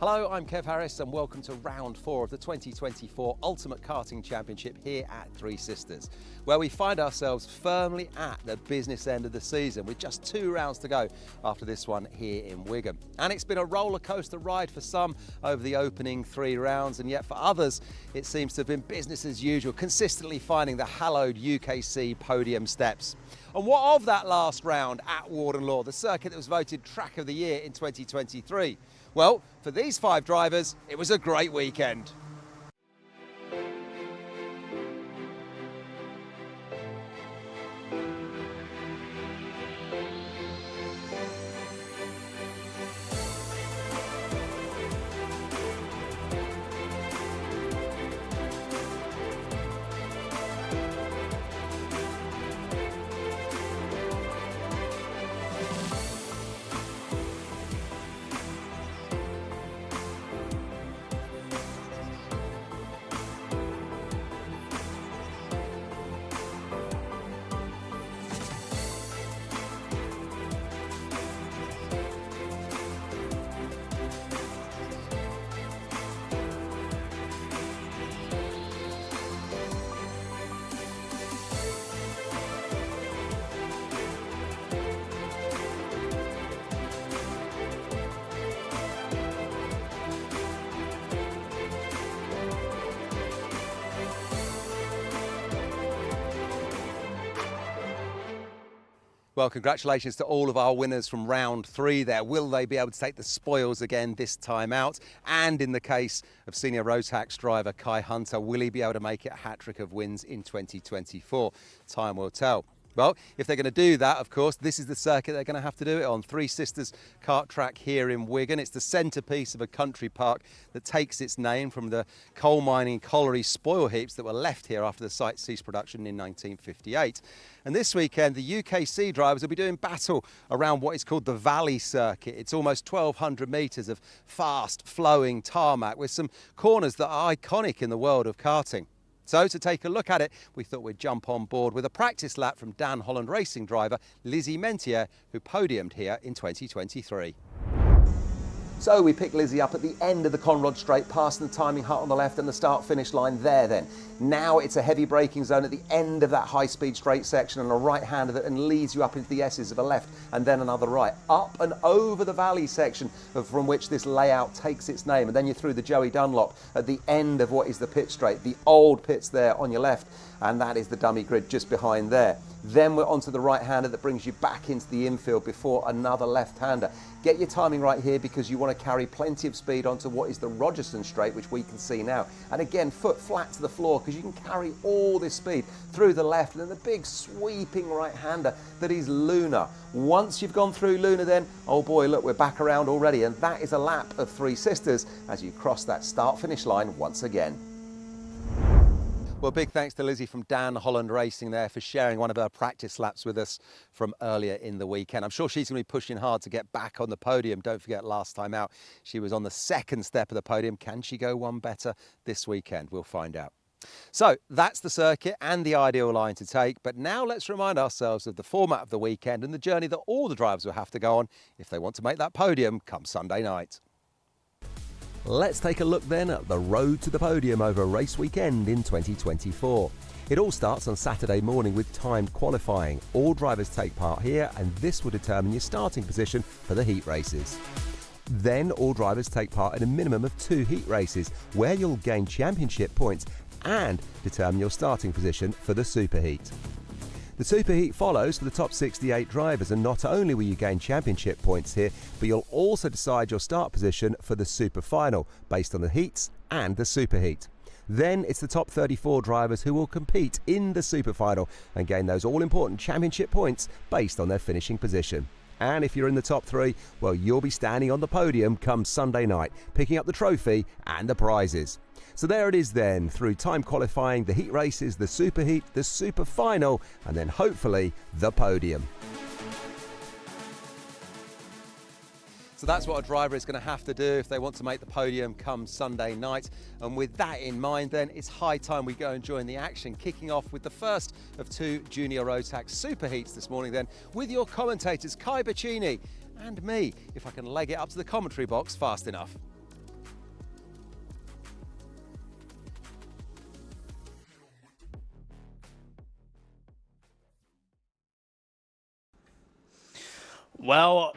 Hello, I'm Kev Harris and welcome to round 4 of the 2024 Ultimate Karting Championship here at Three Sisters, where we find ourselves firmly at the business end of the season with just 2 rounds to go after this one here in Wigan. And it's been a roller coaster ride for some over the opening 3 rounds, and yet for others it seems to have been business as usual, consistently finding the hallowed UKC podium steps. And what of that last round at Warden Law, the circuit that was voted Track of the Year in 2023? Well, for these 5 drivers, it was a great weekend. Well, congratulations to all of our winners from round 3 there. Will they be able to take the spoils again this time out? And in the case of senior Rotax driver Kai Hunter, will he be able to make it a hat-trick of wins in 2024? Time will tell. Well, if they're going to do that, of course, this is the circuit they're going to have to do it on. Three Sisters kart track here in Wigan. It's the centrepiece of a country park that takes its name from the coal mining colliery spoil heaps that were left here after the site ceased production in 1958. And this weekend, the UKC drivers will be doing battle around what is called the Valley Circuit. It's almost 1,200 metres of fast flowing tarmac with some corners that are iconic in the world of karting. So to take a look at it, we thought we'd jump on board with a practice lap from Dan Holland racing driver Lizzie Mentier, who podiumed here in 2023. So we picked Lizzie up at the end of the Conrod Straight, passing the timing hut on the left and the start-finish line there then. Now it's a heavy braking zone at the end of that high-speed straight section and a right-hander that and leads you up into the S's of a left and then another right. Up and over the valley section from which this layout takes its name. And then you're through the Joey Dunlop at the end of what is the pit straight, the old pits there on your left, and that is the dummy grid just behind there. Then we're onto the right-hander that brings you back into the infield before another left-hander. Get your timing right here because you want to carry plenty of speed onto what is the Rogerson straight, which we can see now. And again, foot flat to the floor because you can carry all this speed through the left and then the big sweeping right-hander that is Luna. Once you've gone through Luna then, oh boy, look, we're back around already. And that is a lap of Three Sisters as you cross that start-finish line once again. Well, big thanks to Lizzie from Dan Holland Racing there for sharing one of her practice laps with us from earlier in the weekend. I'm sure she's going to be pushing hard to get back on the podium. Don't forget, last time out, she was on the 2nd step of the podium. Can she go one better this weekend? We'll find out. So that's the circuit and the ideal line to take. But now let's remind ourselves of the format of the weekend and the journey that all the drivers will have to go on if they want to make that podium come Sunday night. Let's take a look then at the road to the podium over race weekend in 2024. It all starts on Saturday morning with timed qualifying. All drivers take part here and this will determine your starting position for the heat races. Then all drivers take part in a minimum of 2 heat races where you'll gain championship points and determine your starting position for the superheat. The superheat follows for the top 68 drivers, and not only will you gain championship points here, but you'll also decide your start position for the super final based on the heats and the superheat. Then it's the top 34 drivers who will compete in the super final and gain those all-important championship points based on their finishing position. And if you're in the top 3, well, you'll be standing on the podium come Sunday night, picking up the trophy and the prizes. So there it is then, through time qualifying, the heat races, the superheat, the super final, and then hopefully the podium. So that's what a driver is going to have to do if they want to make the podium come Sunday night. And with that in mind then, it's high time we go and join the action, kicking off with the first of 2 Junior Rotax Superheats this morning then, with your commentators Kai Bacchini and me, if I can leg it up to the commentary box fast enough. Welcome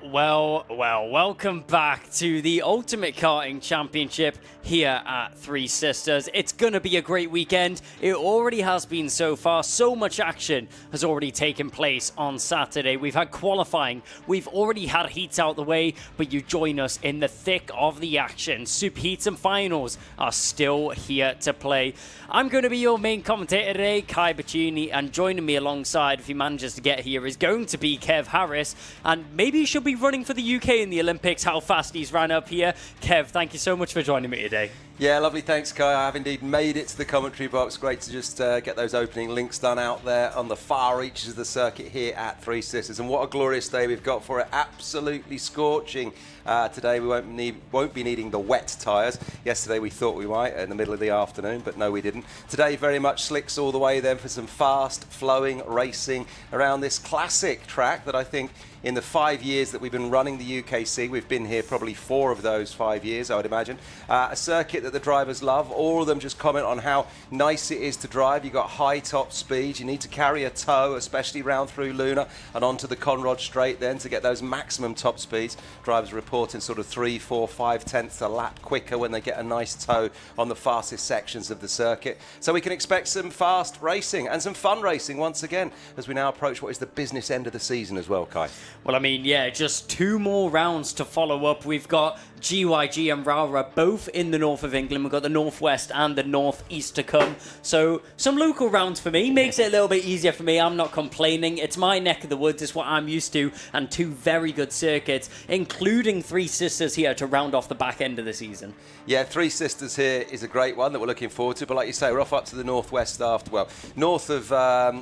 back to the Ultimate Karting Championship here at Three Sisters. It's going to be a great weekend. It already has been so far. So much action has already taken place on Saturday. We've had qualifying. We've already had heats out the way, but you join us in the thick of the action. Super heats and finals are still here to play. I'm going to be your main commentator today, Kai Bacchini, and joining me alongside, if he manages to get here, is going to be Kev Harris, and maybe he should be running for the UK in the Olympics, how fast he's ran up here. Kev, thank you so much for joining me today. Yeah, lovely. Thanks, Kai. I have indeed made it to the commentary box. Great to just get those opening links done out there on the far reaches of the circuit here at Three Sisters. And what a glorious day we've got for it. Absolutely scorching. Today we won't be needing the wet tyres. Yesterday we thought we might in the middle of the afternoon, but no, we didn't. Today very much slicks all the way then for some fast flowing racing around this classic track that I think in the 5 years that we've been running the UKC, we've been here probably 4 of those 5 years, I would imagine. A circuit that the drivers love. All of them just comment on how nice it is to drive. You've got high top speed. You need to carry a tow, especially round through Luna and onto the Conrod Straight then to get those maximum top speeds. Drivers reporting sort of 3, 4, 5 tenths a lap quicker when they get a nice tow on the fastest sections of the circuit. So we can expect some fast racing and some fun racing once again as we now approach what is the business end of the season as well, Kai. Well, I mean, yeah, just 2 more rounds to follow up. We've got GYG and Rara both in the north of England. We've got the northwest and the northeast to come. So some local rounds for me. Makes it a little bit easier for me. I'm not complaining. It's my neck of the woods. It's what I'm used to. And 2 very good circuits, including Three Sisters here to round off the back end of the season. Yeah, Three Sisters here is a great one that we're looking forward to. But like you say, we're off up to the northwest after, well, north of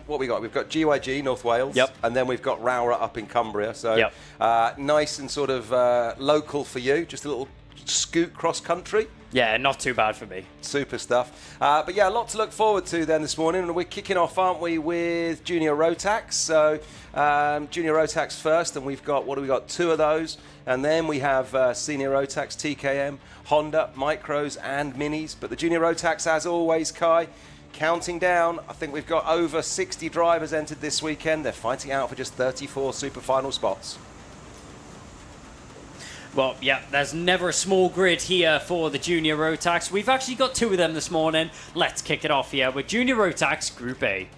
what we got? We've got GYG, North Wales. Yep. And then we've got Rowra up in Cumbria. So yep. Nice and sort of local for you. Just a little scoot cross country. Yeah, not too bad for me. Super stuff. But yeah, a lot to look forward to then this morning. And we're kicking off, aren't we, with Junior Rotax. So Junior Rotax first, and we've got, what do we got? 2 of those. And then we have Senior Rotax, TKM, Honda, Micros and Minis. But the Junior Rotax, as always, Kai, counting down. I think we've got over 60 drivers entered this weekend. They're fighting out for just 34 super final spots. Well, yeah, there's never a small grid here for the Junior Rotax. We've actually got 2 of them this morning. Let's kick it off here with Junior Rotax Group A.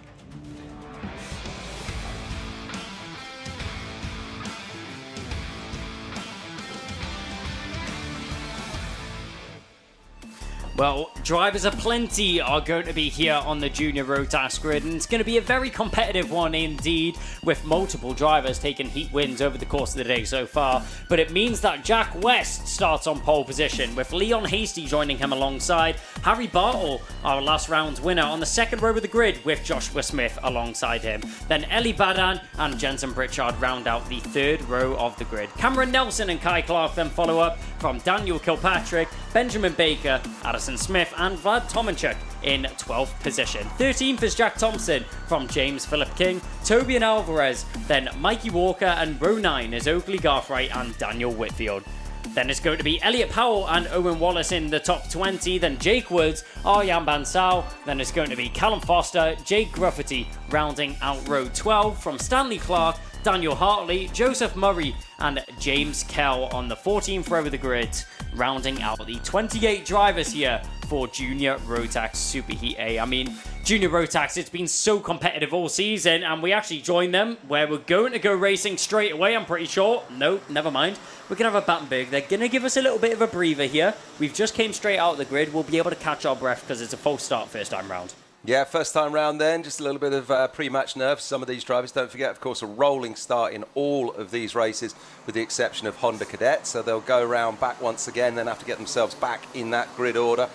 Well, drivers aplenty are going to be here on the Junior Rotax grid, and it's going to be a very competitive one indeed, with multiple drivers taking heat wins over the course of the day so far. But it means that Jack West starts on pole position, with Leon Hasty joining him alongside. Harry Bartle, our last round's winner, on the second row of the grid, with Joshua Smith alongside him. Then Ellie Badan and Jensen Pritchard round out the 3rd row of the grid. Cameron Nelson and Kai Clark then follow up from Daniel Kilpatrick, Benjamin Baker, Addison Smith and Vlad Tomanchuk in 12th position. 13th is Jack Thompson from James Philip King, Toby and Alvarez, then Mikey Walker, and row 9 is Oakley Garthright and Daniel Whitfield. Then it's going to be Elliot Powell and Owen Wallace in the top 20, then Jake Woods, Aryan Bansal, then it's going to be Callum Foster, Jake Gruffity rounding out row 12 from Stanley Clark, Daniel Hartley, Joseph Murray and James Kell on the 14th row of the grid, rounding out the 28 drivers here for Junior Rotax Superheat A. I mean, Junior Rotax, it's been so competitive all season, and we actually joined them where we're going to go racing straight away, I'm pretty sure. Nope, never mind. We're going to have a Battenberg. They're going to give us a little bit of a breather here. We've just came straight out of the grid. We'll be able to catch our breath because it's a false start first time round. Yeah, first time round then, just a little bit of pre-match nerves. Some of these drivers, don't forget, of course, a rolling start in all of these races with the exception of Honda Cadet. So they'll go round back once again, then have to get themselves back in that grid order.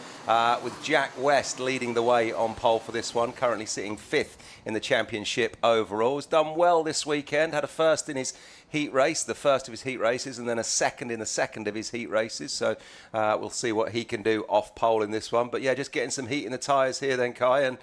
With Jack West leading the way on pole for this one, currently sitting 5th in the championship overall. Has done well this weekend, had a first in his heat race, the first of his heat races, and then a second in the second of his heat races. So we'll see what he can do off pole in this one. But yeah, just getting some heat in the tyres here then, Kai. And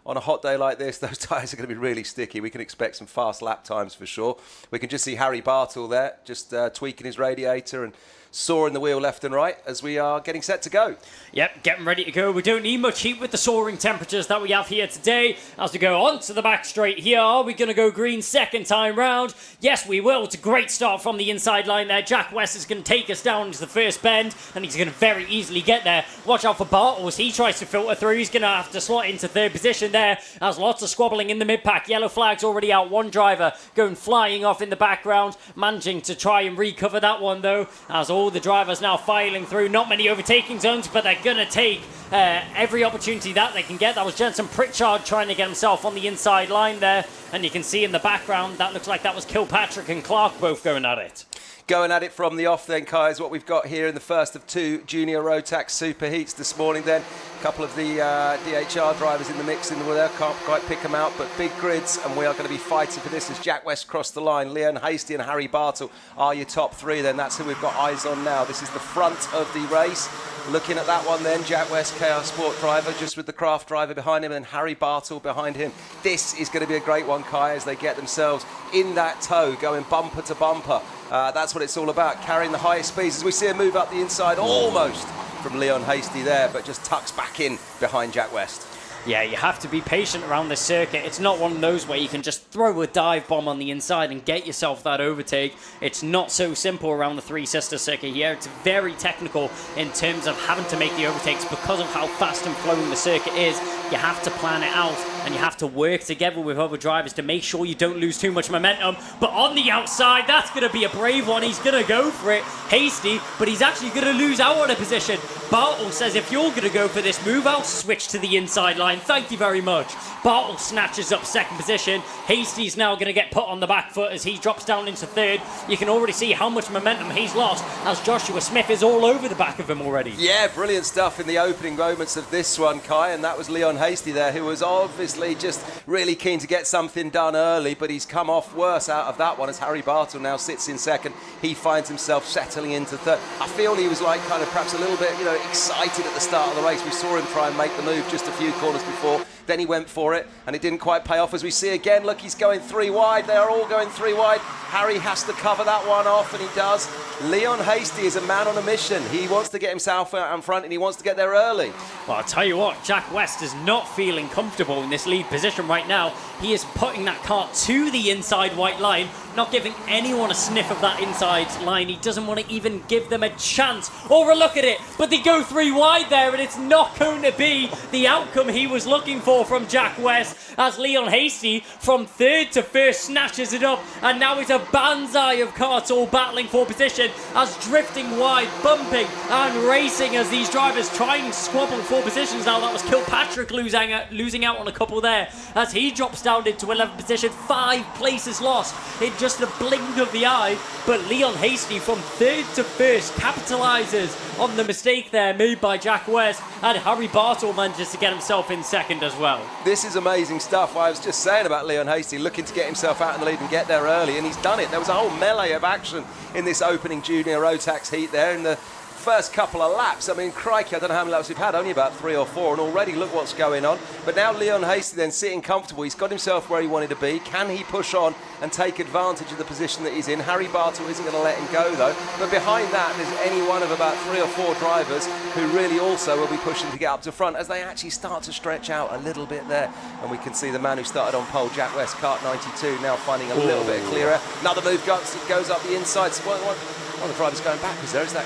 on a hot day like this, those tyres are going to be really sticky. We can expect some fast lap times for sure. We can just see Harry Bartle there, just tweaking his radiator and sawing the wheel left and right as we are getting set to go. Yep, getting ready to go. We don't need much heat with the soaring temperatures that we have here today. As we go onto the back straight here, are we going to go green second time round? Yes, we will. It's a great start from the inside line there. Jack West is going to take us down into the first bend, and he's going to very easily get there. Watch out for Bartle as he tries to filter through. He's going to have to slot into third position there. There's lots of squabbling in the mid-pack. Yellow flag's already out. One driver going flying off in the background, managing to try and recover that one though, as all the drivers now filing through. Not many overtaking zones, but they're going to take every opportunity that they can get. That was Jensen Pritchard trying to get himself on the inside line there, and you can see in the background that looks like that was Kilpatrick and Clark both going at it. Going at it from the off then, Kai, is what we've got here in the first of 2 junior Rotax super heats this morning then. A couple of the DHR drivers in the mix in the there, can't quite pick them out, but big grids, and we are going to be fighting for this as Jack West crossed the line. Leon Hasty and Harry Bartle are your top 3 then. That's who we've got eyes on now. This is the front of the race. Looking at that one then, Jack West, KR Sport driver, just with the craft driver behind him, and Harry Bartle behind him. This is going to be a great one, Kai, as they get themselves in that tow, going bumper to bumper. That's what it's all about, carrying the highest speeds. As we see him move up the inside, almost from Leon Hasty there, but just tucks back in behind Jack West. Yeah, you have to be patient around this circuit. It's not one of those where you can just throw a dive bomb on the inside and get yourself that overtake. It's not so simple around the Three Sisters circuit here. It's very technical in terms of having to make the overtakes because of how fast and flowing the circuit is. You have to plan it out and you have to work together with other drivers to make sure you don't lose too much momentum. But on the outside, that's going to be a brave one. He's going to go for it. Hasty, but he's actually going to lose out on a position. Bartle says, if you're going to go for this move, I'll switch to the inside line. Thank you very much. Bartle snatches up second position. Hasty's now going to get put on the back foot as he drops down into third. You can already see how much momentum he's lost as Joshua Smith is all over the back of him already. Yeah, brilliant stuff in the opening moments of this one, Kai, and that was Leon Hasty there, who was obviously just really keen to get something done early, but he's come off worse out of that one as Harry Bartle now sits in second. He finds himself settling into third. I feel he was like kind of perhaps a little bit, excited at the start of the race. We saw him try and make the move just a few corners before. Then he went for it, and it didn't quite pay off. As we see again, look, he's going 3 wide. They are all going 3 wide. Harry has to cover that one off, and he does. Leon Hasty is a man on a mission. He wants to get himself out in front, and he wants to get there early. Well, I'll tell you what, Jack West is not feeling comfortable in this lead position right now. He is putting that car to the inside white line, not giving anyone a sniff of that inside line. He doesn't want to even give them a chance or a look at it. But they go 3 wide there, and it's not going to be the outcome he was looking for from Jack West, as Leon Hasty from third to first snatches it up, and now it's a banzai of cars all battling for position as drifting wide, bumping and racing as these drivers try and squabble for positions. Now that was Kilpatrick losing out on a couple there as he drops down into 11th position. 5 places lost in just a blink of the eye, but Leon Hasty from third to first capitalizes on the mistake there made by Jack West, and Harry Bartle manages to get himself in second as well. This is amazing stuff. I was just saying about Leon Hasty looking to get himself out in the lead and get there early, and he's done it. There was a whole melee of action in this opening junior Rotax heat there in the first couple of laps. I mean, crikey, I don't know how many laps we've had, only about 3 or 4, and already look what's going on. But now Leon Hasty then sitting comfortable. He's got himself where he wanted to be. Can he push on and take advantage of the position that he's in? Harry Bartle isn't going to let him go, though. But behind that, there's any one of about 3 or 4 drivers who really also will be pushing to get up to front as they actually start to stretch out a little bit there. And we can see the man who started on pole, Jack West, kart 92, now finding a little bit clearer. Another move goes up the inside. So one of the drivers going backwards there. Is that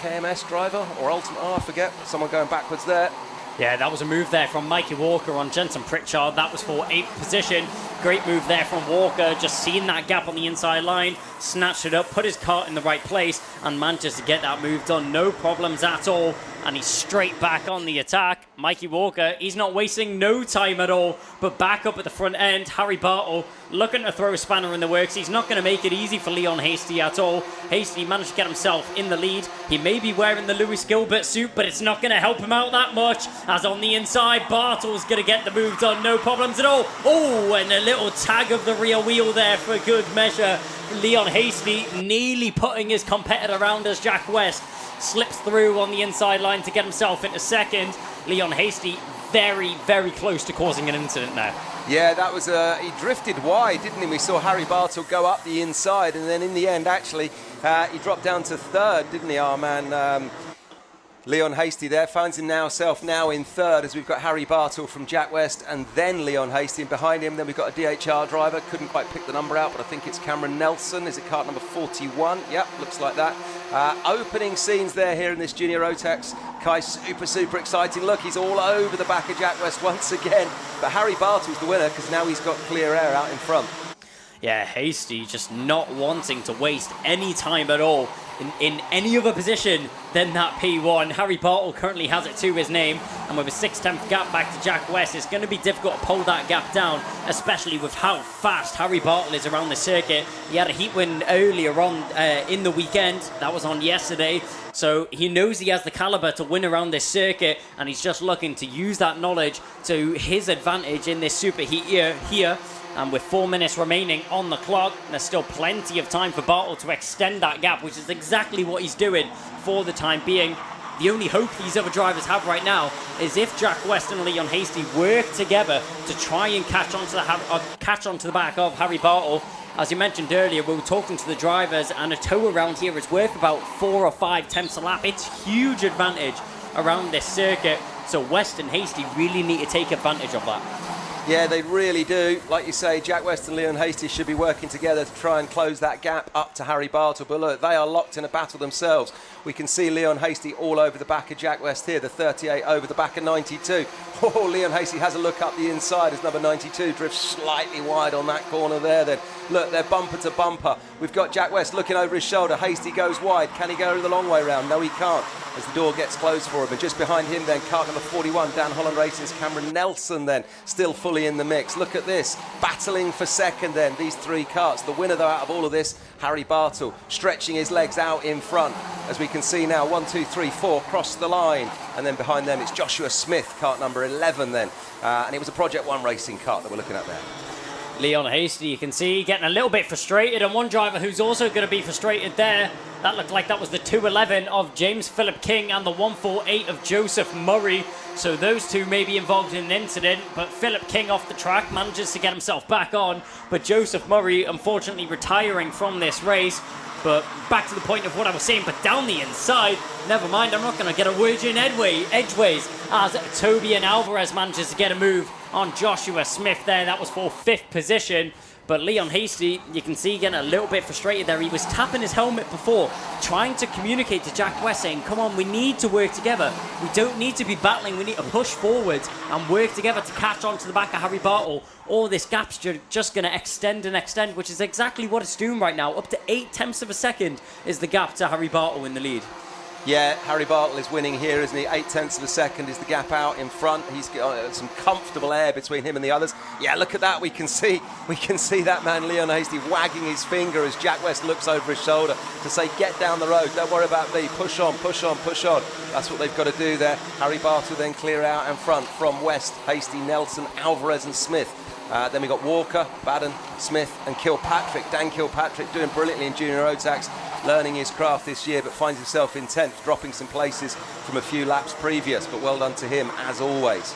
KMS driver or Ultimate? Oh, I forget. Someone going backwards there. Yeah, that was a move there from Mikey Walker on Jensen Pritchard. That was for 8th position. Great move there from Walker, just seeing that gap on the inside line, snatched it up, put his kart in the right place, and managed to get that move done. No problems at all, and he's straight back on the attack. Mikey Walker, he's not wasting no time at all, but back up at the front end. Harry Bartle looking to throw a spanner in the works. He's not going to make it easy for Leon Hasty at all. Hasty managed to get himself in the lead. He may be wearing the Lewis Gilbert suit, but it's not going to help him out that much, as on the inside, Bartle's going to get the move done. No problems at all. Oh, and a little tag of the rear wheel there for good measure. Leon Hasty nearly putting his competitor around as Jack West slips through on the inside line to get himself into second. Leon Hasty very, very close to causing an incident now. Yeah, that was, he drifted wide, didn't he? We saw Harry Bartle go up the inside, and then in the end, actually, he dropped down to third, didn't he, our man Leon Hasty there, finds himself now in third, as we've got Harry Bartle from Jack West and then Leon Hasty, and behind him then we've got a DHR driver, couldn't quite pick the number out, but I think it's Cameron Nelson. Is it kart number 41? Yep, looks like that. Opening scenes there here in this Junior Rotax. Kai, super exciting. Look, he's all over the back of Jack West once again, but Harry Bartle's the winner because now he's got clear air out in front. Yeah, Hasty just not wanting to waste any time at all in any other position than that P1. Harry Bartle currently has it to his name, and with a 6/10 gap back to Jack West, it's going to be difficult to pull that gap down, especially with how fast Harry Bartle is around the circuit. He had a heat win earlier on in the weekend. That was on yesterday. So he knows he has the caliber to win around this circuit, and he's just looking to use that knowledge to his advantage in this superheat here. And with 4 minutes remaining on the clock, there's still plenty of time for Bartle to extend that gap, which is exactly what he's doing for the time being. The only hope these other drivers have right now is if Jack West and Leon Hasty work together to try and catch onto the back of Harry Bartle. As you mentioned earlier, we were talking to the drivers, and a tow around here is worth about 4 or 5 tenths a lap. It's huge advantage around this circuit, so West and Hasty really need to take advantage of that. Yeah, they really do. Like you say, Jack West and Leon Hasty should be working together to try and close that gap up to Harry Bartle. But look, they are locked in a battle themselves. We can see Leon Hasty all over the back of Jack West here, the 38 over the back of 92. Oh, Leon Hasty has a look up the inside as number 92 drifts slightly wide on that corner there then. Look, they're bumper to bumper. We've got Jack West looking over his shoulder. Hasty goes wide. Can he go the long way round? No, he can't, as the door gets closed for him. And just behind him then, kart number 41, Dan Holland Racing's Cameron Nelson then, still fully in the mix. Look at this, battling for second then, these 3 karts. The winner though out of all of this, Harry Bartle, stretching his legs out in front. As we can see now, 1, 2, 3, 4 cross the line. And then behind them it's Joshua Smith, kart number 11 then. And it was a Project 1 racing kart that we're looking at there. Leon Hasty, you can see, getting a little bit frustrated, and one driver who's also going to be frustrated there, that looked like that was the 211 of James Philip King and the 148 of Joseph Murray. So those two may be involved in an incident, but Philip King off the track manages to get himself back on, but Joseph Murray unfortunately retiring from this race. But back to the point of what I was saying, but down the inside, never mind, I'm not going to get a word in edgeways, as Toby and Alvarez manages to get a move on Joshua Smith there. That was for 5th position. But Leon Hasty, you can see, getting a little bit frustrated there. He was tapping his helmet before, trying to communicate to Jack West, saying, come on, we need to work together. We don't need to be battling. We need to push forwards and work together to catch on to the back of Harry Bartle. Or this gap's just going to extend and extend, which is exactly what it's doing right now. Up to 8 tenths of a second is the gap to Harry Bartle in the lead. Yeah, Harry Bartle is winning here, isn't he? 8 tenths of a second is the gap out in front. He's got some comfortable air between him and the others. Yeah, look at that. We can see that man Leon Hasty wagging his finger as Jack West looks over his shoulder to say, get down the road. Don't worry about me. Push on, push on, push on. That's what they've got to do there. Harry Bartle then clear out in front from West, Hasty, Nelson, Alvarez and Smith. Then we got Walker, Baden, Smith and Kilpatrick. Dan Kilpatrick doing brilliantly in Junior Rotax, learning his craft this year, but finds himself in 10th, dropping some places from a few laps previous, but well done to him as always.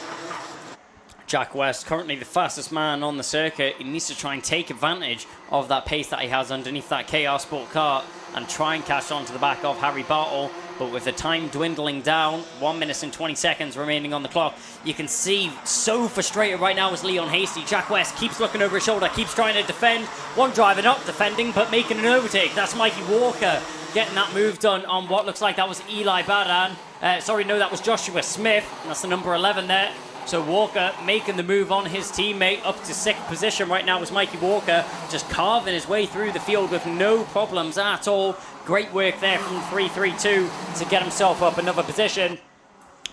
Jack West, currently the fastest man on the circuit. He needs to try and take advantage of that pace that he has underneath that KR Sport car and try and catch on to the back of Harry Bartle. But with the time dwindling down, 1 minute and 20 seconds remaining on the clock, you can see so frustrated right now is Leon Hasty. Jack West keeps looking over his shoulder, keeps trying to defend. One driver not defending, but making an overtake. That's Mikey Walker getting that move done on what looks like that was Eli Badan. That was Joshua Smith. That's the number 11 there. So Walker making the move on his teammate up to 6th position right now was Mikey Walker, just carving his way through the field with no problems at all. Great work there from 332 to get himself up another position.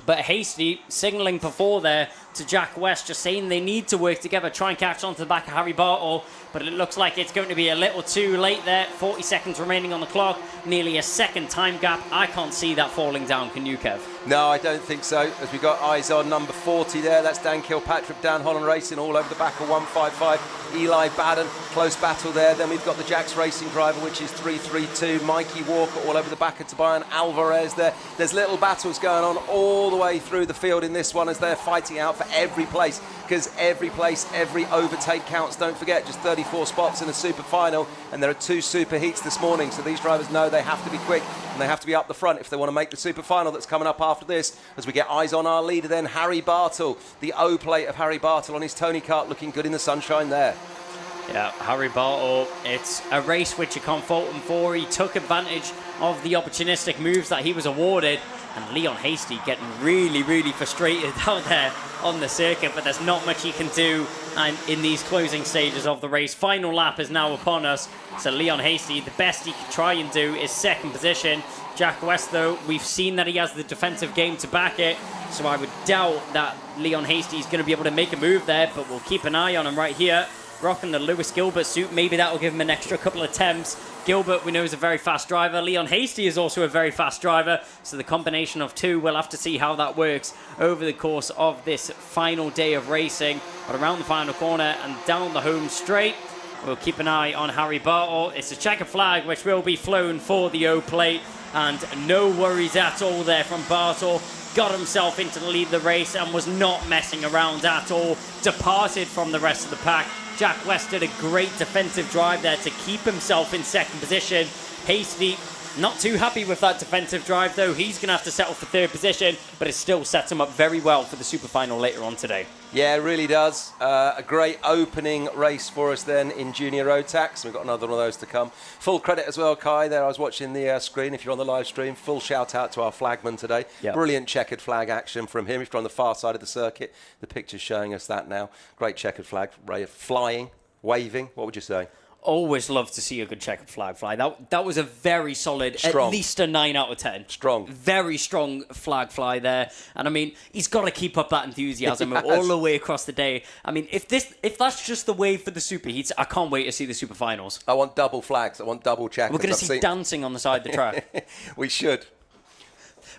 But Hasty signalling before there to Jack West, just saying they need to work together, try and catch on to the back of Harry Bartle. But it looks like it's going to be a little too late there. 40 seconds remaining on the clock, nearly a second time gap. I can't see that falling down, can you, Kev? No, I don't think so, as we got eyes on number 40 there. That's Dan Kilpatrick, Dan Holland Racing, all over the back of 155. Eli Baden, close battle there. Then we've got the Jax Racing driver, which is 332. Mikey Walker, all over the back of Tobias Alvarez there. There's little battles going on all the way through the field in this one as they're fighting out for every place, because every place, every overtake counts. Don't forget, just 34 spots in a super final, and there are 2 super heats this morning, so these drivers know they have to be quick and they have to be up the front if they want to make the super final that's coming up after this, as we get eyes on our leader then, Harry Bartle. The O plate of Harry Bartle on his Tony kart, looking good in the sunshine there. Yeah, Harry Bartle, it's a race which you can't fault him for. He took advantage of the opportunistic moves that he was awarded, and Leon Hasty getting really, really frustrated out there on the circuit, but there's not much he can do and in these closing stages of the race. Final lap is now upon us, so Leon Hasty, the best he can try and do is second position. Jack West, though, we've seen that he has the defensive game to back it, so I would doubt that Leon Hasty is going to be able to make a move there, but we'll keep an eye on him right here. Rocking the Lewis Gilbert suit, maybe that will give him an extra couple of attempts. Gilbert, we know, is a very fast driver. Leon Hasty is also a very fast driver, so the combination of two, we'll have to see how that works over the course of this final day of racing. But around the final corner and down the home straight, we'll keep an eye on Harry Bartle. It's a checkered flag which will be flown for the O plate, and no worries at all there from Bartle. Got himself into the lead of the race and was not messing around at all. Departed from the rest of the pack. Jack West did a great defensive drive there to keep himself in second position. Hasty, not too happy with that defensive drive, though. He's going to have to settle for third position, but it still sets him up very well for the super final later on today. Yeah, it really does. A great opening race for us then in Junior Rotax. We've got another one of those to come. Full credit as well, Kai, there. I was watching the screen. If you're on the live stream, full shout out to our flagman today. Yep. Brilliant checkered flag action from him. If you're on the far side of the circuit, the picture's showing us that now. Great checkered flag, flying, waving. What would you say? Always love to see a good checkered flag fly. That was a very solid, strong. At least a 9 out of 10. Strong. Very strong flag fly there. And I mean, he's got to keep up that enthusiasm all the way across the day. I mean, if that's just the way for the super heats, I can't wait to see the super finals. I want double flags. I want double checkers. We're going to see dancing on the side of the track. We should.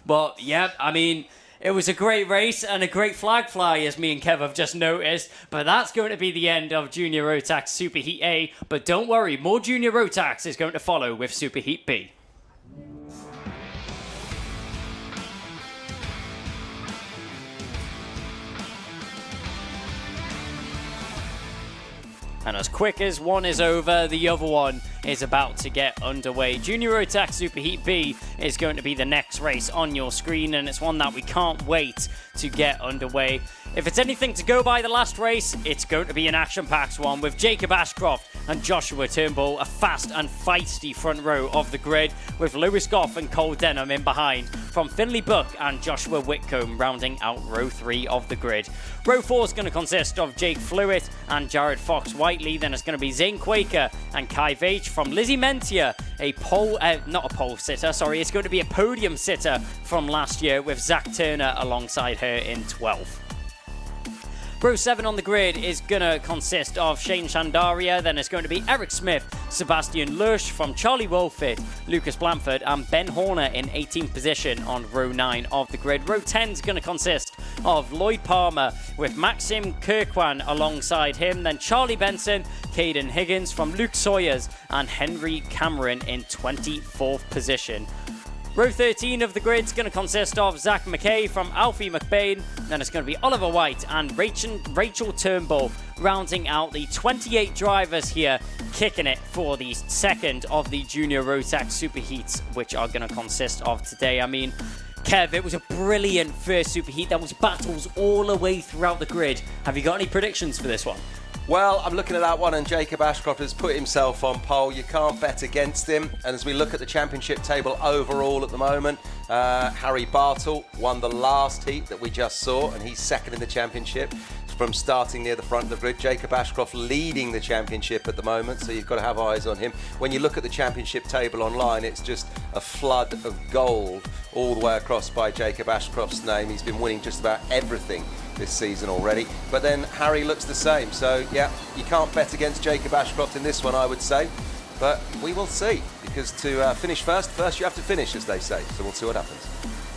But yeah, I mean, it was a great race and a great flag fly, as me and Kev have just noticed. But that's going to be the end of Junior Rotax Super Heat A. But don't worry, more Junior Rotax is going to follow with Super Heat B. And as quick as one is over, the other one is about to get underway. Junior Rotax Super Heat B is going to be the next race on your screen, and it's one that we can't wait to get underway. If it's anything to go by the last race, it's going to be an action-packed one with Jacob Ashcroft and Joshua Turnbull, a fast and feisty front row of the grid, with Lewis Goff and Cole Denham in behind, from Finley Buck and Joshua Whitcomb rounding out row 3 of the grid. Row 4 is going to consist of Jake Flewitt and Jared Fox-Whiteley. Then it's going to be Zane Quaker and Kai Veitch from Lizzie Mentia, it's going to be a podium sitter from last year, with Zach Turner alongside her in 12th. Row 7 on the grid is going to consist of Shane Shandaria, then it's going to be Eric Smith, Sebastian Lush from Charlie Wolfit, Lucas Blanford and Ben Horner in 18th position on row 9 of the grid. Row 10 is going to consist of Lloyd Palmer with Maxim Kirkwan alongside him, then Charlie Benson, Caden Higgins from Luke Sawyers and Henry Cameron in 24th position. Row 13 of the grid is going to consist of Zach McKay from Alfie McBain. Then it's going to be Oliver White and Rachel Turnbull rounding out the 28 drivers here, kicking it for the second of the Junior Rotax Super Heats, which are going to consist of today. I mean, Kev, it was a brilliant first Super Heat. There was battles all the way throughout the grid. Have you got any predictions for this one? Well, I'm looking at that one, and Jacob Ashcroft has put himself on pole. You can't bet against him. And as we look at the championship table overall at the moment, Harry Bartle won the last heat that we just saw, and he's second in the championship from starting near the front of the grid. Jacob Ashcroft leading the championship at the moment, so you've got to have eyes on him. When you look at the championship table online, it's just a flood of gold all the way across by Jacob Ashcroft's name. He's been winning just about everything this season already, but then Harry looks the same, so yeah, you can't bet against Jacob Ashcroft in this one, I would say, but we will see, because to finish first you have to finish, as they say, so we'll see what happens.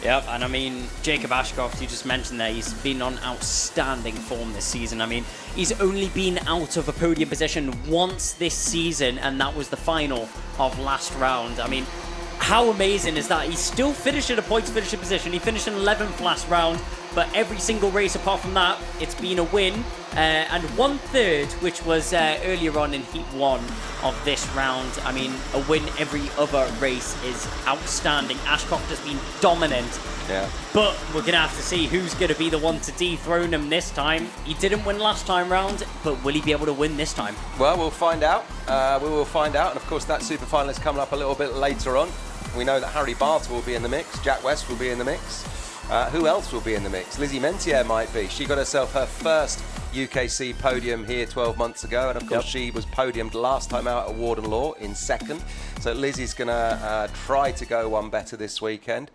Yep, and I mean, Jacob Ashcroft, you just mentioned there, he's been on outstanding form this season. I mean, he's only been out of a podium position once this season, and that was the final of last round. I mean, how amazing is that? He's still finished in a points finishing position. He finished in 11th last round, but every single race apart from that, it's been a win. And 1/3, which was earlier on in Heat 1 of this round. I mean, a win every other race is outstanding. Ashcroft has been dominant. Yeah. But we're going to have to see who's going to be the one to dethrone him this time. He didn't win last time round, but will he be able to win this time? Well, we'll find out. We will find out. And of course, that super final is coming up a little bit later on. We know that Harry Barter will be in the mix. Jack West will be in the mix. Who else will be in the mix? Lizzie Mentier might be. She got herself her first UKC podium here 12 months ago, and of course she was podiumed last time out at Warden Law in second. So Lizzie's going to try to go one better this weekend.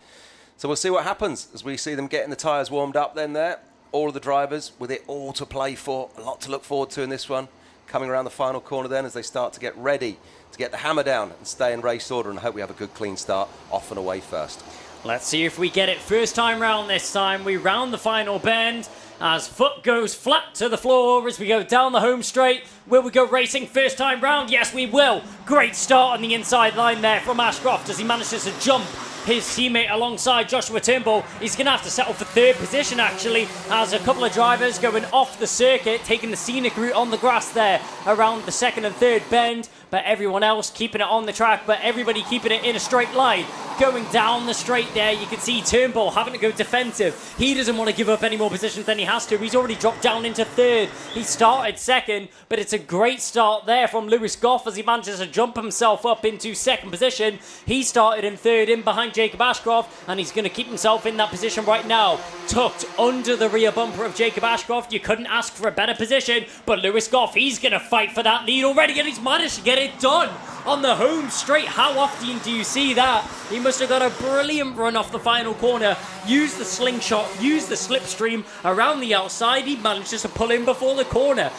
So we'll see what happens as we see them getting the tyres warmed up then there. All of the drivers with it all to play for. A lot to look forward to in this one. Coming around the final corner then as they start to get ready to get the hammer down and stay in race order, and hope we have a good clean start off and away first. Let's see if we get it first time round this time. We round the final bend as foot goes flat to the floor as we go down the home straight. Will we go racing first time round? Yes, we will. Great start on the inside line there from Ashcroft as he manages to jump his teammate alongside Joshua Turnbull. He's going to have to settle for third position, actually, as a couple of drivers going off the circuit, taking the scenic route on the grass there around the second and third bend. But everyone else keeping it on the track, but everybody keeping it in a straight line. Going down the straight there, you can see Turnbull having to go defensive. He doesn't want to give up any more positions than he has to. He's already dropped down into third. He started second, but it's a great start there from Lewis Goff as he manages to jump himself up into second position. He started in third in behind Jacob Ashcroft, and he's going to keep himself in that position right now. Tucked under the rear bumper of Jacob Ashcroft. You couldn't ask for a better position, but Lewis Goff, he's going to fight for that lead already, and he's managed to get it done on the home straight. How often do you see that? He must have got a brilliant run off the final corner, used the slingshot, used the slipstream around the outside. He manages to pull in before the corner.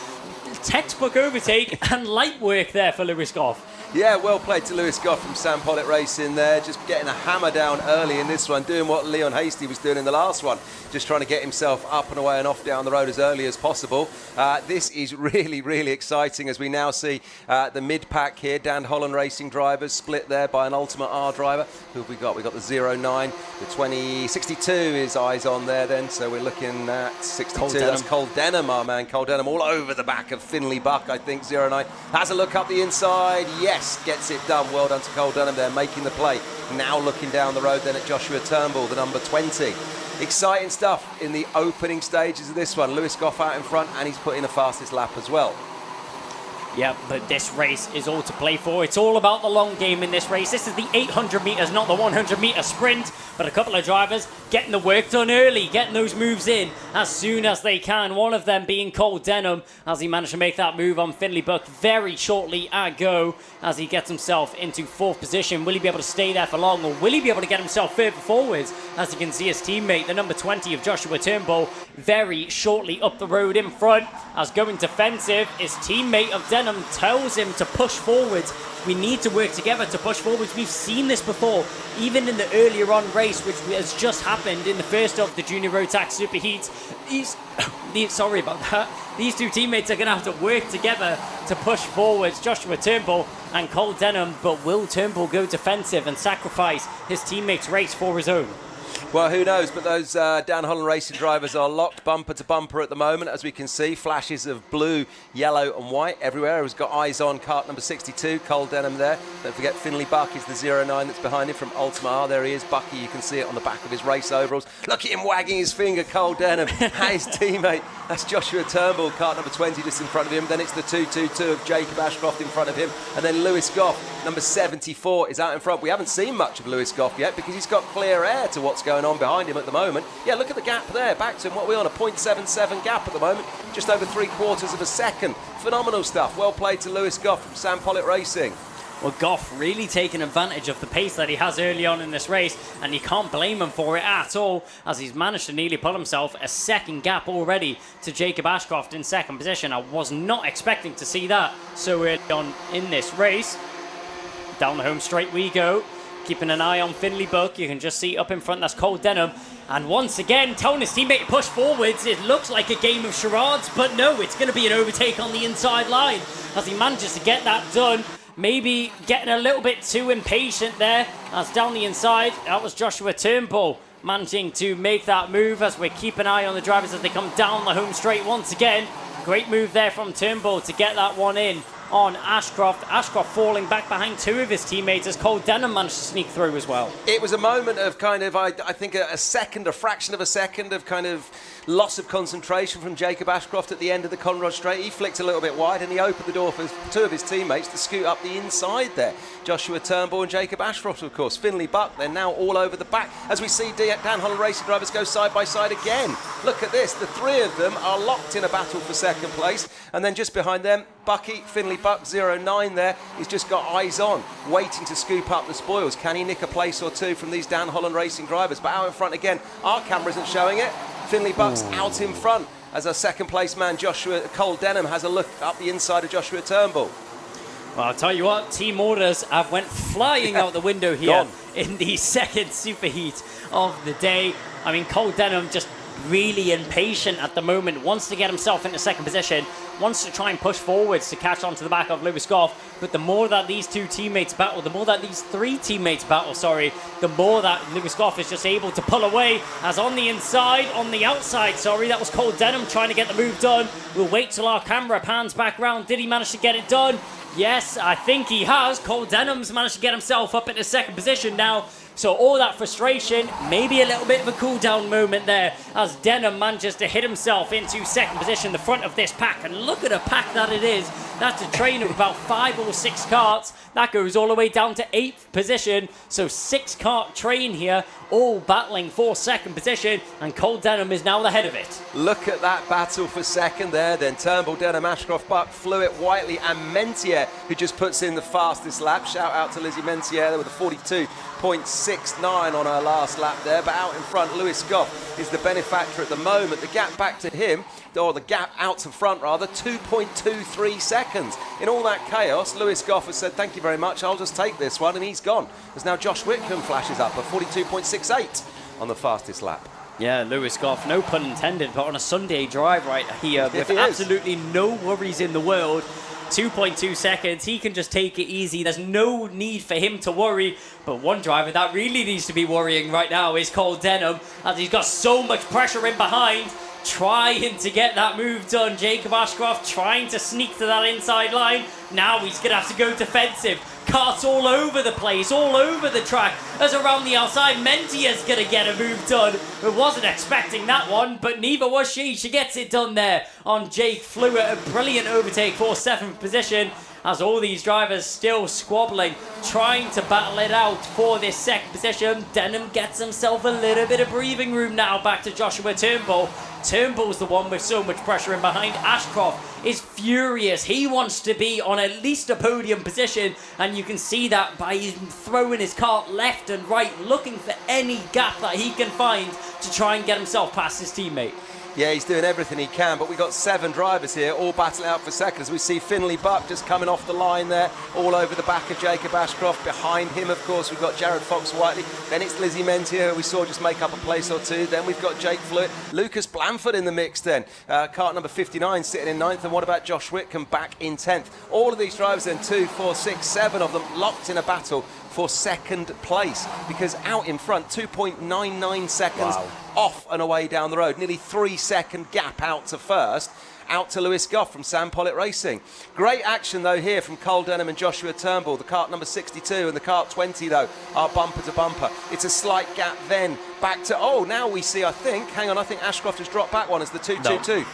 Textbook overtake and light work there for Lewis Goff. Yeah, well played to Lewis Goff from Sam Pollitt Racing there, just getting a hammer down early in this one, doing what Leon Hasty was doing in the last one, just trying to get himself up and away and off down the road as early as possible. This is really, really exciting as we now see the mid-pack here, Dan Holland Racing drivers split there by an Ultimate R driver. Who have we got? We've got the 09, the 2062 is eyes on there then, so we're looking at 62, that's Cole Denham, our man Cole Denham, all over the back of Finley Buck, I think, 09. Has a look up the inside, yes, gets it done. Well done to Cole Denham there, making the play. Now looking down the road then at Joshua Turnbull, the number 20. Exciting stuff in the opening stages of this one. Lewis Goff out in front, and he's put in the fastest lap as well. Yeah, but this race is all to play for. It's all about the long game in this race. This is the 800 metres, not the 100 metre sprint. But a couple of drivers getting the work done early, getting those moves in as soon as they can. One of them being Cole Denham, as he managed to make that move on Finley Buck very shortly ago, as he gets himself into fourth position. Will he be able to stay there for long, or will he be able to get himself further forwards? As you can see his teammate, the number 20 of Joshua Turnbull, very shortly up the road in front. As going defensive, his teammate of Denham tells him to push forwards. We need to work together to push forwards. We've seen this before, even in the earlier on race, which has just happened in the first of the Junior Rotax Superheats. Sorry about that. These two teammates are going to have to work together to push forwards, Joshua Turnbull and Cole Denham. But will Turnbull go defensive and sacrifice his teammate's race for his own? Well, who knows, but those Dan Holland Racing drivers are locked bumper to bumper at the moment, as we can see. Flashes of blue, yellow and white everywhere. He's got eyes on kart number 62, Cole Denham there. Don't forget Finley Buck is the 09 that's behind him from Ultimate R. There he is, Bucky, you can see it on the back of his race overalls. Look at him wagging his finger, Cole Denham, his teammate. That's Joshua Turnbull, kart number 20 just in front of him. Then it's the 222 of Jacob Ashcroft in front of him. And then Lewis Goff, number 74, is out in front. We haven't seen much of Lewis Goff yet because he's got clear air to what's going on behind him at the moment. Yeah, look at the gap there. Back to him. What are we on? A 0.77 gap at the moment. Just over 3/4 of a second. Phenomenal stuff. Well played to Lewis Goff from Sam Pollitt Racing. Well, Goff really taking advantage of the pace that he has early on in this race, and you can't blame him for it at all, as he's managed to nearly pull himself a second gap already to Jacob Ashcroft in second position. I was not expecting to see that so early on in this race. Down the home straight we go. keeping an eye on Finley Buck. You can just see up in front, that's Cole Denham. And once again, telling his teammate to push forwards. It looks like a game of charades, but no, it's going to be an overtake on the inside line as he manages to get that done. Maybe getting a little bit too impatient there as down the inside. That was Joshua Turnbull managing to make that move as we keep an eye on the drivers as they come down the home straight once again. Great move there from Turnbull to get that one in on Ashcroft. Ashcroft falling back behind two of his teammates as Cole Denham managed to sneak through as well. It was a moment of kind of, I think, a fraction of a second of kind of loss of concentration from Jacob Ashcroft at the end of the Conrod Straight. He flicked a little bit wide and he opened the door for two of his teammates to scoot up the inside there. Joshua Turnbull and Jacob Ashcroft, of course. Finley Buck, they're now all over the back as we see Dan Holland Racing drivers go side by side again. Look at this, the three of them are locked in a battle for second place, and then just behind them, Bucky, Finley Buck, 0-9 there. He's just got eyes on, waiting to scoop up the spoils. Can he nick a place or two from these Dan Holland Racing drivers? But out in front again, our camera isn't showing it. Finley Buck's out in front as our second place man, Cole Denham, has a look up the inside of Joshua Turnbull. Well, I'll tell you what, team orders have went flying out the window here in the second superheat of the day. I mean, Cole Denham just really impatient at the moment, wants to get himself into second position, wants to try and push forwards to catch onto the back of Lewis Goff. But the more that these two teammates battle, the more that these three teammates battle, the more that Lewis Goff is just able to pull away. As on the outside, that was Cole Denham trying to get the move done. We'll wait till our camera pans back round. Did he manage to get it done? Yes, I think he has. Cole Denham's managed to get himself up into second position now. So all that frustration, maybe a little bit of a cool down moment there as Denham manages to hit himself into second position, the front of this pack. And look at a pack that it is. That's a train of about 5 or 6 carts. That goes all the way down to 8th position. So 6-cart train here, all battling for second position. And Cole Denham is now the head of it. Look at that battle for second there. Then Turnbull, Denham, Ashcroft, Buck, Flewitt, Whiteley and Mentier, who just puts in the fastest lap. Shout out to Lizzie Mentier there with a 42.69 on her last lap there. But out in front, Lewis Goff is the benefactor at the moment. The gap back to him, or the gap out to front rather, 2.23 seconds. In all that chaos, Lewis Goff has said, thank you very much, I'll just take this one, and he's gone. As now Josh Whitcomb flashes up, a 42.68 on the fastest lap. Yeah, Lewis Goff, no pun intended, but on a Sunday drive right here with absolutely no worries in the world. 2.2 seconds, he can just take it easy. There's no need for him to worry. But one driver that really needs to be worrying right now is Cole Denham, as he's got so much pressure in behind, trying to get that move done. Jacob Ashcroft trying to sneak to that inside line. Now he's going to have to go defensive. Carts all over the place, all over the track. As around the outside, Mentier's going to get a move done. I wasn't expecting that one, but neither was she. She gets it done there on Jake Flewitt. A brilliant overtake for 7th position. As all these drivers still squabbling, trying to battle it out for this second position. Denham gets himself a little bit of breathing room now back to Joshua Turnbull. Turnbull's the one with so much pressure in behind. Ashcroft is furious. He wants to be on at least a podium position, and you can see that by him throwing his cart left and right, looking for any gap that he can find to try and get himself past his teammate. Yeah, he's doing everything he can, but we've got 7 drivers here, all battling out for second. As we see Finley Buck just coming off the line there, all over the back of Jacob Ashcroft. Behind him, of course, we've got Jared Fox-Whiteley. Then it's Lizzie Mentier, who we saw just make up a place or two. Then we've got Jake Flewitt, Lucas Blanford in the mix then. Cart number 59 sitting in 9th. And what about Josh Whitcomb back in 10th? All of these drivers then, 2, 4, 6, 7 of them locked in a battle for second place, because out in front, 2.99 seconds off and away down the road. Nearly 3-second gap out to first, out to Lewis Goff from Sam Pollitt Racing. Great action though here from Cole Denham and Joshua Turnbull. The cart number 62 and the cart 20 though are bumper to bumper. It's a slight gap then back to, now we see, I think Ashcroft has dropped back one as the 222. No.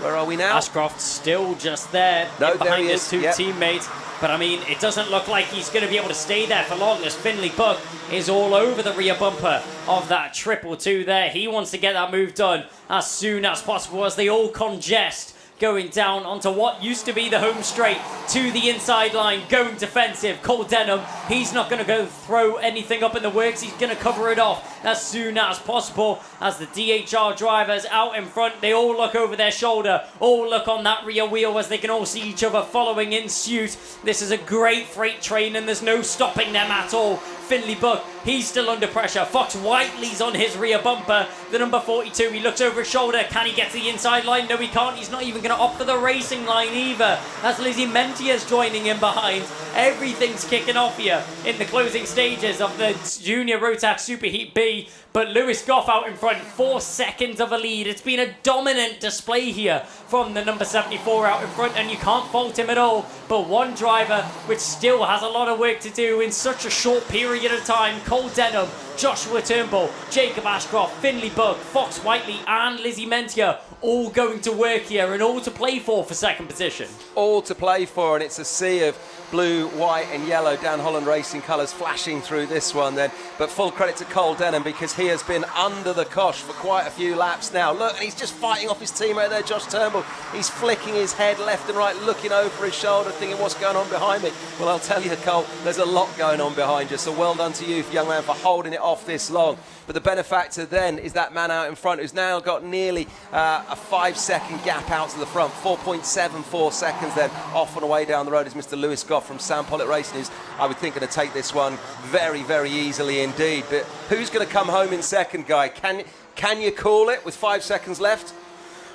Where are we now? Ashcroft's still just there, behind his two teammates. But I mean, it doesn't look like he's going to be able to stay there for long, as Finley Buck is all over the rear bumper of that 222 there. He wants to get that move done as soon as possible as they all congest, going down onto what used to be the home straight to the inside line, going defensive. Cole Denham, he's not going to go throw anything up in the works. He's going to cover it off. as soon as possible. As the DHR drivers out in front, they all look over their shoulder, all look on that rear wheel as they can all see each other following in suit. This is a great freight train and there's no stopping them at all. Finley Buck, he's still under pressure. Fox Whiteley's on his rear bumper. The number 42, he looks over his shoulder. Can he get to the inside line? No, he can't. He's not even going to opt for the racing line either. As Lizzie Mentia's joining in behind. Everything's kicking off here in the closing stages of the Junior Rotax Superheat B. But Lewis Goff out in front, 4 seconds of a lead. It's been a dominant display here from the number 74 out in front, and you can't fault him at all. But one driver, which still has a lot of work to do in such a short period of time, Cole Denham, Joshua Turnbull, Jacob Ashcroft, Finley Buck, Fox Whiteley and Lizzie Mentia, all going to work here and all to play for second position. All to play for, and it's a sea of blue, white and yellow Dan Holland Racing colours flashing through this one then. But full credit to Cole Denham because he has been under the cosh for quite a few laps now. Look, and he's just fighting off his teammate there, Josh Turnbull. He's flicking his head left and right, looking over his shoulder, thinking what's going on behind me. Well, I'll tell you, Cole, there's a lot going on behind you. So well done to you, young man, for holding it off this long. But the benefactor then is that man out in front who's now got nearly a 5-second gap out to the front. 4.74 seconds then off and away down the road is Mr. Lewis Goff from Sam Pollitt Racing, who's, I would think, going to take this one very, very easily indeed. But who's going to come home in second, Guy? Can you call it with 5 seconds left?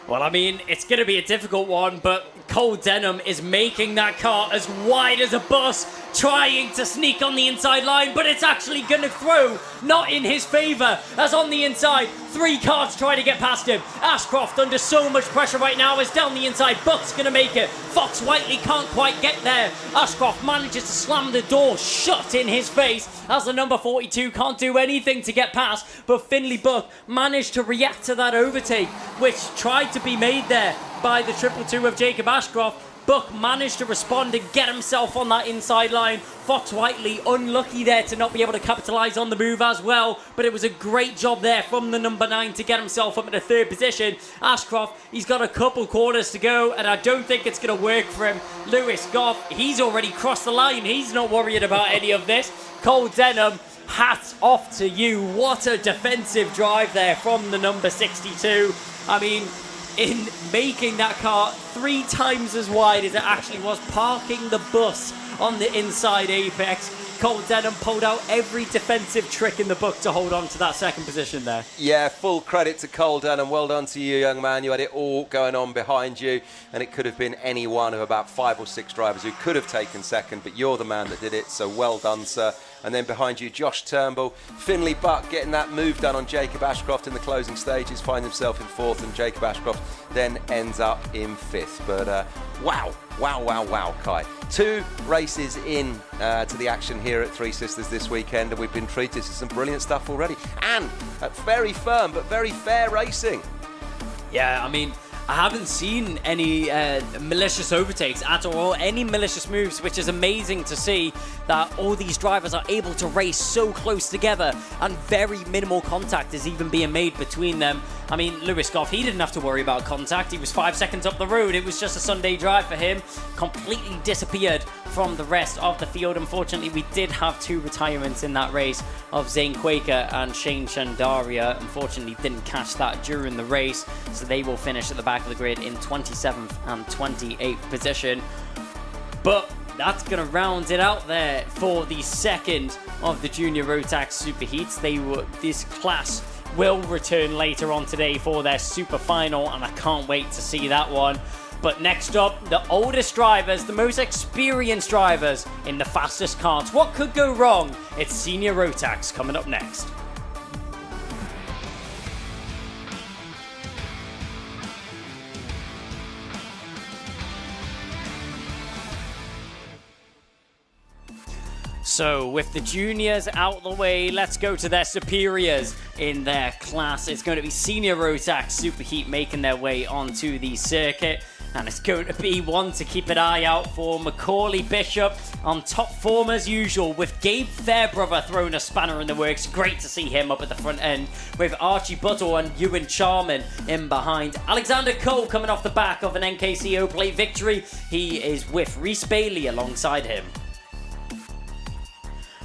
Well, I mean, it's going to be a difficult one, but Cole Denham is making that car as wide as a bus, trying to sneak on the inside line, but it's actually going to throw not in his favour, as on the inside, 3 cars try to get past him. Ashcroft under so much pressure right now is down the inside. Buck's going to make it. Fox Whiteley can't quite get there. Ashcroft manages to slam the door shut in his face as the number 42 can't do anything to get past, but Finley Buck managed to react to that overtake, which tried to be made there by the 222 of Jacob Ashcroft. Buck managed to respond and get himself on that inside line. Fox Whiteley unlucky there to not be able to capitalise on the move as well, but it was a great job there from the number 9 to get himself up in the 3rd position. Ashcroft, he's got a couple corners to go and I don't think it's going to work for him. Lewis Goff, he's already crossed the line. He's not worried about any of this. Cole Denham, hats off to you. What a defensive drive there from the number 62. I mean, in making that car 3 times as wide as it actually was, parking the bus on the inside apex. Cole Denham pulled out every defensive trick in the book to hold on to that 2nd position there. Yeah, full credit to Cole Denham. Well done to you, young man. You had it all going on behind you, and it could have been any one of about 5 or 6 drivers who could have taken second, but you're the man that did it, so well done, sir. And then behind you, Josh Turnbull, Finley Buck getting that move done on Jacob Ashcroft in the closing stages, finds himself in 4th, and Jacob Ashcroft then ends up in 5th. But wow, Kai. 2 races in to the action here at Three Sisters this weekend, and we've been treated to some brilliant stuff already. And very firm but very fair racing. Yeah, I mean, I haven't seen any malicious overtakes at all, any malicious moves, which is amazing to see that all these drivers are able to race so close together and very minimal contact is even being made between them. I mean, Lewis Goff, he didn't have to worry about contact. He was 5 seconds up the road. It was just a Sunday drive for him. Completely disappeared from the rest of the field. Unfortunately, we did have 2 retirements in that race of Zane Quaker and Shane Shandaria. Unfortunately, didn't catch that during the race, so they will finish at the back of the grid in 27th and 28th position. But that's going to round it out there for the 2nd of the Junior Rotax Superheats. This class will return later on today for their super final, and I can't wait to see that one. But next up, the oldest drivers, the most experienced drivers in the fastest karts. What could go wrong? It's Senior Rotax coming up next. So with the juniors out the way, let's go to their superiors in their class. It's going to be Senior Rotax Superheat making their way onto the circuit. And it's going to be one to keep an eye out for. Macaulay Bishop on top form as usual, with Gabe Fairbrother throwing a spanner in the works. Great to see him up at the front end, with Archie Buttle and Ewan Charman in behind. Alexander Cole coming off the back of an NKCO plate victory. He is with Reese Bailey alongside him.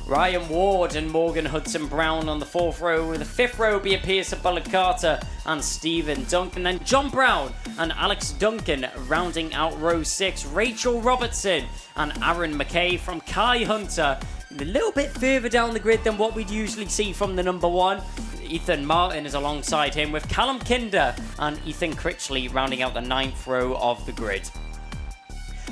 Ryan Ward and Morgan Hudson-Brown on the 4th row. The 5th row will be a Pearson Bullock-Carter and Stephen Duncan. Then John Brown and Alex Duncan rounding out row 6. Rachel Robertson and Aaron McKay from Kai Hunter. A little bit further down the grid than what we'd usually see from the number 1. Ethan Martin is alongside him with Callum Kinder and Ethan Critchley rounding out the 9th row of the grid.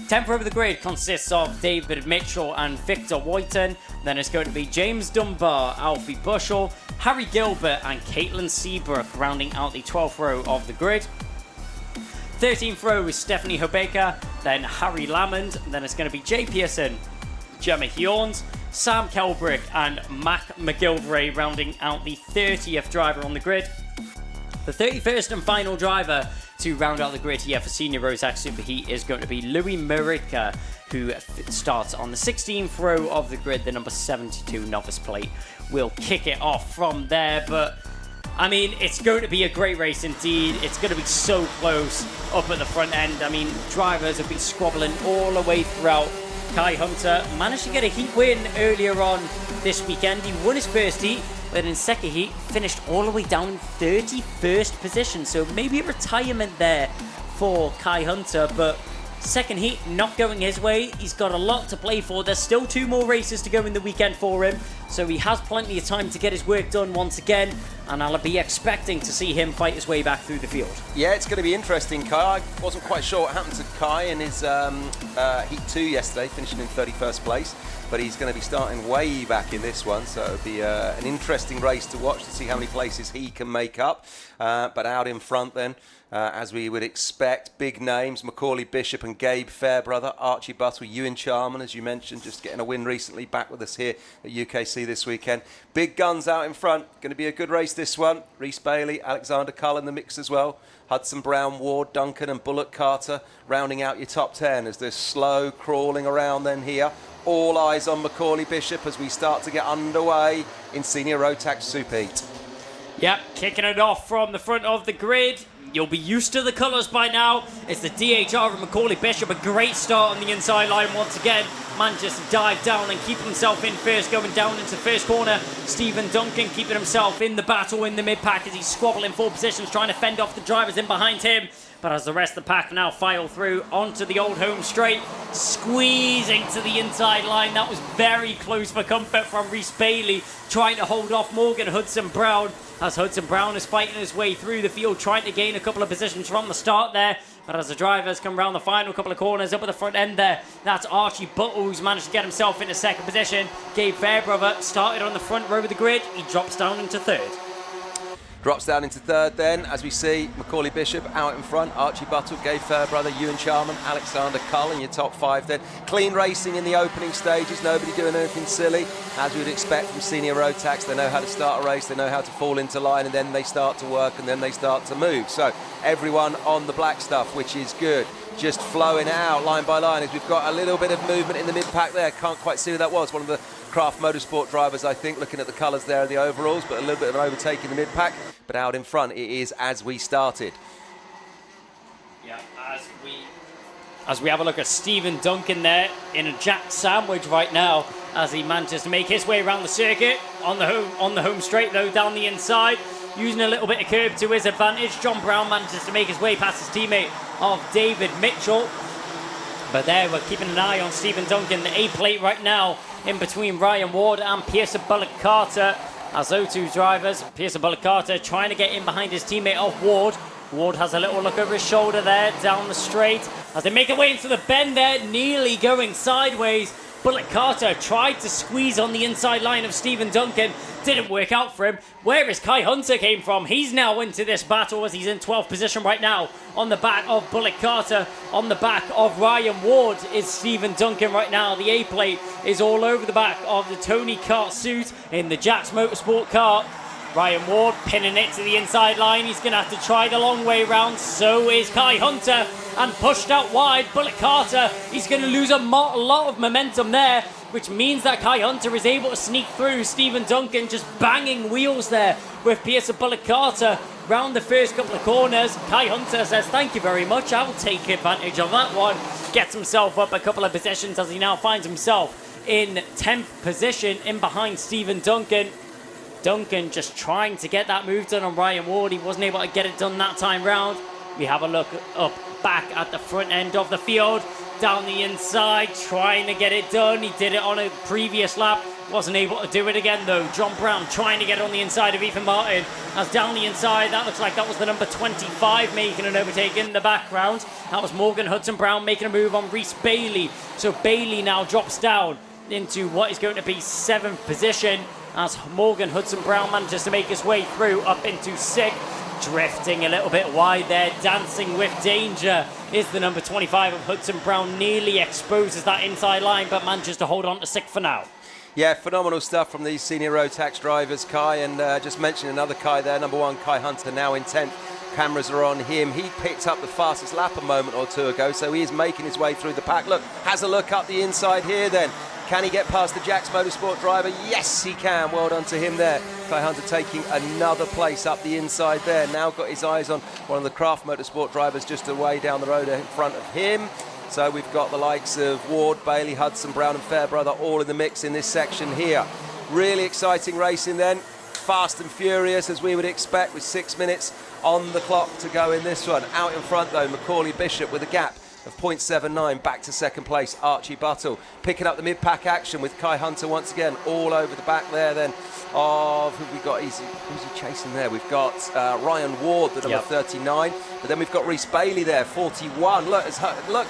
10th row of the grid consists of David Mitchell and Victor Whiten. Then it's going to be James Dunbar, Alfie Bushell, Harry Gilbert and Caitlin Seabrook rounding out the 12th row of the grid. 13th row is Stephanie Hobeka, then Harry Lamond. Then it's going to be Jay Pearson, Gemma Hjorns, Sam Kelbrick and Mac McGilvray rounding out the 30th driver on the grid. The 31st and final driver to round out the grid here for Senior Rotax Superheat is going to be Louis Murica, who starts on the 16th row of the grid, the number 72 novice plate. We'll kick it off from there, but I mean, it's going to be a great race indeed. It's going to be so close up at the front end. I mean, drivers have been squabbling all the way throughout. Kai Hunter managed to get a heat win earlier on this weekend. He won his first heat, but in second heat finished all the way down in 31st position. So maybe a retirement there for Kai Hunter, but second heat not going his way. He's got a lot to play for. There's still 2 more races to go in the weekend for him, so he has plenty of time to get his work done once again, and I'll be expecting to see him fight his way back through the field. Yeah, it's going to be interesting, Kai. I wasn't quite sure what happened to Kai in his Heat 2 yesterday, finishing in 31st place, but he's going to be starting way back in this one, so it'll be an interesting race to watch to see how many places he can make up. But out in front then, as we would expect, big names, Macaulay Bishop and Gabe Fairbrother, Archie Buttle, Ewan Charman, as you mentioned, just getting a win recently, back with us here at UKC this weekend. Big guns out in front, going to be a good race this one. Reese Bailey, Alexander Cull in the mix as well. Hudson Brown, Ward, Duncan and Bullock Carter rounding out your top 10 as they're slow crawling around then here. All eyes on Macaulay Bishop as we start to get underway in Senior Rotax Superheat. Yep, kicking it off from the front of the grid. You'll be used to the colours by now. It's the DHR of Macaulay Bishop. A great start on the inside line once again. Manages to dive down and keep himself in first, going down into first corner. Stephen Duncan keeping himself in the battle in the mid-pack as he's squabbling 4 positions, trying to fend off the drivers in behind him. But as the rest of the pack now file through onto the old home straight, squeezing to the inside line. That was very close for comfort from Reese Bailey, trying to hold off Morgan Hudson-Brown, as Hudson-Brown is fighting his way through the field, trying to gain a couple of positions from the start there. But as the drivers come around the final couple of corners up at the front end there, that's Archie Buttle who's managed to get himself into second position. Gabe Fairbrother started on the front row of the grid. He drops down into third. Drops down into third then, as we see Macaulay Bishop out in front, Archie Buttle, Gabe Fairbrother, Ewan Charman, Alexander Cull in your top 5 then. Clean racing in the opening stages, nobody doing anything silly, as we would expect from Senior Rotax. They know how to start a race, they know how to fall into line, and then they start to work, and then they start to move. So everyone on the black stuff, which is good. Just flowing out line by line as we've got a little bit of movement in the mid-pack there. Can't quite see who that was. One of the Craft Motorsport drivers, I think, looking at the colours there of the overalls, but a little bit of an overtake in the mid-pack. But out in front, it is as we started. Yeah, as we have a look at Stephen Duncan there in a jack sandwich right now as he manages to make his way around the circuit on the home straight though, down the inside, using a little bit of curb to his advantage. John Brown manages to make his way past his teammate of David Mitchell. But there, we're keeping an eye on Stephen Duncan, the A plate right now, in between Ryan Ward and Pearson Bullock Carter. As those 2 drivers, Pearson Bullock Carter trying to get in behind his teammate of Ward. Ward has a little look over his shoulder there, down the straight. As they make their way into the bend there, nearly going sideways. Bullock Carter tried to squeeze on the inside line of Stephen Duncan. Didn't work out for him. Where is Kai Hunter came from? He's now into this battle as he's in 12th position right now. On the back of Bullock Carter, on the back of Ryan Ward is Stephen Duncan right now. The A plate is all over the back of the Tony Kart suit in the Jax Motorsport car. Ryan Ward pinning it to the inside line. He's going to have to try the long way round. So is Kai Hunter. And pushed out wide, Bullock Carter. He's going to lose a lot of momentum there, which means that Kai Hunter is able to sneak through. Stephen Duncan just banging wheels there with Pearson Bullock Carter round the first couple of corners. Kai Hunter says, thank you very much, I'll take advantage of that one. Gets himself up a couple of positions as he now finds himself in 10th position, in behind Stephen Duncan. Duncan just trying to get that move done on Ryan Ward. He wasn't able to get it done that time round. We have a look up back at the front end of the field, down the inside, trying to get it done. He did it on a previous lap. Wasn't able to do it again though. John Brown trying to get on the inside of Ethan Martin. As down the inside, that looks like that was the number 25 making an overtake in the background. That was Morgan Hudson-Brown making a move on Reese Bailey. So Bailey now drops down into what is going to be 7th position as Morgan Hudson-Brown manages to make his way through up into 6th. Drifting a little bit wide there, dancing with danger is the number 25 of Hudson-Brown. Nearly exposes that inside line, but manages to hold on to 6th for now. Yeah, phenomenal stuff from these senior Rotax drivers, Kai, and just mentioning another Kai there, number 1, Kai Hunter, now in 10th. Cameras are on him. He picked up the fastest lap a moment or two ago, so he is making his way through the pack. Look, has a look up the inside here then. Can he get past the Jax Motorsport driver? Yes, he can. Well done to him there. Kai Hunter taking another place up the inside there. Now got his eyes on one of the Craft Motorsport drivers just away down the road in front of him. So we've got the likes of Ward, Bailey, Hudson, Brown and Fairbrother all in the mix in this section here. Really exciting racing then. Fast and furious as we would expect with 6 minutes on the clock to go in this one. Out in front though, Macaulay Bishop with a gap of 0.79 back to 2nd place. Archie Buttle picking up the mid-pack action with Kai Hunter once again all over the back there then of who we got. Who's he chasing there? We've got Ryan Ward, the number 39, but then we've got Reese Bailey there, 41. Look,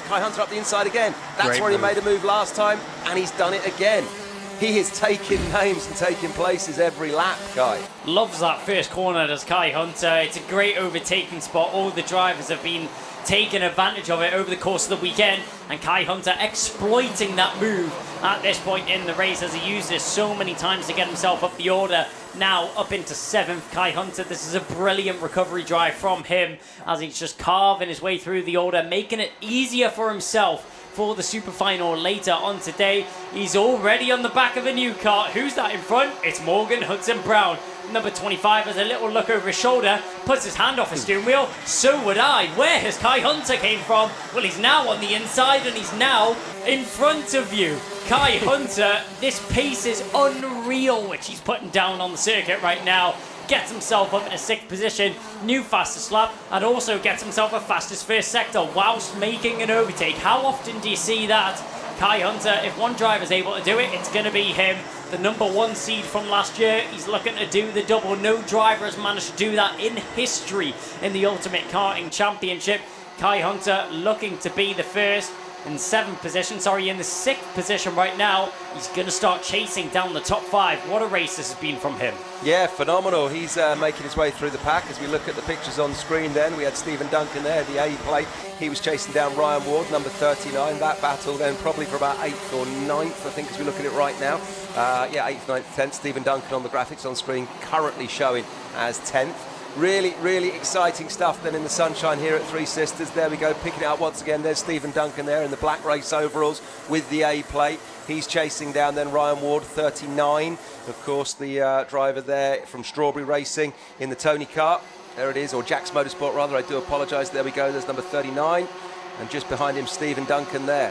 Kai Hunter up the inside again. That's Great where move. he made a move last time, and he's done it again. He is taking names and taking places every lap, Kai. Loves that first corner, does Kai Hunter. It's a great overtaking spot. All the drivers have been taking advantage of it over the course of the weekend, and Kai Hunter exploiting that move at this point in the race as he used it so many times to get himself up the order. Now up into 7th, Kai Hunter. This is a brilliant recovery drive from him as he's just carving his way through the order, making it easier for himself for the super final later on today. He's already on the back of a new car. Who's that in front? It's Morgan Hudson-Brown. Number 25 has a little look over his shoulder, puts his hand off his steering wheel. So would I. Where has Kai Hunter came from? Well, he's now on the inside and he's now in front of you. Kai Hunter, this pace is unreal, which he's putting down on the circuit right now. Gets himself up in a 6th position, new fastest lap, and also gets himself a fastest first sector whilst making an overtake. How often do you see that? Kai Hunter, if one driver's able to do it, it's going to be him. The number 1 seed from last year, he's looking to do the double. No driver has managed to do that in history in the Ultimate Karting Championship. Kai Hunter looking to be the first. In the 7th position, in the 6th position right now. He's going to start chasing down the top 5. What a race this has been from him. Yeah, phenomenal. He's making his way through the pack. As we look at the pictures on screen then, we had Stephen Duncan there, the A plate. He was chasing down Ryan Ward, number 39. That battle then probably for about 8th or 9th, I think, as we look at it right now. 8th, 9th, 10th. Stephen Duncan on the graphics on screen currently showing as 10th. Really, really exciting stuff then in the sunshine here at Three Sisters. There we go, picking it up once again. There's Stephen Duncan there in the black race overalls with the A plate. He's chasing down then Ryan Ward, 39. Of course, the driver there from Strawberry Racing in the Tony kart. There it is, or Jax Motorsport rather, I do apologise. There we go, there's number 39. And just behind him, Stephen Duncan there.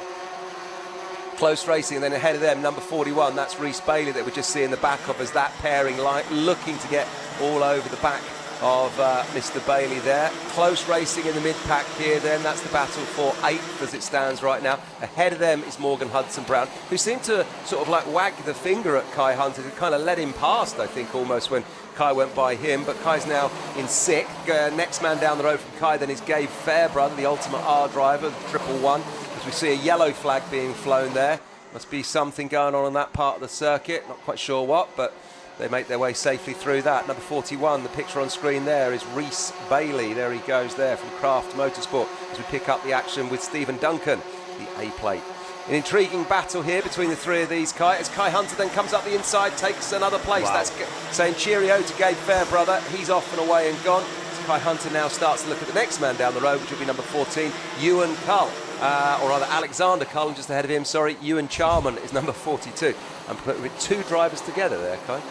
Close racing, and then ahead of them, number 41, that's Reese Bailey that we're just seeing the back of as that pairing looking to get all over the back of Mr. Bailey there. Close racing in the mid-pack here then. That's the battle for 8th as it stands right now. Ahead of them is Morgan Hudson-Brown, who seemed to sort of like wag the finger at Kai Hunter to kind of let him past, I think, almost when Kai went by him. But Kai's now in 6th. Next man down the road from Kai then is Gabe Fairbrother, the Ultimate R driver, the 111. As we see a yellow flag being flown there. Must be something going on that part of the circuit. Not quite sure what, but they make their way safely through that. Number 41, the picture on screen there is Reese Bailey. There he goes there from Craft Motorsport as we pick up the action with Stephen Duncan, the A plate. An intriguing battle here between the three of these, Kai, as Kai Hunter then comes up the inside, takes another place. Wow. That's saying cheerio to Gabe Fairbrother. He's off and away and gone. As Kai Hunter now starts to look at the next man down the road, which will be number 14, Ewan Cull. Or rather Alexander Cull, just ahead of him, Ewan Charman is number 42. I'm putting with 2 drivers together there, Kai.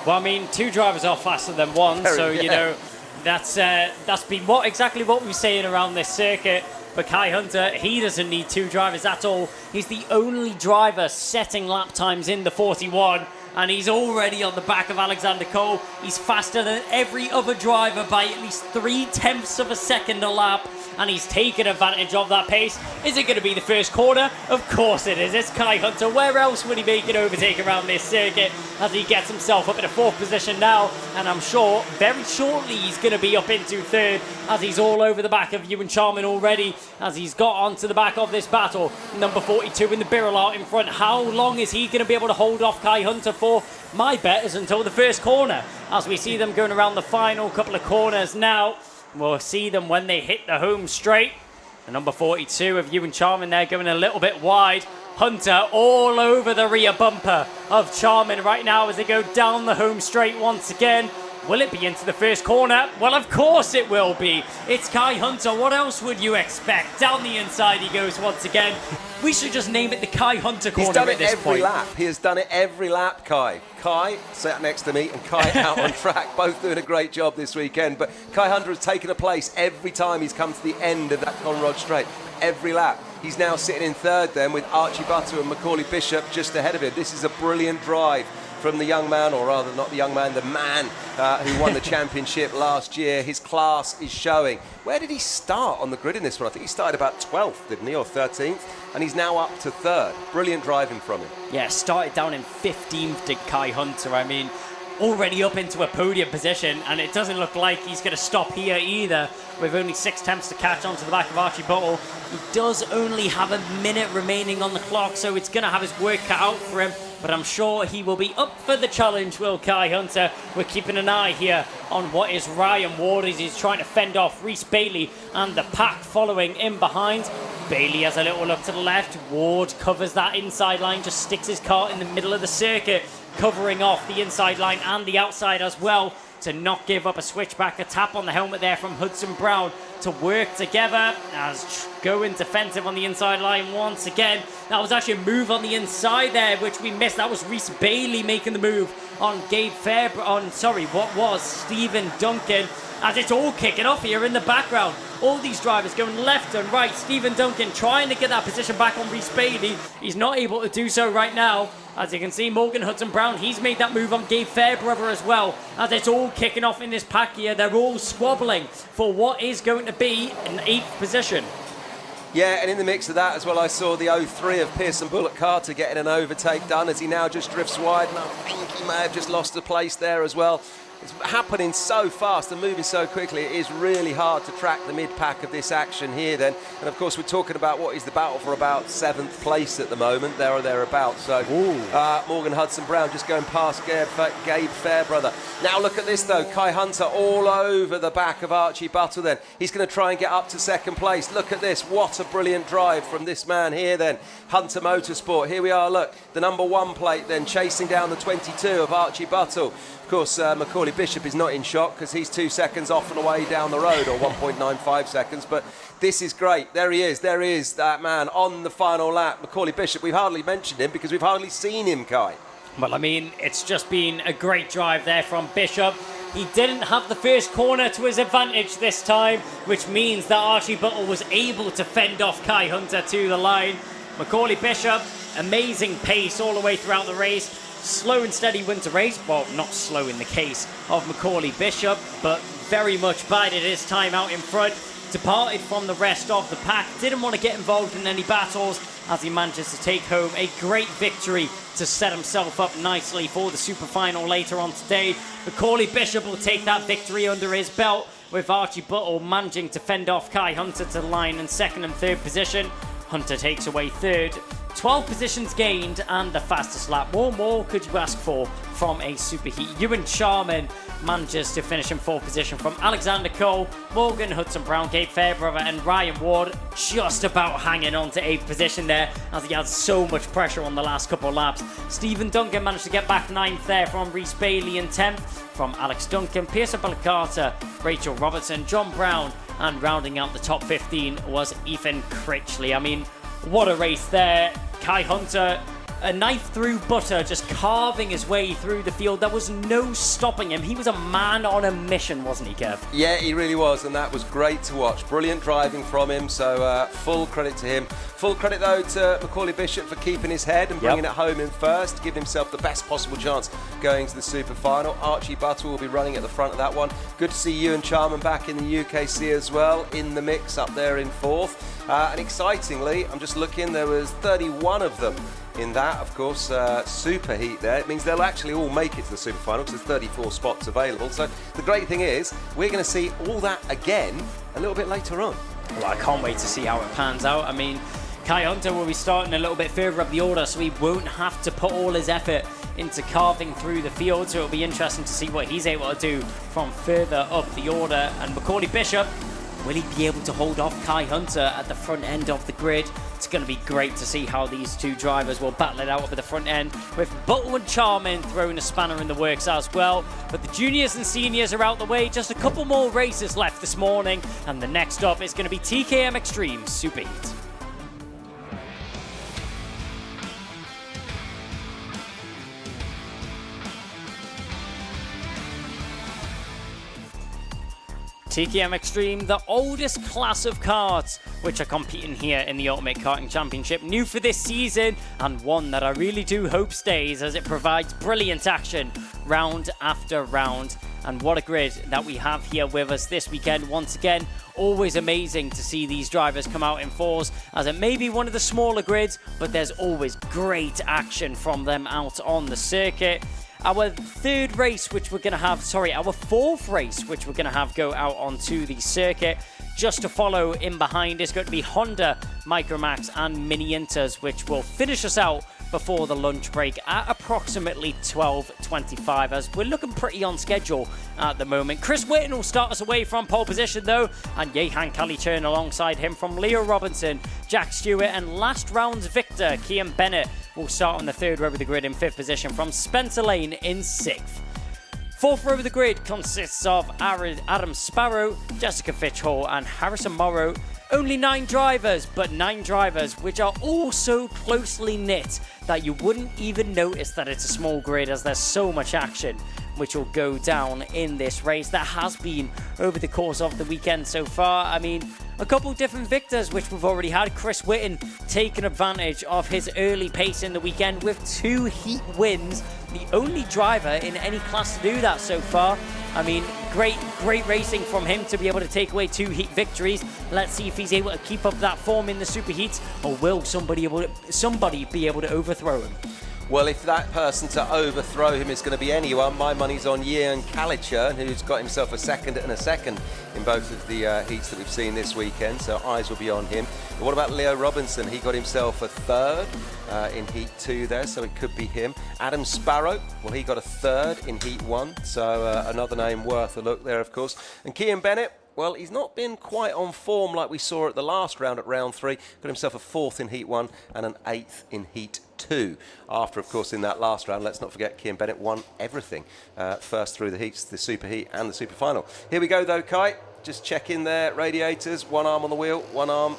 Well, I mean, 2 drivers are faster than one, you know, That's been exactly what we're saying around this circuit. But Kai Hunter, he doesn't need two drivers at all. He's the only driver setting lap times in the 41, and he's already on the back of Alexander Cole. He's faster than every other driver by at least 0.3 of a second a lap, and he's taken advantage of that pace. Is it going to be the first corner? Of course it is. It's Kai Hunter. Where else would he make an overtake around this circuit as he gets himself up in a 4th position now? And I'm sure very shortly he's going to be up into 3rd as he's all over the back of Ewan Charman already, as he's got onto the back of this battle. Number 42 in the Birrell out in front. How long is he going to be able to hold off Kai Hunter for? My bet is until the first corner, as we see them going around the final couple of corners now. We'll see them when they hit the home straight. The number 42 of Ewan Charman there going a little bit wide. Hunter all over the rear bumper of Charman right now as they go down the home straight once again. Will it be into the first corner? Well, of course it will be. It's Kai Hunter. What else would you expect? Down the inside he goes once again. We should just name it the Kai Hunter corner at this point. He's done it every lap. He has done it every lap, Kai. Kai sat next to me and Kai out on track, both doing a great job this weekend. But Kai Hunter has taken a place every time he's come to the end of that Conrod Straight. Every lap. He's now sitting in 3rd then with Archie Butler and Macaulay Bishop just ahead of him. This is a brilliant drive from the young man, or rather not the young man, the man who won the championship last year. His class is showing. Where did he start on the grid in this one? I think he started about 12th, didn't he, or 13th? And he's now up to 3rd. Brilliant driving from him. Yeah, started down in 15th, did Kai Hunter. I mean, already up into a podium position, and it doesn't look like he's going to stop here either, with only 6 attempts to catch onto the back of Archie Buttle. He does only have a minute remaining on the clock, so it's going to have his work cut out for him, but I'm sure he will be up for the challenge, will Kai Hunter. We're keeping an eye here on what is Ryan Ward as he's trying to fend off Reese Bailey and the pack following in behind. Bailey has a little look to the left. Ward covers that inside line, just sticks his car in the middle of the circuit, covering off the inside line and the outside as well, to not give up a switchback. A tap on the helmet there from Hudson Brown to work together as going defensive on the inside line once again. That was actually a move on the inside there, which we missed. That was Reese Bailey making the move on Stephen Duncan, as it's all kicking off here in the background. All these drivers going left and right. Stephen Duncan trying to get that position back on Reese Bailey. He's not able to do so right now. As you can see, Morgan Hudson Brown, he's made that move on Gabe Fairbrother as well. As it's all kicking off in this pack here, they're all squabbling for what is going to be an 8th position. Yeah, and in the mix of that as well, I saw the 03 of Pearson Bullock Carter getting an overtake done as he now just drifts wide. And I think he may have just lost a place there as well. It's happening so fast and moving so quickly, it is really hard to track the mid-pack of this action here then. And of course we're talking about what is the battle for about 7th place at the moment, there or thereabouts. So Morgan Hudson Brown just going past Gabe Fairbrother. Now look at this though, Kai Hunter all over the back of Archie Buttle then. He's going to try and get up to 2nd place. Look at this, what a brilliant drive from this man here then. Hunter Motorsport, here we are, look, the number 1 plate then chasing down the 22 of Archie Buttle. Of course, Macaulay Bishop is not in shock because he's 2 seconds off and away down the road, or 1.95 seconds. But this is great. There he is, that man on the final lap. Macaulay Bishop, we've hardly mentioned him because we've hardly seen him, Kai. Well, I mean, it's just been a great drive there from Bishop. He didn't have the first corner to his advantage this time, which means that Archie Buttle was able to fend off Kai Hunter to the line. Macaulay Bishop, amazing pace all the way throughout the race. Slow and steady wins the race. Well, not slow in the case of Macaulay Bishop, but very much bided his time out in front. Departed from the rest of the pack. Didn't want to get involved in any battles as he manages to take home a great victory to set himself up nicely for the super final later on today. Macaulay Bishop will take that victory under his belt, with Archie Buttle managing to fend off Kai Hunter to the line in 2nd and 3rd position. Hunter takes away 3rd. 12 positions gained and the fastest lap. What more could you ask for from a superheat? Ewan Charman manages to finish in 4th position from Alexander Cole, Morgan Hudson Brown, Gabe Fairbrother and Ryan Ward just about hanging on to 8th position there as he had so much pressure on the last couple of laps. Stephen Duncan managed to get back 9th there from Reese Bailey in 10th, from Alex Duncan, Pearson Bullock Carter, Rachel Robertson, John Brown, and rounding out the top 15 was Ethan Critchley. I mean, what a race there. Kai Hunter a knife through butter, just carving his way through the field. There was no stopping him. He was a man on a mission, wasn't he, Kev? Yeah, he really was, and that was great to watch. Brilliant driving from him, so full credit to him. Full credit, though, to Macaulay Bishop for keeping his head and bringing it home in first, giving himself the best possible chance going to the Super Final. Archie Buttle will be running at the front of that one. Good to see Ewan Charman back in the UKC as well, in the mix up there in fourth. And excitingly, I'm just looking, there was 31 of them in that, of course, super heat there. It means they'll actually all make it to the Super Final because there's 34 spots available. So the great thing is, we're going to see all that again a little bit later on. Well, I can't wait to see how it pans out. I mean, Kai Hunter will be starting a little bit further up the order, so he won't have to put all his effort into carving through the field, so it'll be interesting to see what he's able to do from further up the order. And Macaulay Bishop, will he be able to hold off Kai Hunter at the front end of the grid? It's going to be great to see how these two drivers will battle it out over the front end, with Buttle and Charman throwing a spanner in the works as well. But the juniors and seniors are out the way. Just a couple more races left this morning, and the next up is going to be TKM Extreme Super Heat. TKM Extreme, the oldest class of karts which are competing here in the Ultimate Karting Championship. New for this season, and one that I really do hope stays, as it provides brilliant action round after round. And what a grid that we have here with us this weekend. Once again, always amazing to see these drivers come out in fours, as it may be one of the smaller grids, but there's always great action from them out on the circuit. Our fourth race, which we're going to have go out onto the circuit. Just to follow in behind is going to be Honda, Micromax and Mini Inters, which will finish us out before the lunch break at approximately 12:25, as we're looking pretty on schedule at the moment. Chris Whitten will start us away from pole position though, and Jehan Kalichern alongside him from Leo Robinson, Jack Stewart, and last round's victor, Kian Bennett, will start on the third row of the grid in fifth position from Spencer Lane in sixth. Fourth row of the grid consists of Adam Sparrow, Jessica Fitch-Hall and Harrison Morrow. Only 9 drivers, but 9 drivers which are all so closely knit that you wouldn't even notice that it's a small grid, as there's so much action which will go down in this race. There has been over the course of the weekend so far. I mean, a couple different victors which we've already had. Chris Whitten taking advantage of his early pace in the weekend with 2 heat wins. The only driver in any class to do that so far. I mean, great racing from him to be able to take away 2 heat victories. Let's see if he's able to keep up that form in the super heats, or will somebody be able to overthrow him? Well, if that person to overthrow him is going to be anyone, my money's on Jehan Kalichern, who's got himself a second and a second in both of the heats that we've seen this weekend, so eyes will be on him. But what about Leo Robinson? He got himself a third in Heat 2 there, so it could be him. Adam Sparrow, well, he got a third in Heat 1, so another name worth a look there, of course. And Kian Bennett, well, he's not been quite on form like we saw at the last round at round 3. Got himself a 4th in Heat 1 and an 8th in Heat 2. After, of course, in that last round, let's not forget Kian Bennett won everything. First through the heats, the Super Heat and the Super Final. Here we go, though, Kai. Just check in there, radiators. One arm on the wheel, one arm,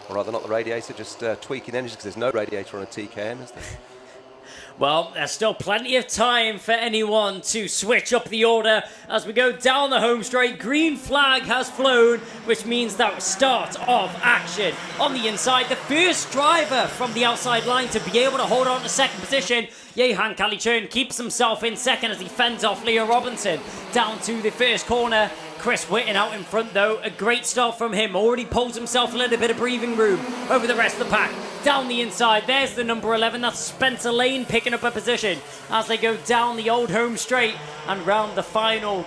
or rather not the radiator, just tweaking engines, because there's no radiator on a TKM, is there? Well, there's still plenty of time for anyone to switch up the order as we go down the home straight. Green flag has flown, which means that start of action. On the inside, the first driver from the outside line to be able to hold on to second position. Jehan Kalichern keeps himself in second as he fends off Leo Robinson down to the first corner. Chris Whitten out in front though, a great start from him, already pulls himself a little bit of breathing room over the rest of the pack. Down the inside, there's the number 11, that's Spencer Lane picking up a position as they go down the old home straight and round the final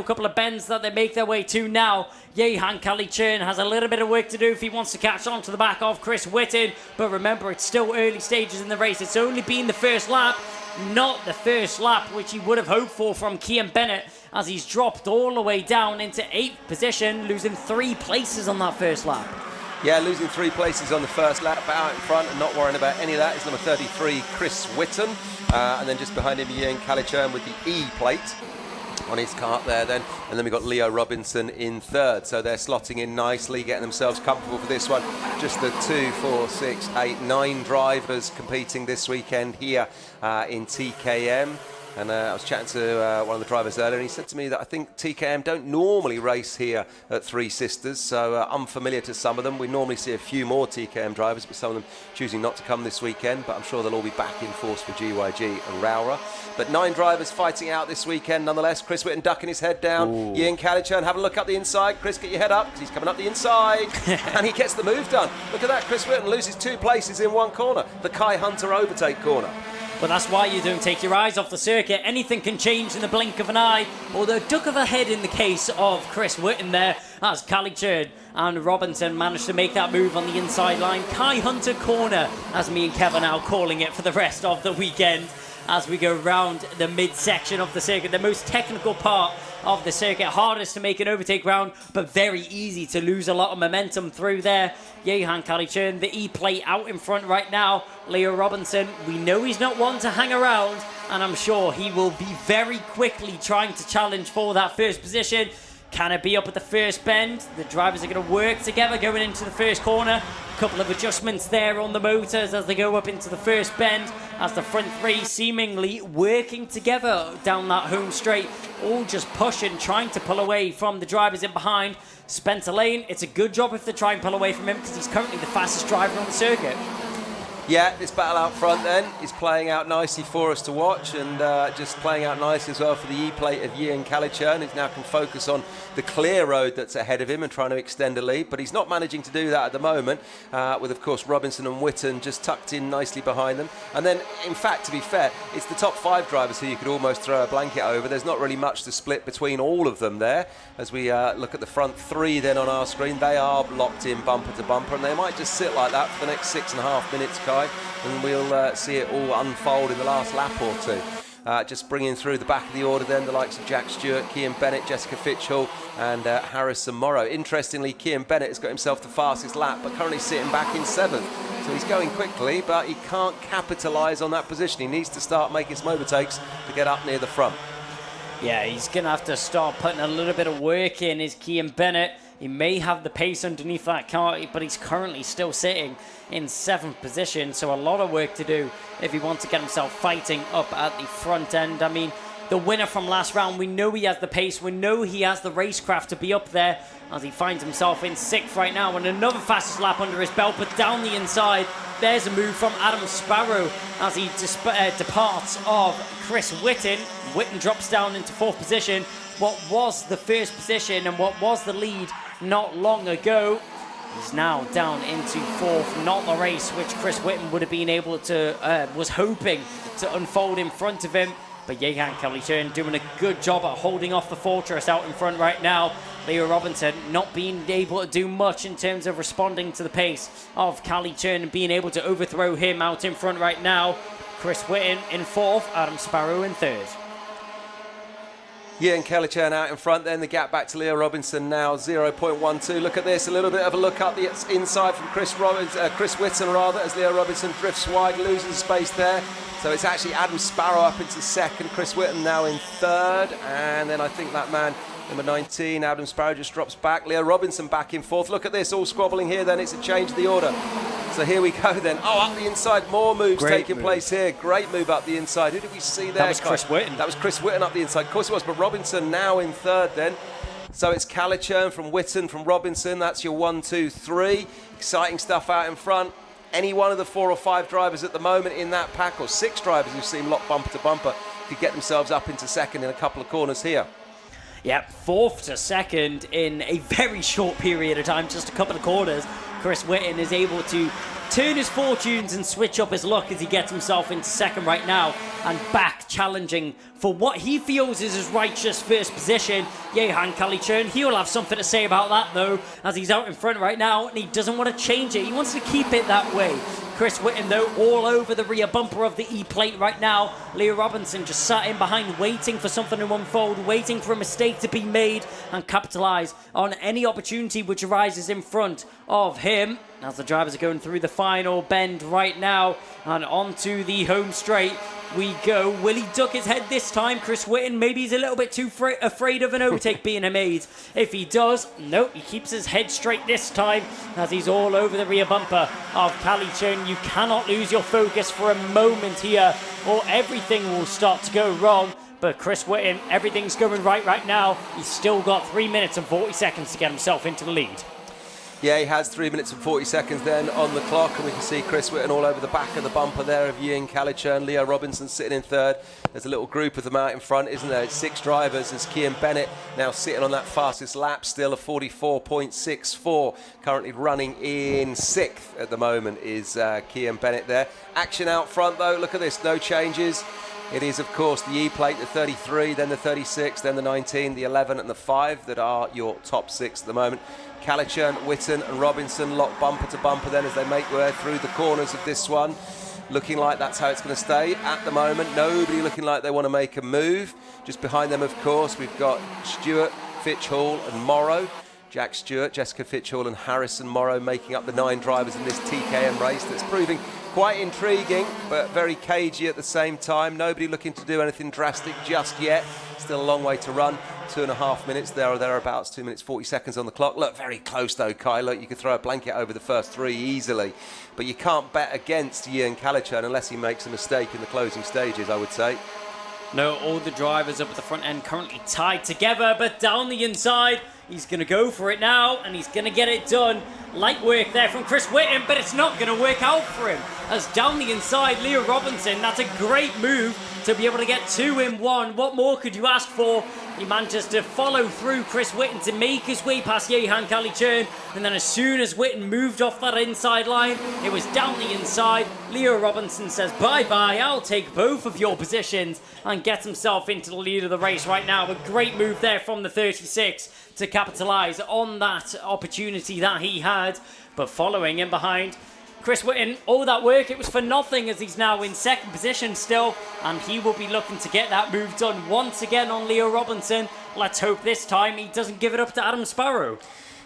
couple of bends that they make their way to now. Jehan Kalichern has a little bit of work to do if he wants to catch on to the back of Chris Whitten, but remember, it's still early stages in the race. It's only been the first lap, not the first lap which he would have hoped for from Kian Bennett, as he's dropped all the way down into 8th position, losing 3 places on that first lap. Yeah, losing 3 places on the first lap, but out in front and not worrying about any of that is number 33, Chris Whitten. And then just behind him, Jehan Kalichern with the E plate. on his kart there then, and then we've got Leo Robinson in third, so they're slotting in nicely, getting themselves comfortable for this one. Just the 2, 4, 6, 8, 9 drivers competing this weekend here in TKM. And I was chatting to one of the drivers earlier, and he said to me that I think TKM don't normally race here at Three Sisters, so unfamiliar to some of them. We normally see a few more TKM drivers, but some of them choosing not to come this weekend, but I'm sure they'll all be back in force for GYG and Rowra. But 9 drivers fighting out this weekend nonetheless. Chris Whitten ducking his head down. Ooh. Ian Calichurn, have a look up the inside. Chris, get your head up, because he's coming up the inside. And he gets the move done. Look at that, Chris Whitten loses 2 places in one corner. The Kai Hunter overtake corner. But that's why you don't take your eyes off the circuit. Anything can change in the blink of an eye, or the duck of a head in the case of Chris Whitten there, as Calichurn and Robinson managed to make that move on the inside line. Kai Hunter corner, as me and Kevin are now calling it for the rest of the weekend, as we go round the midsection of the circuit, the most technical part of the circuit, hardest to make an overtake round, but very easy to lose a lot of momentum through there. Johan Calichurn, the E-plate out in front right now. Leo Robinson, we know he's not one to hang around, and I'm sure he will be very quickly trying to challenge for that first position. Can it be up at the first bend? The drivers are going to work together going into the first corner. A couple of adjustments there on the motors as they go up into the first bend, as the front 3 seemingly working together down that home straight, all just pushing, trying to pull away from the drivers in behind. Spencer Lane, it's a good job if they try and pull away from him, because he's currently the fastest driver on the circuit. Yeah, this battle out front then is playing out nicely for us to watch, and just playing out nicely as well for the E-plate of Ian Calichurn, who now can focus on the clear road that's ahead of him and trying to extend a lead, but he's not managing to do that at the moment, with of course Robinson and Whitten just tucked in nicely behind them. And then, in fact, to be fair, it's the top 5 drivers who you could almost throw a blanket over. There's not really much to split between all of them there. As we look at the front 3 then on our screen, they are locked in bumper to bumper, and they might just sit like that for the next 6.5 minutes, Kai, and we'll see it all unfold in the last lap or 2. Just bringing through the back of the order then the likes of Jack Stewart, Cian Bennett, Jessica Fitchall and Harrison Morrow. Interestingly, Cian Bennett has got himself the fastest lap, but currently sitting back in 7th. So he's going quickly, but he can't capitalise on that position. He needs to start making some overtakes to get up near the front. Yeah, he's going to have to start putting a little bit of work in, is Cian Bennett. He may have the pace underneath that car, but he's currently still sitting in 7th position, so a lot of work to do if he wants to get himself fighting up at the front end. I mean, the winner from last round, we know he has the pace, we know he has the racecraft to be up there, as he finds himself in 6th right now, and another fastest lap under his belt, but down the inside, there's a move from Adam Sparrow as he departs of Chris Whitten. Whitten drops down into 4th position. What was the first position and what was the lead not long ago, he's now down into 4th. Not the race which Chris Whitten would have been able to, was hoping to unfold in front of him. But Johan Calichurn doing a good job at holding off the Fortress out in front right now. Leo Robinson not being able to do much in terms of responding to the pace of Calichurn and being able to overthrow him out in front right now. Chris Whitten in 4th, Adam Sparrow in 3rd. Ian Calichurn out in front, then the gap back to Leo Robinson now, 0.12. Look at this, a little bit of a look up the inside from Chris Whitten rather, as Leo Robinson drifts wide, losing space there. So it's actually Adam Sparrow up into 2nd, Chris Whitten now in 3rd, and then I think that man, number 19, Adam Sparrow, just drops back. Leo Robinson back in 4th. Look at this, all squabbling here then, it's a change of the order. So here we go then. Oh, up the inside, more moves taking place here. Great move up the inside. Who did we see there? That was Chris Whitten. That was Chris Whitten up the inside. Of course it was, but Robinson now in 3rd then. So it's Calichurn from Whitten, from Robinson. That's your 1, 2, 3. Exciting stuff out in front. Any one of the 4 or 5 drivers at the moment in that pack, or 6 drivers who seem locked bumper to bumper, could get themselves up into 2nd in a couple of corners here. Yep, 4th to 2nd in a very short period of time, just a couple of corners. Chris Whitten is able to turn his fortunes and switch up his luck as he gets himself into 2nd right now and back challenging for what he feels is his righteous first position. Johan Calichurn, he'll have something to say about that though, as he's out in front right now and he doesn't want to change it. He wants to keep it that way. Chris Whitten though, all over the rear bumper of the E-plate right now. Leo Robinson just sat in behind, waiting for something to unfold, waiting for a mistake to be made and capitalise on any opportunity which arises in front of him. As the drivers are going through the final bend right now and onto the home straight we go. Will he duck his head this time? Chris Whitten, maybe he's a little bit too afraid of an overtake being made. If he does, no, he keeps his head straight this time as he's all over the rear bumper of Kalichun. You cannot lose your focus for a moment here or everything will start to go wrong. But Chris Whitten, everything's going right now. He's still got 3 minutes and 40 seconds to get himself into the lead. Yeah, he has 3 minutes and 40 seconds then on the clock, and we can see Chris Whitten all over the back of the bumper there of Ian Kalichun. Leo Robinson sitting in third. There's a little group of them out in front, isn't there? It's 6 drivers. There's Kian Bennett now sitting on that fastest lap, still a 44.64. Currently running in 6th at the moment is Kian Bennett there. Action out front though, look at this, no changes. It is, of course, the E-plate, the 33, then the 36, then the 19, the 11 and the 5 that are your top 6 at the moment. Kalichun, Whitten and Robinson lock bumper to bumper then as they make their way through the corners of this one. Looking like that's how it's going to stay at the moment. Nobody looking like they want to make a move. Just behind them, of course, we've got Stewart, Fitchhall and Morrow. Jack Stewart, Jessica Fitchhall and Harrison Morrow making up the 9 drivers in this TKM race that's proving quite intriguing but very cagey at the same time. Nobody looking to do anything drastic just yet. Still a long way to run. 2.5 minutes there or thereabouts, 2 minutes 40 seconds on the clock. Look, very close though, Kai. Look, you could throw a blanket over the first 3 easily, but you can't bet against Ian Kalichun unless he makes a mistake in the closing stages, I would say. No, all the drivers up at the front end currently tied together, but down the inside, he's going to go for it now, and he's going to get it done. Light work there from Chris Whitten, but it's not going to work out for him. As down the inside, Leo Robinson, that's a great move to be able to get 2 in 1. What more could you ask for? He manages to follow through Chris Whitten to make his way past Yehan Kalichun, and then as soon as Whitten moved off that inside line, it was down the inside. Leo Robinson says, bye-bye, I'll take both of your positions, and gets himself into the lead of the race right now. A great move there from the 36 to capitalise on that opportunity that he had. But following in behind, Chris Whitten, all that work, it was for nothing as he's now in 2nd position still, and he will be looking to get that move done once again on Leo Robinson. Let's hope this time he doesn't give it up to Adam Sparrow.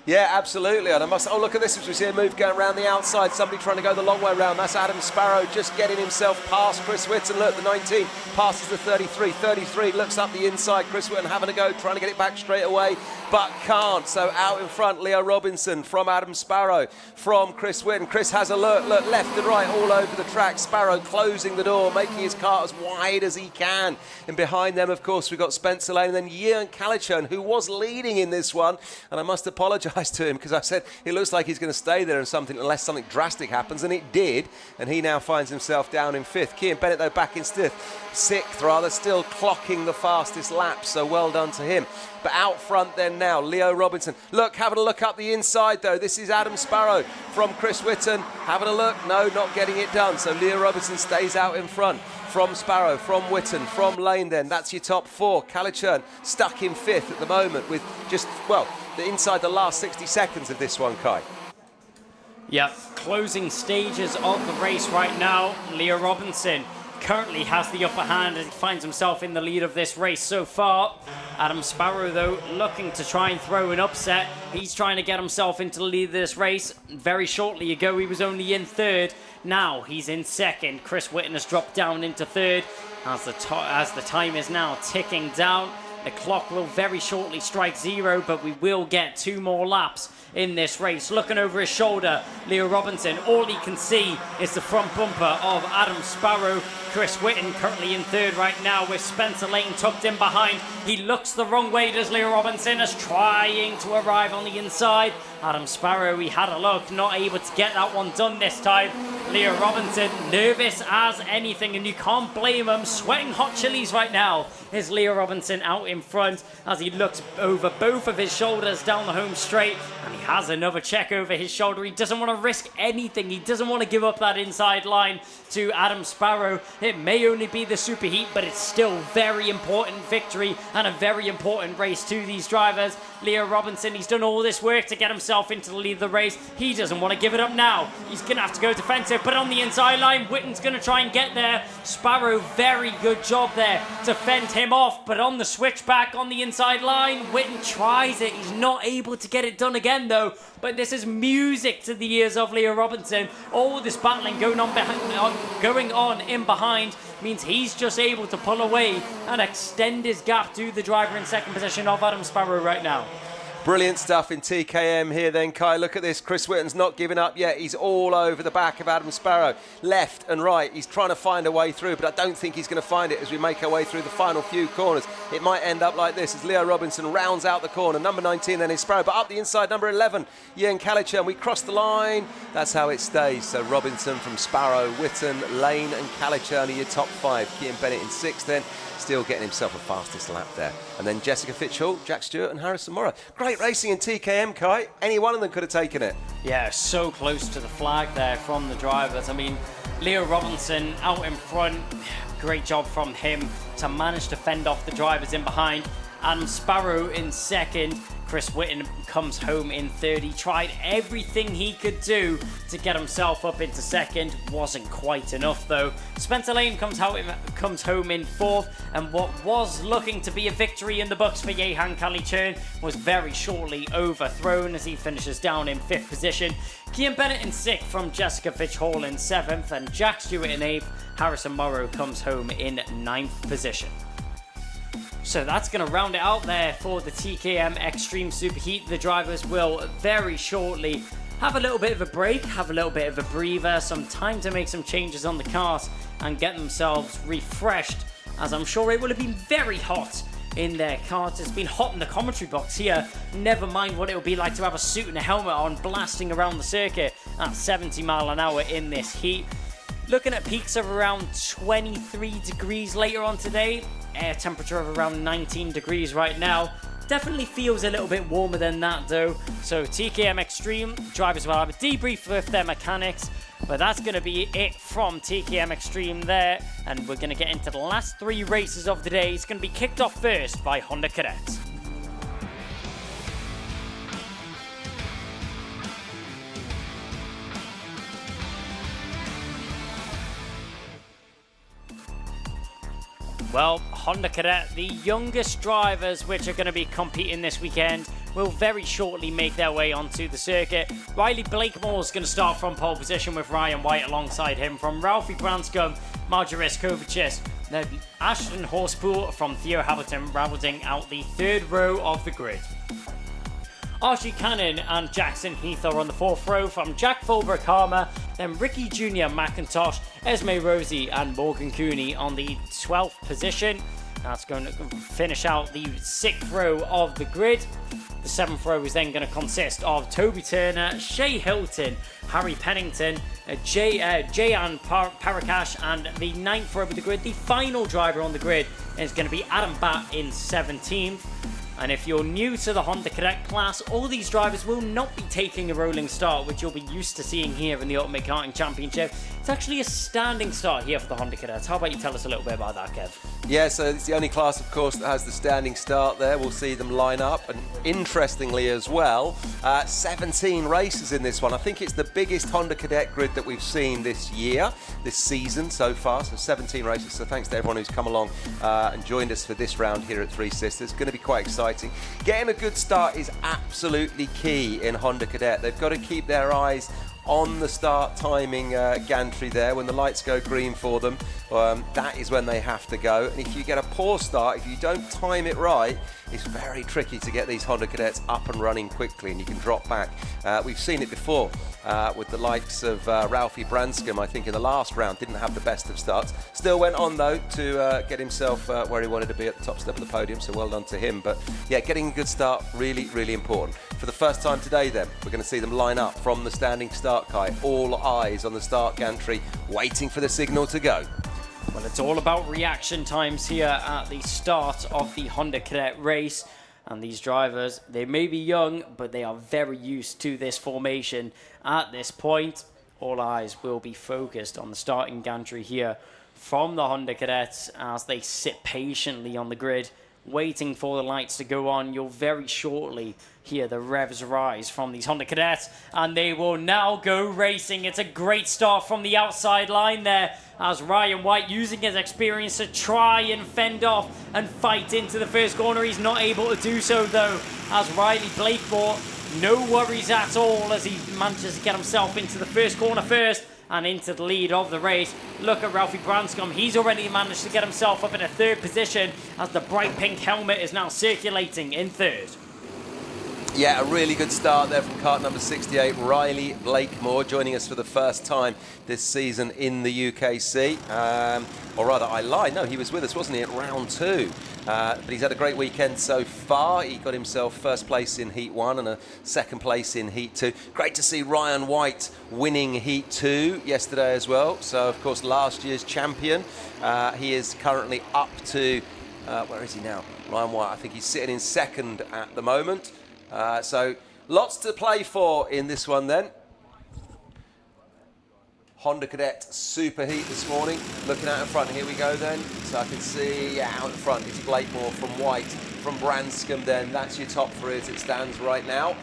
Yeah, absolutely. And I must. Oh, look at this as we see a move going around the outside. Somebody trying to go the long way around. That's Adam Sparrow just getting himself past Chris Whitten. Look, the 19 passes the 33. 33 looks up the inside. Chris Whitten having a go, trying to get it back straight away, but can't. So out in front, Leo Robinson from Adam Sparrow, from Chris Whitten. Chris has a look left and right all over the track. Sparrow closing the door, making his car as wide as he can. And behind them, of course, we've got Spencer Lane and then Ian Kalichun, who was leading in this one. And I must apologise to him because I said it looks like he's going to stay there unless something drastic happens, and it did, and he now finds himself down in 5th. Kian Bennett though back in 6th rather, still clocking the fastest lap, so well done to him. But out front then now, Leo Robinson. Look, having a look up the inside though. This is Adam Sparrow from Chris Whitten. Having a look, no, not getting it done. So Leo Robinson stays out in front. From Sparrow, from Whitten, from Lane then. That's your top 4. Kalichun stuck in 5th at the moment with just, well, inside the last 60 seconds of this one, Kai. Yeah, closing stages of the race right now. Leo Robinson currently has the upper hand as he finds himself in the lead of this race so far. Adam Sparrow, though, looking to try and throw an upset. He's trying to get himself into the lead of this race. Very shortly ago, he was only in 3rd. Now he's in 2nd. Chris Whitten has dropped down into 3rd as the time is now ticking down. The clock will very shortly strike 0, but we will get 2 more laps in this race. Looking over his shoulder, Leo Robinson, all he can see is the front bumper of Adam Sparrow. Chris Whitten currently in 3rd right now with Spencer Lane tucked in behind. He looks the wrong way, does Leo Robinson, as trying to arrive on the inside. Adam Sparrow, he had a look, not able to get that one done this time. Leo Robinson, nervous as anything, and you can't blame him. Sweating hot chilies right now is Leo Robinson out in front as he looks over both of his shoulders down the home straight, and he has another check over his shoulder. He doesn't want to risk anything. He doesn't want to give up that inside line to Adam Sparrow. It may only be the superheat, but it's still very important victory and a very important race to these drivers. Leo Robinson, he's done all this work to get himself into the lead of the race. He doesn't want to give it up now. He's going to have to go defensive, but on the inside line, Whitten's going to try and get there. Sparrow, very good job there to fend him off, but on the switch switchback on the inside line. Witten tries it. He's not able to get it done again, though. But this is music to the ears of Leo Robinson. All this battling going on in behind means he's just able to pull away and extend his gap to the driver in second position of Adam Sparrow right now. Brilliant stuff in TKM here then, Kai. Look at this. Chris Whitten's not giving up yet. He's all over the back of Adam Sparrow, left and right. He's trying to find a way through, but I don't think he's going to find it as we make our way through the final few corners. It might end up like this as Leo Robinson rounds out the corner. Number 19 then is Sparrow, but up the inside, number 11, Ian Kalicher, and we cross the line. That's how it stays. So Robinson from Sparrow, Whitten, Lane and Kalicher are your top 5. Kian Bennett in 6th then. Still getting himself a fastest lap there. And then Jessica Fitchhall, Jack Stewart and Harrison Morrow. Great racing in TKM, Kai. Any one of them could have taken it. Yeah, so close to the flag there from the drivers. I mean, Leo Robinson out in front. Great job from him to manage to fend off the drivers in behind. Adam Sparrow in second. Chris Whitten comes home in third. He tried everything he could do to get himself up into second. Wasn't quite enough though. Spencer Lane comes home in fourth, and what was looking to be a victory in the books for Jehan Kalichern was very shortly overthrown as he finishes down in 5th position. Kian Bennett in 6th from Jessica Fitchhall in 7th, and Jack Stewart in 8th. Harrison Morrow comes home in 9th position. So that's going to round it out there for the TKM Extreme Superheat. The drivers will very shortly have a little bit of a break, have a little bit of a breather, some time to make some changes on the cars and get themselves refreshed, as I'm sure it will have been very hot in their cars. It's been hot in the commentary box here. Never mind what it will be like to have a suit and a helmet on blasting around the circuit at 70 miles an hour in this heat. Looking at peaks of around 23 degrees later on today. Air temperature of around 19 degrees right now. Definitely feels a little bit warmer than that though. So TKM Extreme, drivers will have a debrief with their mechanics. But that's going to be it from TKM Extreme there. And we're going to get into the last 3 races of the day. It's going to be kicked off first by Honda Cadet. Well, Honda Cadet, the youngest drivers which are going to be competing this weekend, will very shortly make their way onto the circuit. Riley Blakemore is going to start from pole position with Ryan White alongside him. From Ralphie Branscombe, Marjorie Kovacic, then Ashton Horsepool from Theo Hamilton rounding out the 3rd row of the grid. Archie Cannon and Jackson Heath are on the 4th row from Jack Fulbrook-Harmer, then Ricky Jr. McIntosh, Esme Rosie and Morgan Cooney on the 12th position. That's going to finish out the 6th row of the grid. The 7th row is then going to consist of Toby Turner, Shea Hilton, Harry Pennington, Jayan Parakash, and the 9th row of the grid. The final driver on the grid is going to be Adam Batt in 17th. And if you're new to the Honda Cadet class, all these drivers will not be taking a rolling start, which you'll be used to seeing here in the Ultimate Karting Championship. It's actually a standing start here for the Honda Cadets. How about you tell us a little bit about that, Kev? Yeah, so it's the only class, of course, that has the standing start there. We'll see them line up. And interestingly as well, 17 races in this one. I think it's the biggest Honda Cadet grid that we've seen this year, this season so far. So 17 races. So thanks to everyone who's come along and joined us for this round here at Three Sisters. It's going to be quite exciting. Getting a good start is absolutely key in Honda Cadet. They've got to keep their eyes on the start timing gantry there. When the lights go green for them, that is when they have to go. And if you get a poor start, if you don't time it right, it's very tricky to get these Honda Cadets up and running quickly, and you can drop back. We've seen it before with the likes of Ralphie Branscombe. I think in the last round didn't have the best of starts. Still went on though to get himself where he wanted to be at the top step of the podium, so well done to him. But yeah, getting a good start, really, really important. For the first time today then, we're going to see them line up from the standing start, Kai. All eyes on the start gantry, waiting for the signal to go. Well, it's all about reaction times here at the start of the Honda Cadet race. And these drivers, they may be young, but they are very used to this formation. At this point, all eyes will be focused on the starting gantry here from the Honda Cadets as they sit patiently on the grid, waiting for the lights to go on. You'll very shortly hear the revs rise from these Honda Cadets, and they will now go racing. It's a great start from the outside line there, as Ryan White using his experience to try and fend off and fight into the first corner. He's not able to do so though, as Riley Blakemore, no worries at all as he manages to get himself into the first corner first and into the lead of the race. Look at Ralphie Branscombe. He's already managed to get himself up in a third position as the bright pink helmet is now circulating in third. Yeah, a really good start there from kart number 68, Riley Blakemore, joining us for the first time this season in the UKC. Or rather, I lied. No, he was with us, wasn't he, at round 2. But he's had a great weekend so far. He got himself first place in Heat 1 and a second place in Heat 2. Great to see Ryan White winning Heat 2 yesterday as well. So, of course, last year's champion. He is currently up to, where is he now? Ryan White, I think he's sitting in second at the moment. So lots to play for in this one then. Honda Cadet Super Heat this morning. Looking out in front, here we go then. So I can see, yeah, out in front it's Blakemore from White, from Branscombe then. That's your top 3 as it stands right now.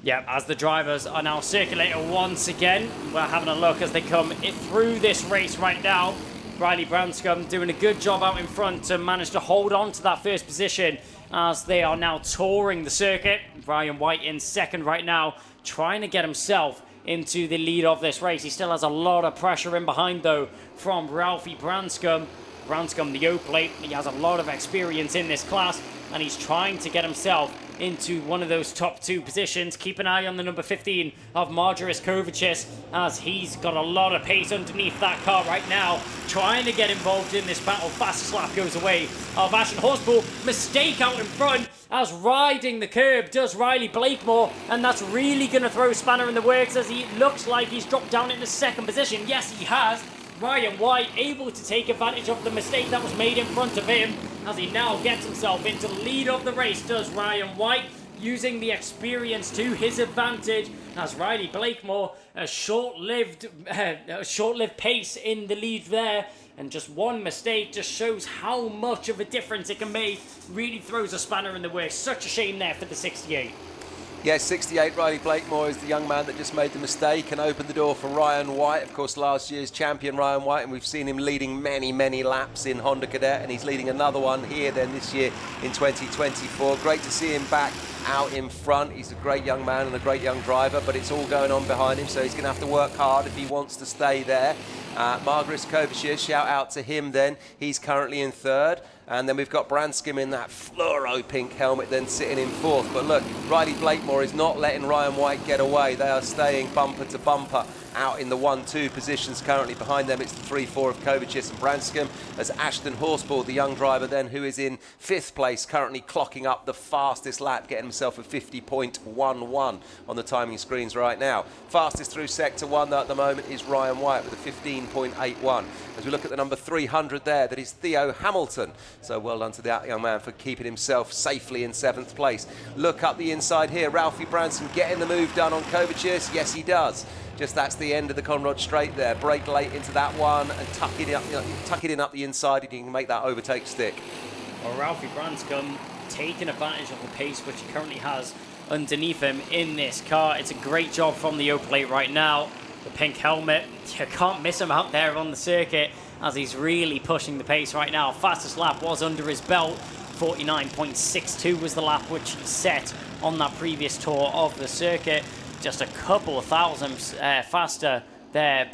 Yeah, as the drivers are now circulating once again, we're having a look as they come through this race right now. Riley Branscombe doing a good job out in front to manage to hold on to that first position as they are now touring the circuit. Ryan White in second right now, trying to get himself into the lead of this race. He still has a lot of pressure in behind though from Ralphie Branscombe. Branscombe, the O-plate, he has a lot of experience in this class and he's trying to get himself into one of those top 2 positions. Keep an eye on the number 15 of Marjoris Kovacic as he's got a lot of pace underneath that car right now, trying to get involved in this battle. Fastest lap goes away of Ashton Horspool. Mistake out in front as riding the curb does Riley Blakemore, and that's really going to throw a spanner in the works as he looks like he's dropped down into second position. Yes, he has. Ryan White able to take advantage of the mistake that was made in front of him as he now gets himself into the lead of the race, does Ryan White, using the experience to his advantage as Riley Blakemore, a short-lived pace in the lead there, and just one mistake just shows how much of a difference it can make. Really throws a spanner in the works. Such a shame there for the 68. Yeah, 68, Riley Blakemore is the young man that just made the mistake and opened the door for Ryan White. Of course, last year's champion Ryan White, and we've seen him leading many, many laps in Honda Cadet, and he's leading another one here then this year in 2024. Great to see him back out in front. He's a great young man and a great young driver, but it's all going on behind him, so he's going to have to work hard if he wants to stay there. Margaret Kovacic, shout out to him then. He's currently in third. And then we've got Branscombe in that fluoro pink helmet then sitting in fourth. But look, Riley Blakemore is not letting Ryan White get away. They are staying bumper to bumper out in the 1-2 positions currently. Behind them it's the 3-4 of Kovacic and Branscombe, as Ashton Horspool, the young driver then, who is in 5th place, currently clocking up the fastest lap, getting himself a 50.11 on the timing screens right now. Fastest through sector 1 though at the moment is Ryan White with a 15.81. As we look at the number 300 there, that is Theo Hamilton. So well done to that young man for keeping himself safely in 7th place. Look up the inside here, Ralphie Branscombe getting the move done on Kovacic. Yes, he does. Just that's the end of the Conrod straight there. Brake late into that one and tuck it in up the inside, and you can make that overtake stick. Well, Ralphie Branscombe taking advantage of the pace which he currently has underneath him in this car. It's a great job from the O-plate right now. The pink helmet, you can't miss him out there on the circuit as he's really pushing the pace right now. Fastest lap was under his belt. 49.62 was the lap which he set on that previous tour of the circuit. Just a couple of thousandths faster there,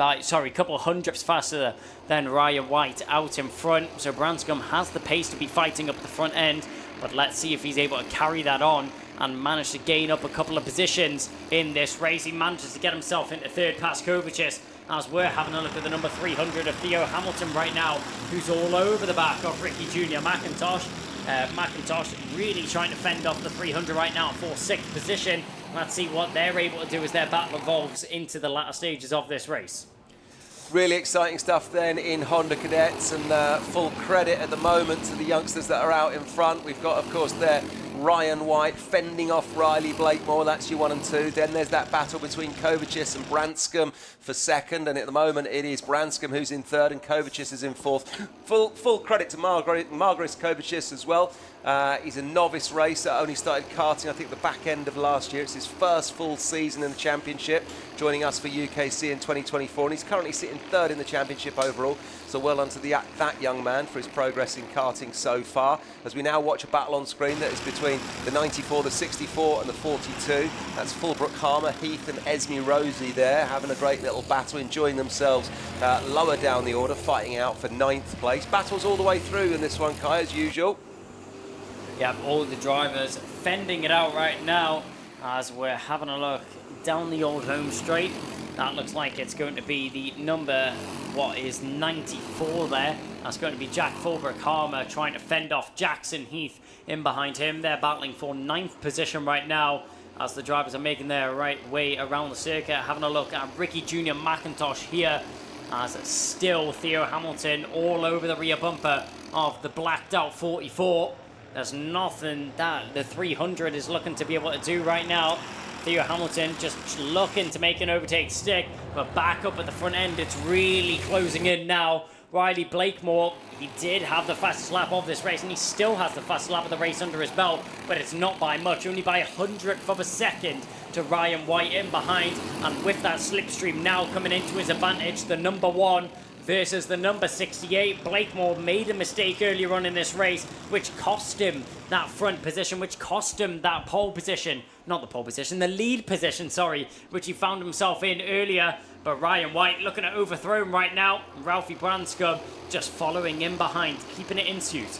couple of hundredths faster than Ryan White out in front. So Branscombe has the pace to be fighting up the front end, but let's see if he's able to carry that on and manage to gain up a couple of positions in this race. He manages to get himself into third past Kovacic, as we're having a look at the number 300 of Theo Hamilton right now, who's all over the back of Ricky Jr. McIntosh. McIntosh really trying to fend off the 300 right now for 6th position. Let's see what they're able to do as their battle evolves into the latter stages of this race. Really exciting stuff then in Honda Cadets, and full credit at the moment to the youngsters that are out in front. We've got, of course, there Ryan White fending off Riley Blakemore. That's your 1 and 2. Then there's that battle between Kovacic and Branscombe for second, and at the moment it is Branscombe who's in third and Kovacic is in fourth. Full credit to Margaris Kovacic as well. He's a novice racer, only started karting I think the back end of last year. It's his first full season in the championship, joining us for UKC in 2024, and he's currently sitting third in the championship overall. So well done to that young man for his progress in karting so far. As we now watch a battle on screen that is between the 94, the 64 and the 42. That's Fulbrook Harmer, Heath and Esme Rosie there, having a great little battle, enjoying themselves lower down the order, fighting out for 9th place. Battles all the way through in this one, Kai, as usual. Yep, all the drivers fending it out right now as we're having a look down the old home straight. That looks like it's going to be the number, 94 there. That's going to be Jack Fulbrook Harmer trying to fend off Jackson Heath in behind him. They're battling for 9th position right now as the drivers are making their right way around the circuit. Having a look at Ricky Jr. McIntosh here as still Theo Hamilton all over the rear bumper of the blacked out 44. There's nothing that the 300 is looking to be able to do right now. Theo Hamilton just looking to make an overtake stick, but back up at the front end, it's really closing in now. Riley Blakemore, he did have the fastest lap of this race, and he still has the fastest lap of the race under his belt, but it's not by much, only by 100th of a second to Ryan White in behind, and with that slipstream now coming into his advantage, the number 1 versus the number 68. Blakemore made a mistake earlier on in this race, which cost him that front position, which cost him that pole position. Not the pole position, the lead position, sorry, which he found himself in earlier. But Ryan White looking at overthrow him right now. Ralphie Branscombe just following in behind, keeping it in suit.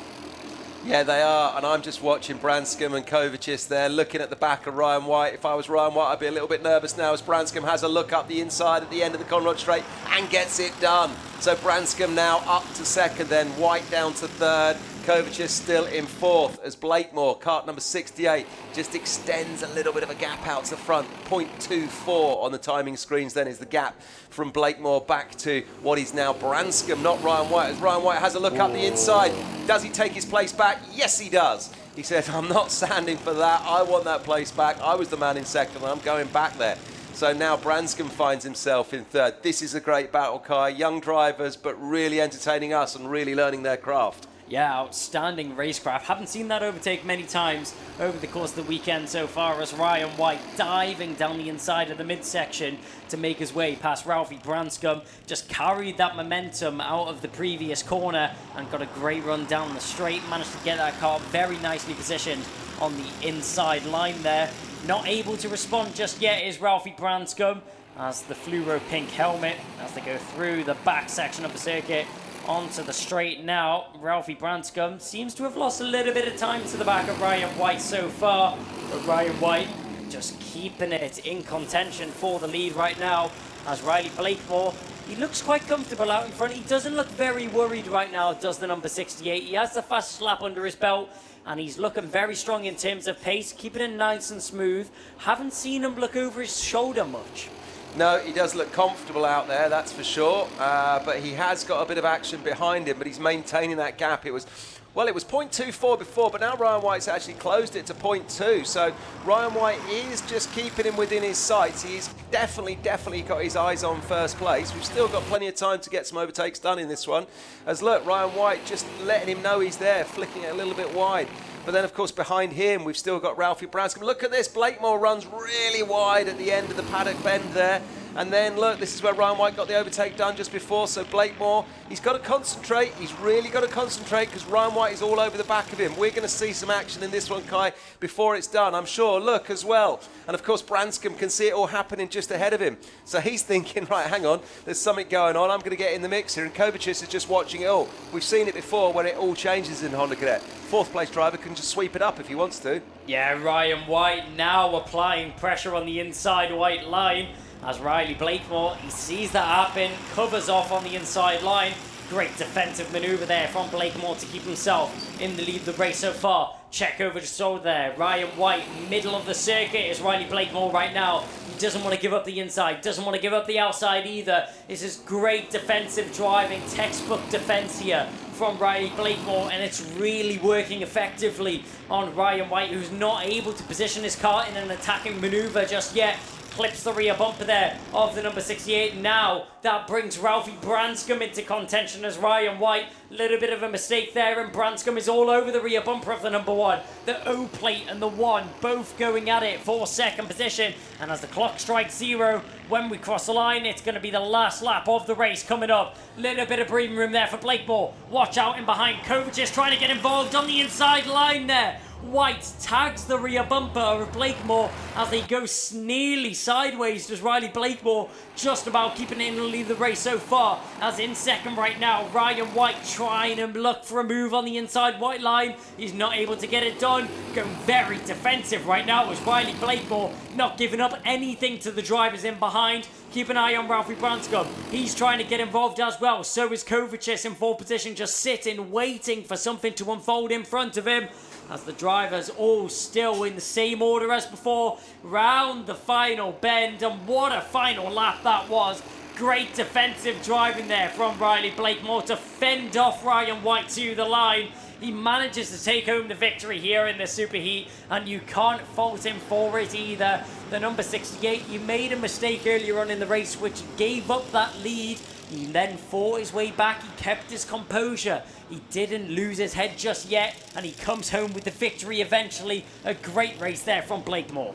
Yeah, they are, and I'm just watching Branscombe and Kovacic there, looking at the back of Ryan White. If I was Ryan White, I'd be a little bit nervous now as Branscombe has a look up the inside at the end of the Conrod Straight and gets it done. So Branscombe now up to second, then White down to third. Kovacic still in fourth as Blakemore, kart number 68, just extends a little bit of a gap out to the front. 0.24 on the timing screens then is the gap from Blakemore back to what is now Branscombe, not Ryan White. As Ryan White has a look up the inside, does he take his place back? Yes, he does. He said, I'm not standing for that. I want that place back. I was the man in second and I'm going back there. So now Branscombe finds himself in third. This is a great battle, Kai. Young drivers, but really entertaining us and really learning their craft. Yeah, outstanding racecraft. Haven't seen that overtake many times over the course of the weekend so far as Ryan White diving down the inside of the midsection to make his way past Ralphie Branscombe. Just carried that momentum out of the previous corner and got a great run down the straight. Managed to get that car very nicely positioned on the inside line there. Not able to respond just yet is Ralphie Branscombe as the fluoro pink helmet as they go through the back section of the circuit. Onto the straight now. Ralphie Branscombe seems to have lost a little bit of time to the back of Ryan White so far. But Ryan White just keeping it in contention for the lead right now. As Riley Blakemore, he looks quite comfortable out in front. He doesn't look very worried right now, does the number 68. He has the fastest lap under his belt. And he's looking very strong in terms of pace, keeping it nice and smooth. Haven't seen him look over his shoulder much. No, he does look comfortable out there, that's for sure. But he has got a bit of action behind him, but he's maintaining that gap. It was 0.24 before, but now Ryan White's actually closed it to 0.2. So Ryan White is just keeping him within his sights. He's definitely got his eyes on first place. We've still got plenty of time to get some overtakes done in this one. As look, Ryan White just letting him know he's there, flicking it a little bit wide. But then, of course, behind him, we've still got Ralphie Branscombe. Look at this. Blakemore runs really wide at the end of the paddock bend there. And then, look, this is where Ryan White got the overtake done just before. So Blakemore, he's got to concentrate. He's really got to concentrate because Ryan White is all over the back of him. We're going to see some action in this one, Kai, before it's done, I'm sure. Look, as well. And, of course, Branscombe can see it all happening just ahead of him. So he's thinking, right, hang on, there's something going on. I'm going to get in the mix here. And Kovacic is just watching it all. We've seen it before when it all changes in Honda Cadet. Fourth place driver can just sweep it up if he wants to. Yeah, Ryan White now applying pressure on the inside white line. As Riley Blakemore, he sees that happen, covers off on the inside line. Great defensive maneuver there from Blakemore to keep himself in the lead of the race so far. Check over the shoulder there. Ryan White, middle of the circuit is Riley Blakemore right now. He doesn't want to give up the inside, doesn't want to give up the outside either. This is great defensive driving, textbook defense here from Riley Blakemore, and it's really working effectively on Ryan White, who's not able to position his car in an attacking maneuver just yet. Clips the rear bumper there of the number 68. Now that brings Ralphie Branscombe into contention as Ryan White. Little bit of a mistake there, and Branscombe is all over the rear bumper of the number 1. The O plate and the 1 both going at it for second position. And as the clock strikes 0, when we cross the line, it's going to be the last lap of the race coming up. Little bit of breathing room there for Blakemore. Watch out in behind. Kovac is trying to get involved on the inside line there. White tags the rear bumper of Blakemore as they go nearly sideways. Does Riley Blakemore just about keeping it in the lead of the race so far, as in second right now, Ryan White trying to look for a move on the inside white line. He's not able to get it done. Going very defensive right now as Riley Blakemore, not giving up anything to the drivers in behind. Keep an eye on Ralphie Branscombe. He's trying to get involved as well. So is Kovac in 4th position, just sitting, waiting for something to unfold in front of him. As the drivers all still in the same order as before, round the final bend, and what a final lap that was. Great defensive driving there from Riley Blakemore to fend off Ryan White to the line. He manages to take home the victory here in the superheat, and you can't fault him for it either. The number 68, he made a mistake earlier on in the race which gave up that lead. He then fought his way back, he kept his composure. He didn't lose his head just yet, and he comes home with the victory eventually. A great race there from Blakemore.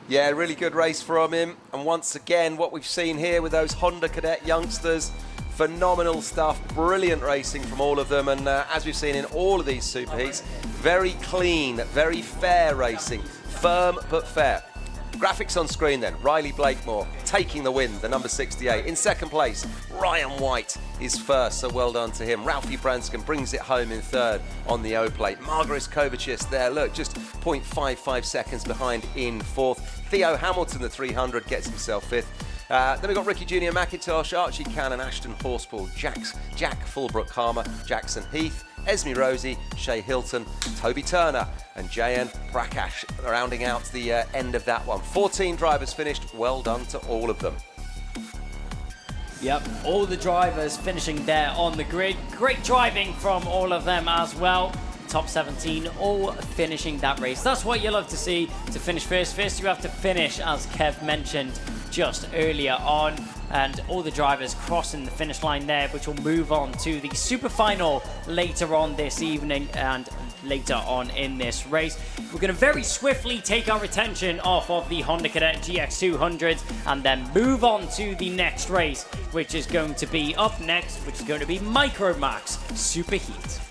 Yeah, really good race from him. And once again, what we've seen here with those Honda Cadet youngsters, phenomenal stuff, brilliant racing from all of them. And as we've seen in all of these superheats, very clean, very fair racing, firm but fair. Graphics on screen then, Riley Blakemore taking the win, the number 68. In second place, Ryan White is first, so well done to him. Ralphie Branscombe brings it home in third on the O plate. Margaret Kovac there, look, just 0.55 seconds behind in fourth. Theo Hamilton, the 300, gets himself fifth. Then we've got Ricky Junior McIntosh, Archie Cannon, Ashton Horspool, Jack Fulbrook Harmer, Jackson Heath, Esme Rosie, Shay Hilton, Toby Turner and Jayan Prakash rounding out the end of that one. 14 drivers finished. Well done to all of them. Yep, all the drivers finishing there on the grid. Great driving from all of them as well. Top 17 all finishing that race. That's what you love to see. To finish first, you have to finish, as Kev mentioned just earlier on, and all the drivers crossing the finish line there, which will move on to the super final later on this evening and later on in this race. We're going to very swiftly take our attention off of the Honda Cadet GX200s and then move on to the next race, which is going to be up next, which is going to be Micromax Superheat.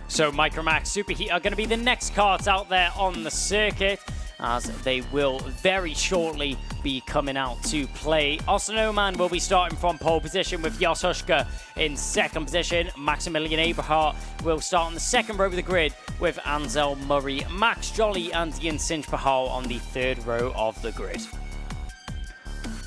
So Micromax Superheat are going to be the next carts out there on the circuit, as they will very shortly be coming out to play. Austin Oman will be starting from pole position with Jos Huschka in second position. Maximilian Eberhardt will start on the second row of the grid with Ansel Murray, Max Jolly and Ian Sinch-Pahal on the third row of the grid.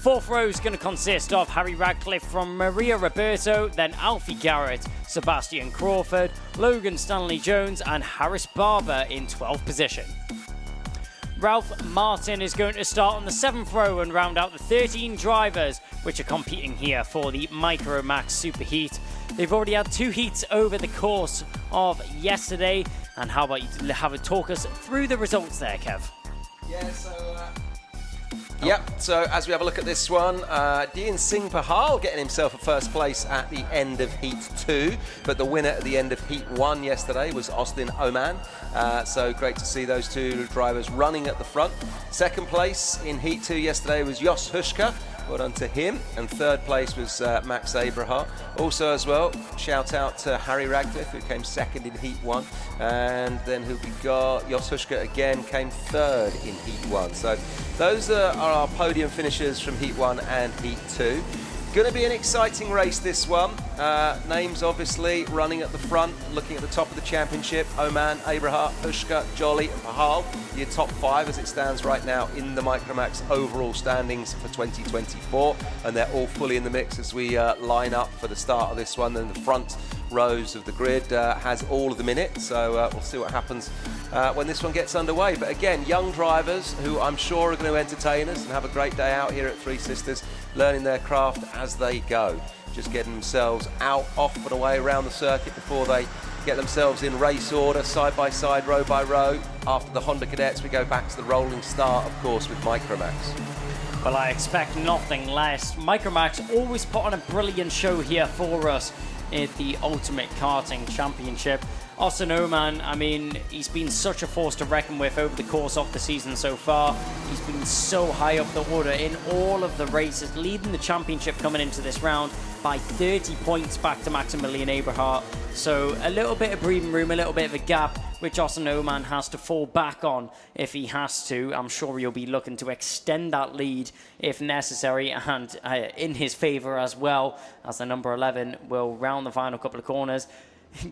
Fourth row is going to consist of Harry Radcliffe from Maria Roberto, then Alfie Garrett, Sebastian Crawford, Logan Stanley Jones and Harris Barber in 12th position. Ralph Martin is going to start on the 7th row and round out the 13 drivers which are competing here for the Micromax Superheat. They've already had 2 heats over the course of yesterday, and how about you have a talk us through the results there, Kev? Yep, so as we have a look at this one, Ian Singh-Pahal getting himself a first place at the end of Heat 2, but the winner at the end of Heat 1 yesterday was Austin Oman. So great to see those two drivers running at the front. Second place in Heat 2 yesterday was Jos Huschka. Well done to him. And third place was Max Eberhardt. Also as well, shout out to Harry Radcliffe, who came second in Heat 1. And then who we got? Jos Huschka again came third in Heat 1. So those are our podium finishers from Heat 1 and Heat 2. Going to be an exciting race, this one. Names obviously running at the front, looking at the top of the championship. Oman, Eberhardt, Huschka, Jolly and Pahal. Your top 5 as it stands right now in the Micromax overall standings for 2024. And they're all fully in the mix as we line up for the start of this one. And the front rows of the grid, has all of them in it. So we'll see what happens when this one gets underway. But again, young drivers who I'm sure are going to entertain us and have a great day out here at Three Sisters, learning their craft as they go. Just getting themselves out, off and away around the circuit before they get themselves in race order, side by side, row by row. After the Honda Cadets, we go back to the rolling start, of course, with Micromax. Well, I expect nothing less. Micromax always put on a brilliant show here for us at the Ultimate Karting Championship. Austin Oman, I mean, he's been such a force to reckon with over the course of the season so far. He's been so high up the order in all of the races, leading the championship coming into this round by 30 points back to Maximilian Eberhardt. So a little bit of breathing room, a little bit of a gap, which Austin Oman has to fall back on if he has to. I'm sure he'll be looking to extend that lead if necessary, and in his favour as well, as the number 11 will round the final couple of corners.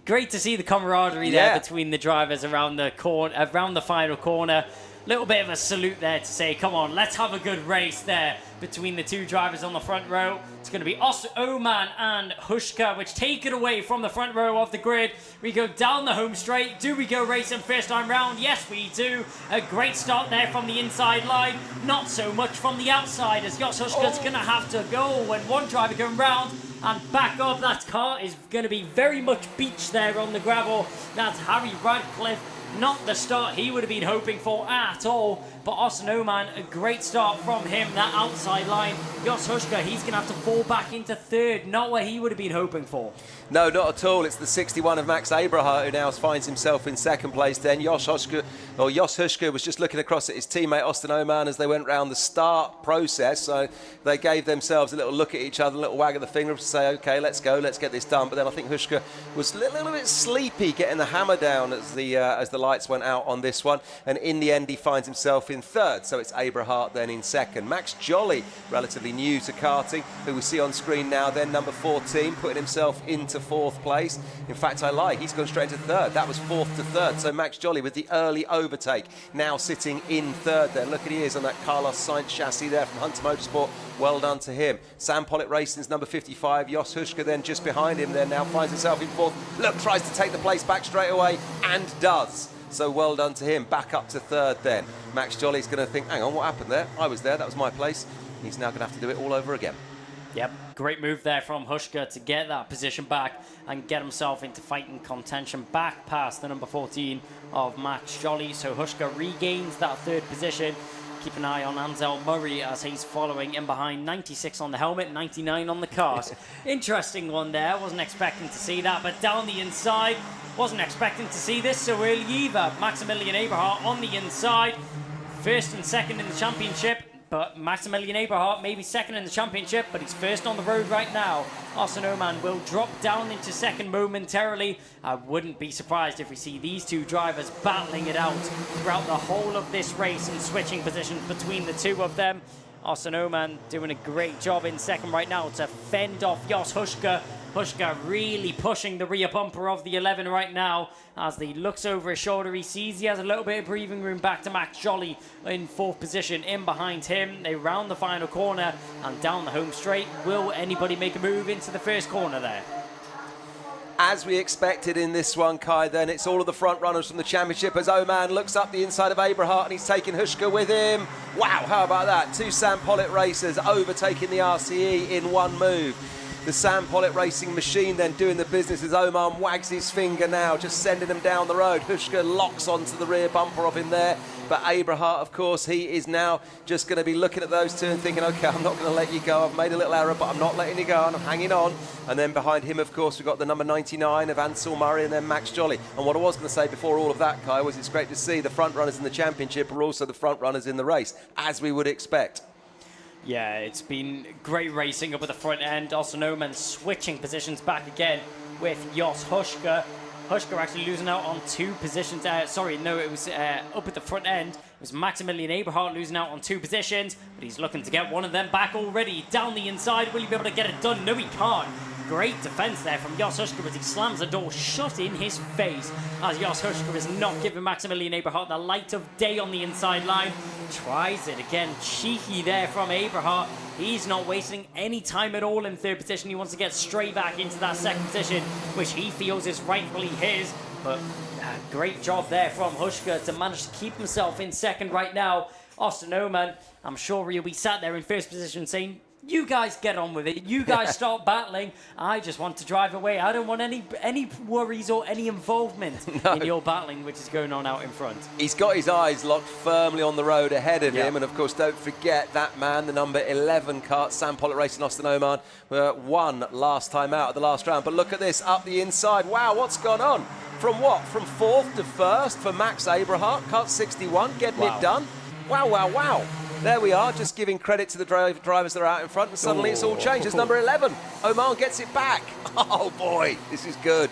Great to see the camaraderie there between the drivers around the final corner. Little bit of a salute there to say, come on, let's have a good race there between the two drivers on the front row. It's going to be Oman and Hushka, which take it away from the front row of the grid. We go down the home straight. Do we go racing first time round? Yes, we do. A great start there from the inside line. Not so much from the outside, as Jos Hushka's going to have to go when one driver going round and back up. That car is going to be very much beach there on the gravel. That's Harry Radcliffe. Not the start he would have been hoping for at all, but Austin Oman, a great start from him, that outside line. Jos Hushka, he's going to have to fall back into third, not what he would have been hoping for. No, not at all. It's the 61 of Max Eberhardt who now finds himself in second place. Then Jos Hushka was just looking across at his teammate Austin Oman as they went round the start process. So they gave themselves a little look at each other, a little wag of the finger to say, okay, let's go, let's get this done. But then I think Hushka was a little bit sleepy getting the hammer down as the lights went out on this one. And in the end, he finds himself in third. So it's Eberhardt then in second. Max Jolly, relatively new to karting, who we see on screen now, then number 14, putting himself into fourth place. In fact, I lie, he's gone straight into third. That was fourth to third. So Max Jolly with the early overtake, now sitting in third there. Look at he is on that Carlos Sainz chassis there from Hunter Motorsport. Well done to him. Sam Pollitt Racing's number 55. Jos Hushka then just behind him there, now finds himself in fourth. Look, tries to take the place back straight away and does. So well done to him. Back up to third then. Max Jolly's going to think, hang on, what happened there? I was there, that was my place. He's now going to have to do it all over again. Yep, great move there from Hushka to get that position back and get himself into fighting contention back past the number 14 of Max Jolly. So Hushka regains that third position. Keep an eye on Ansel Murray as he's following in behind. 96 on the helmet, 99 on the cars. Interesting one there. Wasn't expecting to see that, but down the inside, wasn't expecting to see this so early either. Maximilian Eberhardt on the inside, first and second in the championship. But Maximilian Eberhardt maybe second in the championship, but he's first on the road right now. Austin Oman will drop down into second momentarily. I wouldn't be surprised if we see these two drivers battling it out throughout the whole of this race and switching positions between the two of them. Austin Oman doing a great job in second right now to fend off Jos Hushka. Hushka really pushing the rear bumper of the 11 right now. As he looks over his shoulder, he sees he has a little bit of breathing room back to Max Jolly in fourth position in behind him. They round the final corner and down the home straight. Will anybody make a move into the first corner there? As we expected in this one, Kai, then it's all of the front runners from the championship as Oman looks up the inside of Eberhardt and he's taking Hushka with him. Wow, how about that? Two Sam Pollitt racers overtaking the RCE in one move. The Sam Pollitt Racing machine then doing the business as Oman wags his finger now, just sending him down the road. Hushka locks onto the rear bumper of him there. But Eberhardt, of course, he is now just going to be looking at those two and thinking, okay, I'm not going to let you go. I've made a little error, but I'm not letting you go, and I'm hanging on. And then behind him, of course, we've got the number 99 of Ansel Murray and then Max Jolly. And what I was going to say before all of that, Kai, was it's great to see the front runners in the championship are also the front runners in the race, as we would expect. Yeah, it's been great racing up at the front end. Austin Oman switching positions back again with Jos Hushka. Hushka actually losing out on two positions. It was up at the front end. It was Maximilian Eberhardt losing out on two positions, but he's looking to get one of them back already. Down the inside, will he be able to get it done? No, he can't. Great defense there from Jos Huška, but he slams the door shut in his face as Jos Huška is not giving Maximilian Eberhardt the light of day on the inside line. Tries it again, cheeky there from Eberhardt. He's not wasting any time at all in third position. He wants to get straight back into that second position, which he feels is rightfully his. But great job there from Huška to manage to keep himself in second right now. Austin Oman, I'm sure he'll be sat there in first position saying, you guys get on with it. You guys start battling. I just want to drive away. I don't want any worries or any involvement in your battling, which is going on out in front. He's got his eyes locked firmly on the road ahead of him. And, of course, don't forget that man, the number 11 kart, Sam Pollitt Racing, Austin Oman, won last time out of the last round. But look at this, up the inside. Wow, what's gone on? From what? From fourth to first for Max Eberhardt, kart 61, getting it done. Wow, wow, wow. There we are, just giving credit to the drivers that are out in front, and suddenly it's all changed. It's number 11. Oman gets it back. Oh, boy, this is good.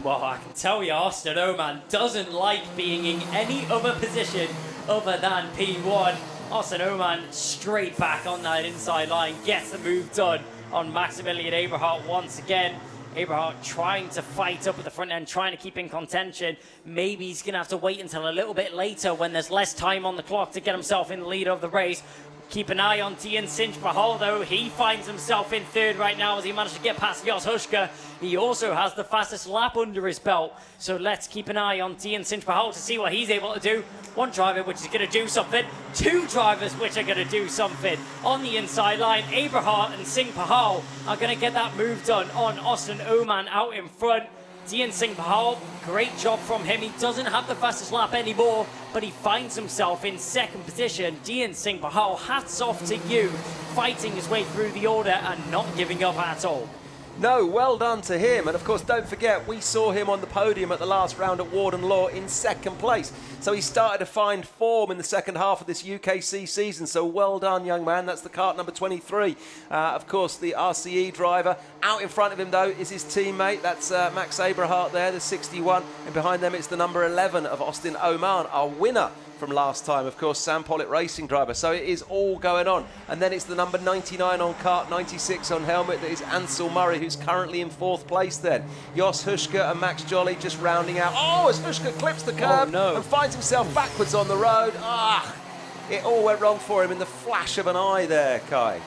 Well, I can tell you, Austin Oman doesn't like being in any other position other than P1. Austin Oman straight back on that inside line, gets the move done on Maximilian Eberhardt once again. Eberhardt trying to fight up at the front end, trying to keep in contention. Maybe he's going to have to wait until a little bit later when there's less time on the clock to get himself in the lead of the race. Keep an eye on Dian Sinch-Pahal, though. He finds himself in third right now as he managed to get past Jos Huška. He also has the fastest lap under his belt. So let's keep an eye on Dian Sinch-Pahal to see what he's able to do. One driver which is going to do something. Two drivers which are going to do something. On the inside line, Eberhardt and Singh-Pahal are going to get that move done on Austin Oman out in front. Dian Sinch-Pahal, great job from him. He doesn't have the fastest lap anymore, but he finds himself in second position. Dian Sinch-Pahal, hats off to you, fighting his way through the order and not giving up at all. No, well done to him. And of course, don't forget, we saw him on the podium at the last round at Warden Law in second place. So he started to find form in the second half of this UKC season. So well done, young man. That's the kart number 23. Of course, the RCE driver. Out in front of him, though, is his teammate. That's Max Eberhardt there, the 61. And behind them, it's the number 11 of Austin Oman, our winner from last time, of course, Sam Pollitt Racing driver. So it is all going on. And then it's the number 99 on kart, 96 on helmet. That is Ansel Murray, who's currently in fourth place then. Jos Huška and Max Jolly just rounding out. Oh, as Huška clips the curb and finds himself backwards on the road. It all went wrong for him in the flash of an eye there, Kai.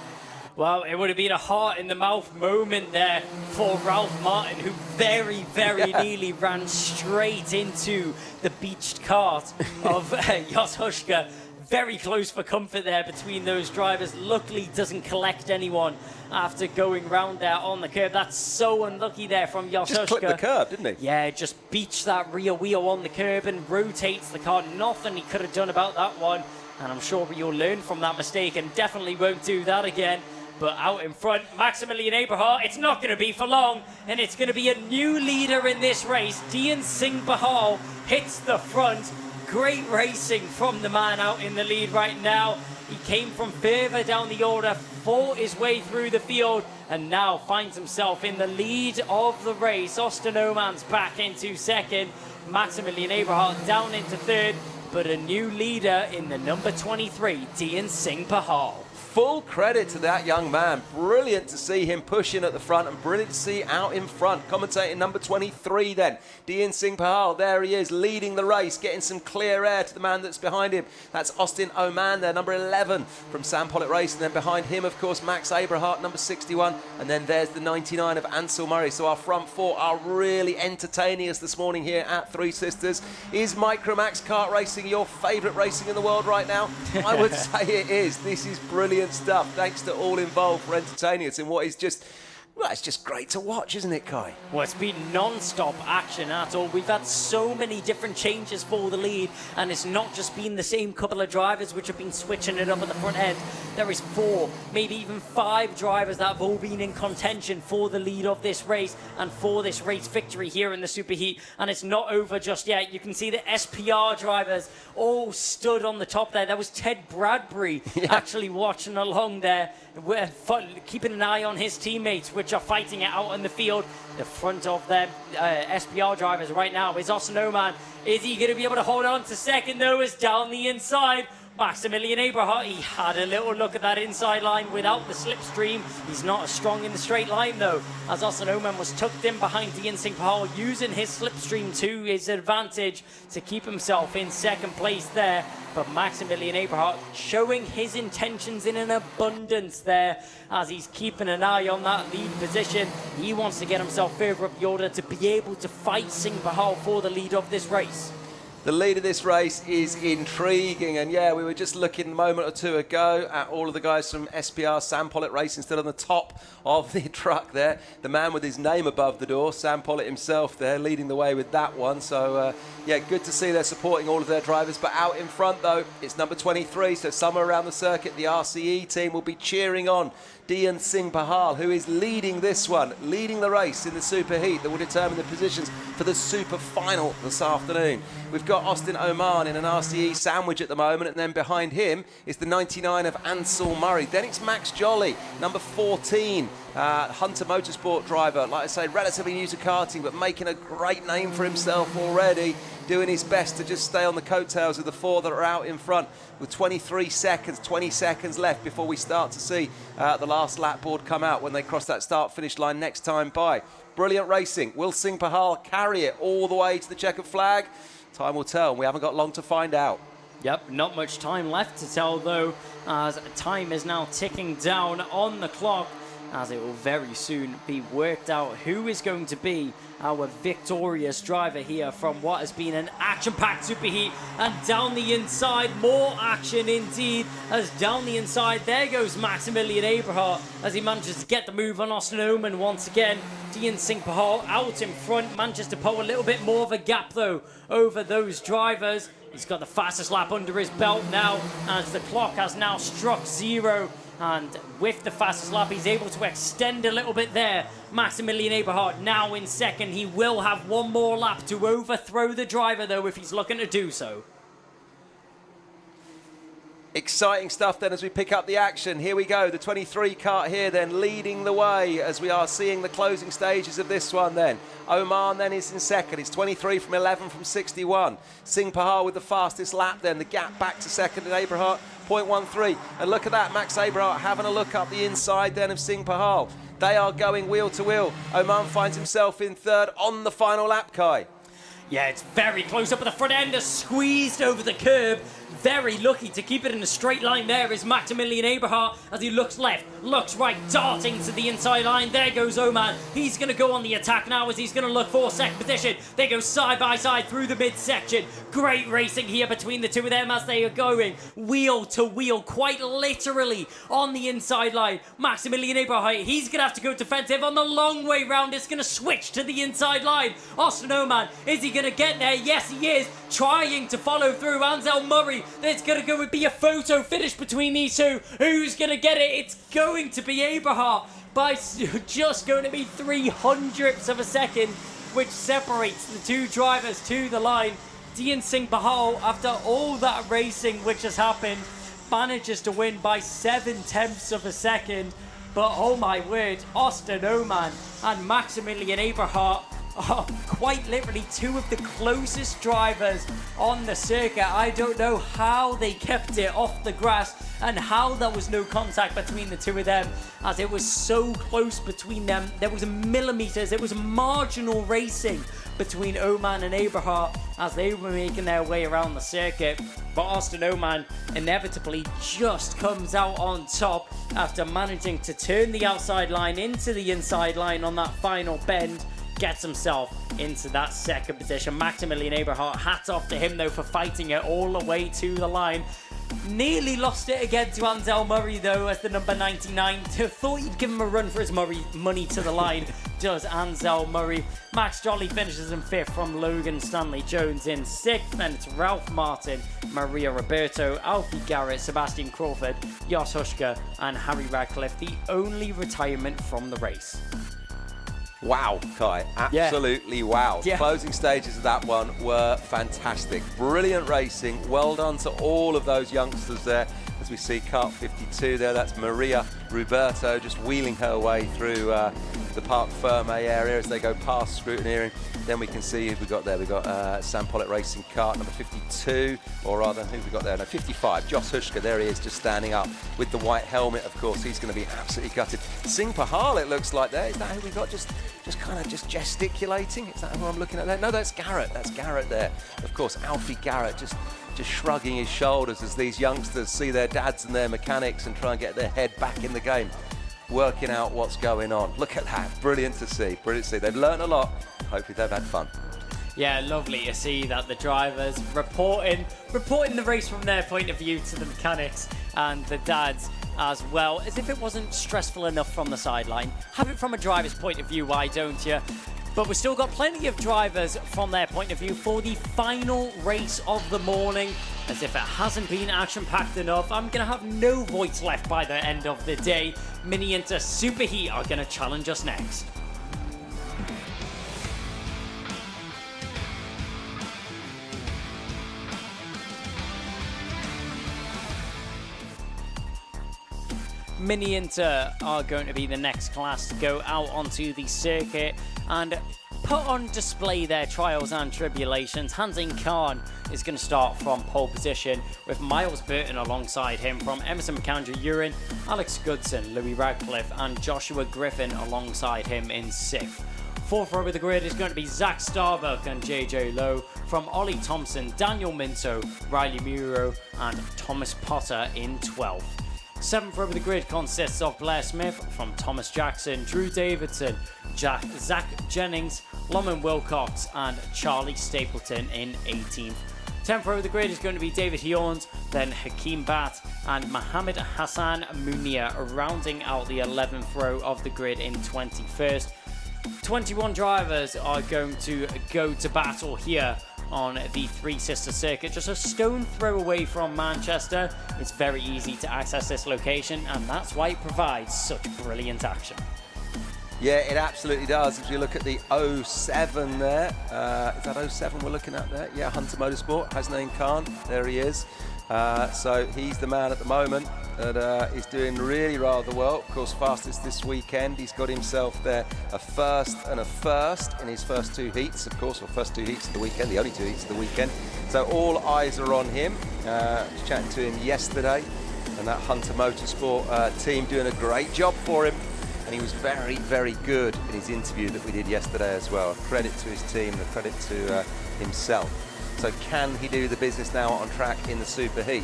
Well, it would have been a heart-in-the-mouth moment there for Ralph Martin, who very, very nearly ran straight into the beached cart of Jos Huška. Very close for comfort there between those drivers. Luckily, doesn't collect anyone after going round there on the curb. That's so unlucky there from Jos Huška. Just clipped the curb, didn't he? Yeah, just beached that rear wheel on the curb and rotates the car. Nothing he could have done about that one. And I'm sure you'll learn from that mistake and definitely won't do that again. But out in front, Maximilian Eberhardt, it's not going to be for long, and it's going to be a new leader in this race. Dian Sinch-Pahal hits the front. Great racing from the man out in the lead right now. He came from further down the order, fought his way through the field, and now finds himself in the lead of the race. Austin Oman's back into second. Maximilian Eberhardt down into third, but a new leader in the number 23, Dian Sinch-Pahal. Full credit to that young man. Brilliant to see him pushing at the front and brilliant to see out in front. Commentating number 23 then. Dian Sinch-Pahal, there he is, leading the race, getting some clear air to the man that's behind him. That's Austin Oman there, number 11 from Sam Pollitt Racing. Then behind him, of course, Max Eberhardt, number 61. And then there's the 99 of Ansel Murray. So our front four are really entertaining us this morning here at Three Sisters. Is Micromax kart racing your favourite racing in the world right now? I would say it is. This is brilliant stuff. Thanks to all involved for entertaining us in what is just, well, it's just great to watch, isn't it, Kai? Well, it's been non-stop action at all. We've had so many different changes for the lead, and it's not just been the same couple of drivers which have been switching it up at the front end. There is 4, maybe even 5 drivers that have all been in contention for the lead of this race and for this race victory here in the Superheat, and it's not over just yet. You can see the SPR drivers all stood on the top there. That was Ted Bradbury actually watching along there, keeping an eye on his teammates, which are fighting it out in the field. The front of their SPR drivers right now is Austin Oman. Is he going to be able to hold on to second, though? Is down the inside. Maximilian Eberhardt, he had a little look at that inside line without the slipstream. He's not as strong in the straight line though, as Austin Oman was tucked in behind Dean Singh Pahal, using his slipstream to his advantage to keep himself in second place there. But Maximilian Eberhardt showing his intentions in an abundance there as he's keeping an eye on that lead position. He wants to get himself further up the order to be able to fight Singh Pahal for the lead of this race. The lead of this race is intriguing, and yeah, we were just looking a moment or two ago at all of the guys from SPR, Sam Pollitt Racing, still on the top of the truck there. The man with his name above the door, Sam Pollitt himself there, leading the way with that one. So yeah, good to see they're supporting all of their drivers. But out in front though, it's number 23, so somewhere around the circuit, the RCE team will be cheering on Dean Singh Pahal, who is leading this one, leading the race in the super heat that will determine the positions for the super final this afternoon. We've got Austin Oman in an RCE sandwich at the moment, and then behind him is the 99 of Ansel Murray. Then it's Max Jolly, number 14, Hunter Motorsport driver. Like I say, relatively new to karting, but making a great name for himself already, doing his best to just stay on the coattails of the four that are out in front with 23 seconds, 20 seconds left before we start to see the last lap board come out when they cross that start-finish line next time by. Brilliant racing. Will Singh Pahal carry it all the way to the checkered flag? Time will tell, and we haven't got long to find out. Yep, not much time left to tell though, as time is now ticking down on the clock, as it will very soon be worked out who is going to be our victorious driver here from what has been an action-packed superheat. And down the inside, more action indeed, as down the inside, there goes Maximilian Eberhardt as he manages to get the move on Austin Oman once again. Dean Singh Pahal out in front, manages to pull a little bit more of a gap though over those drivers. He's got the fastest lap under his belt now, as the clock has now struck 0. And with the fastest lap, he's able to extend a little bit there. Maximilian Eberhardt now in second. He will have one more lap to overthrow the driver, though, if he's looking to do so. Exciting stuff then as we pick up the action. Here we go, the 23 kart here then leading the way as we are seeing the closing stages of this one then. Oman then is in second. It's 23 from 11 from 61. Singh Pahal with the fastest lap then. The gap back to second and Eberhardt 0.13. And look at that, Max Eberhardt having a look up the inside then of Singh Pahal. They are going wheel to wheel. Oman finds himself in third on the final lap, Kai. Yeah, it's very close up at the front end, squeezed over the curb. Very lucky to keep it in a straight line there is Maximilian Eberhardt as he looks left, looks right, darting to the inside line. There goes Oman. He's going to go on the attack now as he's going to look for second position. They go side by side through the midsection. Great racing here between the two of them as they are going wheel to wheel, quite literally on the inside line. Maximilian Eberhardt, he's going to have to go defensive on the long way round. It's going to switch to the inside line. Austin Oman, is he going to get there? Yes, he is. Trying to follow through. Ansel Murray, there's going to go be a photo finish between these two. Who's going to get it? It's going to be Eberhardt by just going to be 0.03 of a second, which separates the two drivers to the line. Dean Singh Pahal, after all that racing which has happened, manages to win by 0.7 of a second. But oh my word, Austin Oman and Maximilian Eberhardt are quite literally two of the closest drivers on the circuit. I don't know how they kept it off the grass and how there was no contact between the two of them, as it was so close between them. There was millimeters, it was marginal racing between Oman and Eberhardt as they were making their way around the circuit. But Austin Oman inevitably just comes out on top after managing to turn the outside line into the inside line on that final bend. Gets himself into that second position. Maximilian Eberhardt, hats off to him though for fighting it all the way to the line. Nearly lost it again to Ansel Murray though as the number 99. Thought he'd give him a run for his money to the line. Does Ansel Murray. Max Jolly finishes in 5th from Logan Stanley Jones in 6th. Then it's Ralph Martin, Maria Roberto, Alfie Garrett, Sebastian Crawford, Jos Huschka and Harry Radcliffe. The only retirement from the race. Wow, Kai, absolutely wow. Yeah. Closing stages of that one were fantastic. Brilliant racing. Well done to all of those youngsters there. As we see kart 52 there, that's Maria Roberto just wheeling her way through the Parc Ferme area as they go past scrutineering. Then we can see who we got there. We've got Sam Pollock Racing Kart, number 52, or rather, who we got there? No, 55. Josh Hushka, there he is, just standing up with the white helmet, of course. He's going to be absolutely gutted. Singh Pahal, it looks like there. Is that who we got? Just kind of just gesticulating? Is that who I'm looking at there? No, that's Garrett. That's Garrett there. Of course, Alfie Garrett just shrugging his shoulders as these youngsters see their dads and their mechanics and try and get their head back in the game, working out what's going on. Look at that. Brilliant to see. Brilliant to see. They've learned a lot. Hopefully they've had fun. Yeah, lovely to see that the drivers reporting the race from their point of view to the mechanics and the dads as well, as if it wasn't stressful enough from the sideline. Have it from a driver's point of view, why don't you? But we've still got plenty of drivers from their point of view for the final race of the morning. As if it hasn't been action-packed enough, I'm going to have no voice left by the end of the day. Mini Inter Superheat are going to challenge us next. Mini Inter are going to be the next class to go out onto the circuit and put on display their trials and tribulations. Hansing Khan is going to start from pole position with Miles Burton alongside him, from Emerson McAndrew Urin, Alex Goodson, Louis Radcliffe and Joshua Griffin alongside him in sixth. Fourth row of the grid is going to be Zach Starbuck and JJ Lowe, from Ollie Thompson, Daniel Minto, Riley Muro and Thomas Potter in 12th. Seventh row of the grid consists of Blair Smith, from Thomas Jackson, Drew Davidson, Zach Jennings, Loman Wilcox and Charlie Stapleton in 18th. 10th row of the grid is going to be David Hiorns, then Hakeem Bat and Mohammed Hassan Munir, rounding out the 11th row of the grid in 21st. 21 drivers are going to go to battle here on the Three Sisters circuit, just a stone throw away from Manchester. It's very easy to access this location, and that's why it provides such brilliant action. Yeah, it absolutely does. If you look at the 07 there, is that 07 we're looking at there? Yeah, Hunter Motorsport, Hasnain Khan, there he is. So he's the man at the moment that is doing really rather well. Of course, fastest this weekend. He's got himself there a first and a first in his first two heats, of course, or first two heats of the weekend, the only two heats of the weekend. So all eyes are on him. I was chatting to him yesterday, and that Hunter Motorsport team doing a great job for him. And he was very, very good in his interview that we did yesterday as well. A credit to his team, a credit to himself. So can he do the business now on track in the Super Heat?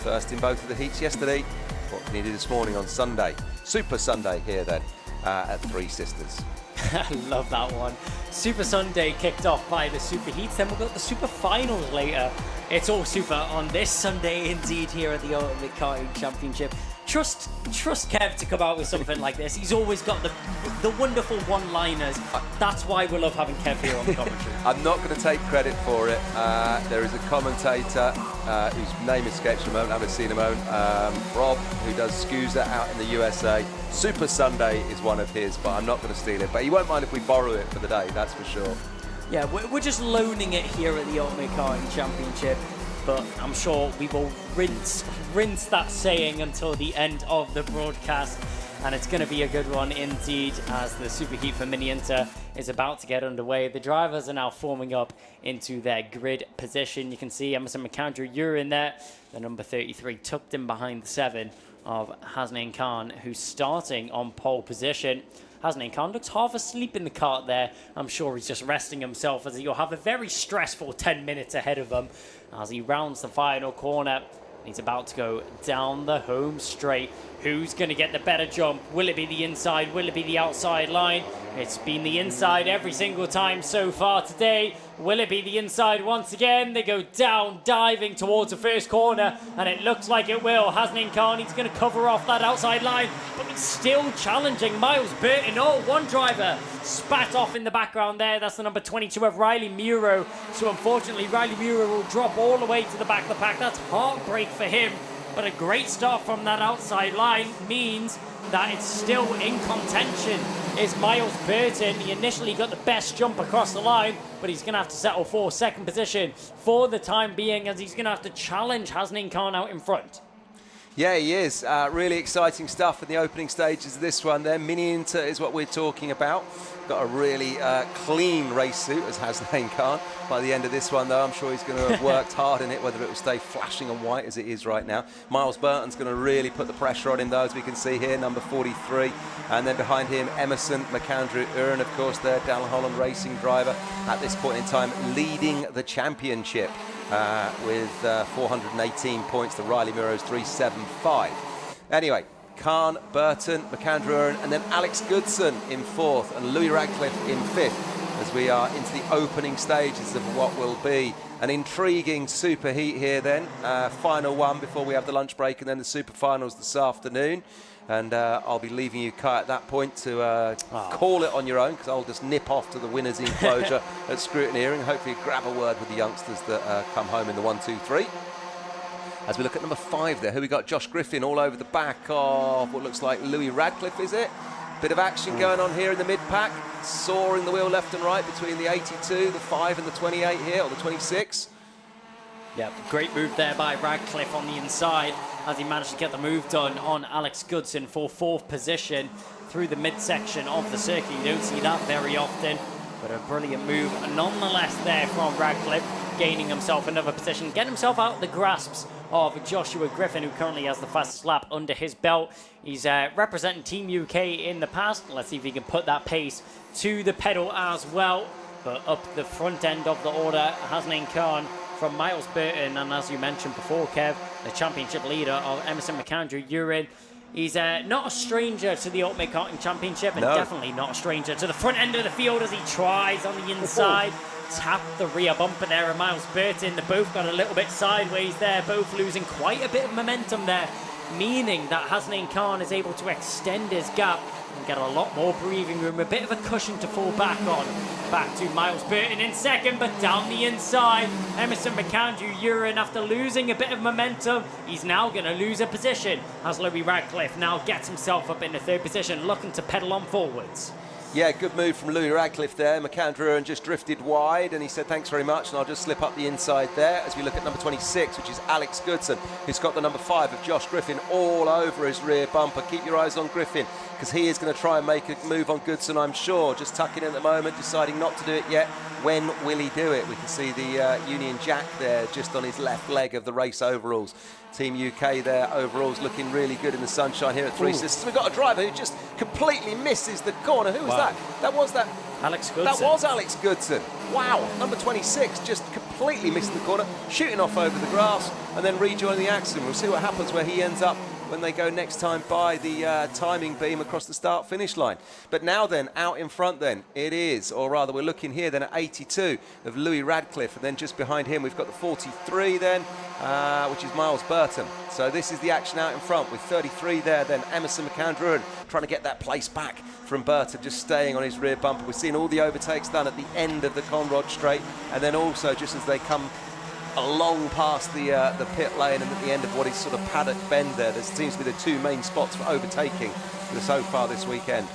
First in both of the heats yesterday. What can he do this morning on Sunday? Super Sunday here then at Three Sisters. I love that one. Super Sunday kicked off by the Super Heats, then we've got the Super Finals later. It's all super on this Sunday indeed here at the Ultimate Karting Championship. Trust Kev to come out with something like this. He's always got the wonderful one-liners. That's why we love having Kev here on the commentary. I'm not going to take credit for it. There is a commentator whose name escapes me at the moment. I haven't seen him own. Rob, who does Scusa out in the USA. Super Sunday is one of his, but I'm not going to steal it. But he won't mind if we borrow it for the day, that's for sure. Yeah, we're just loaning it here at the Ultimate Karting Championship. But I'm sure we will rinse that saying until the end of the broadcast, and it's going to be a good one indeed as the Super Heat for Mini Inter is about to get underway. The drivers are now forming up into their grid position. You can see Emerson McAndrew, you're in there, the number 33, tucked in behind the 7 of Hasnain Khan, who's starting on pole position. Hasnain Khan looks half asleep in the kart there. I'm sure he's just resting himself, as he'll have a very stressful 10 minutes ahead of him as he rounds the final corner. He's about to go down the home straight. Who's going to get the better jump? Will it be the inside? Will it be the outside line? It's been the inside every single time so far today. Will it be the inside once again? They go down, diving towards the first corner, and it looks like it will. Hasnain Khan, he's going to cover off that outside line, but he's still challenging Miles Burton. Oh, one driver spat off in the background there. That's the number 22 of Riley Muro. So unfortunately, Riley Muro will drop all the way to the back of the pack. That's heartbreak for him. But a great start from that outside line means that it's still in contention. Is Miles Burton. He initially got the best jump across the line, but he's going to have to settle for second position for the time being, as he's going to have to challenge Hasnain Khan out in front. Yeah, he is. Really exciting stuff in the opening stages of this one there. Mini Inter is what we're talking about. Got a really clean race suit, as has Lane Khan. By the end of this one, though, I'm sure he's going to have worked hard in it, whether it will stay flashing and white as it is right now. Miles Burton's going to really put the pressure on him, though, as we can see here, number 43. And then behind him, Emerson McAndrew-Uren, of course, their Down Holland racing driver, at this point in time, leading the championship. With 418 points, the Riley Muro's 375. Anyway, Khan, Burton, McAndrew, and then Alex Goodson in fourth and Louis Radcliffe in fifth as we are into the opening stages of what will be an intriguing super heat here then. Final one before we have the lunch break and then the super finals this afternoon. And I'll be leaving you, Kai, at that point to call it on your own, because I'll just nip off to the winners' enclosure at scrutineering. Hopefully grab a word with the youngsters that come home in the 1, 2, 3. As we look at number 5 there, who we got? Josh Griffin all over the back of what looks like Louis Radcliffe, is it? Bit of action going on here in the mid-pack. Soaring the wheel left and right between the 82, the 5 and the 28 here, or the 26. Yeah, great move there by Radcliffe on the inside as he managed to get the move done on Alex Goodson for 4th position through the midsection of the circuit. You don't see that very often, but a brilliant move nonetheless there from Radcliffe, gaining himself another position, getting himself out of the grasps of Joshua Griffin, who currently has the fastest lap under his belt. He's representing Team UK in the past. Let's see if he can put that pace to the pedal as well. But up the front end of the order, Hasnain Khan from Miles Burton, and as you mentioned before, Kev, the championship leader of Emerson McAndrew-Uren. He's not a stranger to the Ultimate Karting Championship, and definitely not a stranger to the front end of the field as he tries on the inside. Tap the rear bumper there of Miles Burton. They both got a little bit sideways there, both losing quite a bit of momentum there, meaning that Hasnain Khan is able to extend his gap and get a lot more breathing room, a bit of a cushion to fall back on. Back to Miles Burton in second, but down the inside, Emerson McAndrew-Uren, after losing a bit of momentum, he's now going to lose a position as Louis Radcliffe now gets himself up in the 3rd position, looking to pedal on forwards. Yeah, good move from Louis Radcliffe there. McAndrew just drifted wide, and he said thanks very much, and I'll just slip up the inside there as we look at number 26, which is Alex Goodson, who's got the number 5 of Josh Griffin all over his rear bumper. Keep your eyes on Griffin, because he is going to try and make a move on Goodson, I'm sure. Just tucking in at the moment, deciding not to do it yet. When will he do it? We can see the Union Jack there just on his left leg of the race overalls. Team UK there, overalls looking really good in the sunshine here at Three Sisters. We've got a driver who just completely misses the corner. Who was that? That was Alex Goodson. That was Alex Goodson. Wow, number 26 just completely missed the corner, shooting off over the grass and then rejoining the action. We'll see what happens where he ends up when they go next time by the timing beam across the start-finish line. But now then, out in front then, it is, or rather we're looking here then at 82 of Louis Radcliffe, and then just behind him we've got the 43 then, which is Miles Burton. So this is the action out in front with 33 there then, Emerson McAndrew trying to get that place back from Burton, just staying on his rear bumper. We're seeing all the overtakes done at the end of the Conrod Straight, and then also just as they come along past the pit lane and at the end of what is sort of paddock bend there seems to be the 2 main spots for overtaking so far this weekend.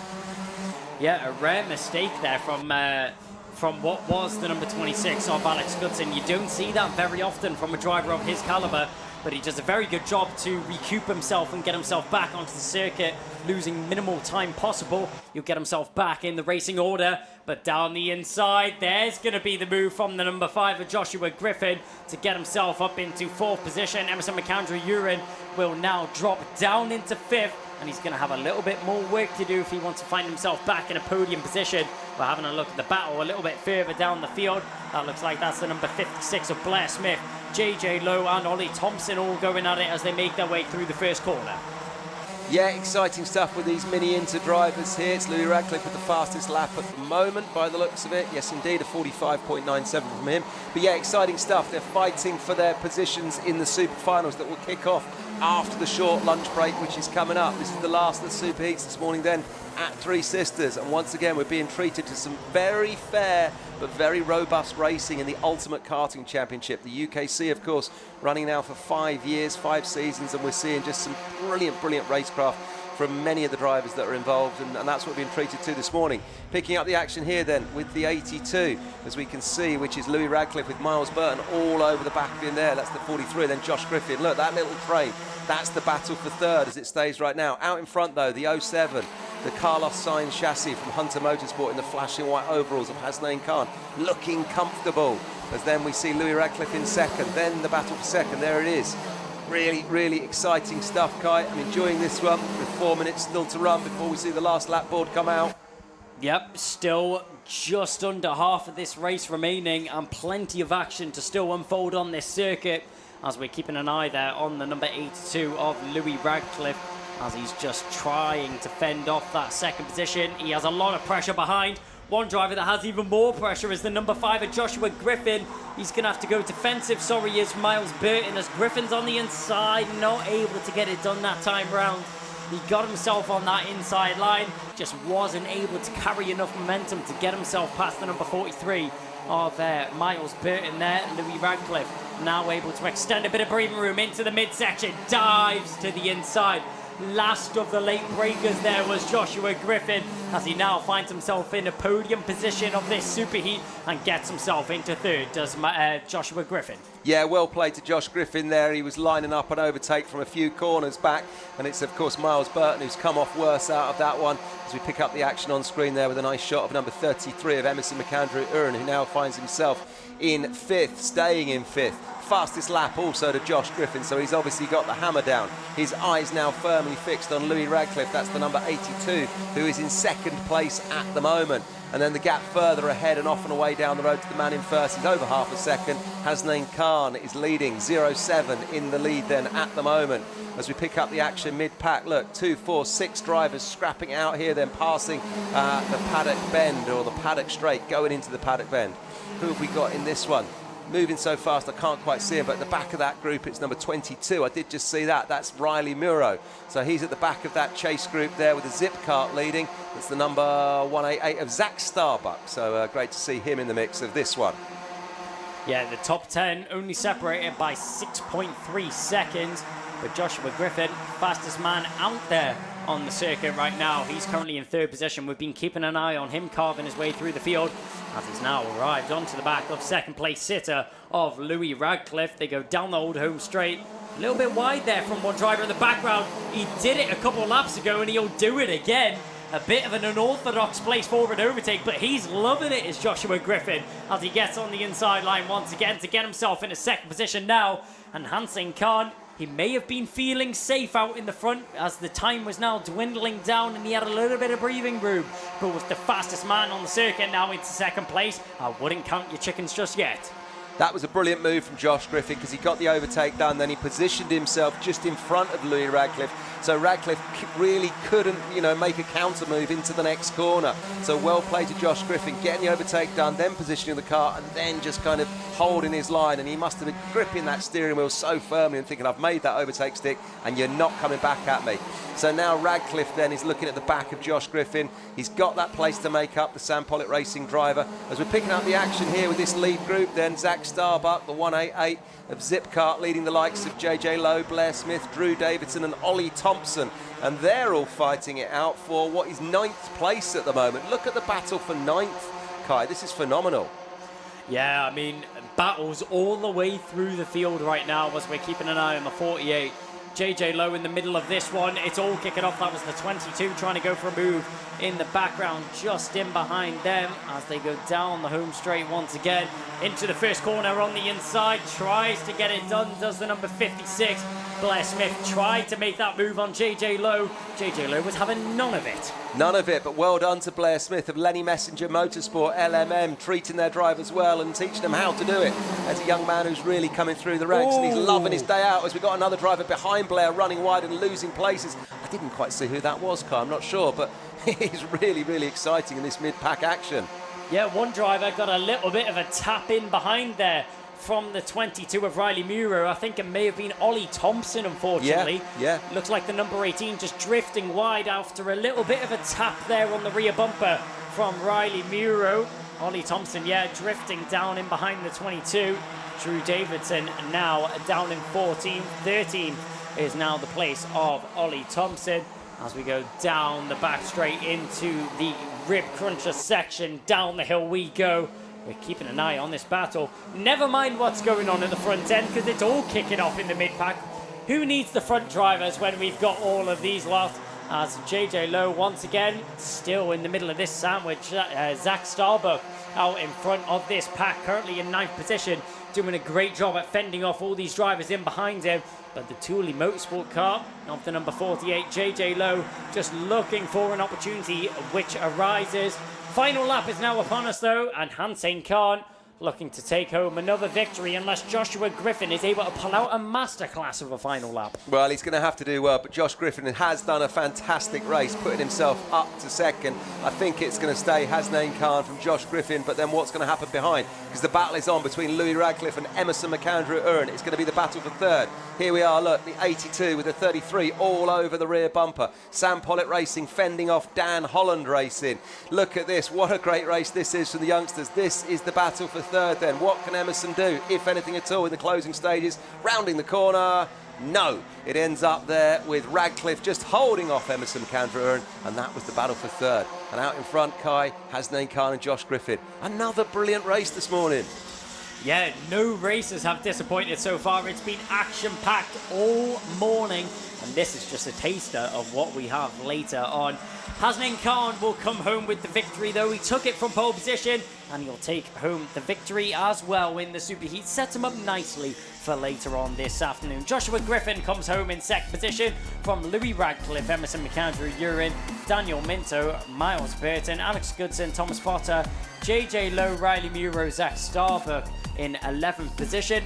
Yeah, a rare mistake there from what was the number 26 of Alex Goodson. You don't see that very often from a driver of his caliber, but he does a very good job to recoup himself and get himself back onto the circuit, losing minimal time possible. He'll get himself back in the racing order, but down the inside, there's going to be the move from the number 5 of Joshua Griffin to get himself up into 4th position. Emerson McAndrew-Uren will now drop down into 5th, and he's going to have a little bit more work to do if he wants to find himself back in a podium position. We're having a look at the battle a little bit further down the field. That looks like that's the number 56 of Blair Smith, JJ Lowe and Ollie Thompson all going at it as they make their way through the first corner. Yeah, exciting stuff with these Mini Inter drivers here. It's Louis Radcliffe with the fastest lap at the moment by the looks of it. Yes, indeed, a 45.97 from him. But yeah, exciting stuff. They're fighting for their positions in the Super Finals that will kick off after the short lunch break, which is coming up. This is the last of the Super Heats this morning then at Three Sisters. And once again, we're being treated to some very fair but very robust racing in the Ultimate Karting Championship. The UKC, of course, running now for 5 years, 5 seasons, and we're seeing just some brilliant racecraft from many of the drivers that are involved, and that's what we've been treated to this morning. Picking up the action here then with the 82, as we can see, which is Louis Radcliffe with Miles Burton all over the back of him there. That's the 43, then Josh Griffin. Look, that little train, That's the battle for third as it stays right now. Out in front, though, the 07, the Carlos Sainz chassis from Hunter Motorsport in the flashing white overalls of Hasnain Khan, looking comfortable. As then we see Louis Radcliffe in second, then the battle for second. There it is. Really, really exciting stuff, Kai. I'm enjoying this one with 4 minutes still to run before we see the last lap board come out. Yep, still just under half of this race remaining and plenty of action to still unfold on this circuit as we're keeping an eye there on the number 82 of Louis Radcliffe as he's just trying to fend off that second position. He has a lot of pressure behind. One driver that has even more pressure is the number 5 of Joshua Griffin. He's going to have to go defensive. Sorry, is Miles Burton as Griffin's on the inside, not able to get it done that time round. He got himself on that inside line, just wasn't able to carry enough momentum to get himself past the number 43 of Miles Burton there. Louis Radcliffe now able to extend a bit of breathing room into the midsection, dives to the inside. Last of the late breakers there was Joshua Griffin as he now finds himself in a podium position of this superheat and gets himself into third, does Joshua Griffin. Yeah, well played to Josh Griffin there. He was lining up an overtake from a few corners back, and it's of course Miles Burton who's come off worse out of that one as we pick up the action on screen there with a nice shot of number 33 of Emerson McAndrew Uren, who now finds himself in fifth, staying in fifth. Fastest lap also to Josh Griffin, so he's obviously got the hammer down. His eyes now firmly fixed on Louis Radcliffe. That's the number 82 who is in second place at the moment. And then the gap further ahead and off and away down the road to the man in first. He's over half a second. Hasnain Khan is leading, 07 in the lead then at the moment. As we pick up the action mid-pack, look, 2, 4, 6 drivers scrapping out here, then passing the paddock bend or the paddock straight, going into the paddock bend. Who have we got in this one? Moving so fast I can't quite see him, but at the back of that group it's number 22. I did just see that. That's Riley Muro. So he's at the back of that chase group there with the zip cart leading. It's the number 188 of Zach Starbuck. So great to see him in the mix of this one. Yeah, the top 10 only separated by 6.3 seconds. But Joshua Griffin, fastest man out there on the circuit right now. He's currently in third position. We've been keeping an eye on him carving his way through the field as he's now arrived onto the back of second place sitter of Louis Radcliffe. They go down the old home straight. A little bit wide there from one driver in the background. He did it a couple laps ago and he'll do it again. A bit of an unorthodox place forward overtake, but he's loving it, is Joshua Griffin, as he gets on the inside line once again to get himself in a second position now. And Hasnain Khan, he may have been feeling safe out in the front as the time was now dwindling down and he had a little bit of breathing room. But with the fastest man on the circuit now into second place, I wouldn't count your chickens just yet. That was a brilliant move from Josh Griffin because he got the overtake done, then he positioned himself just in front of Louis Radcliffe. So Radcliffe really couldn't, make a counter move into the next corner. So well played to Josh Griffin, getting the overtake done, then positioning the car, and then just kind of holding his line. And he must have been gripping that steering wheel so firmly and thinking, I've made that overtake stick, and you're not coming back at me. So now Radcliffe then is looking at the back of Josh Griffin. He's got that place to make up, the Sam Pollitt Racing driver. As we're picking up the action here with this lead group, then Zach Starbuck, the 188 of Zipcart, leading the likes of JJ Lowe, Blair Smith, Drew Davidson and Ollie Thompson. And they're all fighting it out for what is 9th place at the moment. Look at the battle for 9th, Kai. This is phenomenal. Yeah, I mean, battles all the way through the field right now as we're keeping an eye on the 48. JJ Lowe in the middle of this one. It's all kicking off. That was the 22 trying to go for a move in the background, just in behind them as they go down the home straight once again into the first corner on the inside. Tries to get it done, does the number 56. Blair Smith tried to make that move on JJ Lowe. JJ Lowe was having none of it. None of it, but well done to Blair Smith of Lenny Messenger Motorsport, LMM, treating their drivers well and teaching them how to do it. There's a young man who's really coming through the ranks and he's loving his day out as we've got another driver behind Blair running wide and losing places. I didn't quite see who that was, Kai, I'm not sure, but he's really, really exciting in this mid-pack action. Yeah, one driver got a little bit of a tap in behind there from the 22 of Riley Muro. I think it may have been Ollie Thompson, unfortunately. Yeah. Looks like the number 18 just drifting wide after a little bit of a tap there on the rear bumper from Riley Muro. Ollie Thompson, drifting down in behind the 22. Drew Davidson now down in 14th. 13th is now the place of Ollie Thompson. As we go down the back straight into the rib cruncher section, down the hill we go. We're keeping an eye on this battle. Never mind what's going on at the front end because it's all kicking off in the mid-pack. who needs the front drivers when we've got all of these lot? As JJ Lowe once again still in the middle of this sandwich. Zach Starbuck out in front of this pack, currently in 9th position, doing a great job at fending off all these drivers in behind him. But the Thule Motorsport car of the number 48, JJ Lowe, just looking for an opportunity which arises. Final lap is now upon us though, and Hussein Khan looking to take home another victory unless Joshua Griffin is able to pull out a masterclass of a final lap. Well, he's going to have to do well, but Josh Griffin has done a fantastic race, putting himself up to second. I think it's going to stay Hasnain Khan from Josh Griffin, but then what's going to happen behind? Because the battle is on between Louis Radcliffe and Emerson McAndrew-Earn. It's going to be the battle for third. Here we are, look, the 82 with the 33 all over the rear bumper. Sam Pollitt Racing fending off Dan Holland Racing. Look at this, what a great race this is for the youngsters. This is the battle for third then. What can Emerson do, if anything at all, in the closing stages? Rounding the corner, no. It ends up there with Radcliffe just holding off Emerson McAndrew-Earn, and that was the battle for third. And out in front, Kai, Hasnain Khan and Josh Griffin. Another brilliant race this morning. Yeah, no races have disappointed so far. It's been action-packed all morning, and this is just a taster of what we have later on. Hasnain Khan will come home with the victory, though. He took it from pole position, and he'll take home the victory as well in the superheat. Sets him up nicely for later on this afternoon. Joshua Griffin comes home in second position from Louis Radcliffe, Emerson McAndrew-Earn, Daniel Minto, Miles Burton, Alex Goodson, Thomas Potter, JJ Lowe, Riley Muro, Zach Starbuck in 11th position.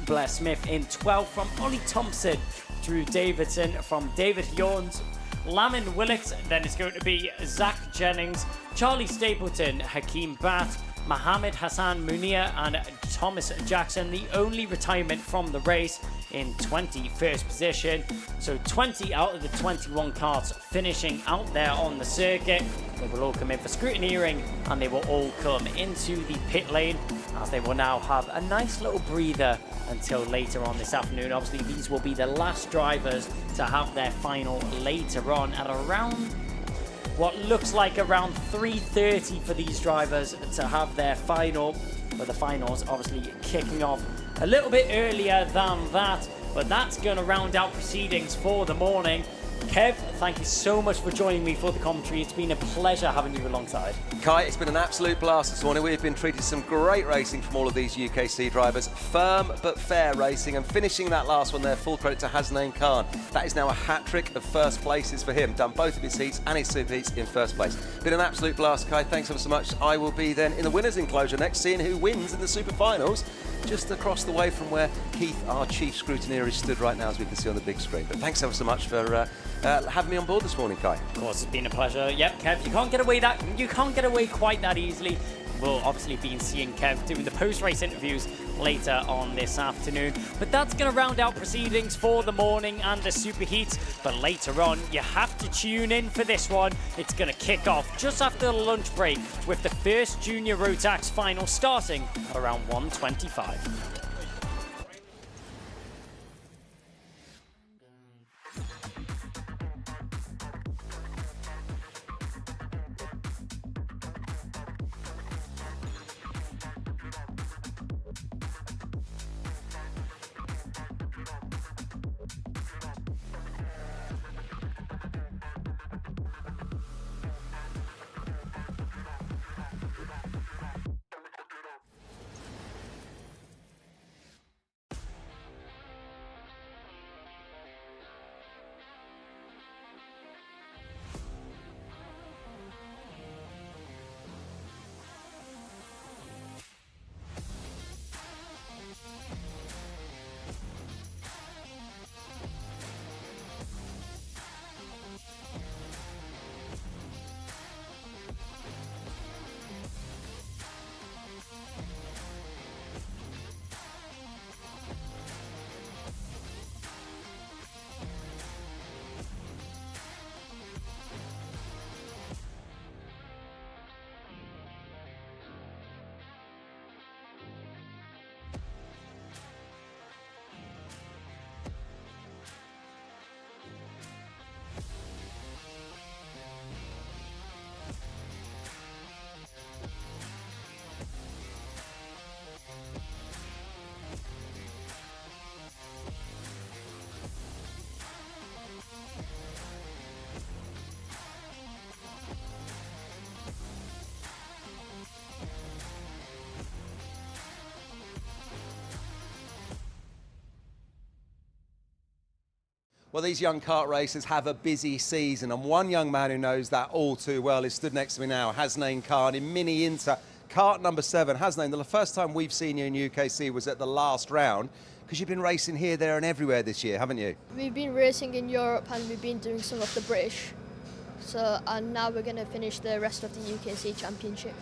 Blair Smith in 12th from Ollie Thompson, Drew Davidson from David Yorns, Lamin Willett, then it's going to be Zach Jennings, Charlie Stapleton, Hakeem Batt, Mohammed Hassan Munir and Thomas Jackson, the only retirement from the race in 21st position. So 20 out of the 21 cars finishing out there on the circuit. They will all come in for scrutineering and they will all come into the pit lane as they will now have a nice little breather until later on this afternoon. Obviously these will be the last drivers to have their final later on at around what looks like around 3:30 for these drivers to have their final, but the finals obviously kicking off a little bit earlier than that, but that's going to round out proceedings for the morning. Kev, thank you so much for joining me for the commentary. It's been a pleasure having you alongside. Kai, it's been an absolute blast this morning. We've been treated some great racing from all of these UKC drivers. Firm but fair racing, and finishing that last one there, full credit to Hasnain Khan. That is now a hat-trick of first places for him. Done both of his heats and his super heats in first place. Been an absolute blast, Kai. Thanks ever so much. I will be then in the winners' enclosure next, seeing who wins in the super finals, just across the way from where Keith, our chief scrutineer, is stood right now, as we can see on the big screen. But thanks ever so much for having me on board this morning, Kai. Of course, it's been a pleasure. Yep, Kev, you can't get away quite that easily. We'll obviously be seeing Kev doing the post-race interviews later on this afternoon. But that's going to round out proceedings for the morning and the superheats. But later on, you have to tune in for this one. It's going to kick off just after the lunch break with the first Junior Rotax final starting at around 1:25. Well, these young kart racers have a busy season, and one young man who knows that all too well is stood next to me now, Hasnain Khan in Mini Inter, kart number 7. Hasnain, the first time we've seen you in UKC was at the last round, because you've been racing here, there and everywhere this year, haven't you? We've been racing in Europe and we've been doing some of the British. And now we're going to finish the rest of the UKC Championship.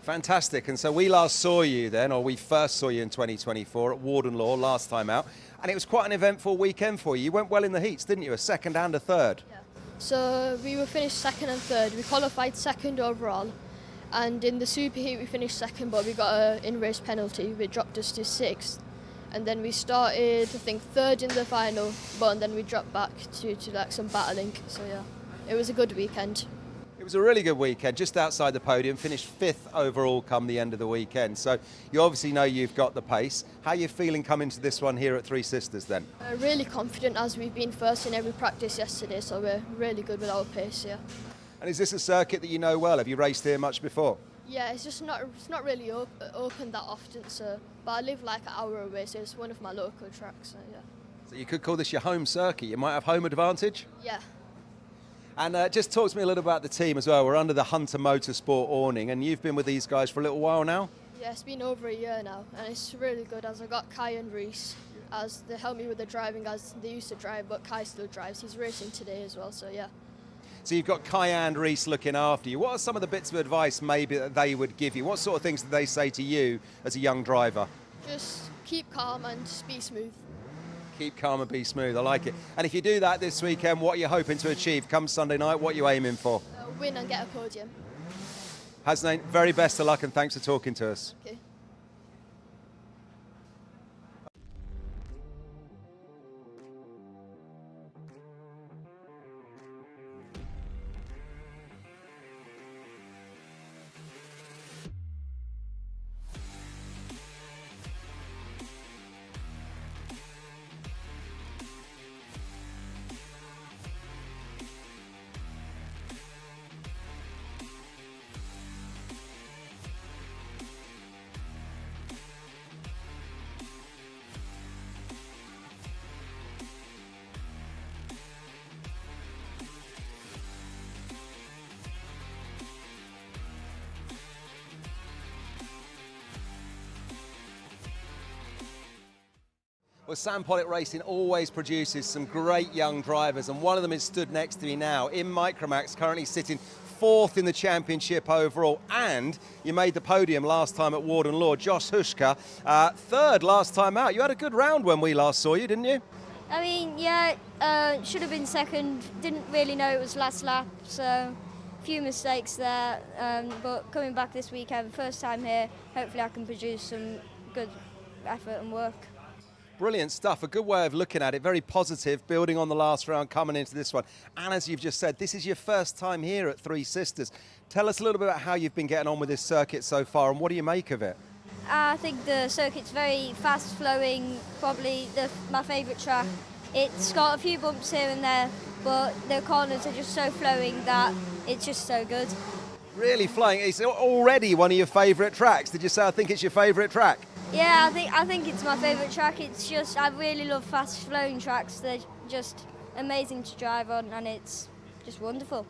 Fantastic. And so we last saw you then, or we first saw you in 2024 at Warden Law last time out, and it was quite an eventful weekend for you. You went well in the heats, didn't you? A second and a third. Yeah. So we were finished second and third. We qualified second overall, and in the super heat we finished second, but we got an in-race penalty which dropped us to 6th. And then we started, I think, third in the final, but then we dropped back to like some battling. So yeah, it was a good weekend. It was a really good weekend, just outside the podium, finished 5th overall come the end of the weekend. So you obviously know you've got the pace. How are you feeling coming to this one here at Three Sisters then? Really confident, as we've been first in every practice yesterday, so we're really good with our pace here. And is this a circuit that you know well? Have you raced here much before? Yeah, it's not really open that often, but I live like an hour away, so it's one of my local tracks, so yeah. So you could call this your home circuit. You might have home advantage? Yeah. And just talk to me a little about the team as well. We're under the Hunter Motorsport awning, and you've been with these guys for a little while now? Yeah, it's been over a year now, and it's really good, as I got Kai and Reese, as they help me with the driving, as they used to drive, but Kai still drives. He's racing today as well, so yeah. So you've got Kai and Reese looking after you. What are some of the bits of advice maybe that they would give you? What sort of things do they say to you as a young driver? Just keep calm and just be smooth. Keep calm and be smooth, I like it. And if you do that this weekend, what are you hoping to achieve come Sunday night? What are you aiming for? Win and get a podium. Hasnain, very best of luck and thanks for talking to us. Okay. Well, Sam Pollitt Racing always produces some great young drivers, and one of them is stood next to me now in Micromax, currently sitting 4th in the championship overall, and you made the podium last time at Warden Law. Josh Hushka, 3rd last time out. You had a good round when we last saw you, didn't you? I mean, yeah, should have been second. Didn't really know it was last lap, so a few mistakes there. But coming back this weekend, first time here, hopefully I can produce some good effort and work. Brilliant stuff, a good way of looking at it, very positive, building on the last round, coming into this one. And as you've just said, this is your first time here at Three Sisters. Tell us a little bit about how you've been getting on with this circuit so far, and what do you make of it? I think the circuit's very fast-flowing, probably my favourite track. It's got a few bumps here and there, but the corners are just so flowing that it's just so good. Really flowing. It's already one of your favourite tracks. Did you say I think it's your favourite track? Yeah, I think it's my favourite track. It's just, I really love fast-flowing tracks. They're just amazing to drive on, and it's just wonderful.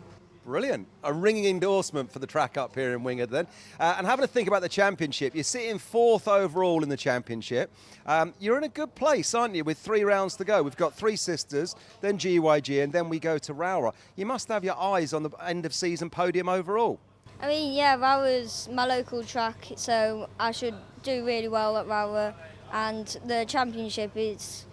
Brilliant. A ringing endorsement for the track up here in Wingard then. And having a think about the championship, you're sitting 4th overall in the championship. You're in a good place, aren't you, with 3 rounds to go? We've got Three Sisters, then GYG, and then we go to Rowrah. You must have your eyes on the end of season podium overall. I mean, yeah, Rowrah's my local track, so I should do really well at Rowrah. And the championship is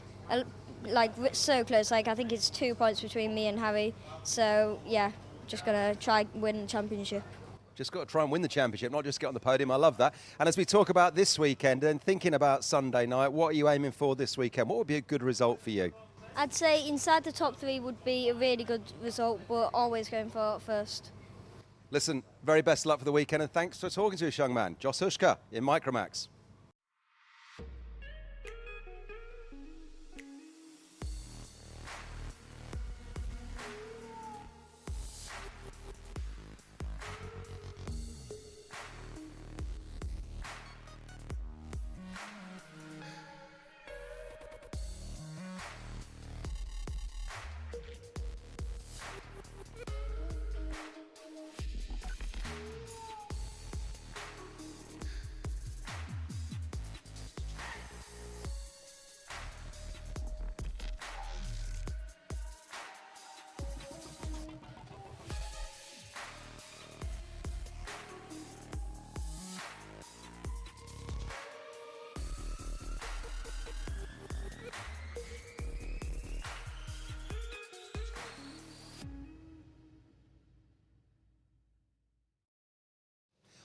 like so close. Like, I think it's 2 points between me and Harry. So yeah, just gonna try win the championship. Just got to try and win the championship, not just get on the podium. I love that. And as we talk about this weekend and thinking about Sunday night, what are you aiming for this weekend? What would be a good result for you? I'd say inside the top 3 would be a really good result, but always going for first. Listen, very best of luck for the weekend, and thanks for talking to us, young man. Josh Hushka in Micromax.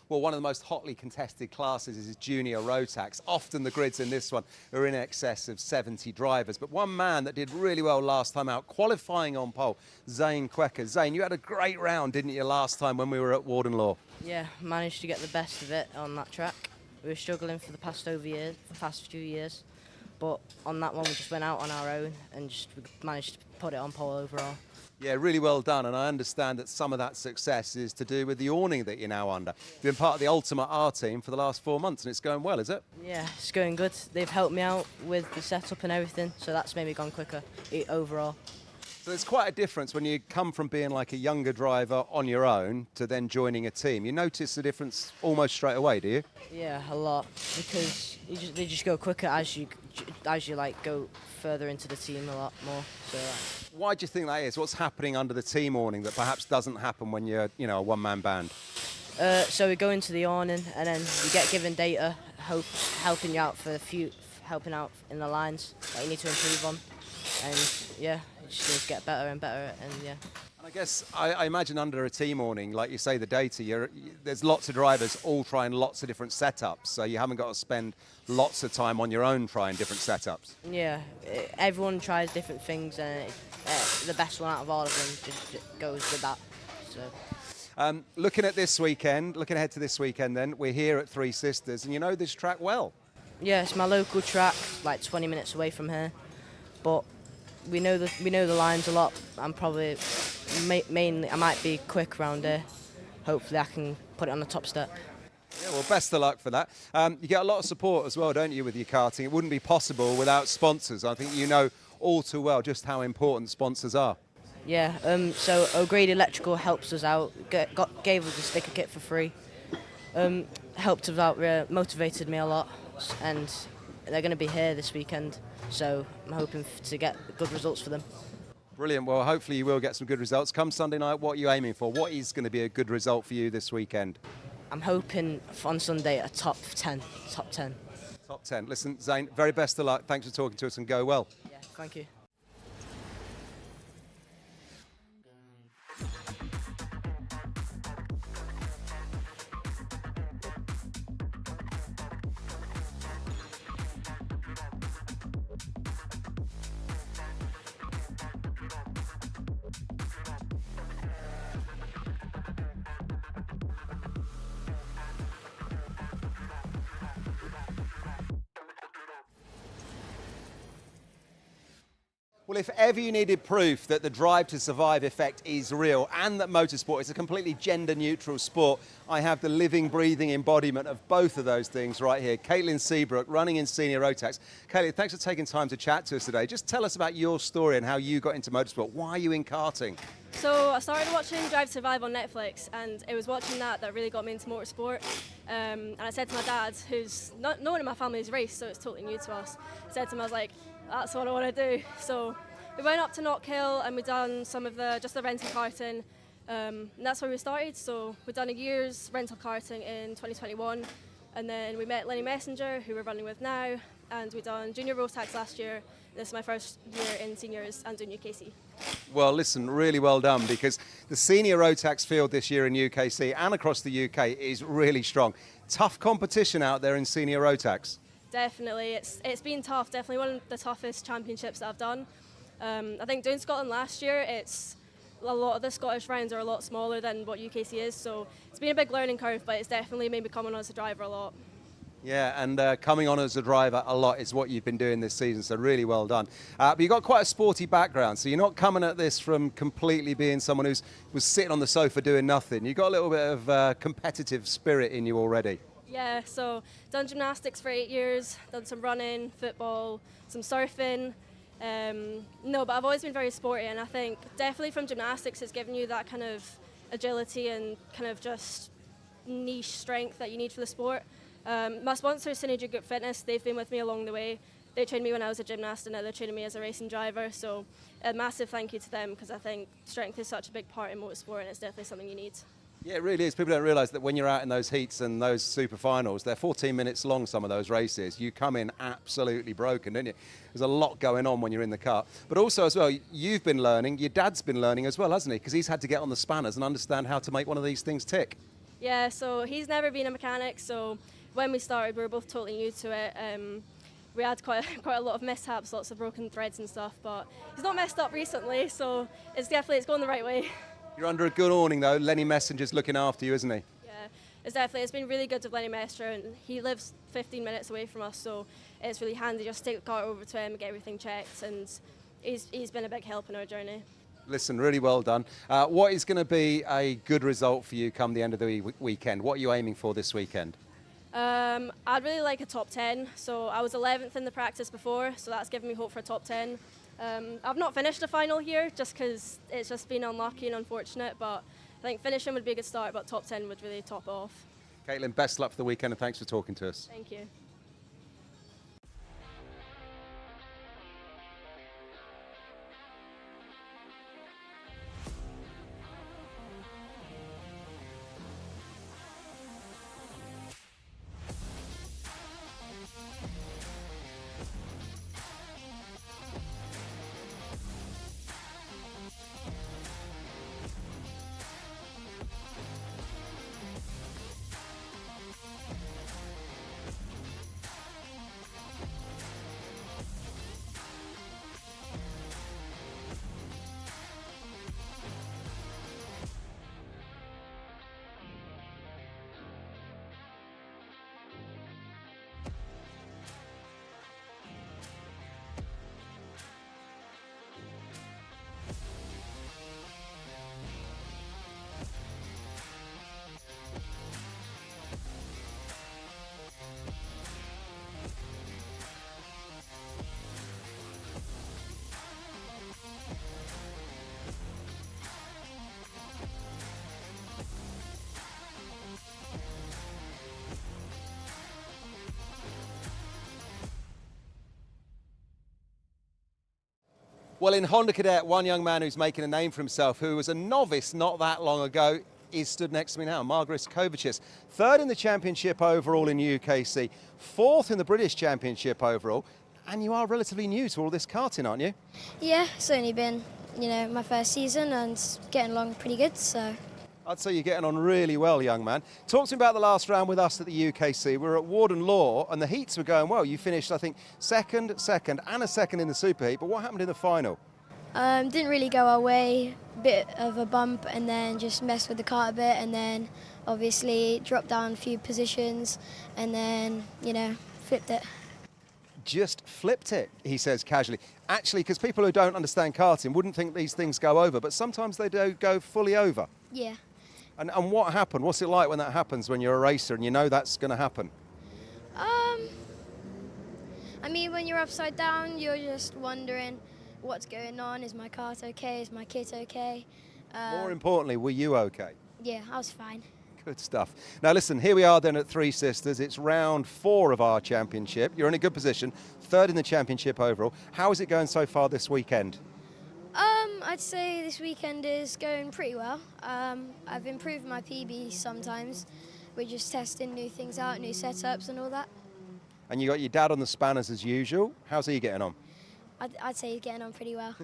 Well, one of the most hotly contested classes is junior Rotax. Often the grids in this one are in excess of 70 drivers. But one man that did really well last time out, qualifying on pole, Zane Quecker. Zane, you had a great round, didn't you, last time when we were at Warden Law? Yeah, managed to get the best of it on that track. We were struggling for the past few years, but on that one we just went out on our own and just managed to put it on pole overall. Yeah, really well done, and I understand that some of that success is to do with the awning that you're now under. You've been part of the Ultimate R team for the last 4 months, and it's going well, is it? Yeah, it's going good. They've helped me out with the setup and everything, so that's made me gone quicker overall. So there's quite a difference when you come from being like a younger driver on your own to then joining a team. You notice the difference almost straight away, do you? Yeah, a lot, because they just go quicker as you like go further into the team a lot more. So. Why do you think that is? What's happening under the team awning that perhaps doesn't happen when you're, a one-man band? So we go into the awning and then you get given data, helping you out helping out in the lines that you need to improve on, and yeah, it just needs to get better and better, and yeah. And I guess I imagine under a team awning, like you say, the data, there's lots of drivers all trying lots of different setups, so you haven't got to spend lots of time on your own trying different setups. Yeah, everyone tries different things, and the best one out of all of them just goes with that. So. Looking ahead to this weekend then, we're here at Three Sisters, and you know this track well. Yeah, it's my local track, like 20 minutes away from here, but we know the lines a lot. I'm probably mainly I might be quick around here. Hopefully I can put it on the top step. Yeah, well, best of luck for that. You get a lot of support as well, don't you, with your karting? It wouldn't be possible without sponsors. I think you know all too well just how important sponsors are. Yeah, so O'Grady Electrical helps us out, gave us a sticker kit for free, helped us out, motivated me a lot, and they're going to be here this weekend, so I'm hoping to get good results for them. Brilliant. Well, hopefully you will get some good results. Come Sunday night, what are you aiming for? What is going to be a good result for you this weekend? I'm hoping on Sunday a top 10. Top 10. Top 10. Listen, Zane, very best of luck. Thanks for talking to us and go well. Yeah, thank you. Well, if ever you needed proof that the drive to survive effect is real and that motorsport is a completely gender-neutral sport, I have the living, breathing embodiment of both of those things right here. Caitlin Seabrook, running in Senior Rotax. Caitlin, thanks for taking time to chat to us today. Just tell us about your story and how you got into motorsport. Why are you in karting? So I started watching Drive to Survive on Netflix, and it was watching that really got me into motorsport. And I said to my dad, who's no one in my family has raced, so it's totally new to us. I said to him, I was like, that's what I want to do. So we went up to Knockhill and we done some of just the rental karting, and that's where we started. So we've done a year's rental karting in 2021, and then we met Lenny Messenger, who we're running with now, and we done junior Rotax last year. This is my first year in seniors and doing UKC. Well, listen, really well done, because the senior Rotax field this year in UKC and across the UK is really strong. Tough competition out there in senior Rotax. Definitely, it's been tough. Definitely one of the toughest championships that I've done. I think doing Scotland last year, a lot of the Scottish rounds are a lot smaller than what UKC is, so it's been a big learning curve, but it's definitely made me come on as a driver a lot. Yeah, and coming on as a driver a lot is what you've been doing this season, so really well done. But you've got quite a sporty background, so you're not coming at this from completely being someone who was sitting on the sofa doing nothing. You've got a little bit of competitive spirit in you already. Yeah, so done gymnastics for 8 years, done some running, football, some surfing. No, but I've always been very sporty, and I think definitely from gymnastics it's given you that kind of agility and kind of just niche strength that you need for the sport. My sponsor is Synergy Group Fitness. They've been with me along the way. They trained me when I was a gymnast, and now they're training me as a racing driver, so a massive thank you to them, because I think strength is such a big part in motorsport, and it's definitely something you need. Yeah, it really is. People don't realise that when you're out in those heats and those super finals, they're 14 minutes long, some of those races. You come in absolutely broken, don't you? There's a lot going on when you're in the car. But also as well, you've been learning, your dad's been learning as well, hasn't he? Because he's had to get on the spanners and understand how to make one of these things tick. Yeah, so he's never been a mechanic, so when we started, we were both totally new to it. We had quite a lot of mishaps, lots of broken threads and stuff, but he's not messed up recently, so it's going the right way. You're under a good awning though. Lenny Messenger's looking after you, isn't he? Yeah, it's been really good to Lenny Mestre, and he lives 15 minutes away from us, so it's really handy just to take the car over to him and get everything checked, and he's been a big help in our journey. Listen, really well done. What is going to be a good result for you come the end of the weekend? What are you aiming for this weekend? I'd really like a top 10. So I was 11th in the practice before, so that's given me hope for a top 10. I've not finished a final here just because it's just been unlucky and unfortunate, but I think finishing would be a good start, but top 10 would really top it off. Caitlin, best luck for the weekend and thanks for talking to us. Thank you. Well, in Honda Cadet, one young man who's making a name for himself, who was a novice not that long ago, is stood next to me now, Margaret Kovacic. Third in the championship overall in UKC, fourth in the British Championship overall, and you are relatively new to all this karting, aren't you? Yeah, it's only been, my first season and it's getting along pretty good, so. I'd say you're getting on really well, young man. Talk to me about the last round with us at the UKC. We were at Warden Law and the heats were going well. You finished, I think, second, and a second in the super heat, but what happened in the final? Didn't really go our way, bit of a bump and then just messed with the car a bit and then obviously dropped down a few positions and then, flipped it. Just flipped it, he says casually. Actually, because people who don't understand karting wouldn't think these things go over, but sometimes they do go fully over. Yeah. And what happened? What's it like when that happens, when you're a racer and you know that's going to happen? When you're upside down, you're just wondering what's going on. Is my kart okay? Is my kit okay? More importantly, were you okay? Yeah, I was fine. Good stuff. Now listen, here we are then at Three Sisters. It's round 4 of our championship. You're in a good position, third in the championship overall. How is it going so far this weekend? I'd say this weekend is going pretty well. I've improved my PB sometimes. We're just testing new things out, new setups and all that. And you got your dad on the spanners as usual. How's he getting on? I'd say he's getting on pretty well.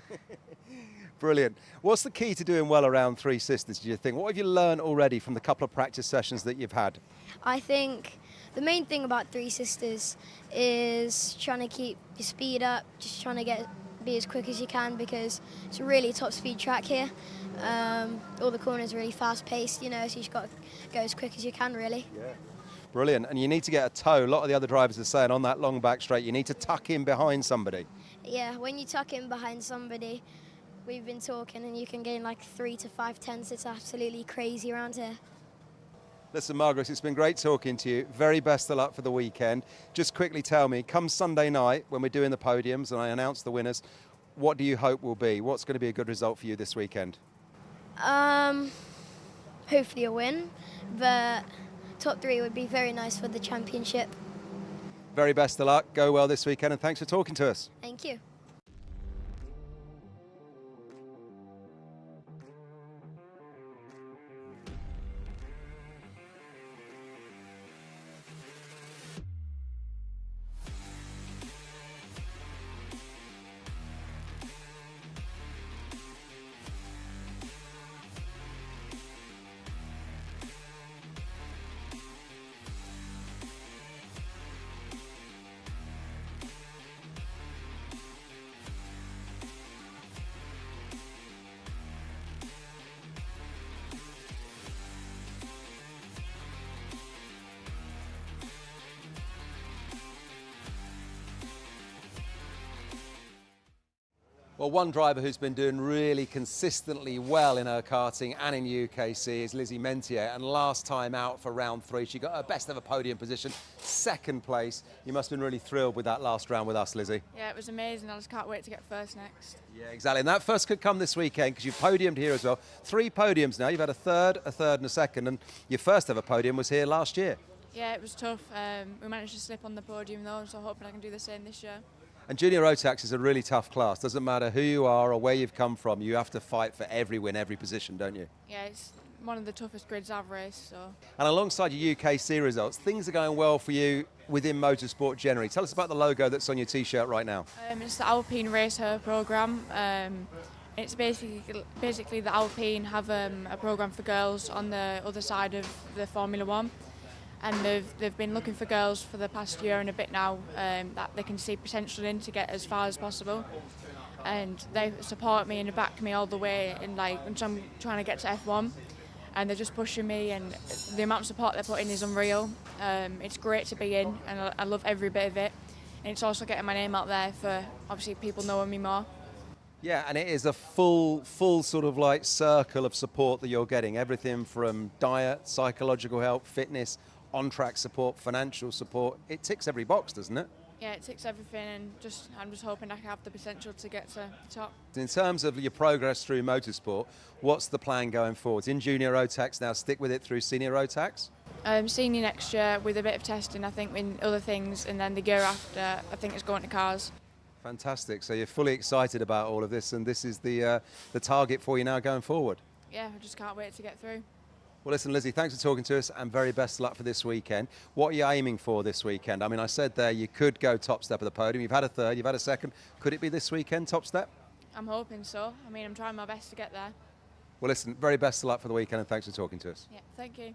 Brilliant. What's the key to doing well around Three Sisters, do you think? What have you learned already from the couple of practice sessions that you've had? I think the main thing about Three Sisters is trying to keep your speed up, just trying to be as quick as you can because it's a really top speed track here. All the corners are really fast paced, so you just got to go as quick as you can really. Yeah. Brilliant. And you need to get a toe. A lot of the other drivers are saying on that long back straight, you need to tuck in behind somebody. Yeah, when you tuck in behind somebody, we've been talking and you can gain like 3 to 5 tenths. It's absolutely crazy around here. Listen, Margaret, it's been great talking to you. Very best of luck for the weekend. Just quickly tell me, come Sunday night when we're doing the podiums and I announce the winners, what do you hope will be? What's going to be a good result for you this weekend? Hopefully a win, but top 3 would be very nice for the championship. Very best of luck. Go well this weekend and thanks for talking to us. Thank you. Well, one driver who's been doing really consistently well in her karting and in UKC is Lizzie Mentier, and last time out for round 3 she got her best ever podium position, 2nd place. You must have been really thrilled with that last round with us, Lizzie. Yeah, it was amazing. I just can't wait to get first next. Yeah, exactly, and that first could come this weekend because you've podiumed here as well. 3 podiums now, you've had a third and a 2nd, and your first ever podium was here last year. Yeah, it was tough. We managed to slip on the podium though, so hoping I can do the same this year. And Junior Rotax is a really tough class. Doesn't matter who you are or where you've come from, you have to fight for every win, every position, don't you? Yeah, it's one of the toughest grids I've raced, so. And alongside your UKC results, things are going well for you within motorsport generally. Tell us about the logo that's on your T-shirt right now. It's the Alpine Race Her programme. It's basically the Alpine have a programme for girls on the other side of the Formula One. And they've been looking for girls for the past year and a bit now that they can see potential in to get as far as possible. And they support me and back me all the way in when I'm trying to get to F1. And they're just pushing me, and the amount of support they're putting is unreal. It's great to be in, and I love every bit of it. And it's also getting my name out there for obviously people knowing me more. Yeah, and it is a full sort of like circle of support that you're getting. Everything from diet, psychological help, fitness, on-track support, financial support. It ticks every box, doesn't it? Yeah, it ticks everything, and I'm just hoping I can have the potential to get to the top. In terms of your progress through motorsport, what's the plan going forwards? In Junior Rotax now, stick with it through Senior Rotax? Senior next year with a bit of testing, I think, in other things, and then the year after, I think it's going to cars. Fantastic. So you're fully excited about all of this, and this is the target for you now going forward? Yeah, I just can't wait to get through. Well, listen, Lizzie, thanks for talking to us, and very best of luck for this weekend. What are you aiming for this weekend? I mean, I said there you could go top step of the podium. You've had a 3rd, you've had a 2nd. Could it be this weekend, top step? I'm hoping so. I mean, I'm trying my best to get there. Well, listen, very best of luck for the weekend, and thanks for talking to us. Yeah, thank you.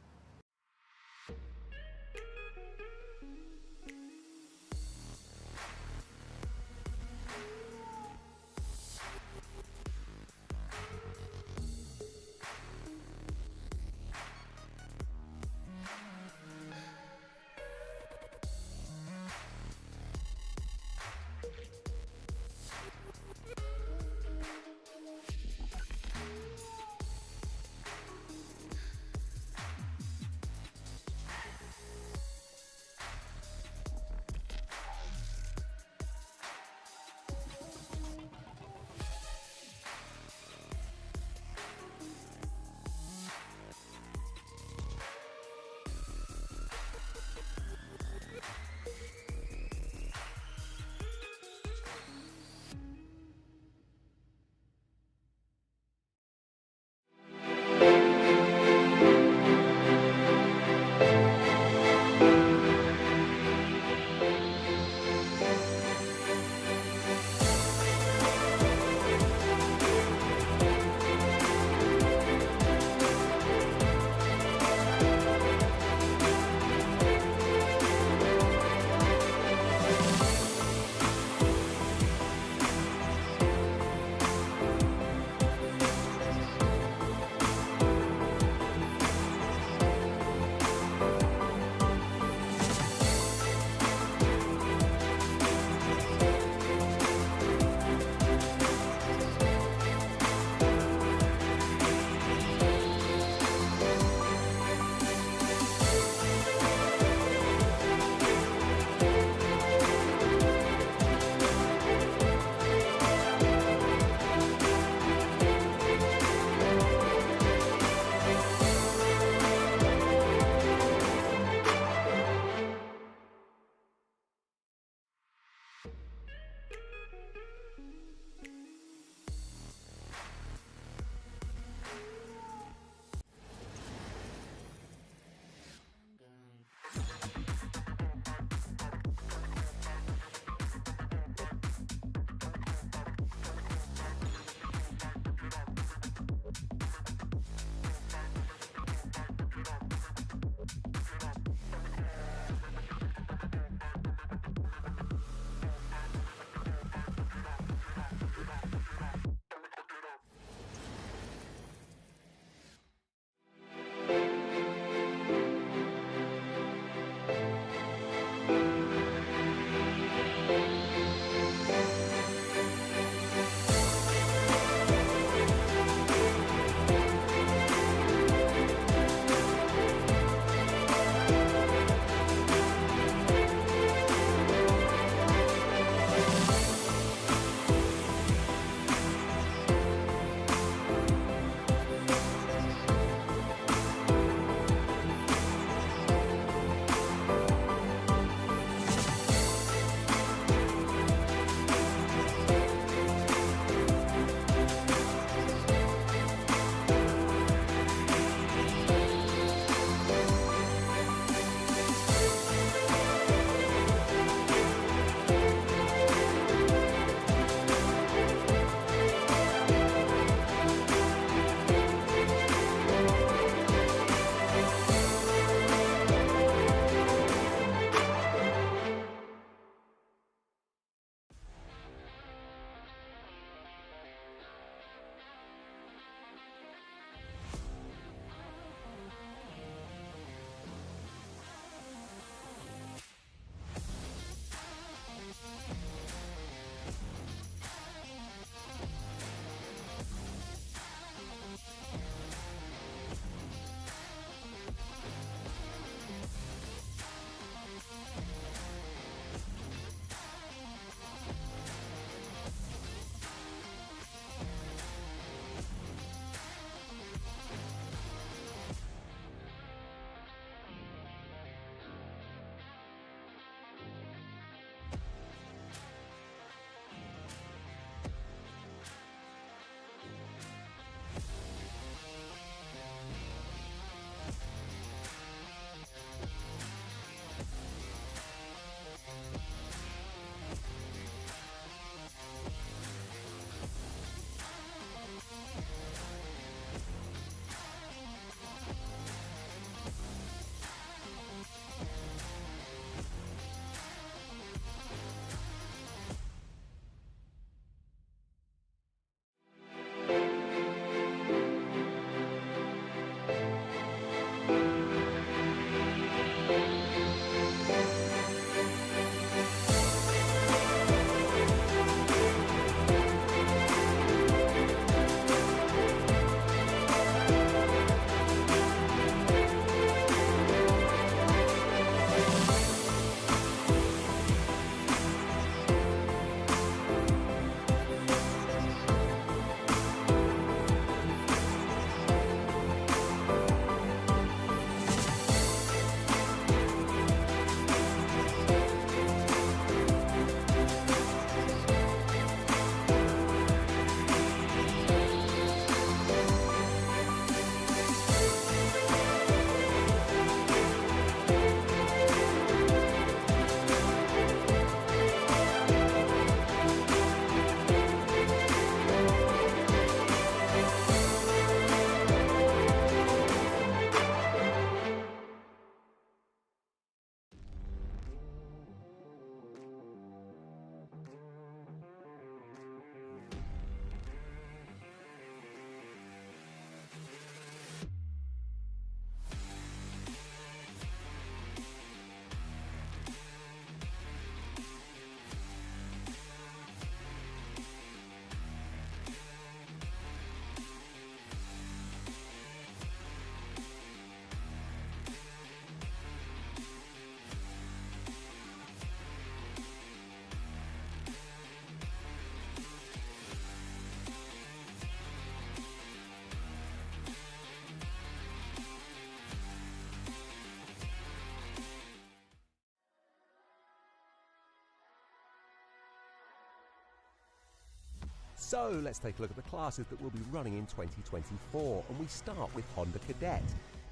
So let's take a look at the classes that will be running in 2024, and we start with Honda Cadet.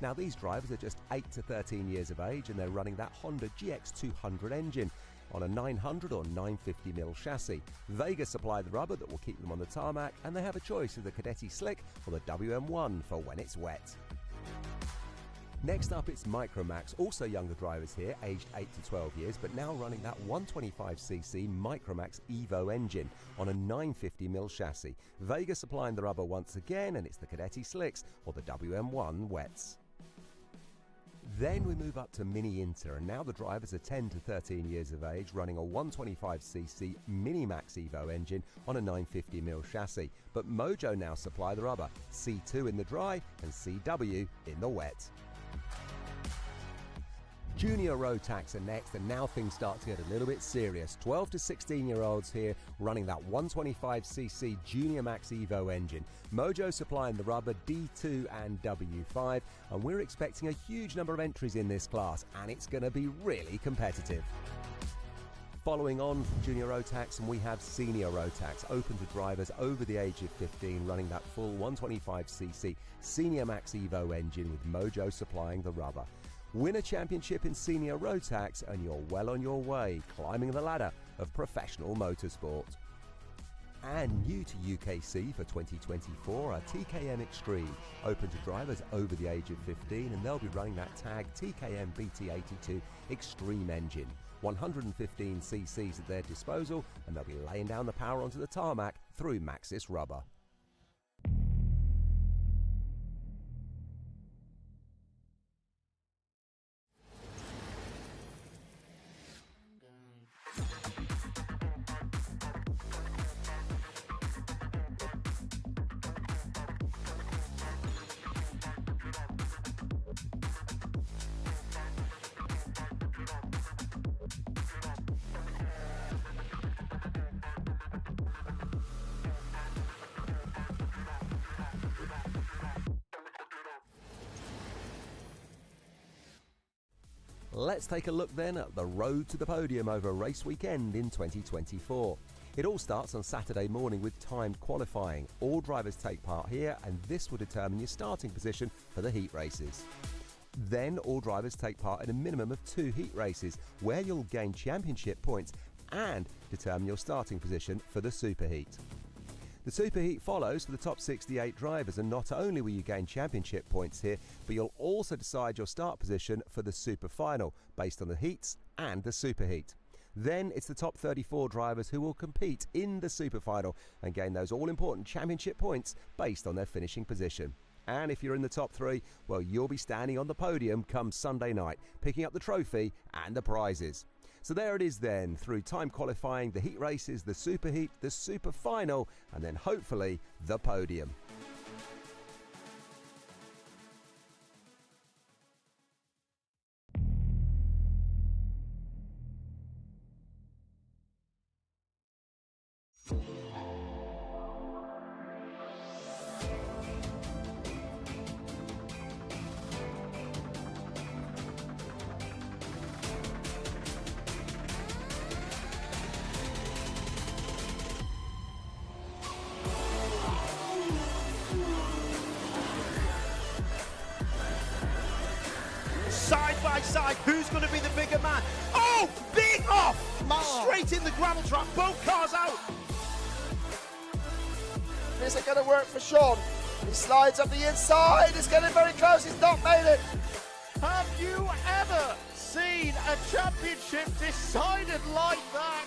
Now these drivers are just 8 to 13 years of age, and they're running that Honda GX200 engine on a 900 or 950mm chassis. Vega supply the rubber that will keep them on the tarmac, and they have a choice of the Cadet Slick or the WM1 for when it's wet. Next up, it's Micromax, also younger drivers here, aged 8 to 12 years, but now running that 125cc Micromax Evo engine on a 950mm chassis. Vega supplying the rubber once again, and it's the Cadet Slicks or the WM1 wets. Then we move up to Mini Inter, and now the drivers are 10 to 13 years of age, running a 125cc Minimax Evo engine on a 950mm chassis. But Mojo now supply the rubber, C2 in the dry and CW in the wet. Junior Rotax are next, and now things start to get a little bit serious. 12 to 16-year-olds here running that 125cc Junior Max Evo engine. Mojo supplying the rubber, D2 and W5, and we're expecting a huge number of entries in this class, and it's going to be really competitive. Following on from Junior Rotax, and we have Senior Rotax, open to drivers over the age of 15, running that full 125cc Senior Max Evo engine with Mojo supplying the rubber. Win a championship in Senior Rotax and you're well on your way, climbing the ladder of professional motorsport. And new to UKC for 2024 are TKM Extreme, open to drivers over the age of 15, and they'll be running that tag TKM BT82 Extreme engine. 115ccs at their disposal, and they'll be laying down the power onto the tarmac through Maxxis rubber. Let's take a look then at the road to the podium over race weekend in 2024. It all starts on Saturday morning with timed qualifying. All drivers take part here, and this will determine your starting position for the heat races. Then all drivers take part in a minimum of 2 heat races, where you'll gain championship points and determine your starting position for the superheat. The superheat follows for the top 68 drivers, and not only will you gain championship points here, but you'll also decide your start position for the super final based on the heats and the superheat. Then it's the top 34 drivers who will compete in the super final and gain those all-important championship points based on their finishing position. And if you're in the top 3, well, you'll be standing on the podium come Sunday night, picking up the trophy and the prizes. So there it is then, through time qualifying, the heat races, the super heat, the super final, and then hopefully the podium. Side by side, who's going to be the bigger man? Oh, big off! Straight in the gravel trap, both cars out. Is it going to work for Sean? He slides up the inside, it's getting very close, he's not made it. Have you ever seen a championship decided like that?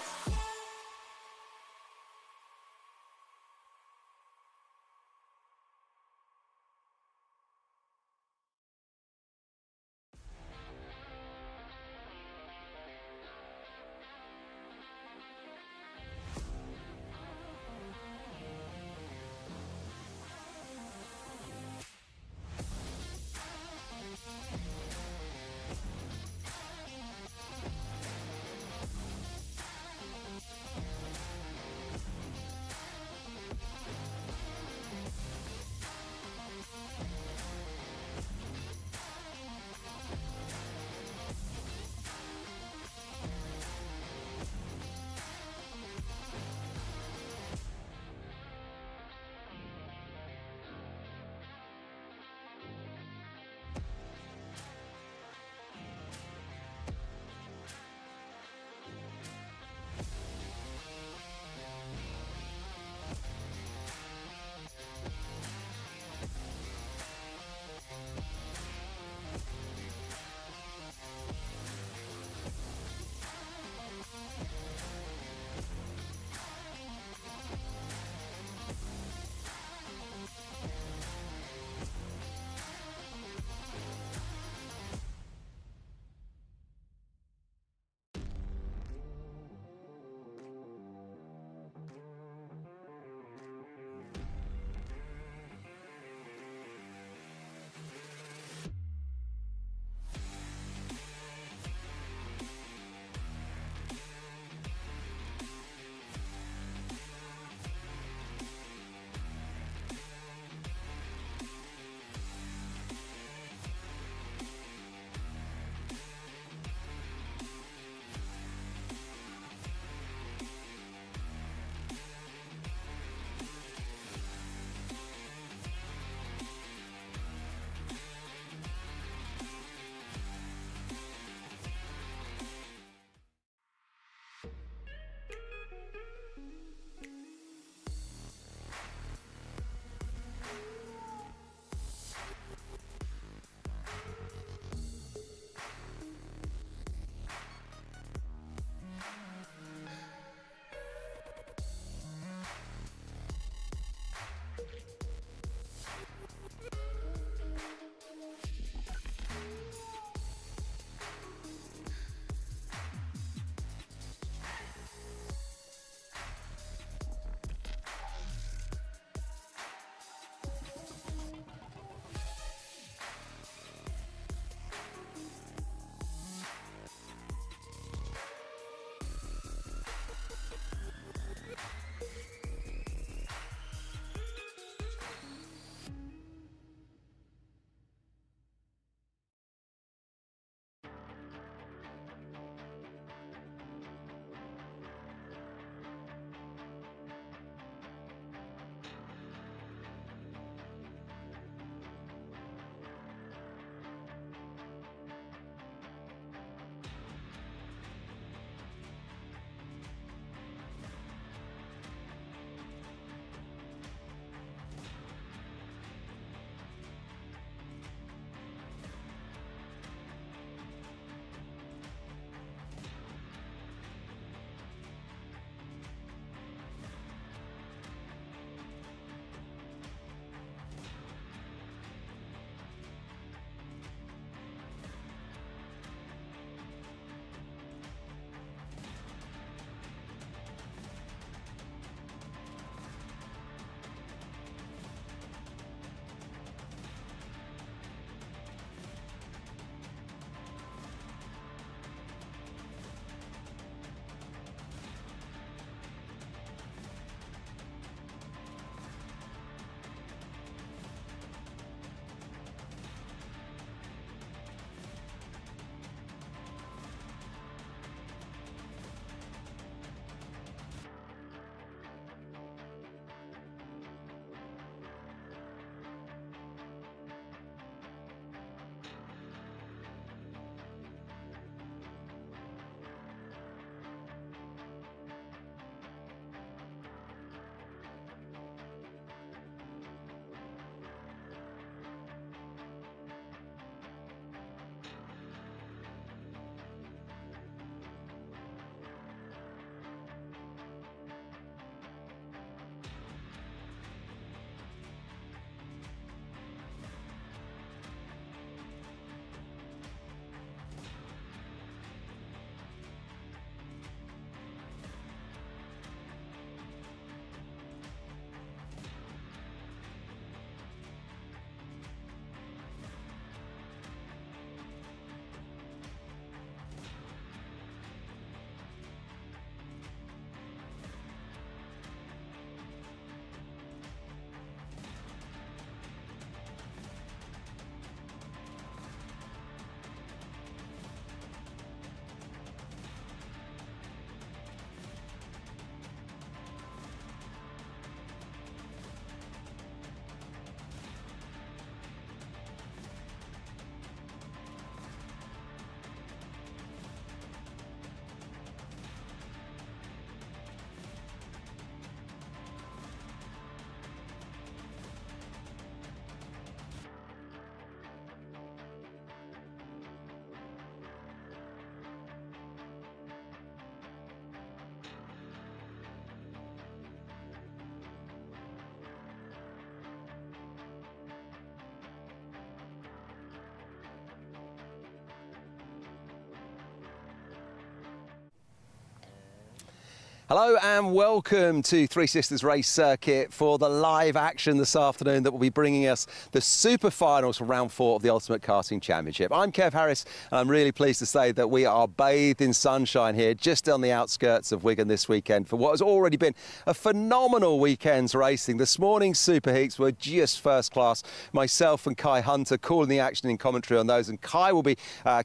Hello and welcome to Three Sisters Race Circuit for the live action this afternoon that will be bringing us the super finals for round 4 of the Ultimate Karting Championship. I'm Kev Harris and I'm really pleased to say that we are bathed in sunshine here just on the outskirts of Wigan this weekend for what has already been a phenomenal weekend's racing. This morning's super heats were just first class. Myself and Kai Hunter calling the action in commentary on those, and Kai will be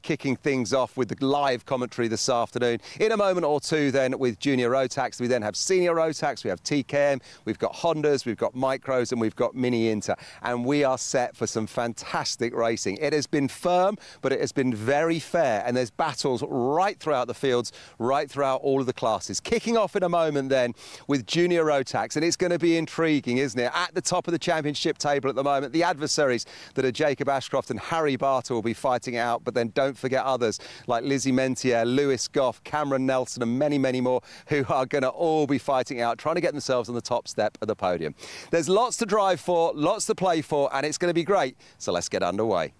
kicking things off with the live commentary this afternoon. In a moment or two then with Junior Rotax. We then have Senior Rotax, we have TKM, we've got Hondas, we've got Micros and we've got Mini Inter. And we are set for some fantastic racing. It has been firm, but it has been very fair. And there's battles right throughout the fields, right throughout all of the classes. Kicking off in a moment then with Junior Rotax. And it's going to be intriguing, isn't it? At the top of the championship table at the moment, the adversaries that are Jacob Ashcroft and Harry Barter will be fighting it out. But then don't forget others like Lizzie Mentier, Lewis Goff, Cameron Nelson and many, many more who are going to all be fighting out, trying to get themselves on the top step of the podium. There's lots to drive for, lots to play for, and it's going to be great. So let's get underway.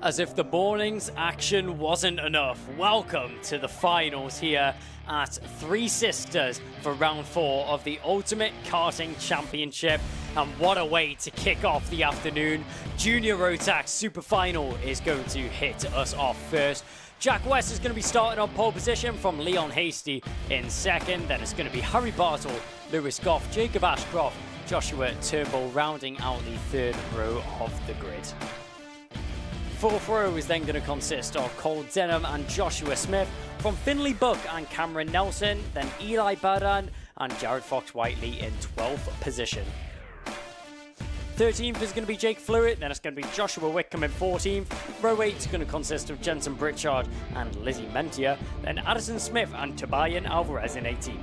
As if the morning's action wasn't enough, welcome to the finals here at Three Sisters for round 4 of the Ultimate Karting Championship. And what a way to kick off the afternoon. Junior Rotax Super Final is going to hit us off first. Jack West is going to be starting on pole position from Leon Hasty in second. Then it's going to be Harry Bartle, Lewis Goff, Jacob Ashcroft, Joshua Turnbull rounding out the third row of the grid. Fourth row is then going to consist of Cole Denham and Joshua Smith, from Finley Buck and Cameron Nelson, then Eli Baran and Jared Fox-Whiteley in 12th position. 13th is going to be Jake Flewitt, then it's going to be Joshua Wickham in 14th. Row 8 is going to consist of Jensen Pritchard and Lizzie Mentier, then Addison Smith and Tobian Alvarez in 18th.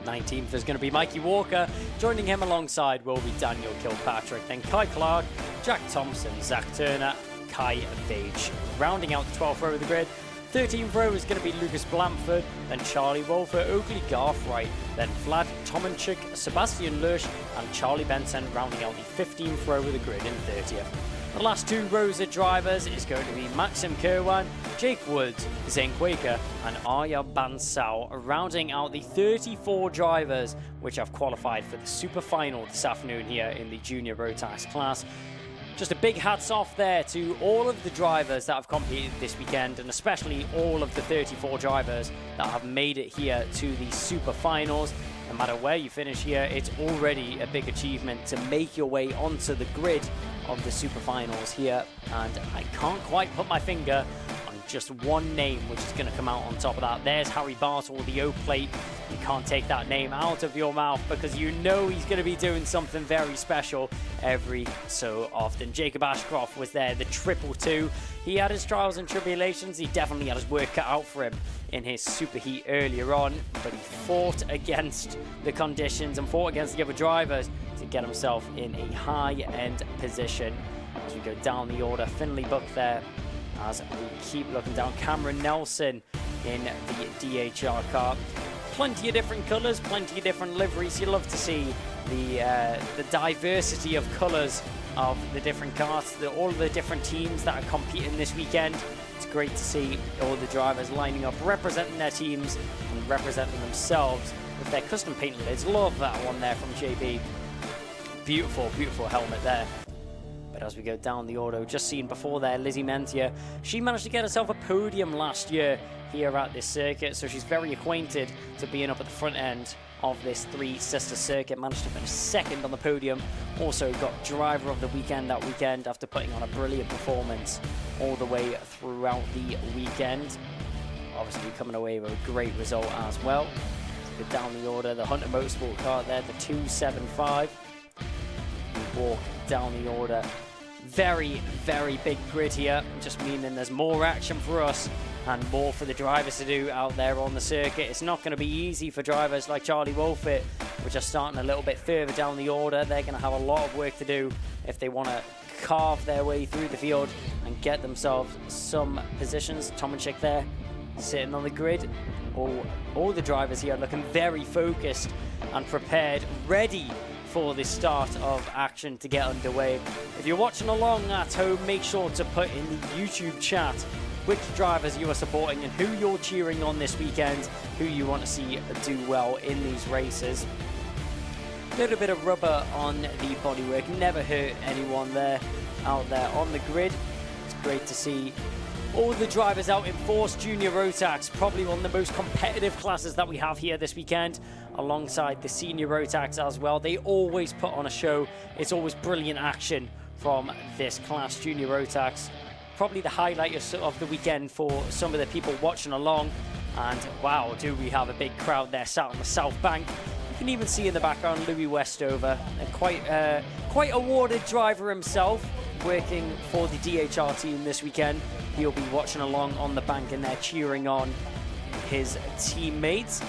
19th is going to be Mikey Walker. Joining him alongside will be Daniel Kilpatrick, then Kai Clark, Jack Thompson, Zach Turner, Kai Page. Rounding out the 12th row of the grid, 13th row is going to be Lucas Blamford, then Charlie Wolfer, Oakley Garthright, then Vlad Tomanchik, Sebastian Lurch, and Charlie Benson rounding out the 15th row of the grid in 30th. The last 2 rows of drivers is going to be Maxim Kirwan, Jake Woods, Zane Quaker, and Arya Bansal, rounding out the 34 drivers which have qualified for the Super Final this afternoon here in the Junior Rotax class. Just a big hats off there to all of the drivers that have competed this weekend, and especially all of the 34 drivers that have made it here to the Super Finals. No matter where you finish here, it's already a big achievement to make your way onto the grid of the Super Finals here. And I can't quite put my finger on just one name which is going to come out on top of that. There's Harry Bartle, the O plate. You can't take that name out of your mouth because you know he's going to be doing something very special every so often. Jacob Ashcroft was there, the 222. He had his trials and tribulations. He definitely had his work cut out for him in his super heat earlier on, but he fought against the conditions and fought against the other drivers to get himself in a high-end position. As we go down the order, Finley Buck there. As we keep looking down, Cameron Nelson in the DHR car. Plenty of different colours, plenty of different liveries. You love to see the diversity of colours of the different cars, all of the different teams that are competing this weekend. It's great to see all the drivers lining up, representing their teams and representing themselves with their custom painted lids. Love that one there from JB. Beautiful, beautiful helmet there. But as we go down the order, just seen before there, Lizzie Mentier, she managed to get herself a podium last year here at this circuit, so she's very acquainted to being up at the front end of this three-sister circuit. Managed to finish second on the podium. Also got driver of the weekend that weekend after putting on a brilliant performance all the way throughout the weekend. Obviously coming away with a great result as well. Good down the order, the Hunter Motorsport car there, the 275. We walk down the order. Very, very big grid here, just meaning there's more action for us and more for the drivers to do out there on the circuit. It's not going to be easy for drivers like Charlie Wolfett, which are starting a little bit further down the order. They're going to have a lot of work to do if they want to carve their way through the field and get themselves some positions. Tomaschek there, sitting on the grid. All the drivers here looking very focused and prepared, ready for the start of action to get underway. If you're watching along at home, make sure to put in the YouTube chat which drivers you are supporting and who you're cheering on this weekend, who you want to see do well in these races. A little bit of rubber on the bodywork, never hurt anyone there out there on the grid. It's great to see all the drivers out in Force Junior Rotax, probably one of the most competitive classes that we have here this weekend, alongside the Senior Rotax as well. They always put on a show. It's always brilliant action from this class, Junior Rotax. Probably the highlight of the weekend for some of the people watching along. And wow, do we have a big crowd there sat on the South Bank. You can even see in the background Louis Westover, a quite awarded driver himself, working for the DHR team this weekend. He'll be watching along on the bank and they're cheering on his teammates.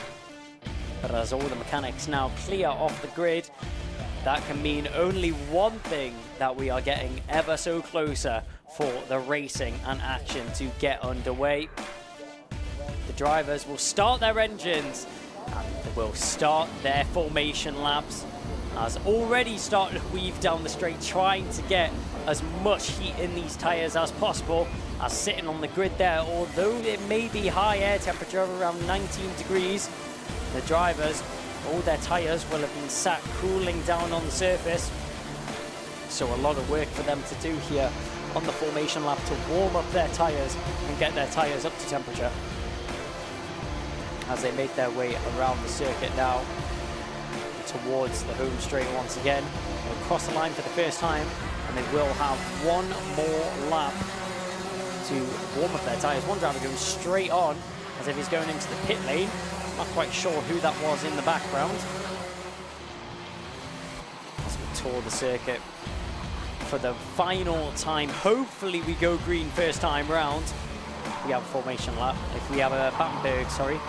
But as all the mechanics now clear off the grid, that can mean only one thing, that we are getting ever so closer for the racing and action to get underway. The drivers will start their engines and will start their formation laps, as already started to weave down the straight, trying to get as much heat in these tyres as possible. As sitting on the grid there, although it may be high air temperature of around 19 degrees, the drivers, all their tyres will have been sat cooling down on the surface. So a lot of work for them to do here on the formation lap to warm up their tyres and get their tyres up to temperature. As they make their way around the circuit now towards the home straight once again. They'll cross the line for the first time and they will have one more lap to warm up their tyres. One driver going straight on as if he's going into the pit lane. Not quite sure who that was in the background. As we tour the circuit for the final time. Hopefully we go green first time round. We have a formation lap. If we have a Battenberg, sorry.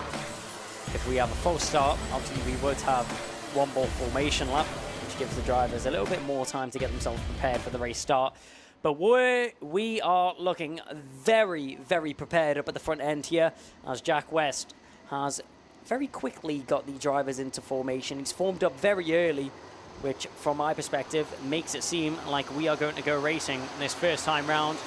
If we have a false start, obviously we would have one more formation lap, which gives the drivers a little bit more time to get themselves prepared for the race start. But we are looking very, very prepared up at the front end here, as Jack West has very quickly got the drivers into formation. He's formed up very early, which from my perspective makes it seem like we are going to go racing this first time round.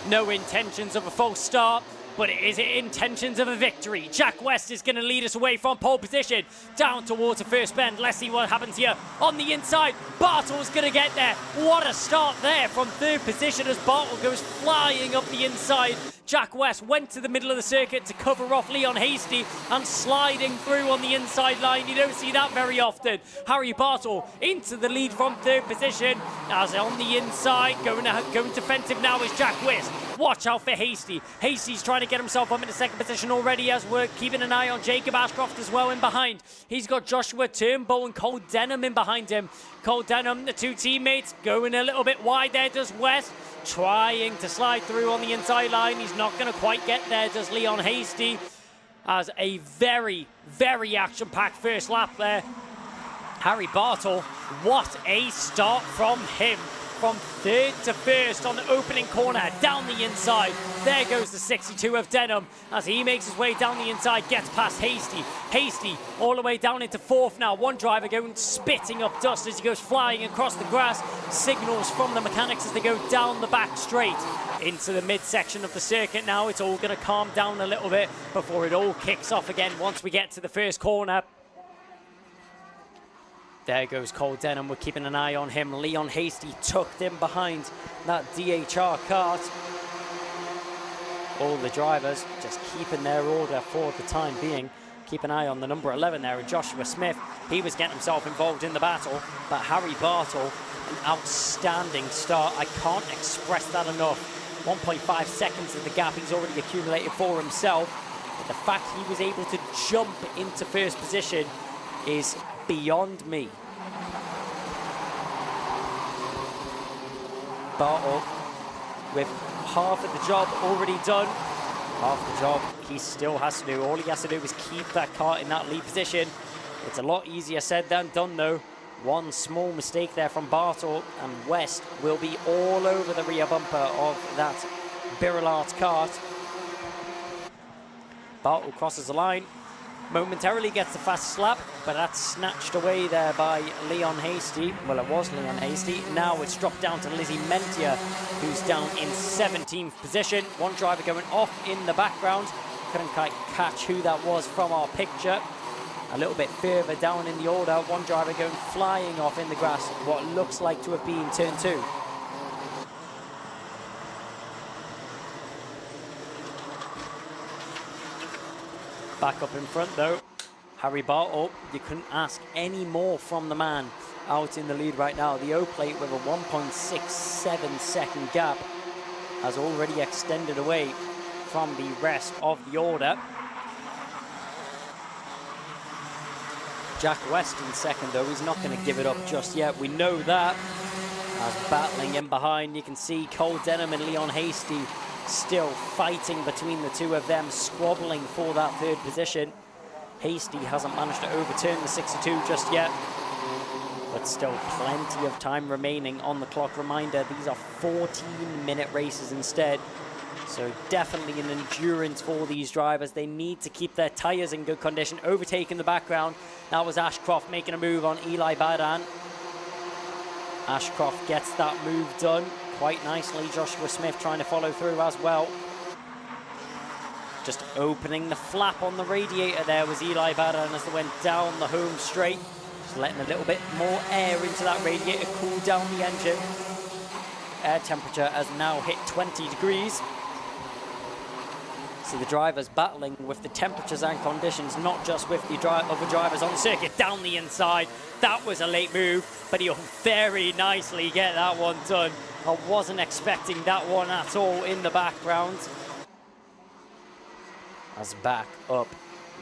No intentions of a false start, but is it intentions of a victory? Jack West is going to lead us away from pole position down towards the first bend. Let's see what happens here on the inside. Bartle's going to get there. What a start there from third position as Bartle goes flying up the inside. Jack West went to the middle of the circuit to cover off Leon Hasty and sliding through on the inside line. You don't see that very often. Harry Bartle into the lead from third position, as on the inside going defensive now is Jack West. Watch out for Hasty. Hasty's trying to get himself up into second position already, as we're keeping an eye on Jacob Ashcroft as well in behind. He's got Joshua Turnbull and Cole Denham in behind him. Cole Denham, the two teammates, going a little bit wide there, does West. Trying to slide through on the inside line. He's not going to quite get there, does Leon Hasty. As a very, very action-packed first lap there. Harry Bartle, what a start from him. From third to first on the opening corner, down the inside. There goes the 62 of Denham as he makes his way down the inside, gets past Hasty. Hasty all the way down into fourth now. One driver going spitting up dust as he goes flying across the grass. Signals from the mechanics as they go down the back straight into the midsection of the circuit now. It's all going to calm down a little bit before it all kicks off again once we get to the first corner. There goes Cole Denham. We're keeping an eye on him. Leon Hasty tucked in behind that DHR cart. All the drivers just keeping their order for the time being, Keep an eye on the number 11 there, Joshua Smith. He was getting himself involved in the battle, but Harry Bartle, an outstanding start. I can't express that enough. 1.5 seconds of the gap he's already accumulated for himself. But the fact he was able to jump into first position is beyond me. Bartle with half of the job already done. Half the job he still has to do. All he has to do is keep that car in that lead position. It's a lot easier said than done though. One small mistake there from Bartle and West will be all over the rear bumper of that Birillard kart. Bartle crosses the line, momentarily gets the fast lap, but that's snatched away there by Leon Hasty. Well, it was Leon Hasty. Now it's dropped down to Lizzie Mentia, who's down in 17th position. One driver going off in the background. Couldn't quite catch who that was from our picture. A little bit further down in the order, one driver going flying off in the grass, what looks like to have been turn 2. Back up in front though, Harry Bartle. You couldn't ask any more from the man out in the lead right now. The O-plate with a 1.67 second gap has already extended away from the rest of the order. Jack West in second though, he's not going to give it up just yet, we know that. As battling in behind, you can see Cole Denham and Leon Hasty still fighting between the two of them, squabbling for that third position. Hasty hasn't managed to overturn the 62 just yet, but still plenty of time remaining on the clock. Reminder, these are 14-minute races instead. So definitely an endurance for these drivers. They need to keep their tyres in good condition. Overtaking the background, that was Ashcroft making a move on Eli Badan. Ashcroft gets that move done quite nicely. Joshua Smith trying to follow through as well. Just opening the flap on the radiator there was Eli Badan as they went down the home straight. Just letting a little bit more air into that radiator, cool down the engine. Air temperature has now hit 20 degrees. So the drivers battling with the temperatures and conditions, not just with the other drivers on the circuit. Down the inside, that was a late move, but he'll very nicely get that one done. I wasn't expecting that one at all in the background. As back up,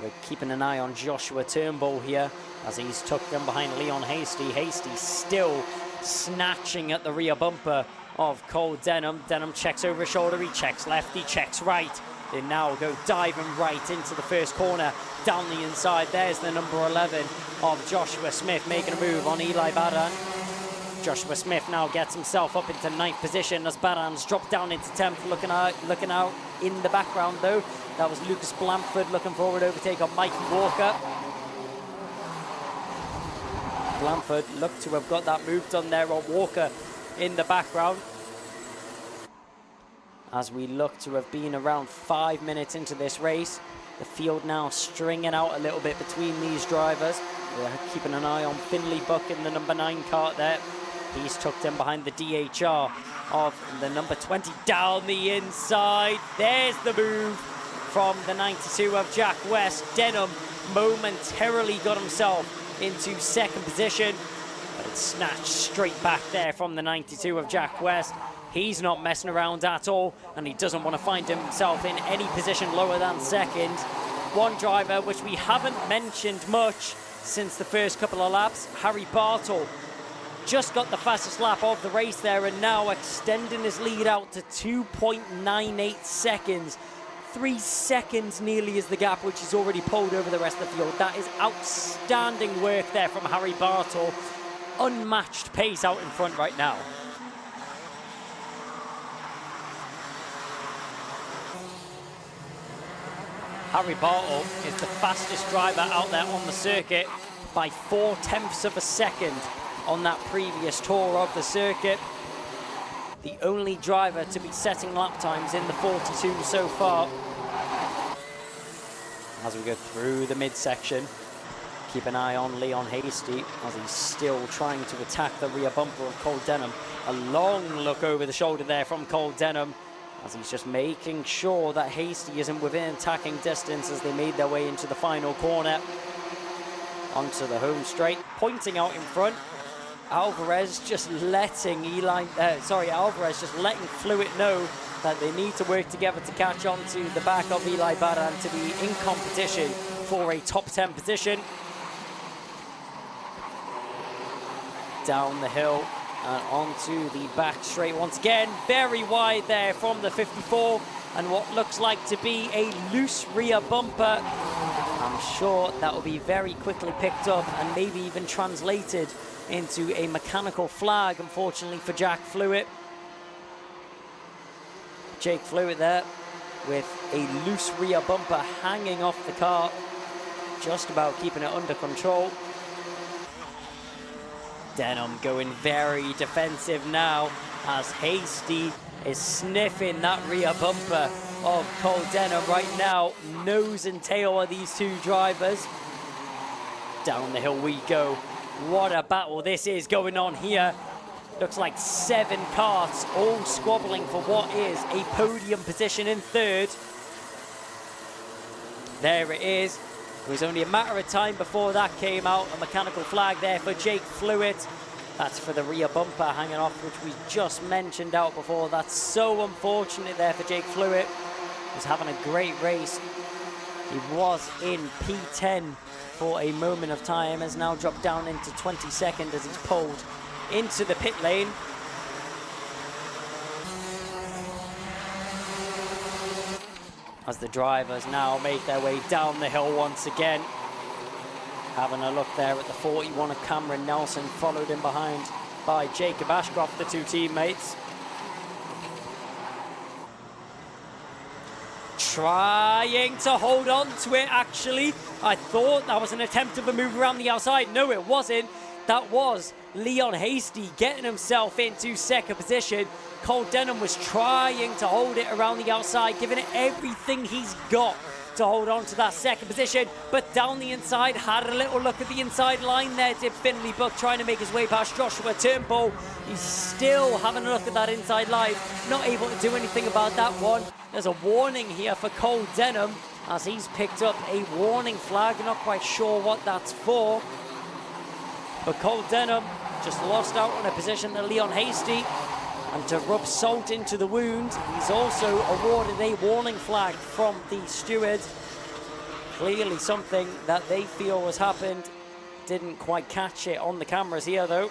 we're keeping an eye on Joshua Turnbull here as he's tucked in behind Leon Hasty. Hasty still snatching at the rear bumper of Cole Denham. Denham checks over his shoulder, he checks left, he checks right. They now go diving right into the first corner, down the inside. There's the number 11 of Joshua Smith making a move on Eli Badan. Joshua Smith now gets himself up into 9th position as Badan's dropped down into 10th. Looking out in the background though, that was Lucas Blamford looking forward overtake on Mikey Walker. Blamford looked to have got that move done there on Walker in the background. As we look to have been around 5 minutes into this race, the field now stringing out a little bit between these drivers. We're keeping an eye on Finley Buck in the number 9 kart there. He's tucked in behind the DHR of the number 20 down the inside. There's the move from the 92 of Jack West. Denham momentarily got himself into 2nd position, but it's snatched straight back there from the 92 of Jack West. He's not messing around at all, and he doesn't want to find himself in any position lower than 2nd. One driver which we haven't mentioned much since the first couple of laps, Harry Bartle, just got the fastest lap of the race there and now extending his lead out to 2.98 seconds. 3 seconds nearly is the gap which he's already pulled over the rest of the field. That is outstanding work there from Harry Bartle. Unmatched pace out in front right now. Harry Bartle is the fastest driver out there on the circuit by 0.4 of a second on that previous tour of the circuit. The only driver to be setting lap times in the 42 so far. As we go through the midsection, keep an eye on Leon Hasty as he's still trying to attack the rear bumper of Cole Denham. A long look over the shoulder there from Cole Denham. as he's just making sure that Hasty isn't within attacking distance as they made their way into the final corner. Onto the home straight, pointing out in front. Alvarez just letting Alvarez just letting Fluid know that they need to work together to catch on to the back of Eli Baran to be in competition for a top 10 position. Down the hill and onto the back straight once again. Very wide there from the 54, and what looks like to be a loose rear bumper. I'm sure that will be very quickly picked up and maybe even translated into a mechanical flag, unfortunately for Jack Fluid. Jake Fluid there with a loose rear bumper hanging off the car, just about keeping it under control. Denham going very defensive now as Hasty is sniffing that rear bumper of Cole Denham right now. Nose and tail are these two drivers. Down the hill we go. What a battle this is going on here. Looks like 7 cars all squabbling for what is a podium position in third. There it is. It was only a matter of time before that came out. A mechanical flag there for Jake Fluid. That's for the rear bumper hanging off, which we just mentioned out before. That's so unfortunate there for Jake Fluid. He's having a great race. He was in P10 for a moment of time, has now dropped down into 22nd as he's pulled into the pit lane. As the drivers now make their way down the hill once again. Having a look there at the 41 of Cameron Nelson, followed in behind by Jacob Ashcroft, the two teammates. Trying to hold on to it, actually. I thought that was an attempt of a move around the outside. No, it wasn't. That was Leon Hasty getting himself into second position. Cole Denham was trying to hold it around the outside, giving it everything he's got to hold on to that second position, but down the inside, had a little look at the inside line there, did Finley Buck, trying to make his way past Joshua Turnbull. He's still having a look at that inside line, not able to do anything about that one. There's a warning here for Cole Denham as he's picked up a warning flag, not quite sure what that's for. But Cole Denham just lost out on a position to Leon Hasty. And to rub salt into the wound, he's also awarded a warning flag from the steward. Clearly something that they feel has happened. Didn't quite catch it on the cameras here, though.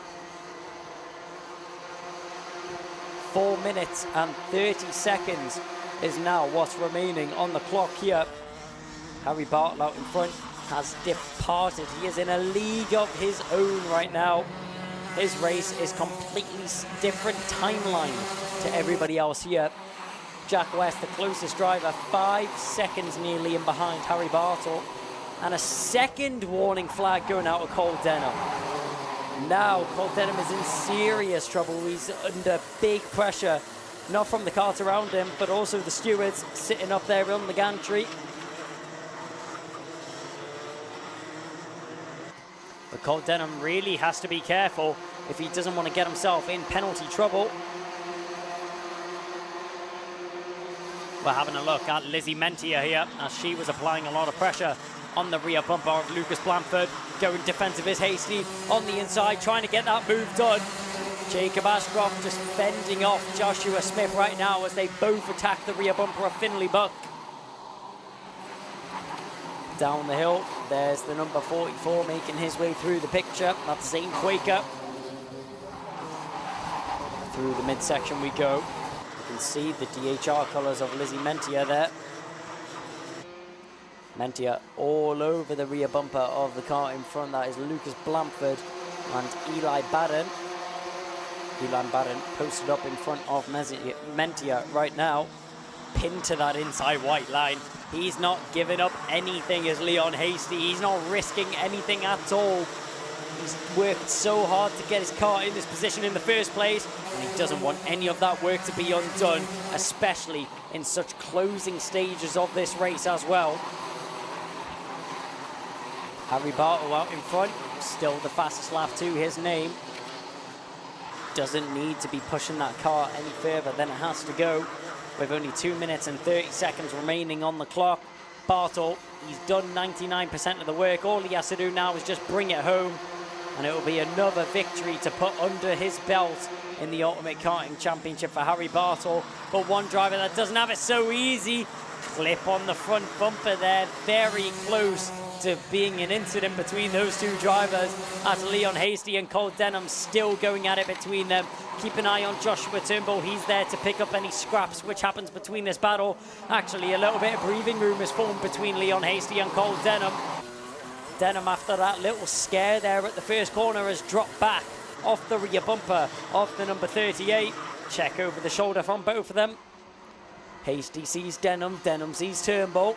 4 minutes and 30 seconds is now what's remaining on the clock here. Harry Bartle out in front has departed. He is in a league of his own right now. His race is completely different timeline to everybody else here. Jack West, the closest driver, 5 seconds nearly in behind Harry Bartle. And a second warning flag going out of Cole Denham. Now Cole Denham is in serious trouble. He's under big pressure, not from the cars around him, but also the stewards sitting up there on the gantry. But Cole Denham really has to be careful if he doesn't want to get himself in penalty trouble. We're having a look at Lizzie Mentia here as she was applying a lot of pressure on the rear bumper of Lucas Blanford. Going defensive is Hasty on the inside, trying to get that move done. Jacob Ashcroft just fending off Joshua Smith right now as they both attack the rear bumper of Finley Buck. Down the hill, there's the number 44 making his way through the picture. That's Zane Quaker. Through the midsection we go. You can see the DHR colours of Lizzie Mentia there. Mentia all over the rear bumper of the car in front. That is Lucas Blanford and Eli Barron. Eli Barron posted up in front of Mentia right now, pinned to that inside white line. He's not giving up anything as Leon Hasty. He's not risking anything at all. He's worked so hard to get his car in this position in the first place, and he doesn't want any of that work to be undone, especially in such closing stages of this race as well. Harry Bartle out in front, still the fastest lap to his name. Doesn't need to be pushing that car any further than it has to go. with only 2 minutes and 30 seconds remaining on the clock. Bartel, he's done 99% of the work. All he has to do now is just bring it home, and it will be another victory to put under his belt in the Ultimate Karting Championship for Harry Bartel. But one driver that doesn't have it so easy. Clip on the front bumper there, very close to being an incident between those two drivers, as Leon Hasty and Cole Denham still going at it between them. Keep an eye on Joshua Turnbull, he's there to pick up any scraps which happens between this battle. Actually, a little bit of breathing room is formed between Leon Hasty and Cole Denham. Denham, after that little scare there at the first corner, has dropped back off the rear bumper of the number 38. Check over the shoulder from both of them. Hasty sees Denham, Denham sees Turnbull.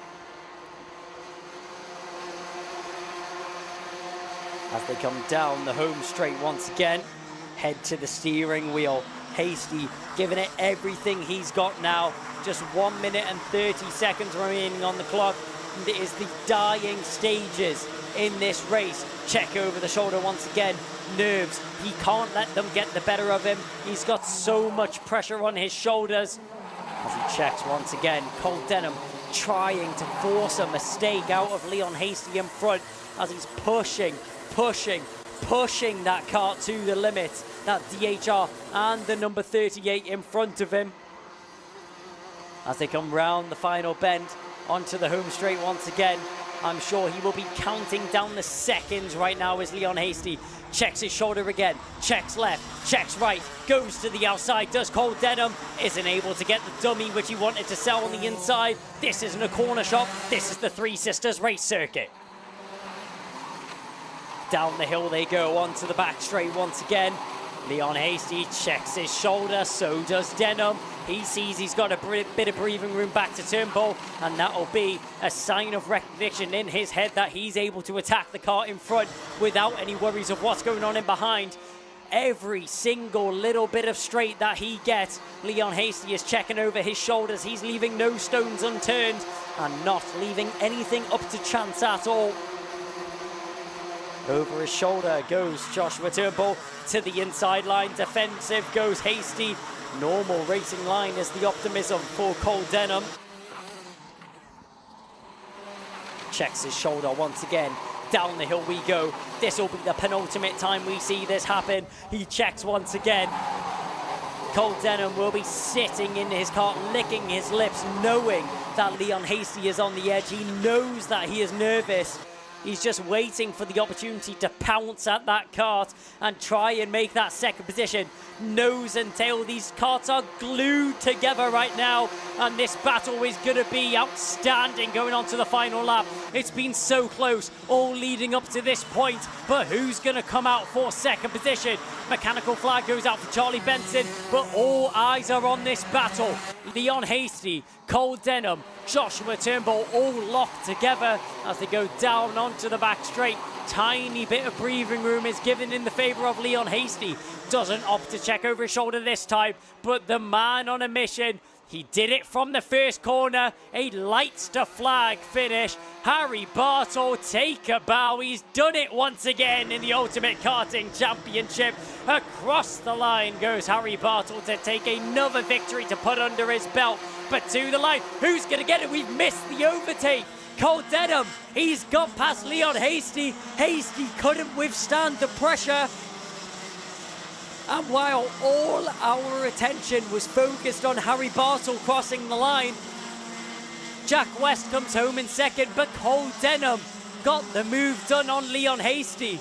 As they come down the home straight once again, head to the steering wheel. Hasty giving it everything he's got now. Just 1 minute and 30 seconds remaining on the clock. And it is the dying stages in this race. Check over the shoulder once again. Nerves, he can't let them get the better of him. He's got so much pressure on his shoulders. As he checks once again, Cole Denham trying to force a mistake out of Leon Hasty in front as he's pushing that car to the limit. That DHR and the number 38 in front of him. As they come round the final bend onto the home straight once again, I'm sure he will be counting down the seconds right now as Leon Hasty checks his shoulder again, checks left, checks right, goes to the outside, does Cole Denham, isn't able to get the dummy which he wanted to sell on the inside. This isn't a corner shop, this is the Three Sisters race circuit. Down the hill they go, onto the back straight once again. Leon Hasty checks his shoulder, so does Denham. He sees he's got a bit of breathing room back to Turnbull, and that'll be a sign of recognition in his head that he's able to attack the car in front without any worries of what's going on in behind. Every single little bit of straight that he gets, Leon Hasty is checking over his shoulders. He's leaving no stones unturned and not leaving anything up to chance at all. Over his shoulder goes Joshua Turnbull to the inside line. Defensive goes Hasty. Normal racing line is the optimism for Cole Denham. Checks his shoulder once again. Down the hill we go. This will be the penultimate time we see this happen. He checks once again. Cole Denham will be sitting in his car, licking his lips, knowing that Leon Hasty is on the edge. He knows that he is nervous. He's just waiting for the opportunity to pounce at that kart and try and make that second position. Nose and tail, these karts are glued together right now, and this battle is going to be outstanding going on to the final lap. It's been so close, all leading up to this point, but who's going to come out for second position? Mechanical flag goes out for Charlie Benson, but all eyes are on this battle. Leon Hasty, Cole Denham, Joshua Turnbull all locked together as they go down onto the back straight. Tiny bit of breathing room is given in the favour of Leon Hasty. Doesn't opt to check over his shoulder this time, but the man on a mission. He did it from the first corner, a lights to flag finish. Harry Bartel, take a bow. He's done it once again in the Ultimate Karting Championship. Across the line goes Harry Bartel to take another victory to put under his belt. But to the line, who's going to get it? We've missed the overtake. Cole Denham, he's got past Leon Hasty. Hasty couldn't withstand the pressure. And while all our attention was focused on Harry Bartel crossing the line, Jack West comes home in second, but Cole Denham got the move done on Leon Hasty.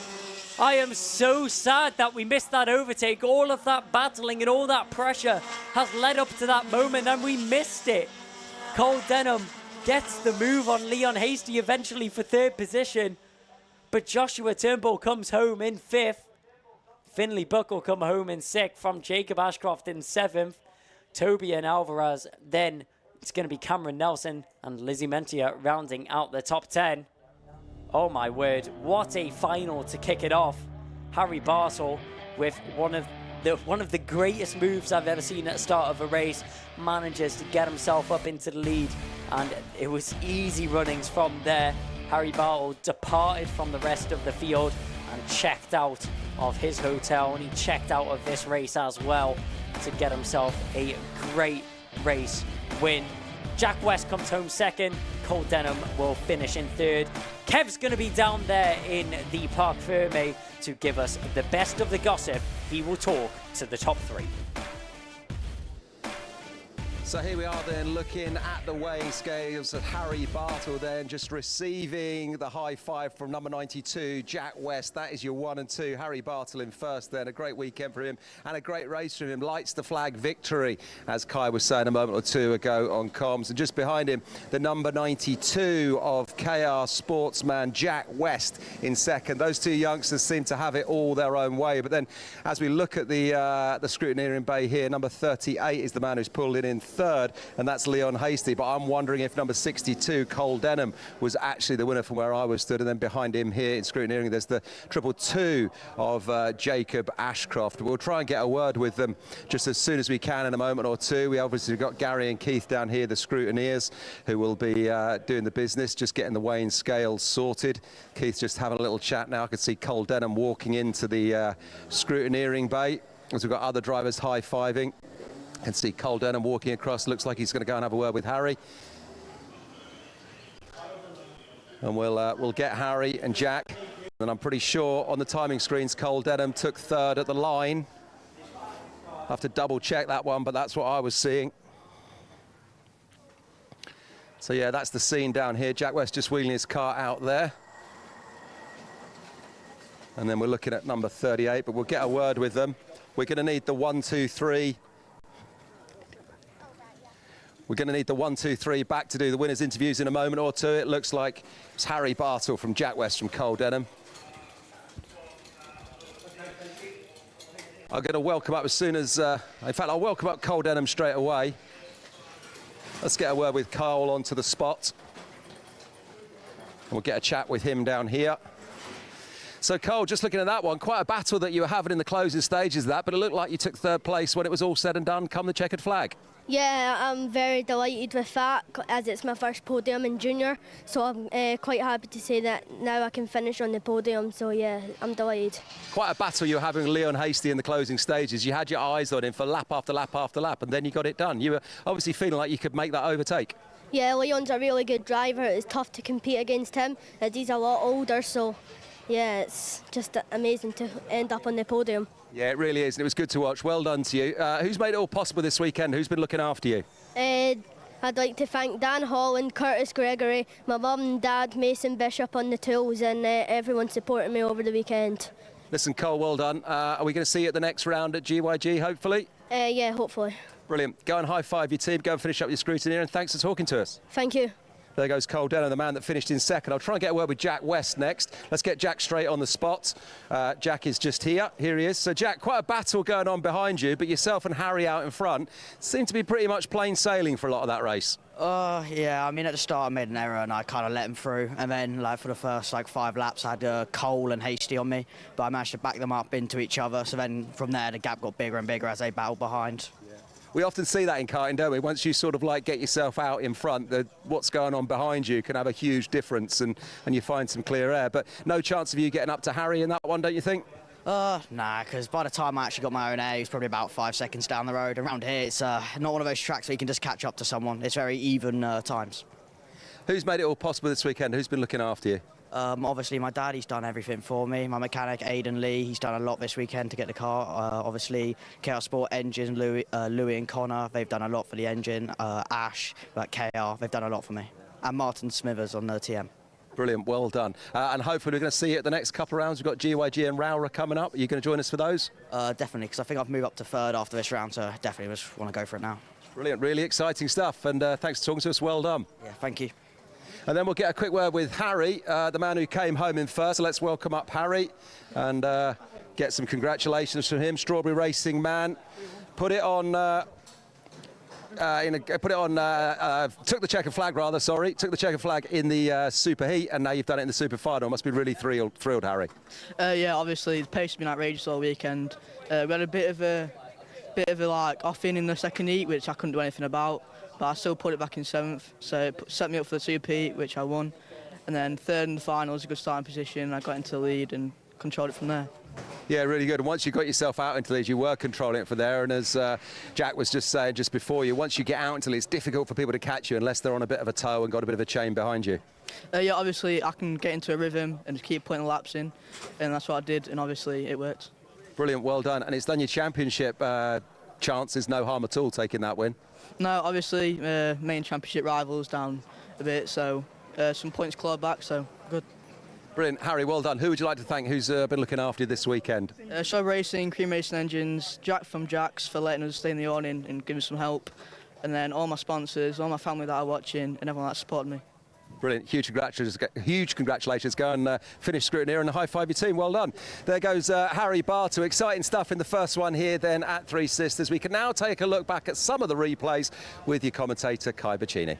I am so sad that we missed that overtake. All of that battling and all that pressure has led up to that moment, and we missed it. Cole Denham gets the move on Leon Hasty eventually for third position, but Joshua Turnbull comes home in fifth. Finley Buckle come home in sixth from Jacob Ashcroft in seventh. Toby and Alvarez, then it's going to be Cameron Nelson and Lizzie Mentia rounding out the top 10. Oh my word, what a final to kick it off. Harry Bartel with one of the greatest moves I've ever seen at the start of a race, manages to get himself up into the lead, and it was easy runnings from there. Harry Bartel departed from the rest of the field and checked out of his hotel, and he checked out of this race as well to get himself a great race win. Jack West comes home second. Cole Denham will finish in third. Kev's going to be down there in the Parc Fermé to give us the best of the gossip. He will talk to the top three. So here we are then looking at the weighing scales of Harry Bartle then just receiving the high five from number 92, Jack West. That is your 1 and 2. Harry Bartle in first then. A great weekend for him and a great race from him. Lights the flag victory, as Kai was saying a moment or two ago on comms. And just behind him, the number 92 of KR Sportsman, Jack West in second. Those two youngsters seem to have it all their own way. But then as we look at the scrutineering bay here, number 38 is the man who's pulled in third, and that's Leon Hasty. But I'm wondering if number 62, Cole Denham, was actually the winner from where I was stood. And then behind him here in scrutineering, there's the 222 of Jacob Ashcroft. We'll try and get a word with them just as soon as we can in a moment or two. We obviously got Gary and Keith down here, the scrutineers, who will be doing the business, just getting the weighing scales sorted. Keith's just having a little chat now. I can see Cole Denham walking into the scrutineering bay, as we've got other drivers high-fiving. And see Cole Denham walking across. Looks like he's going to go and have a word with Harry. And we'll get Harry and Jack. And I'm pretty sure on the timing screens, Cole Denham took third at the line. I'll have to double check that one, but that's what I was seeing. So yeah, that's the scene down here. Jack West just wheeling his car out there. And then we're looking at number 38, but we'll get a word with them. We're going to need the 1, 2, 3. We're going to need the 1, 2, 3 back to do the winners' interviews in a moment or two. It looks like it's Harry Bartle from Jack West from Cole Denham. I'm going to welcome up as soon as, in fact, I'll welcome up Cole Denham straight away. Let's get a word with Cole onto the spot. We'll get a chat with him down here. So Cole, just looking at that one, quite a battle that you were having in the closing stages of that, but it looked like you took third place when it was all said and done, come the checkered flag. Yeah, I'm very delighted with that, as it's my first podium in junior, so I'm quite happy to say that now I can finish on the podium, so yeah, I'm delighted. Quite a battle you were having with Leon Hasty in the closing stages. You had your eyes on him for lap after lap after lap, and then you got it done. You were obviously feeling like you could make that overtake. Yeah, Leon's a really good driver. It's tough to compete against him, as he's a lot older, so yeah, it's just amazing to end up on the podium. Yeah, it really is, and it was good to watch. Well done to you. Who's made it all possible this weekend? Who's been looking after you? I'd like to thank Dan Holland, Curtis Gregory, my mum and dad, Mason Bishop on the tools, and everyone supporting me over the weekend. Listen, Cole, well done. Are we going to see you at the next round at GYG, hopefully? Yeah, hopefully. Brilliant. Go and high-five your team. Go and finish up your scrutiny, and thanks for talking to us. Thank you. There goes Cole Denham, the man that finished in second. I'll try and get a word with Jack West next. Let's get Jack straight on the spot. Jack is just here. Here he is. So, Jack, quite a battle going on behind you, but yourself and Harry out in front seem to be pretty much plain sailing for a lot of that race. Yeah, I mean, at the start I made an error and I kind of let him through. And then, like, for the first, 5 laps, I had Cole and Hasty on me. But I managed to back them up into each other. So then, from there, the gap got bigger and bigger as they battled behind. We often see that in karting, don't we? Once you sort of get yourself out in front, what's going on behind you can have a huge difference and you find some clear air. But no chance of you getting up to Harry in that one, don't you think? Nah, because by the time I actually got my own air, he was probably about 5 seconds down the road. Around here, it's not one of those tracks where you can just catch up to someone. It's very even times. Who's made it all possible this weekend? Who's been looking after you? Obviously, my dad, he's done everything for me. My mechanic, Aidan Lee, he's done a lot this weekend to get the car. Obviously, KR Sport Engine, Louis and Connor, they've done a lot for the engine. Ash, KR, they've done a lot for me. And Martin Smithers on the TM. Brilliant, well done. And hopefully we're going to see you at the next couple of rounds. We've got GYG and Rowra coming up. Are you going to join us for those? Definitely, because I think I've moved up to third after this round, so definitely just want to go for it now. Brilliant, really exciting stuff. And thanks for talking to us. Well done. Yeah, thank you. And then we'll get a quick word with Harry, the man who came home in first. So let's welcome up Harry and get some congratulations from him. Strawberry Racing man. Put it on... took the checkered flag rather, sorry. Took the checkered flag in the super heat, and now you've done it in the super final. Must be really thrilled, Harry. Yeah, obviously the pace has been outrageous all weekend. We had a bit of a off-in the second heat, which I couldn't do anything about. But I still put it back in 7th, so it set me up for the super heat, which I won. And then third in the final was a good starting position. I got into the lead and controlled it from there. Yeah, really good. And once you got yourself out into these, you were controlling it for there. And as Jack was just saying just before you, once you get out into it, it's difficult for people to catch you unless they're on a bit of a toe and got a bit of a chain behind you. Yeah, obviously I can get into a rhythm and just keep putting laps in, and that's what I did, and obviously it worked. Brilliant, well done. And it's done your championship chances, no harm at all taking that win. No, obviously main championship rivals down a bit, so some points clawed back, so good. Brilliant. Harry, well done. Who would you like to thank who's been looking after you this weekend? Shaw Racing, Cream Racing Engines, Jack from Jack's for letting us stay in the awning and giving us some help, and then all my sponsors, all my family that are watching, and everyone that supported me. Brilliant. Huge congratulations. Go and finish scrutiny and high five your team. Well done. There goes Harry Bartle. Exciting stuff in the first one here then at Three Sisters. We can now take a look back at some of the replays with your commentator, Kai Bacchini.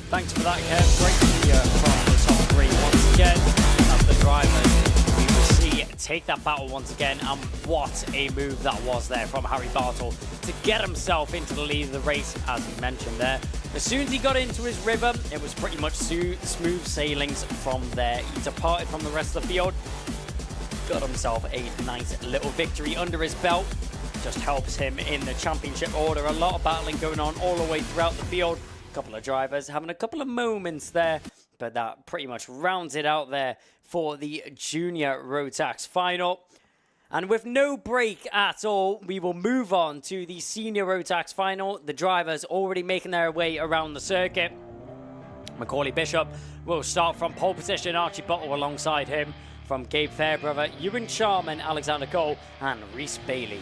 Thanks for that, Kev. Great to hear from the top three once again as the drivers we will see take that battle once again. And what a move that was there from Harry Bartle to get himself into the lead of the race, as he mentioned there. As soon as he got into his rhythm, it was pretty much smooth sailings from there. He departed from the rest of the field, got himself a nice little victory under his belt. Just helps him in the championship order. A lot of battling going on all the way throughout the field. A couple of drivers having a couple of moments there, but that pretty much rounds it out there for the Junior Rotax Final. And with no break at all, we will move on to the Senior Rotax Final. The drivers already making their way around the circuit. Macaulay Bishop will start from pole position. Archie Buttle alongside him from Gabe Fairbrother, Ewan Sharman, Alexander Cole, and Reese Bailey.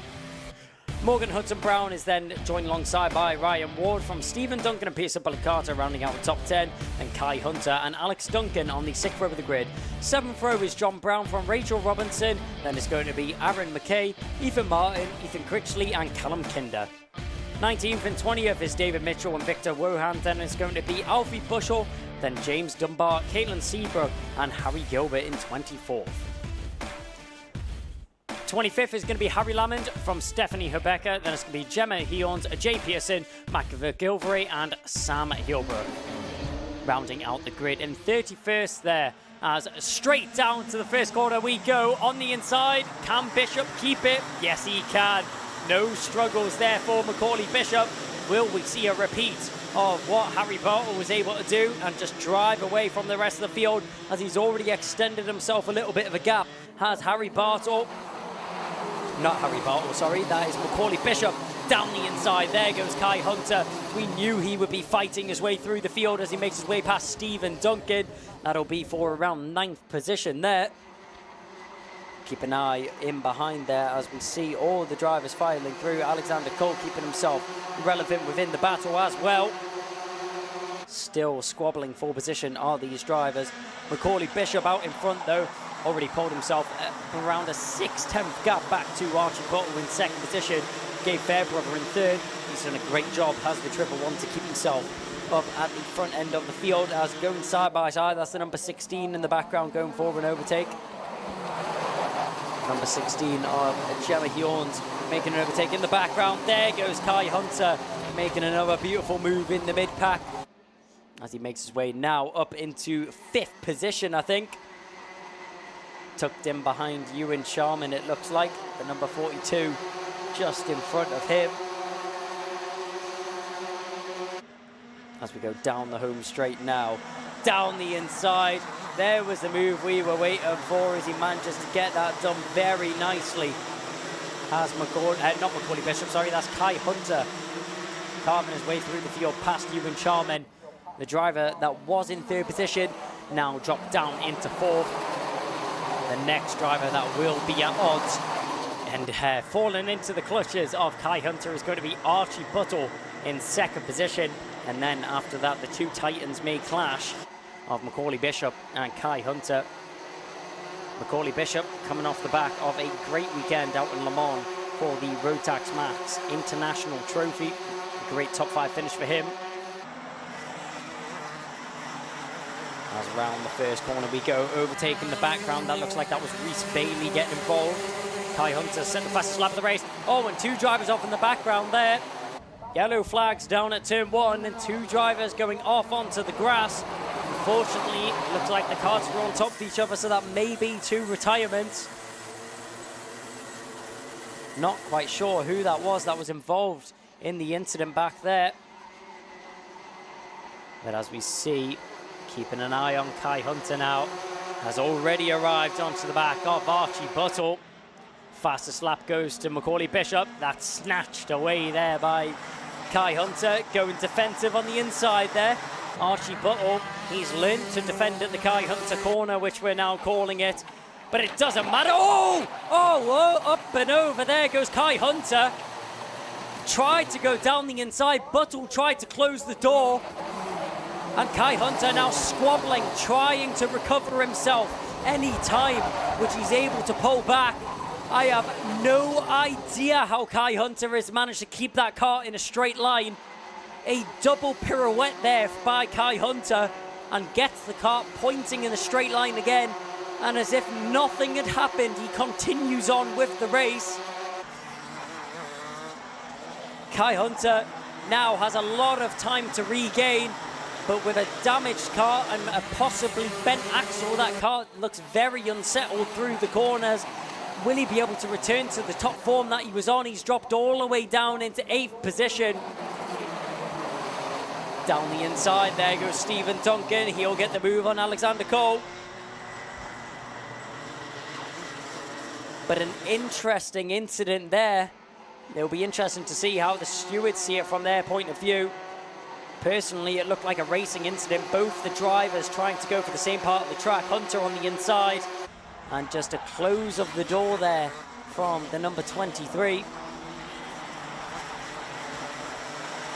Morgan Hudson-Brown is then joined alongside by Ryan Ward from Stephen Duncan and Pearson Bullicata rounding out the top 10, and Kai Hunter and Alex Duncan on the 6th row of the grid. 7th row is John Brown from Rachel Robinson, then it's going to be Aaron McKay, Ethan Martin, Ethan Critchley and Callum Kinder. 19th and 20th is David Mitchell and Victor Wohan, then it's going to be Alfie Bushell, then James Dunbar, Caitlin Seabrook and Harry Gilbert in 24th. 25th is going to be Harry Lamond from Stephanie Herbecker. Then it's going to be Gemma Heons, Jay Pearson, Mac McGilvery, and Sam Hilbrook. Rounding out the grid. And 31st there, as straight down to the first corner we go. On the inside, can Bishop keep it? Yes, he can. No struggles there for Macaulay Bishop. Will we see a repeat of what Harry Bartle was able to do and just drive away from the rest of the field, as he's already extended himself a little bit of a gap? Has Harry Bartle... Not Harry Bartle, sorry, that is Macaulay Bishop down the inside. There goes Kai Hunter. We knew he would be fighting his way through the field as he makes his way past Stephen Duncan. That'll be for around 9th position there. Keep an eye in behind there as we see all the drivers filing through. Alexander Cole keeping himself relevant within the battle as well. Still squabbling for position are these drivers. Macaulay Bishop out in front though. Already pulled himself around a 6/10 gap back to Archie Buttle in 2nd position. Gabe Fairbrother in 3rd. He's done a great job, has the triple one to keep himself up at the front end of the field as going side by side. That's the number 16 in the background going for an overtake. Number 16 of Gemma Heons making an overtake in the background. There goes Kai Hunter making another beautiful move in the mid-pack as he makes his way now up into 5th position, I think. Tucked in behind Ewan Sharman, it looks like. The number 42 just in front of him. As we go down the home straight now. Down the inside. There was the move we were waiting for as he manages to get that done very nicely. As not Macaulay Bishop, sorry, that's Kai Hunter. Carving his way through the field past Ewan Sharman. The driver that was in 3rd position now dropped down into 4th. The next driver that will be at odds and falling into the clutches of Kai Hunter is going to be Archie Buttle in 2nd position. And then after that, the two titans may clash of Macaulay Bishop and Kai Hunter. Macaulay Bishop coming off the back of a great weekend out in Le Mans for the Rotax Max International Trophy. A great top 5 finish for him. As around the first corner we go, overtaking the background. That looks like that was Reese Bailey getting involved. Kai Hunter set the fastest lap of the race. Oh, and 2 drivers off in the background there. Yellow flags down at turn 1 and 2 drivers going off onto the grass. Unfortunately, it looks like the carts were on top of each other, so that may be 2 retirements. Not quite sure who that was involved in the incident back there. But as we see, keeping an eye on Kai Hunter now, has already arrived onto the back of Archie Buttle. Fastest lap goes to Macaulay Bishop. That's snatched away there by Kai Hunter, going defensive on the inside there. Archie Buttle, he's learned to defend at the Kai Hunter corner, which we're now calling it. But it doesn't matter. Oh, up and over. There goes Kai Hunter. Tried to go down the inside. Buttle tried to close the door. And Kai Hunter now squabbling, trying to recover himself any time, which he's able to pull back. I have no idea how Kai Hunter has managed to keep that car in a straight line. A double pirouette there by Kai Hunter and gets the car pointing in a straight line again. And as if nothing had happened, he continues on with the race. Kai Hunter now has a lot of time to regain, but with a damaged car and a possibly bent axle, that car looks very unsettled through the corners. Will he be able to return to the top form that he was on? He's dropped all the way down into 8th position. Down the inside, there goes Stephen Duncan. He'll get the move on Alexander Cole. But an interesting incident there. It'll be interesting to see how the stewards see it from their point of view. Personally, it looked like a racing incident. Both the drivers trying to go for the same part of the track. Hunter on the inside. And just a close of the door there from the number 23.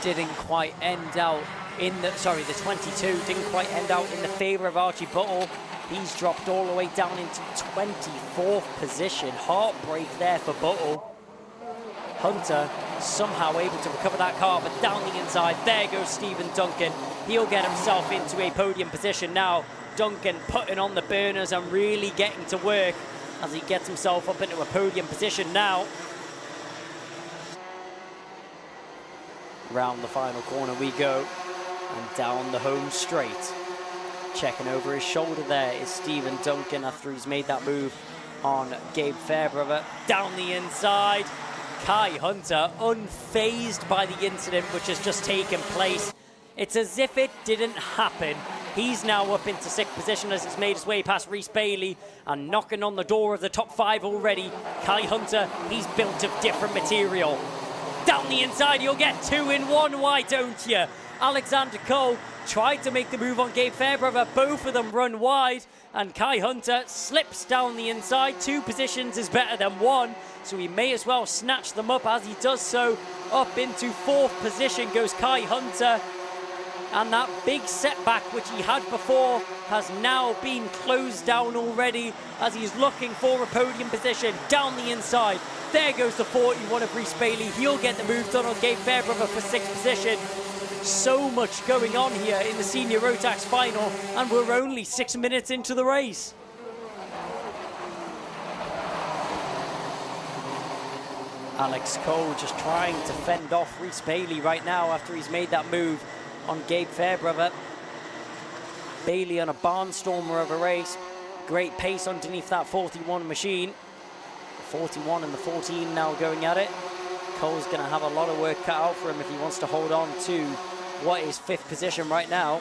Didn't quite end out in the, sorry, the 22 didn't quite end out in the favor of Archie Buttle. He's dropped all the way down into 24th position. Heartbreak there for Buttle. Hunter somehow able to recover that car, but down the inside, there goes Stephen Duncan. He'll get himself into a podium position now. Duncan putting on the burners and really getting to work as he gets himself up into a podium position now. Round the final corner we go, and down the home straight. Checking over his shoulder there is Stephen Duncan after he's made that move on Gabe Fairbrother. Down the inside, Kai Hunter, unfazed by the incident which has just taken place. It's as if it didn't happen. He's now up into 6th position as he's made his way past Rhys Bailey and knocking on the door of the top 5 already. Kai Hunter, he's built of different material. Down the inside, you'll get 2 in 1, why don't you? Alexander Cole tried to make the move on Gabe Fairbrother. Both of them run wide, and Kai Hunter slips down the inside. 2 positions is better than 1, so he may as well snatch them up as he does so. Up into 4th position goes Kai Hunter. And that big setback which he had before has now been closed down already as he's looking for a podium position. Down the inside, there goes the 41 of Rhys Bailey. He'll get the move done on Gabe Fairbrother for 6th position. So much going on here in the Senior Rotax Final, and we're only 6 minutes into the race. Alex Cole just trying to fend off Rhys Bailey right now after he's made that move on Gabe Fairbrother. Bailey on a barnstormer of a race. Great pace underneath that 41 machine. The 41 and the 14 now going at it. Cole's going to have a lot of work cut out for him if he wants to hold on to what is 5th position right now.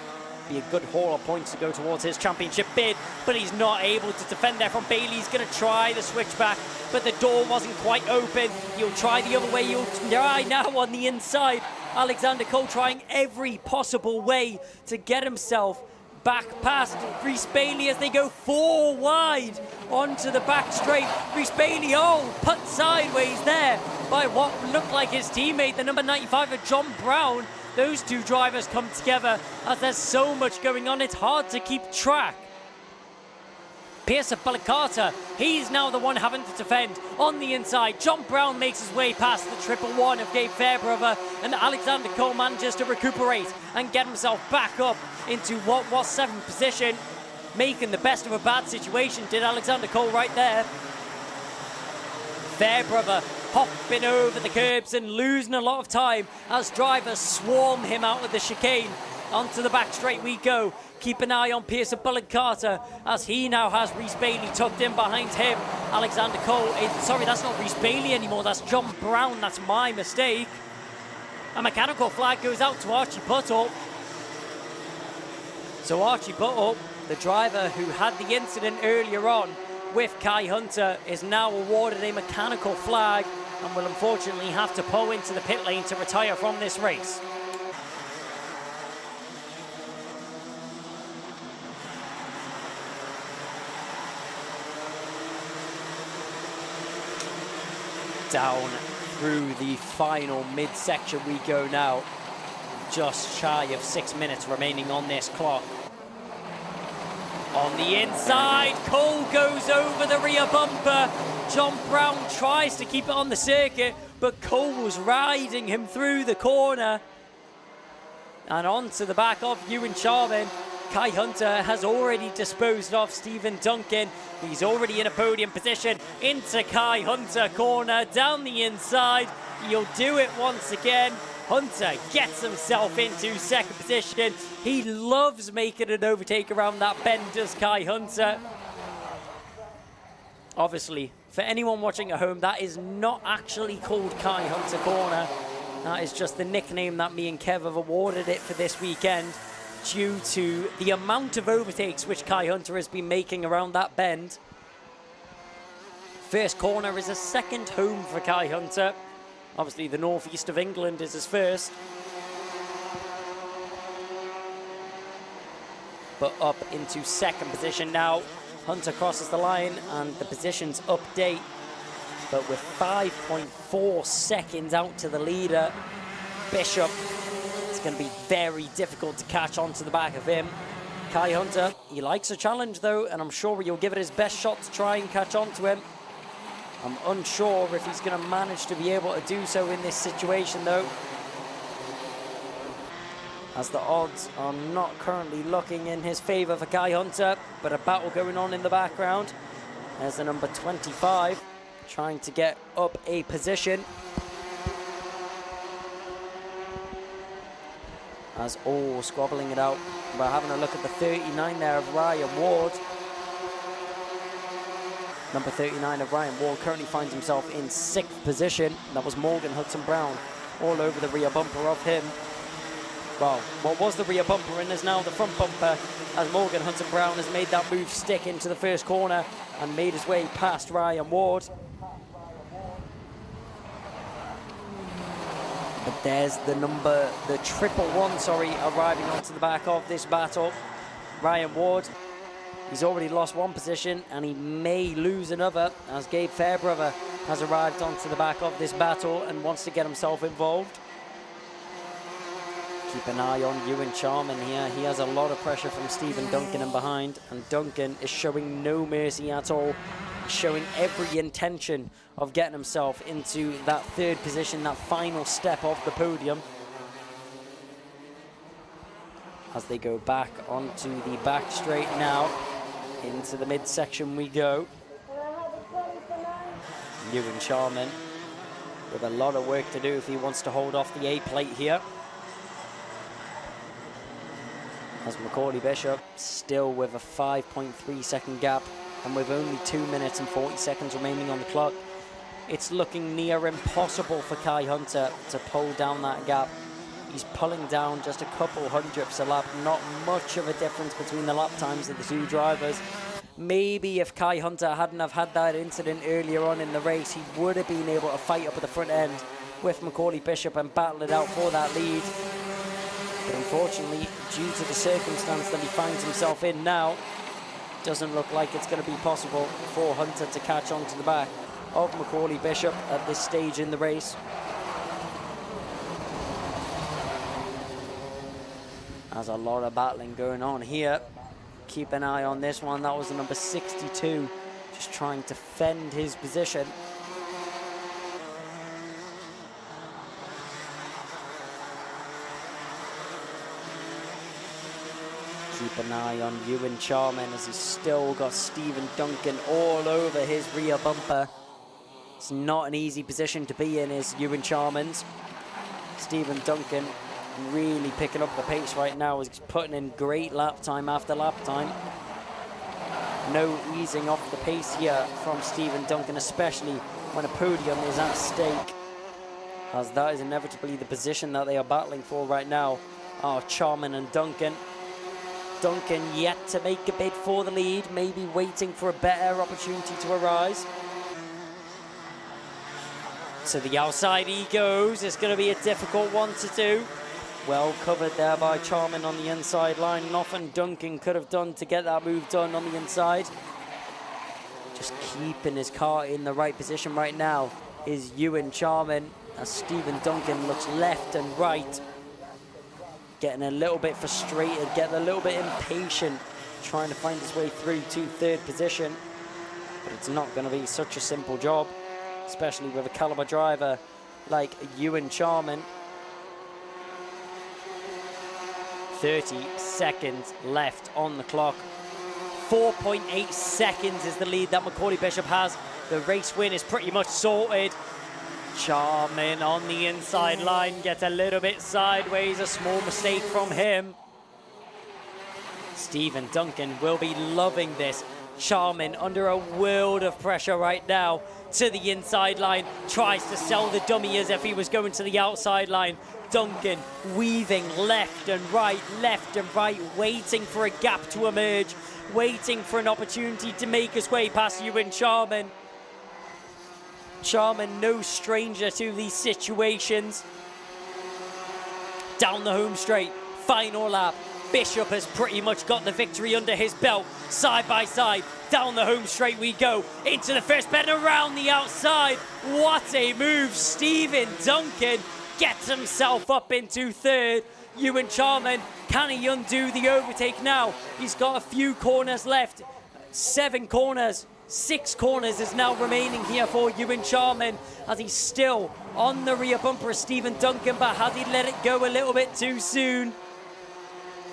Be a good haul of points to go towards his championship bid, but he's not able to defend there from Bailey. He's going to try the switchback, but the door wasn't quite open. He'll try the other way. He'll try now on the inside. Alexander Cole trying every possible way to get himself back past Rhys Bailey as they go 4 wide onto the back straight. Rhys Bailey, put sideways there by what looked like his teammate, the number 95 of John Brown. Those 2 drivers come together as there's so much going on, it's hard to keep track. Pierce of Balicata, he's now the one having to defend on the inside. John Brown makes his way past the 111 of Gabe Fairbrother, and Alexander Cole manages to recuperate and get himself back up into what was 7th position. Making the best of a bad situation, did Alexander Cole right there. Fairbrother hopping over the curbs and losing a lot of time as drivers swarm him out of the chicane. Onto the back straight we go. Keep an eye on Pearson Bullock Carter as he now has Rhys Bailey tucked in behind him. Alexander Cole, sorry, that's not Rhys Bailey anymore, that's John Brown, that's my mistake. A mechanical flag goes out to Archie Buttle. So Archie Buttle, the driver who had the incident earlier on with Kai Hunter, is now awarded a mechanical flag and will unfortunately have to pull into the pit lane to retire from this race. Down through the final midsection we go now. Just shy of 6 minutes remaining on this clock. On the inside, Cole goes over the rear bumper. John Brown tries to keep it on the circuit, but Cole was riding him through the corner. And onto the back of Ewan Charman. Kai Hunter has already disposed of Stephen Duncan. He's already in a podium position. Into Kai Hunter corner, down the inside. He'll do it once again. Hunter gets himself into second position. He loves making an overtake around that bend, does Kai Hunter. Obviously, for anyone watching at home, that is not actually called Kai Hunter corner. That is just the nickname that me and Kev have awarded it for this weekend, due to the amount of overtakes which Kai Hunter has been making around that bend. First corner is a second home for Kai Hunter. Obviously, the northeast of England is his first. But up into second position now. Hunter crosses the line and the positions update. But with 5.4 seconds out to the leader, Bishop, it's going to be very difficult to catch onto the back of him. Kai Hunter, he likes a challenge though, and I'm sure he'll give it his best shot to try and catch onto him. I'm unsure if he's going to manage to be able to do so in this situation though, as the odds are not currently looking in his favour for Kai Hunter, but a battle going on in the background. There's the number 25 trying to get up a position, as all squabbling it out. We're having a look at the 39 there of Ryan Ward. Number 39 of Ryan Ward currently finds himself in 6th position. That was Morgan Hudson Brown all over the rear bumper of him. Well, what was the rear bumper and is now the front bumper, as Morgan Hudson Brown has made that move stick into the first corner and made his way past Ryan Ward. But there's the triple one, arriving onto the back of this battle. Ryan Ward, he's already lost one position and he may lose another, as Gabe Fairbrother has arrived onto the back of this battle and wants to get himself involved. Keep an eye on Ewan Charman here. He has a lot of pressure from Stephen Duncan in behind, and Duncan is showing no mercy at all, showing every intention of getting himself into that third position, that final step of the podium. As they go back onto the back straight now, into the midsection we go. Ewan Charman with a lot of work to do if he wants to hold off the A plate here. As Macaulay Bishop still with a 5.3 second gap, and with only 2 minutes and 40 seconds remaining on the clock, it's looking near impossible for Kai Hunter to pull down that gap. He's pulling down just a couple hundredths a lap, not much of a difference between the lap times of the two drivers. Maybe if Kai Hunter hadn't have had that incident earlier on in the race, he would have been able to fight up at the front end with Macaulay Bishop and battle it out for that lead. But unfortunately, due to the circumstance that he finds himself in now, doesn't look like it's going to be possible for Hunter to catch on to the back of Macaulay Bishop at this stage in the race. There's a lot of battling going on here. Keep an eye on this one. That was the number 62, just trying to fend his position. Keep an eye on Ewan Charman, as he's still got Stephen Duncan all over his rear bumper. It's not an easy position to be in, is Ewan Charman's. Stephen Duncan really picking up the pace right now. He's putting in great lap time after lap time. No easing off the pace here from Stephen Duncan, especially when a podium is at stake, as that is inevitably the position that they are battling for right now. Oh, Charman and Duncan. Duncan yet to make a bid for the lead, maybe waiting for a better opportunity to arise. To the outside he goes. It's going to be a difficult one to do. Well covered there by Charman on the inside line. Nothing Duncan could have done to get that move done on the inside. Just keeping his car in the right position right now is Ewan Charman, as Stephen Duncan looks left and right. Getting a little bit frustrated, getting a little bit impatient, trying to find his way through to third position. But it's not going to be such a simple job, especially with a caliber driver like Ewan Charman. 30 seconds left on the clock. 4.8 seconds is the lead that Macaulay Bishop has. The race win is pretty much sorted. Charman on the inside line, gets a little bit sideways, a small mistake from him. Stephen Duncan will be loving this. Charman under a world of pressure right now, to the inside line, tries to sell the dummy as if he was going to the outside line. Duncan weaving left and right, waiting for a gap to emerge, waiting for an opportunity to make his way past Ewan Charman. Charman, no stranger to these situations. Down the home straight, final lap. Bishop has pretty much got the victory under his belt. Side by side, down the home straight we go. Into the first bend, around the outside. What a move. Stephen Duncan gets himself up into third. Ewan Charman, can he undo the overtake now? He's got a few corners left. 7 corners. 6 corners is now remaining here for Ewan Charman, as he's still on the rear bumper of Stephen Duncan, but has he let it go a little bit too soon?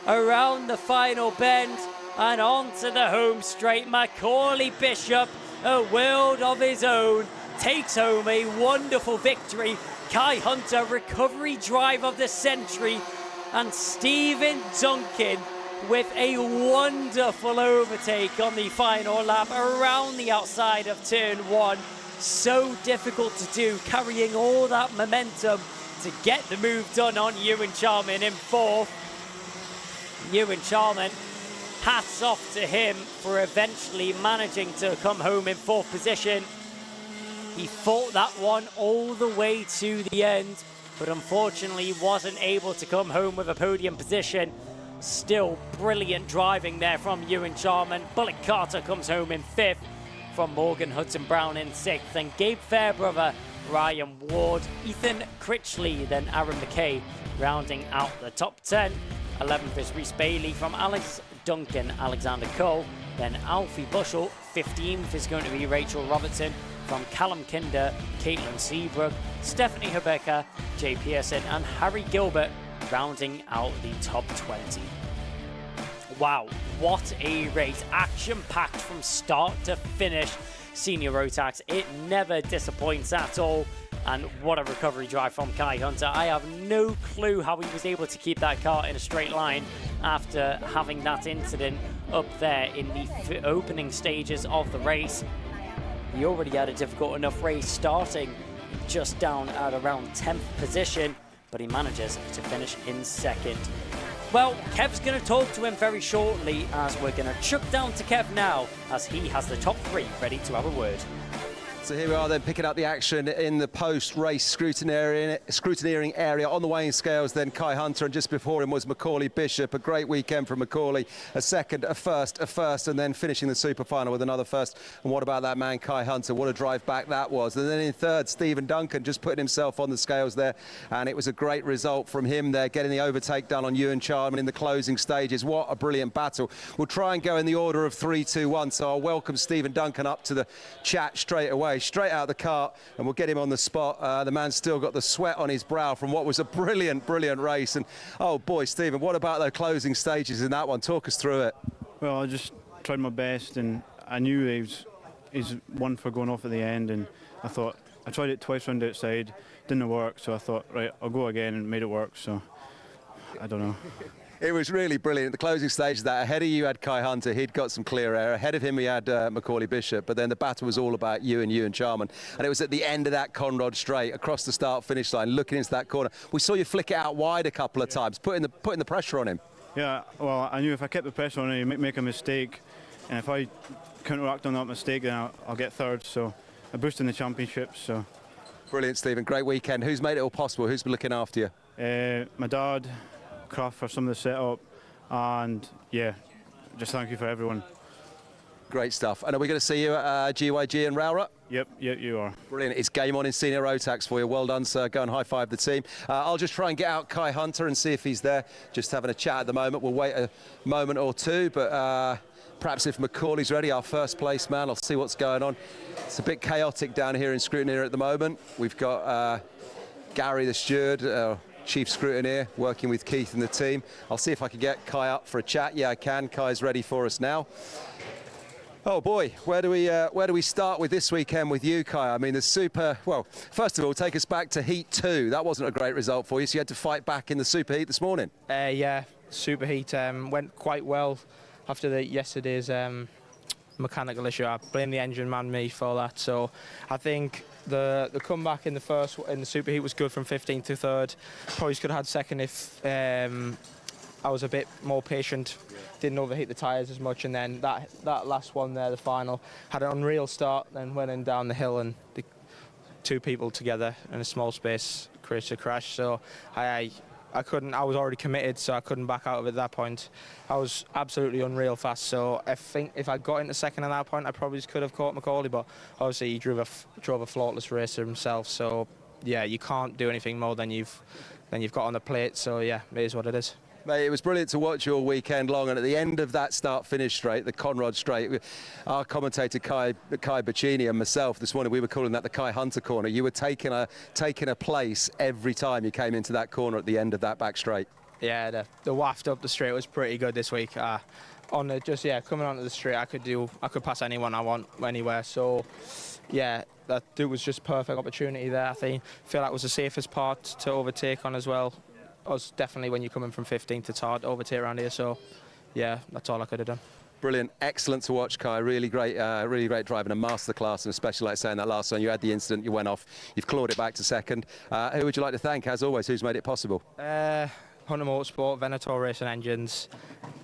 Around the final bend and onto the home straight, Macaulay Bishop, a world of his own, takes home a wonderful victory. Kai Hunter, recovery drive of the century, and Stephen Duncan with a wonderful overtake on the final lap around the outside of turn 1. So difficult to do, carrying all that momentum to get the move done on Ewan Charman in 4th. Ewan Charman, hats off to him for eventually managing to come home in 4th position. He fought that one all the way to the end, but unfortunately wasn't able to come home with a podium position. Still brilliant driving there from Ewan Charman. Bullock Carter comes home in 5th, from Morgan Hudson-Brown in 6th, and Gabe Fairbrother, Ryan Ward, Ethan Critchley, then Aaron McKay rounding out the top 10. 11th is Rhys Bailey from Alex Duncan, Alexander Cole, then Alfie Bushell. 15th is going to be Rachel Robertson from Callum Kinder, Caitlin Seabrook, Stephanie Hebecca, Jay Pearson, and Harry Gilbert rounding out the top 20. Wow, what a race. Action-packed from start to finish. Senior Rotax, it never disappoints at all. And what a recovery drive from Kai Hunter. I have no clue how he was able to keep that car in a straight line after having that incident up there in the opening stages of the race. He already had a difficult enough race, starting just down at around 10th position, but he manages to finish in 2nd. Well, Kev's going to talk to him very shortly, as we're going to chuck down to Kev now, as he has the top 3 ready to have a word. So here we are then, picking up the action in the post-race scrutineering area. On the weighing scales then, Kai Hunter, and just before him was Macaulay Bishop. A great weekend for Macaulay. A second, a first, and then finishing the super final with another first. And what about that man, Kai Hunter? What a drive back that was. And then in 3rd, Stephen Duncan just putting himself on the scales there. And it was a great result from him there, getting the overtake done on Ewan Charman in the closing stages. What a brilliant battle. We'll try and go in the order of 3, 2, 1. So I'll welcome Stephen Duncan up to the chat straight away. Straight out of the cart, and we'll get him on the spot. The man's still got the sweat on his brow from what was a brilliant race. And oh boy, Stephen, what about those closing stages in that one? Talk us through it. Well, I just tried my best, and I knew he's one for going off at the end, and I thought, I tried it twice round outside, didn't work, so I thought, right, I'll go again, and made it work. So I don't know. It was really brilliant. The closing stage of that, ahead of you had Kai Hunter. He'd got some clear air. Ahead of him, we had Macaulay Bishop. But then the battle was all about you and Charman. And it was at the end of that Conrod straight, across the start-finish line, looking into that corner. We saw you flick it out wide a couple of times, putting the pressure on him. Yeah, well, I knew if I kept the pressure on him, he'd make a mistake. And if I counteract on that mistake, then I'll get third. So I boosted in the championship. So brilliant, Stephen. Great weekend. Who's made it all possible? Who's been looking after you? My dad, Kraft for some of the setup, and yeah, just thank you for everyone. Great stuff. And are we going to see you at GYG and Rowrut? Yep, you are. Brilliant. It's game on in Senior Rotax for you. Well done, sir. Go and high-five the team. I'll just try and get out Kai Hunter and see if he's there. Just having a chat at the moment. We'll wait a moment or two, but perhaps if Macaulay's ready, our first place man, I'll see what's going on. It's a bit chaotic down here in Scrutineer at the moment. We've got Gary, the steward, Chief Scrutineer, working with Keith and the team. I'll see if I can get Kai up for a chat. Yeah, I can. Kai's ready for us now. Oh boy, where do we start with this weekend with you, Kai? I mean, the super. Well, first of all, take us back to Heat 2. That wasn't a great result for you, so you had to fight back in the Super Heat this morning. Yeah, Super Heat went quite well after yesterday's mechanical issue. I blame the engine man me for that. So I think the comeback in the Super Heat was good from 15th to 3rd. Probably could have had second if I was a bit more patient, didn't overheat the tyres as much, and then that last one there, the final, had an unreal start, then went in down the hill, and the two people together in a small space created a crash. So I was already committed, so I couldn't back out of it at that point. I was absolutely unreal fast, so I think if I got into second at that point, I probably could have caught Macaulay, but obviously he drove a flawless race himself, so yeah, you can't do anything more than you've got on the plate, so yeah, it is what it is. Mate, it was brilliant to watch you all weekend long, and at the end of that start-finish straight, the Conrod straight, our commentator Kai Bacchini and myself this morning, we were calling that the Kai Hunter corner. You were taking a place every time you came into that corner at the end of that back straight. Yeah, the waft up the straight was pretty good this week. Coming onto the straight, I could pass anyone I want anywhere. So yeah, it was just perfect opportunity there. I feel that was the safest part to overtake on as well. Was definitely when you're coming from 15th, it's hard to overtake around here. So yeah, that's all I could have done. Brilliant, excellent to watch, Kai. Really great driving, a masterclass, and especially like saying that last one, you had the incident, you went off, you've clawed it back to second. Who would you like to thank, as always? Who's made it possible? Hunter Motorsport, Venator Racing Engines,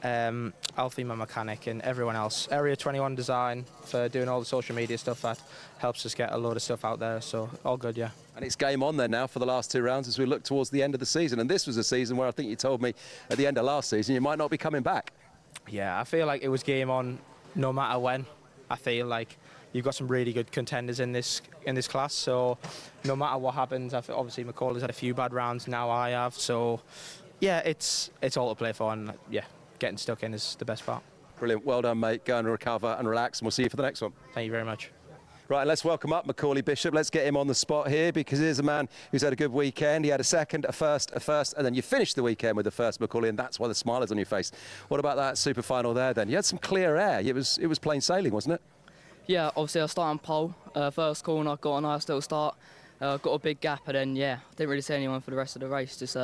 Alfie my mechanic, and everyone else. Area 21 Design for doing all the social media stuff that helps us get a load of stuff out there. So all good, yeah. And it's game on then now for the last two rounds as we look towards the end of the season. And this was a season where I think you told me at the end of last season you might not be coming back. Yeah, I feel like it was game on no matter when. I feel like you've got some really good contenders in this class. So no matter what happens, obviously Macaulay's had a few bad rounds. Now I have. So yeah, it's all to play for, and yeah, getting stuck in is the best part. Brilliant, well done, mate. Go and recover and relax, and we'll see you for the next one. Thank you very much. Right, let's welcome up Macaulay Bishop. Let's get him on the spot here, because here's a man who's had a good weekend. He had a second, a first, and then you finished the weekend with the first, Macaulay, and that's why the smile is on your face. What about that super final there then? You had some clear air. It was plain sailing, wasn't it? Yeah, obviously I started on pole. First corner, got a nice little start. Got a big gap, and then yeah, didn't really see anyone for the rest of the race. Just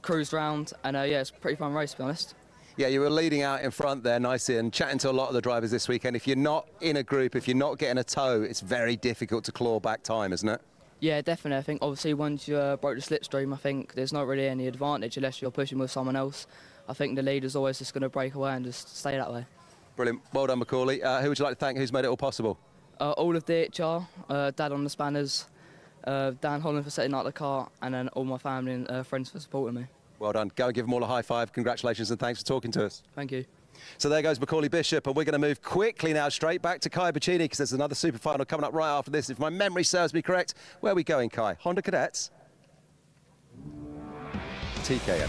cruised round, and yeah, it's a pretty fun race, to be honest. Yeah, you were leading out in front there nicely and chatting to a lot of the drivers this weekend. If you're not in a group, if you're not getting a tow, it's very difficult to claw back time, isn't it? Yeah, definitely. I think obviously once you broke the slipstream, I think there's not really any advantage unless you're pushing with someone else. I think the leader's always just going to break away and just stay that way. Brilliant. Well done, Macaulay. Who would you like to thank? Who's made it all possible? All of DHR, Dad on the spanners, Dan Holland for setting out the car, and then all my family and friends for supporting me. Well done. Go and give them all a high five. Congratulations and thanks for talking to us. Thank you. So there goes Macaulay Bishop, and we're going to move quickly now straight back to Kai Bacchini, because there's another super final coming up right after this. If my memory serves me correct, where are we going, Kai? Honda Cadets? TKM.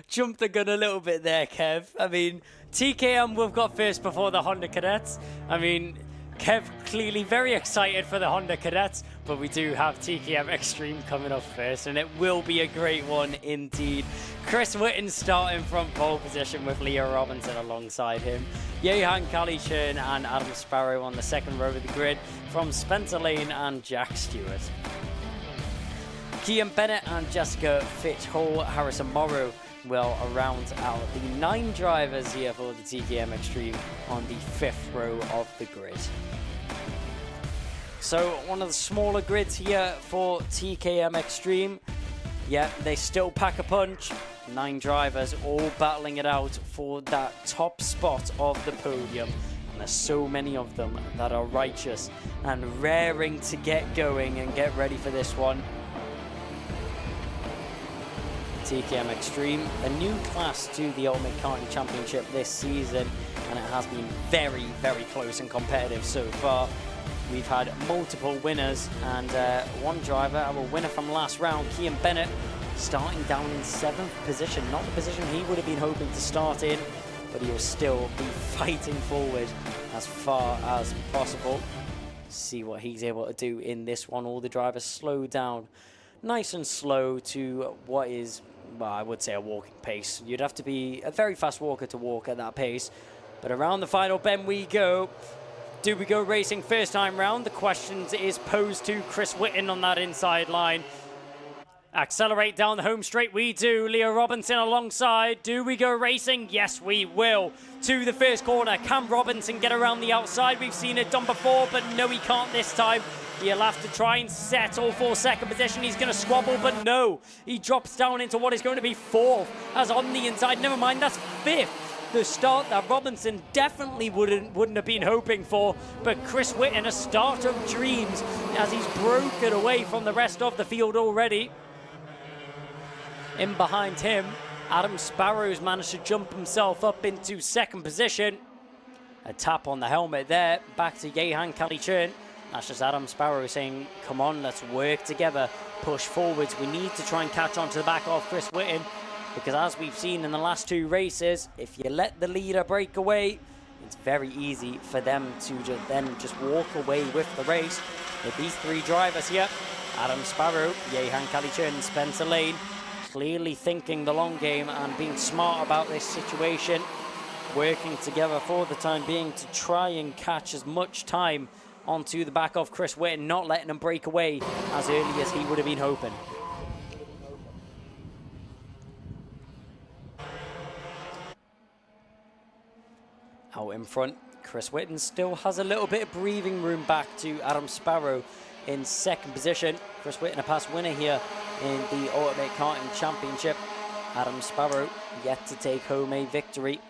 Jumped the gun a little bit there, Kev. I mean, TKM we've got first before the Honda Cadets. I mean, Kev clearly very excited for the Honda Cadets, but we do have TKM Extreme coming up first, and it will be a great one indeed. Chris Whitten starting from pole position with Leo Robinson alongside him. Johan Kalichern and Adam Sparrow on the second row of the grid from Spencer Lane and Jack Stewart. Kian Bennett and Jessica Fitch-Hall, Harrison Morrow will round out the 9 drivers here for the TKM Extreme on the 5th row of the grid. So one of the smaller grids here for TKM Extreme. Yeah, they still pack a punch. 9 drivers all battling it out for that top spot of the podium. And there's so many of them that are righteous and raring to get going and get ready for this one. TKM Extreme, a new class to the Ultimate Karting Championship this season, and it has been very, very close and competitive so far. We've had multiple winners, and one driver, our winner from last round, Kian Bennett, starting down in 7th position. Not the position he would have been hoping to start in, but he will still be fighting forward as far as possible. See what he's able to do in this one. All the drivers slow down nice and slow to what is, well, I would say a walking pace. You'd have to be a very fast walker to walk at that pace. But around the final bend we go. Do we go racing first time round? The question is posed to Chris Whitten on that inside line. Accelerate down the home straight, we do. Leo Robinson alongside. Do we go racing? Yes, we will. To the first corner. Can Robinson get around the outside? We've seen it done before, but no, he can't this time. He'll have to try and settle for second position. He's going to squabble, but no. He drops down into what is going to be 4th, as on the inside. Never mind, that's 5th. The start that Robinson definitely wouldn't have been hoping for, but Chris Whitten, a start of dreams, as he's broken away from the rest of the field already. In behind him, Adam Sparrow's managed to jump himself up into second position. A tap on the helmet there, back to Johan Kalichern. That's just Adam Sparrow saying, come on, let's work together, push forwards. We need to try and catch on to the back of Chris Whitten, because as we've seen in the last 2 races, if you let the leader break away, it's very easy for them to then just walk away with the race. With these 3 drivers here, Adam Sparrow, Johan Kalichern and Spencer Lane, clearly thinking the long game and being smart about this situation, working together for the time being to try and catch as much time onto the back of Chris Whitten, not letting him break away as early as he would have been hoping. Out in front, Chris Whitten still has a little bit of breathing room back to Adam Sparrow in second position. Chris Whitten, a past winner here in the Ultimate Karting Championship. Adam Sparrow yet to take home a victory.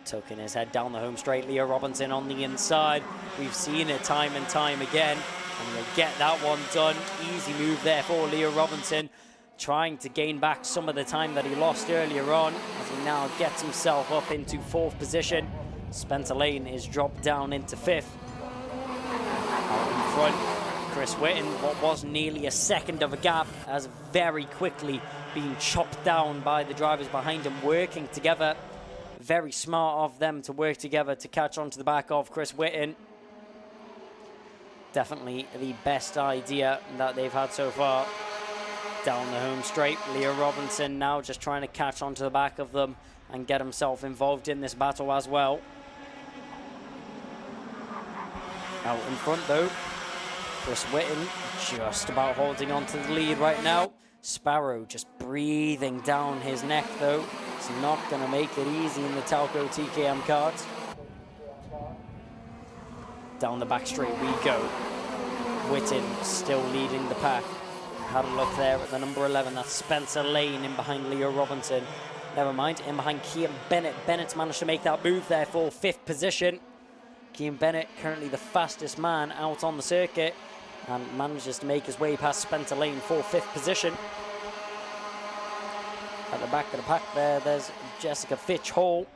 Tucking his head down the home straight. Leo Robinson on the inside. We've seen it time and time again, and he'll get that one done. Easy move there for Leo Robinson, trying to gain back some of the time that he lost earlier on, as he now gets himself up into 4th position. Spencer Lane is dropped down into 5th. Out in front, Chris Whitten, what was nearly a second of a gap, has very quickly been chopped down by the drivers behind him, working together. Very smart of them to work together to catch on to the back of Chris Whitten. Definitely the best idea that they've had so far. Down the home straight, Leo Robinson now just trying to catch onto the back of them and get himself involved in this battle as well. Out in front though, Chris Whitten just about holding on to the lead right now. Sparrow just breathing down his neck though. It's not going to make it easy in the Talco TKM cards. Down the back straight we go. Whitten still leading the pack. Had a look there at the number 11, that's Spencer Lane in behind Leo Robinson. Never mind, in behind Kian Bennett. Bennett's managed to make that move there for 5th position. Kian Bennett, currently the fastest man out on the circuit, and manages to make his way past Spencer Lane for 5th position. At the back of the pack there's Jessica Fitch-Hall.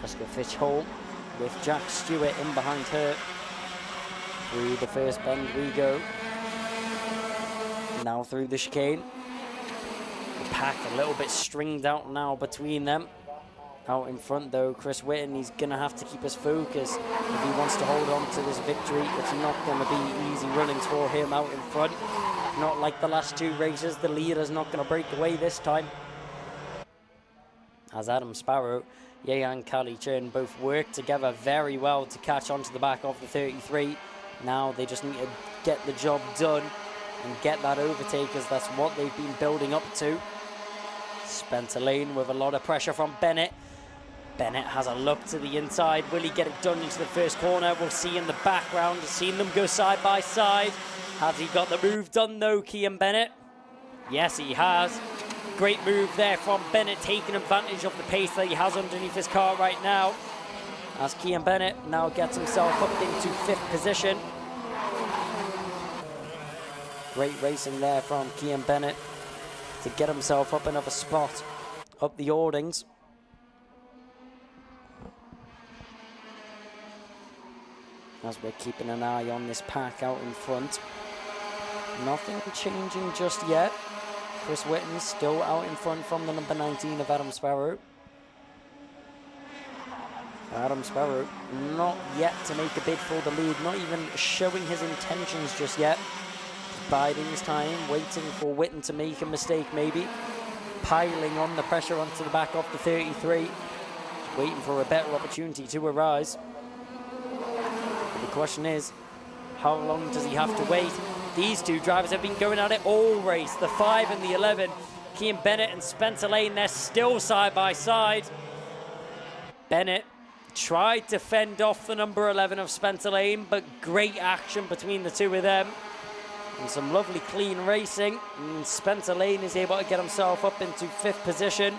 Jessica Fitch-Hall with Jack Stewart in behind her. Through the first bend we go. Now through the chicane. The pack a little bit stringed out now between them. Out in front though, Chris Whitten, he's going to have to keep his focus if he wants to hold on to this victory. It's not going to be easy runnings for him out in front. Not like the last two races, the leader's not going to break away this time. As Adam Sparrow, Yehan Kali-Churn both work together very well to catch onto the back of the 33. Now they just need to get the job done and get that overtake, as that's what they've been building up to. Spencer Lane with a lot of pressure from Bennett. Bennett has a look to the inside. Will he get it done into the first corner? We'll see in the background. Seen them go side by side. Has he got the move done though, Kian Bennett? Yes, he has. Great move there from Bennett, taking advantage of the pace that he has underneath his car right now. As Kian Bennett now gets himself up into 5th position. Great racing there from Kian Bennett to get himself up another spot up the Ordings. As we're keeping an eye on this pack out in front. Nothing changing just yet. Chris Whitten still out in front from the number 19 of Adam Sparrow. Adam Sparrow not yet to make a bid for the lead, not even showing his intentions just yet. Biding his time, waiting for Whitten to make a mistake maybe. Piling on the pressure onto the back of the 33. Waiting for a better opportunity to arise. But the question is, how long does he have to wait? These two drivers have been going at it all race. The 5 and the 11. Kian Bennett and Spencer Lane, they're still side by side. Bennett tried to fend off the number 11 of Spencer Lane, but great action between the two of them. And some lovely clean racing. And Spencer Lane is able to get himself up into 5th position.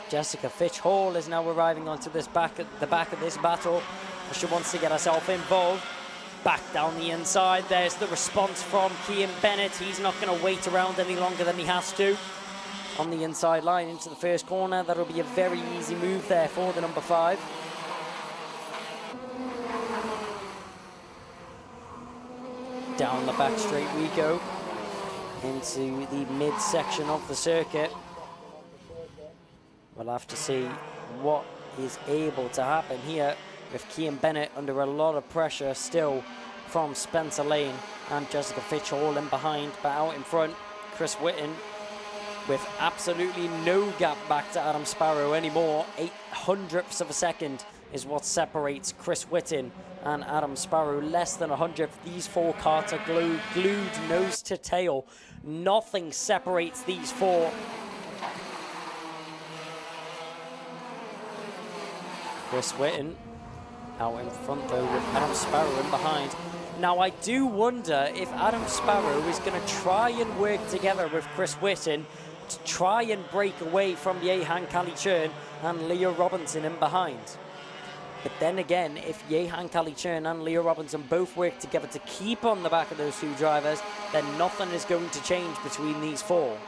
Jessica Fitch Hall is now arriving onto the back of this battle. She wants to get herself involved. Back down the inside, there's the response from Kian Bennett. He's not going to wait around any longer than he has to. On the inside line into the first corner, that'll be a very easy move there for the number 5. Down the back straight we go into the mid-section of the circuit. We'll have to see what is able to happen here with Kian Bennett under a lot of pressure still from Spencer Lane and Jessica Fitch all in behind, but out in front, Chris Whitten with absolutely no gap back to Adam Sparrow anymore. 0.08 of a second is what separates Chris Whitten and Adam Sparrow. Less than 100th. These 4 cars are glued nose to tail. Nothing separates these 4. Chris Whitten out in front though with Adam Sparrow in behind. Now I do wonder if Adam Sparrow is going to try and work together with Chris Whitten to try and break away from Yehan Kali-Churn and Leo Robinson in behind. But then again, if Yehan Kali-Churn and Leo Robinson both work together to keep on the back of those 2 drivers, then nothing is going to change between these 4.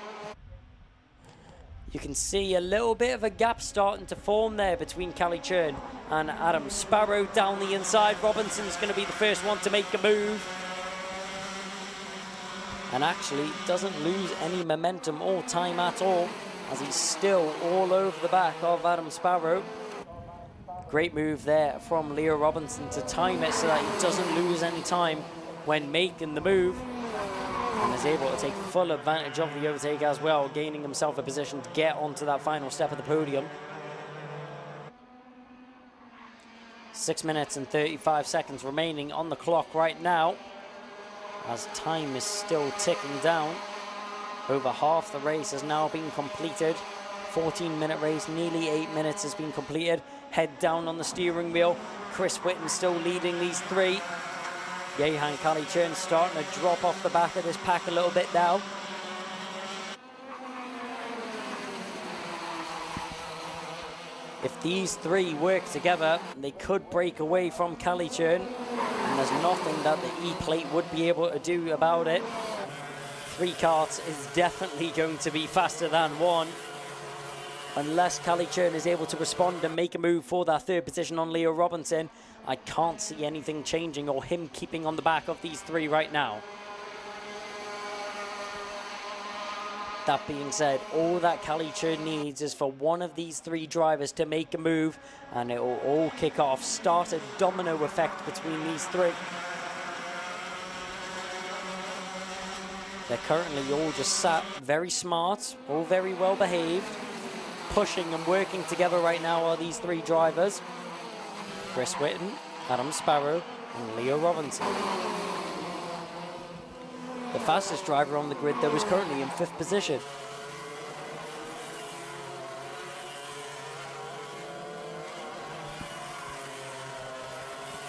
You can see a little bit of a gap starting to form there between Kali-Churn and Adam Sparrow. Down the inside, Robinson's going to be the first one to make a move. And actually doesn't lose any momentum or time at all, as he's still all over the back of Adam Sparrow. Great move there from Leo Robinson to time it so that he doesn't lose any time when making the move. And is able to take full advantage of the overtake as well, gaining himself a position to get onto that final step of the podium. 6 minutes and 35 seconds remaining on the clock right now, as time is still ticking down. Over half the race has now been completed. 14-minute race, nearly 8 minutes has been completed. Head down on the steering wheel. Chris Whitten still leading these 3. Yehan Kali-Churn starting to drop off the back of this pack a little bit now. If these 3 work together, they could break away from Kali-Churn, and there's nothing that the E-plate would be able to do about it. 3 karts is definitely going to be faster than 1. Unless Kali-Churn is able to respond and make a move for that 3rd position on Leo Robinson, I can't see anything changing or him keeping on the back of these 3 right now. That being said, all that Kalichurn needs is for one of these 3 drivers to make a move, and it will all kick off. Start a domino effect between these 3. They're currently all just sat very smart, all very well behaved. Pushing and working together right now are these 3 drivers. Chris Whitten, Adam Sparrow, and Leo Robinson. The fastest driver on the grid, though, is currently in 5th position.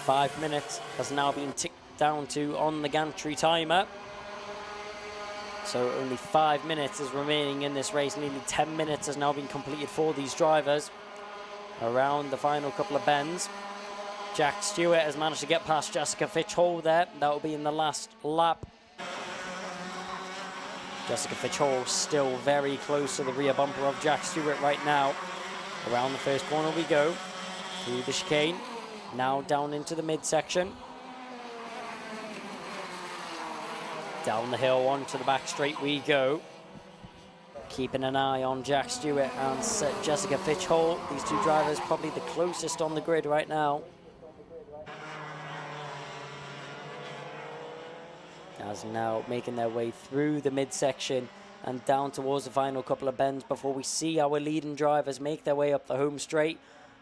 Five minutes has now been ticked down to on the gantry timer. So only 5 minutes is remaining in this race. Nearly 10 minutes has now been completed for these drivers. Around the final couple of bends. Jack Stewart has managed to get past Jessica Fitch-Hall there. That will be in the last lap. Jessica Fitch-Hall still very close to the rear bumper of Jack Stewart right now. Around the first corner we go. Through the chicane. Now down into the midsection. Down the hill onto the back straight we go. Keeping an eye on Jack Stewart and Jessica Fitch-Hall. These 2 drivers probably the closest on the grid right now. As now making their way through the midsection and down towards the final couple of bends before we see our leading drivers make their way up the home straight.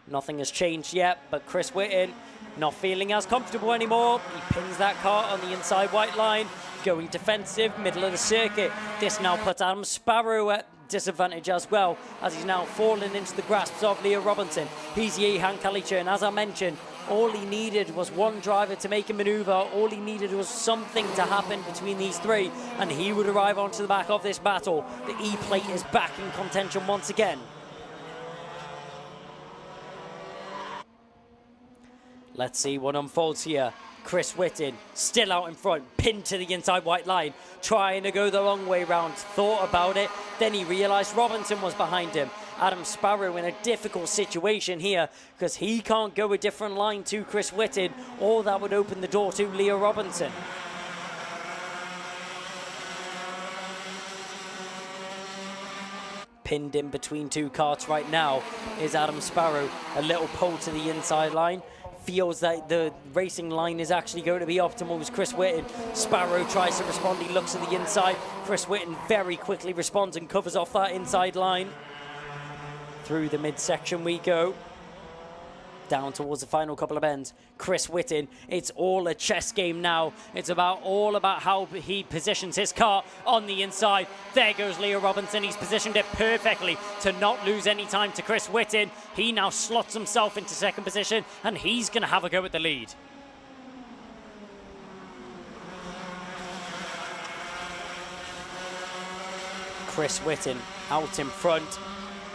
Nothing has changed yet, but Chris Whitten not feeling as comfortable anymore. He pins that car on the inside white line, going defensive, middle of the circuit. This now puts Adam Sparrow at disadvantage as well, as he's now fallen into the grasps of Leo Robinson. He's Jehan Kalichurn, as I mentioned. All he needed was one driver to make a maneuver. All he needed was something to happen between these 3, and he would arrive onto the back of this battle. The E-plate is back in contention once again. Let's see what unfolds here. Chris Whitten still out in front, pinned to the inside white line, trying to go the long way round. Thought about it, then he realised Robinson was behind him. Adam Sparrow in a difficult situation here because he can't go a different line to Chris Whitten, or that would open the door to Leo Robinson. Pinned in between 2 carts right now is Adam Sparrow. A little pull to the inside line. Feels that the racing line is actually going to be optimal as Chris Whitten. Sparrow tries to respond, he looks to the inside. Chris Whitten very quickly responds and covers off that inside line. Through the midsection we go. Down towards the final couple of bends. Chris Whitten, it's all a chess game now. It's all about how he positions his car on the inside. There goes Leo Robinson. He's positioned it perfectly to not lose any time to Chris Whitten. He now slots himself into 2nd position, and he's going to have a go at the lead. Chris Whitten out in front.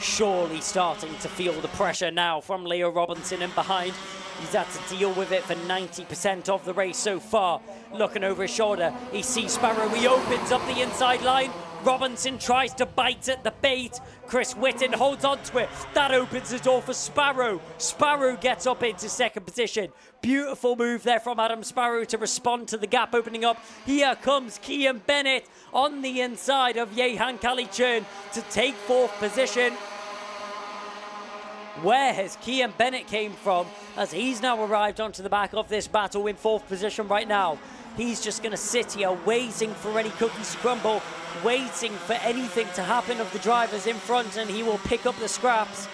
Surely starting to feel the pressure now from Leo Robinson in behind. He's had to deal with it for 90% of the race so far. Looking over his shoulder, he sees Sparrow. He opens up the inside line. Robinson tries to bite at the bait. Chris Whitten holds on to it. That opens the door for Sparrow. Sparrow gets up into 2nd position. Beautiful move there from Adam Sparrow to respond to the gap opening up. Here comes Kian Bennett on the inside of Jehan Kalichurn to take 4th position. Where has Kian Bennett came from, as he's now arrived onto the back of this battle in 4th position right now. He's just going to sit here waiting for any cookies to crumble, waiting for anything to happen of the drivers in front, and he will pick up the scraps.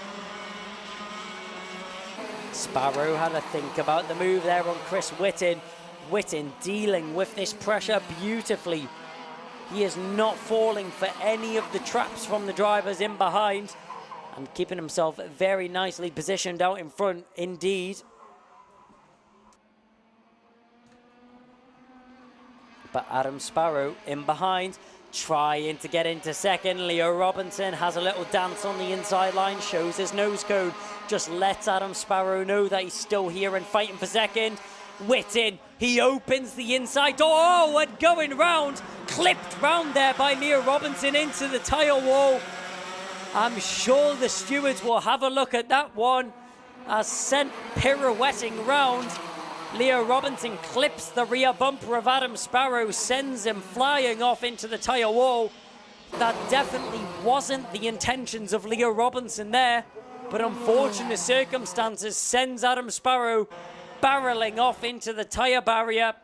Sparrow had a think about the move there on Chris Whitten. Whitten dealing with this pressure beautifully. He is not falling for any of the traps from the drivers in behind, and keeping himself very nicely positioned out in front indeed. But Adam Sparrow in behind, trying to get into 2nd. Leo Robinson has a little dance on the inside line, shows his nose cone, just lets Adam Sparrow know that he's still here and fighting for 2nd. Whitten, he opens the inside door, oh, and going round, clipped round there by Leo Robinson into the tyre wall. I'm sure the stewards will have a look at that one, as sent pirouetting round. Leo Robinson clips the rear bumper of Adam Sparrow, sends him flying off into the tyre wall. That definitely wasn't the intentions of Leo Robinson there, but unfortunate circumstances sends Adam Sparrow barreling off into the tyre barrier.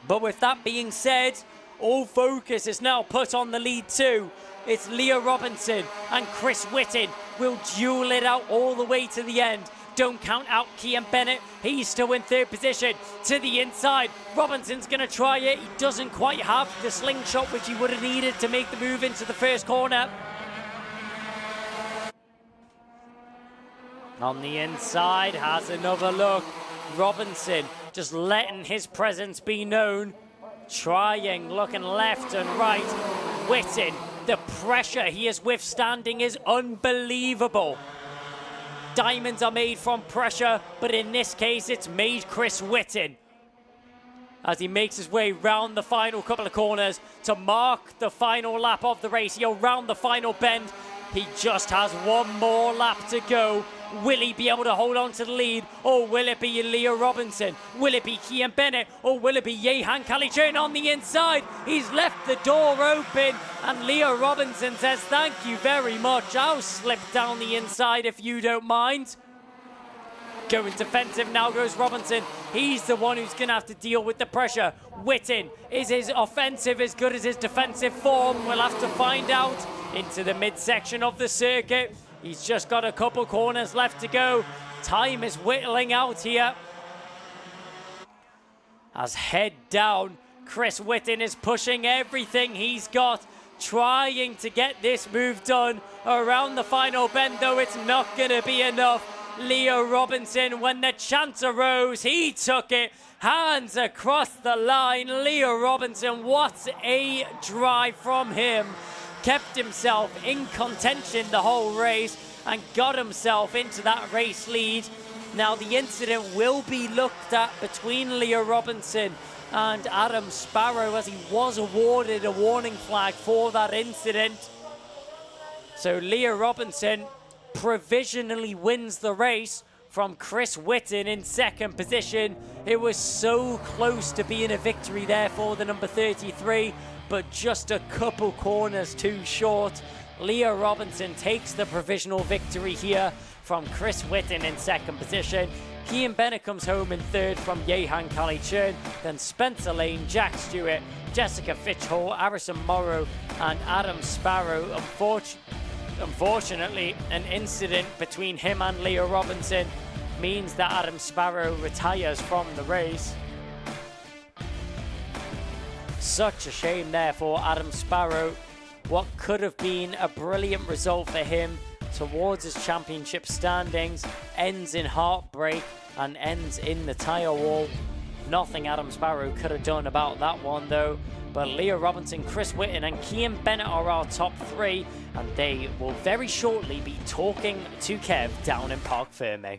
But with that being said, all focus is now put on the lead two. It's Leo Robinson and Chris Whitten will duel it out all the way to the end. Don't count out Kian Bennett. He's still in third position. To the inside, Robinson's going to try it. He doesn't quite have the slingshot which he would have needed to make the move into the first corner. On the inside, has another look. Robinson just letting his presence be known. Trying, looking left and right. Whitten, the pressure he is withstanding is unbelievable. Diamonds are made from pressure, but in this case, it's made Chris Whitten. As he makes his way round the final couple of corners to mark the final lap of the race. He'll round the final bend. He just has one more lap to go. Will he be able to hold on to the lead, or will it be Leo Robinson? Will it be Kian Bennett, or will it be Jehan Kalichern on the inside? He's left the door open, and Leo Robinson says, thank you very much. I'll slip down the inside if you don't mind. Going defensive now goes Robinson. He's the one who's going to have to deal with the pressure. Whitten, is his offensive as good as his defensive form? We'll have to find out. Into the midsection of the circuit. He's just got a couple corners left to go. Time is whittling out here. As head down, Chris Whitten is pushing everything he's got, trying to get this move done around the final bend, though it's not going to be enough. Leo Robinson, when the chance arose, he took it. Hands across the line. Leo Robinson, what a drive from him. Kept himself in contention the whole race and got himself into that race lead. Now the incident will be looked at between Leo Robinson and Adam Sparrow, as he was awarded a warning flag for that incident. So Leo Robinson provisionally wins the race from Chris Whitten in second position. It was so close to being a victory there for the number 33. But just a couple corners too short. Leo Robinson takes the provisional victory here from Chris Whitten in second position. Kian Bennett comes home in third from Jehan Kalichern. Then Spencer Lane, Jack Stewart, Jessica Fitchhall, Harrison Morrow, and Adam Sparrow. Unfortunately, an incident between him and Leo Robinson means that Adam Sparrow retires from the race. Such a shame there for Adam Sparrow. What could have been a brilliant result for him towards his championship standings ends in heartbreak and ends in the tyre wall. Nothing Adam Sparrow could have done about that one though. But Leo Robinson, Chris Whitten and Kian Bennett are our top three, and they will very shortly be talking to Kev down in Parc Ferme.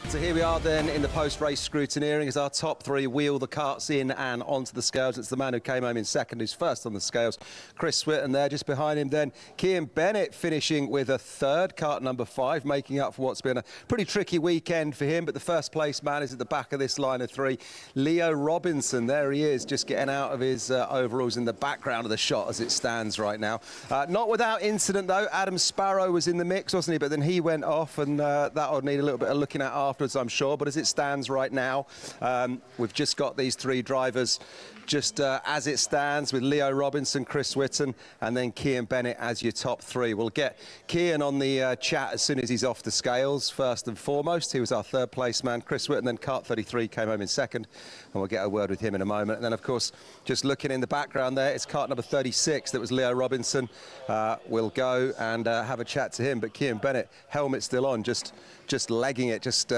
So here we are then in the post-race scrutineering as our top three wheel the carts in and onto the scales. It's the man who came home in second who's first on the scales, Chris Whitten there. Just behind him then, Kian Bennett finishing with a third, cart number 5, making up for what's been a pretty tricky weekend for him. But the first place man is at the back of this line of three, Leo Robinson. There he is, just getting out of his overalls in the background of the shot as it stands right now. Not without incident though. Adam Sparrow was in the mix, wasn't he? But then he went off, and that'll need a little bit of looking at after, I'm sure, but as it stands right now, we've just got these three drivers just as it stands, with Leo Robinson, Chris Whitten, and then Kian Bennett as your top three. We'll get Kian on the chat as soon as he's off the scales, first and foremost. He was our third place man. Chris Whitten, then cart 33, came home in second, and we'll get a word with him in a moment. And then, of course, just looking in the background there, it's cart number 36, that was Leo Robinson. We'll go and have a chat to him, but Kian Bennett, helmet still on, just legging it, just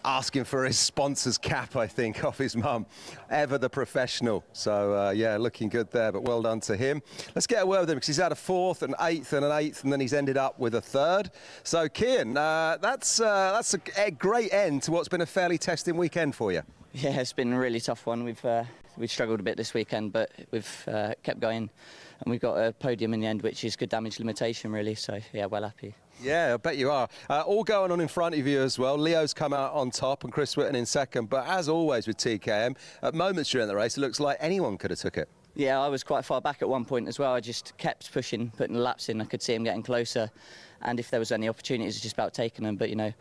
asking for his sponsor's cap, I think, off his mum. Ever the professional. So, yeah, looking good there, but well done to him. Let's get a word with him, because he's had a fourth, an eighth, and an eighth, and then he's ended up with a third. So, Kian, that's a great end to what's been a fairly testing weekend for you. Yeah, it's been a really tough one. We've struggled a bit this weekend, but we've kept going, and we've got a podium in the end, which is good damage limitation, really. So, yeah, well happy. Yeah, I bet you are. All going on in front of you as well. Leo's come out on top and Chris Whitten in second. But as always with TKM, at moments during the race, it looks like anyone could have took it. Yeah, I was quite far back at one point as well. I just kept pushing, putting the laps in. I could see him getting closer. And if there was any opportunities, just about taking them. But, you know,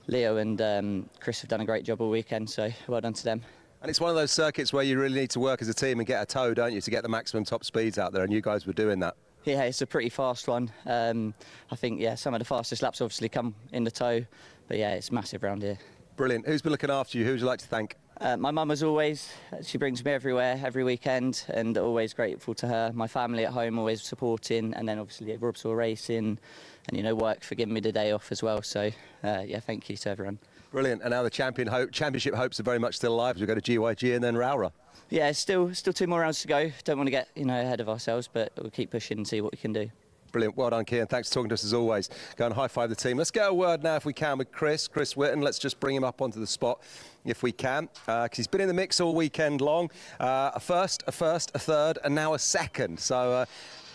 Leo and Chris have done a great job all weekend, so well done to them. And it's one of those circuits where you really need to work as a team and get a tow, don't you, to get the maximum top speeds out there, and you guys were doing that. Yeah, it's a pretty fast one. I think, yeah, some of the fastest laps obviously come in the tow, but yeah, it's massive around here. Brilliant. Who's been looking after you? Who would you like to thank? My mum, as always. She brings me everywhere, every weekend, and always grateful to her. My family at home always supporting, and then obviously Robsall Racing, and, you know, work for giving me the day off as well. So, yeah, thank you to everyone. Brilliant. And now the championship hopes are very much still alive as we go to GYG and then Rowra. Yeah, still 2 more rounds to go. Don't want to get, you know, ahead of ourselves, but we'll keep pushing and see what we can do. Brilliant. Well done, Kian. Thanks for talking to us as always. Go and high-five the team. Let's get a word now, if we can, with Chris Whitten. Let's just bring him up onto the spot, if we can, because he's been in the mix all weekend long. A first, a third, and now a second. So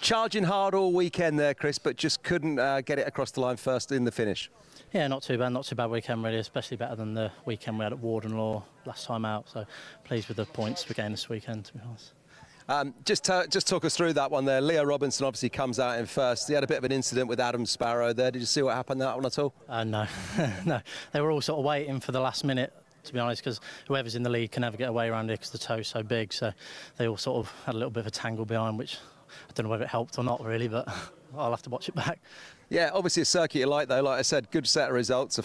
charging hard all weekend there, Chris, but just couldn't get it across the line first in the finish. Yeah, not too bad weekend really, especially better than the weekend we had at Warden Law last time out. So pleased with the points we gained this weekend, to be honest. Just talk us through that one there. Leo Robinson obviously comes out in first. He had a bit of an incident with Adam Sparrow there. Did you see what happened that one at all? No, no. They were all sort of waiting for the last minute, to be honest, because whoever's in the lead can never get away around here because the tow's so big. So they all sort of had a little bit of a tangle behind, which I don't know whether it helped or not really, but I'll have to watch it back. Yeah, obviously a circuit you like though. Like I said, good set of results.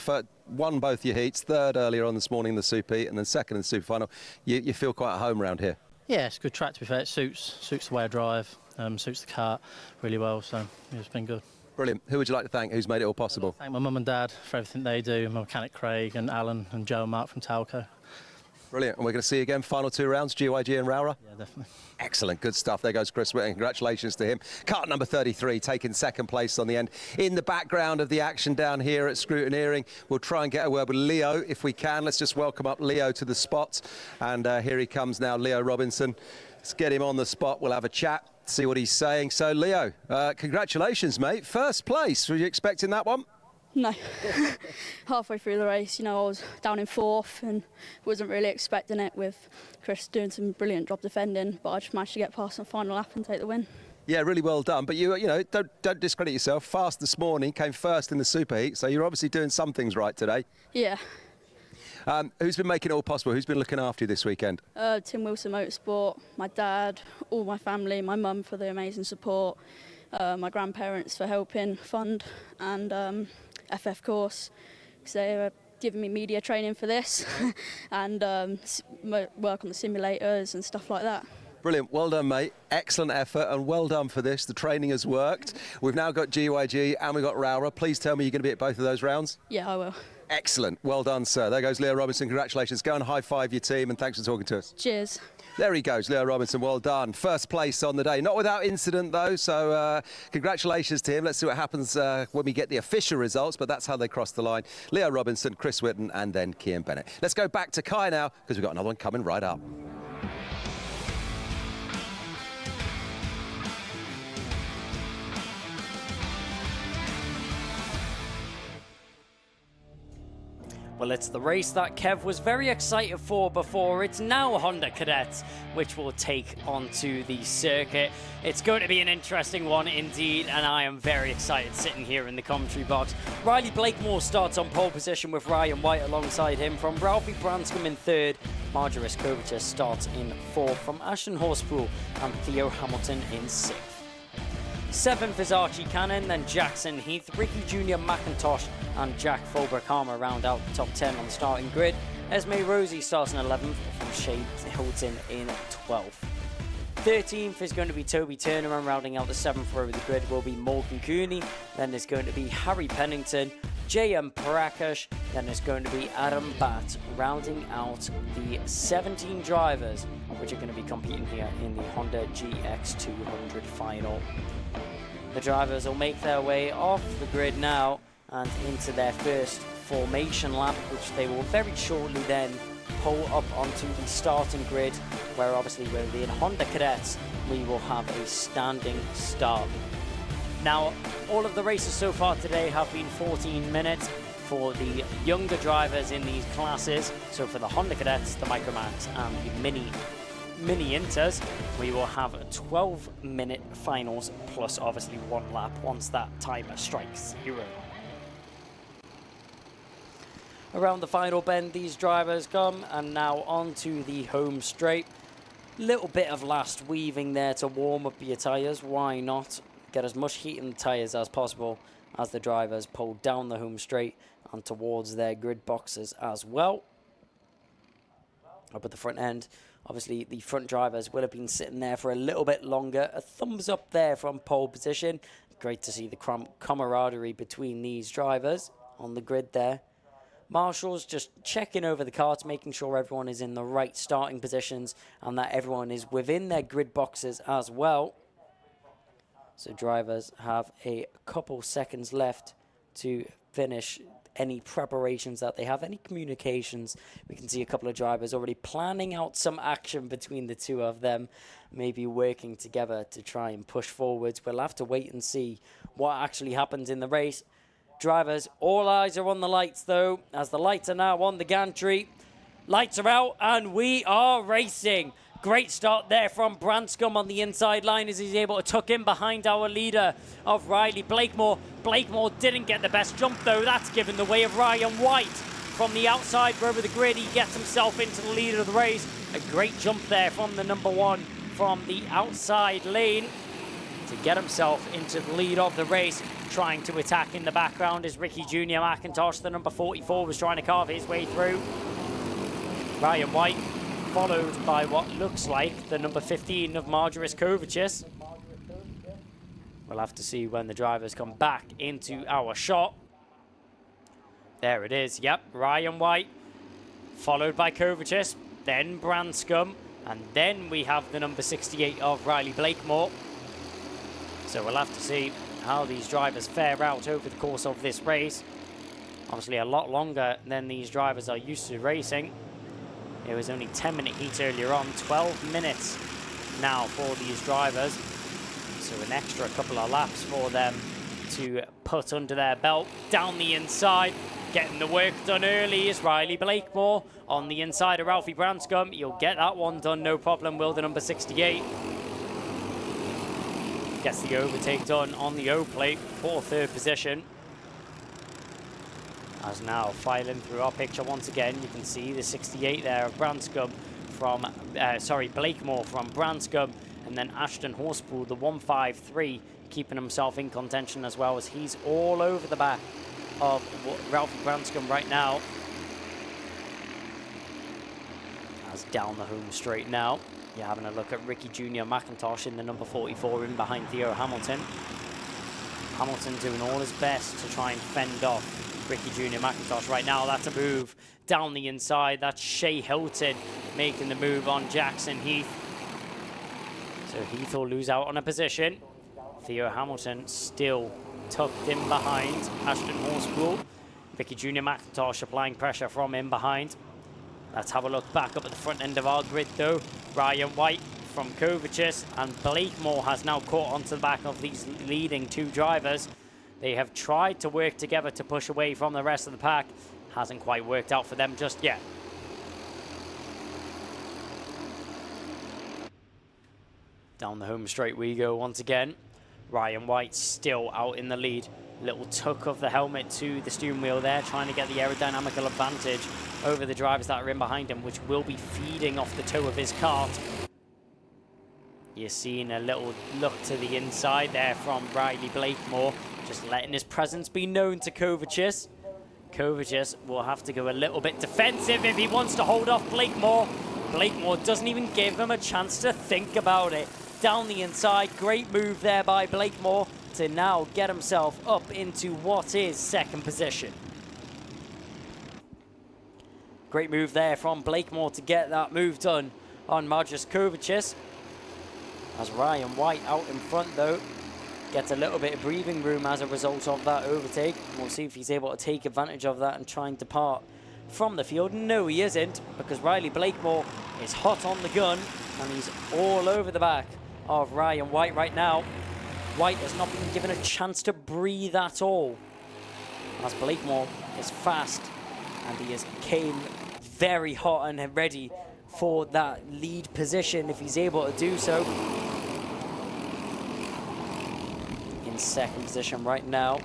Won both your heats, third earlier on this morning in the Super Heat, and then second in the Super Final. You feel quite at home around here? Yeah, it's a good track, to be fair. It suits the way I drive, suits the kart really well, so yeah, it's been good. Brilliant. Who would you like to thank? Who's made it all possible? Thank my mum and dad for everything they do, my mechanic Craig and Alan and Joe and Mark from Talco. Brilliant. And we're going to see you again, final 2 rounds, GYG and Rowra? Yeah, definitely. Excellent. Good stuff. There goes Chris Whitten. Congratulations to him. Kart number 33, taking second place on the end. In the background of the action down here at Scrutineering, we'll try and get a word with Leo if we can. Let's just welcome up Leo to the spot. And here he comes now, Leo Robinson. Let's get him on the spot. We'll have a chat, see what he's saying. So, Leo, congratulations, mate. First place. Were you expecting that one? No. Halfway through the race, you know, I was down in 4th and wasn't really expecting it, with Chris doing some brilliant job defending, but I just managed to get past the final lap and take the win. Yeah, really well done. But you know, don't discredit yourself. Fast this morning, came first in the Super Heat, so you're obviously doing some things right today. Yeah. Who's been making it all possible? Who's been looking after you this weekend? Tim Wilson Motorsport, my dad, all my family, my mum for the amazing support, my grandparents for helping fund, and FF course, because they were giving me media training for this and work on the simulators and stuff like that. Brilliant. Well done, mate. Excellent effort and well done for this. The training has worked. We've now got GYG and we've got Rowra. Please tell me you're going to be at both of those rounds. Yeah, I will. Excellent. Well done, sir. There goes Leo Robinson. Congratulations. Go and high-five your team and thanks for talking to us. Cheers. There he goes, Leo Robinson. Well done. First place on the day. Not without incident, though, so congratulations to him. Let's see what happens when we get the official results, but that's how they cross the line. Leo Robinson, Chris Whitten, and then Kian Bennett. Let's go back to Kai now, because we've got another one coming right up. Well, it's the race that Kev was very excited for before. It's now Honda Cadet, which will take onto the circuit. It's going to be an interesting one indeed, and I am very excited sitting here in the commentary box. Riley Blakemore starts on pole position with Ryan White alongside him from Ralphie Branscombe in 3rd. Marjorie Kovacic starts in 4th from Ashton Horspool and Theo Hamilton in 6th. 7th is Archie Cannon, then Jackson Heath, Ricky Jr. McIntosh and Jack Fulbrick-Harmer round out the top 10 on the starting grid. Esme Rosie starts in 11th from Shea Hilton in 12th. 13th is going to be Toby Turner, and rounding out the 7th row of the grid will be Morgan Cooney. Then there's going to be Harry Pennington, J.M. Parakash, then there's going to be Adam Batt, rounding out the 17 drivers which are going to be competing here in the Honda GX200 final. The drivers will make their way off the grid now and into their first formation lap, which they will very shortly then pull up onto the starting grid, where obviously we'll be in Honda Cadets. We will have a standing start. Now, all of the races so far today have been 14 minutes for the younger drivers in these classes. So for the Honda Cadets, the Micromax, and the Mini Inters, we will have 12-minute finals plus obviously 1 lap once that timer strikes 0. Around the final bend these drivers come, and now onto the home straight. Little bit of last weaving there to warm up your tyres. Why not get as much heat in the tyres as possible as the drivers pull down the home straight and towards their grid boxes as well. Up at the front end, obviously the front drivers will have been sitting there for a little bit longer. A thumbs up there from pole position. Great to see the camaraderie between these drivers on the grid there. Marshall's just checking over the carts, making sure everyone is in the right starting positions and that everyone is within their grid boxes as well. So drivers have a couple seconds left to finish any preparations that they have, any communications. We can see a couple of drivers already planning out some action between the two of them, maybe working together to try and push forwards. We'll have to wait and see what actually happens in the race. Drivers, all eyes are on the lights though, as the lights are now on the gantry. Lights are out and we are racing. Great start there from Branscombe on the inside line as he's able to tuck in behind our leader of Riley Blakemore. Blakemore didn't get the best jump though. That's given the way of Ryan White. From the outside over the grid, he gets himself into the lead of the race. A great jump there from the number 1 from the outside lane to get himself into the lead of the race. Trying to attack in the background is Ricky Jr. McIntosh. The number 44 was trying to carve his way through. Ryan White, followed by what looks like the number 15 of Marjoris Kovachis. We'll have to see when the drivers come back into our shot. There it is, yep, Ryan White, followed by Kovachis, then Branscombe, and then we have the number 68 of Riley Blakemore. So we'll have to see how these drivers fare out over the course of this race. Obviously a lot longer than these drivers are used to racing. It was only 10-minute heat earlier on, 12 minutes now for these drivers. So an extra couple of laps for them to put under their belt. Down the inside, getting the work done early is Riley Blakemore. On the inside of Ralphie Branscombe, you'll get that one done, no problem, will the number 68. Gets the overtake done on the O-plate for 3rd position. As now filing through our picture once again, you can see the 68 there of Branscombe from, Blakemore from Branscombe, and then Ashton Horspool, the 153, keeping himself in contention as well, as he's all over the back of Ralphie Branscombe right now. As down the home straight now, you're having a look at Ricky Jr. McIntosh in the number 44 in behind Theo Hamilton. Hamilton doing all his best to try and fend off Ricky Jr. McIntosh right now. That's a move down the inside. That's Shea Hilton making the move on Jackson Heath. So Heath will lose out on a position. Theo Hamilton still tucked in behind Ashton Horspool. Ricky Jr. McIntosh applying pressure from in behind. Let's have a look back up at the front end of our grid though. Ryan White from Kovachis, and Blakemore has now caught onto the back of these leading 2 drivers. They have tried to work together to push away from the rest of the pack. Hasn't quite worked out for them just yet. Down the home straight we go once again. Ryan White still out in the lead. Little tuck of the helmet to the steering wheel there, trying to get the aerodynamical advantage over the drivers that are in behind him, which will be feeding off the toe of his kart. You're seeing a little look to the inside there from Riley Blakemore, just letting his presence be known to Kovachis. Kovachis will have to go a little bit defensive if he wants to hold off Blakemore. Blakemore doesn't even give him a chance to think about it. Down the inside, great move there by Blakemore to now get himself up into what is 2nd position. Great move there from Blakemore to get that move done on Marjoris Kovachis. As Ryan White out in front though, gets a little bit of breathing room as a result of that overtake. We'll see if he's able to take advantage of that and try and depart from the field. No, he isn't, because Riley Blakemore is hot on the gun and he's all over the back of Ryan White right now. White has not been given a chance to breathe at all. As Blakemore is fast, and he came very hot and ready for that lead position if he's able to do so. In second position right now,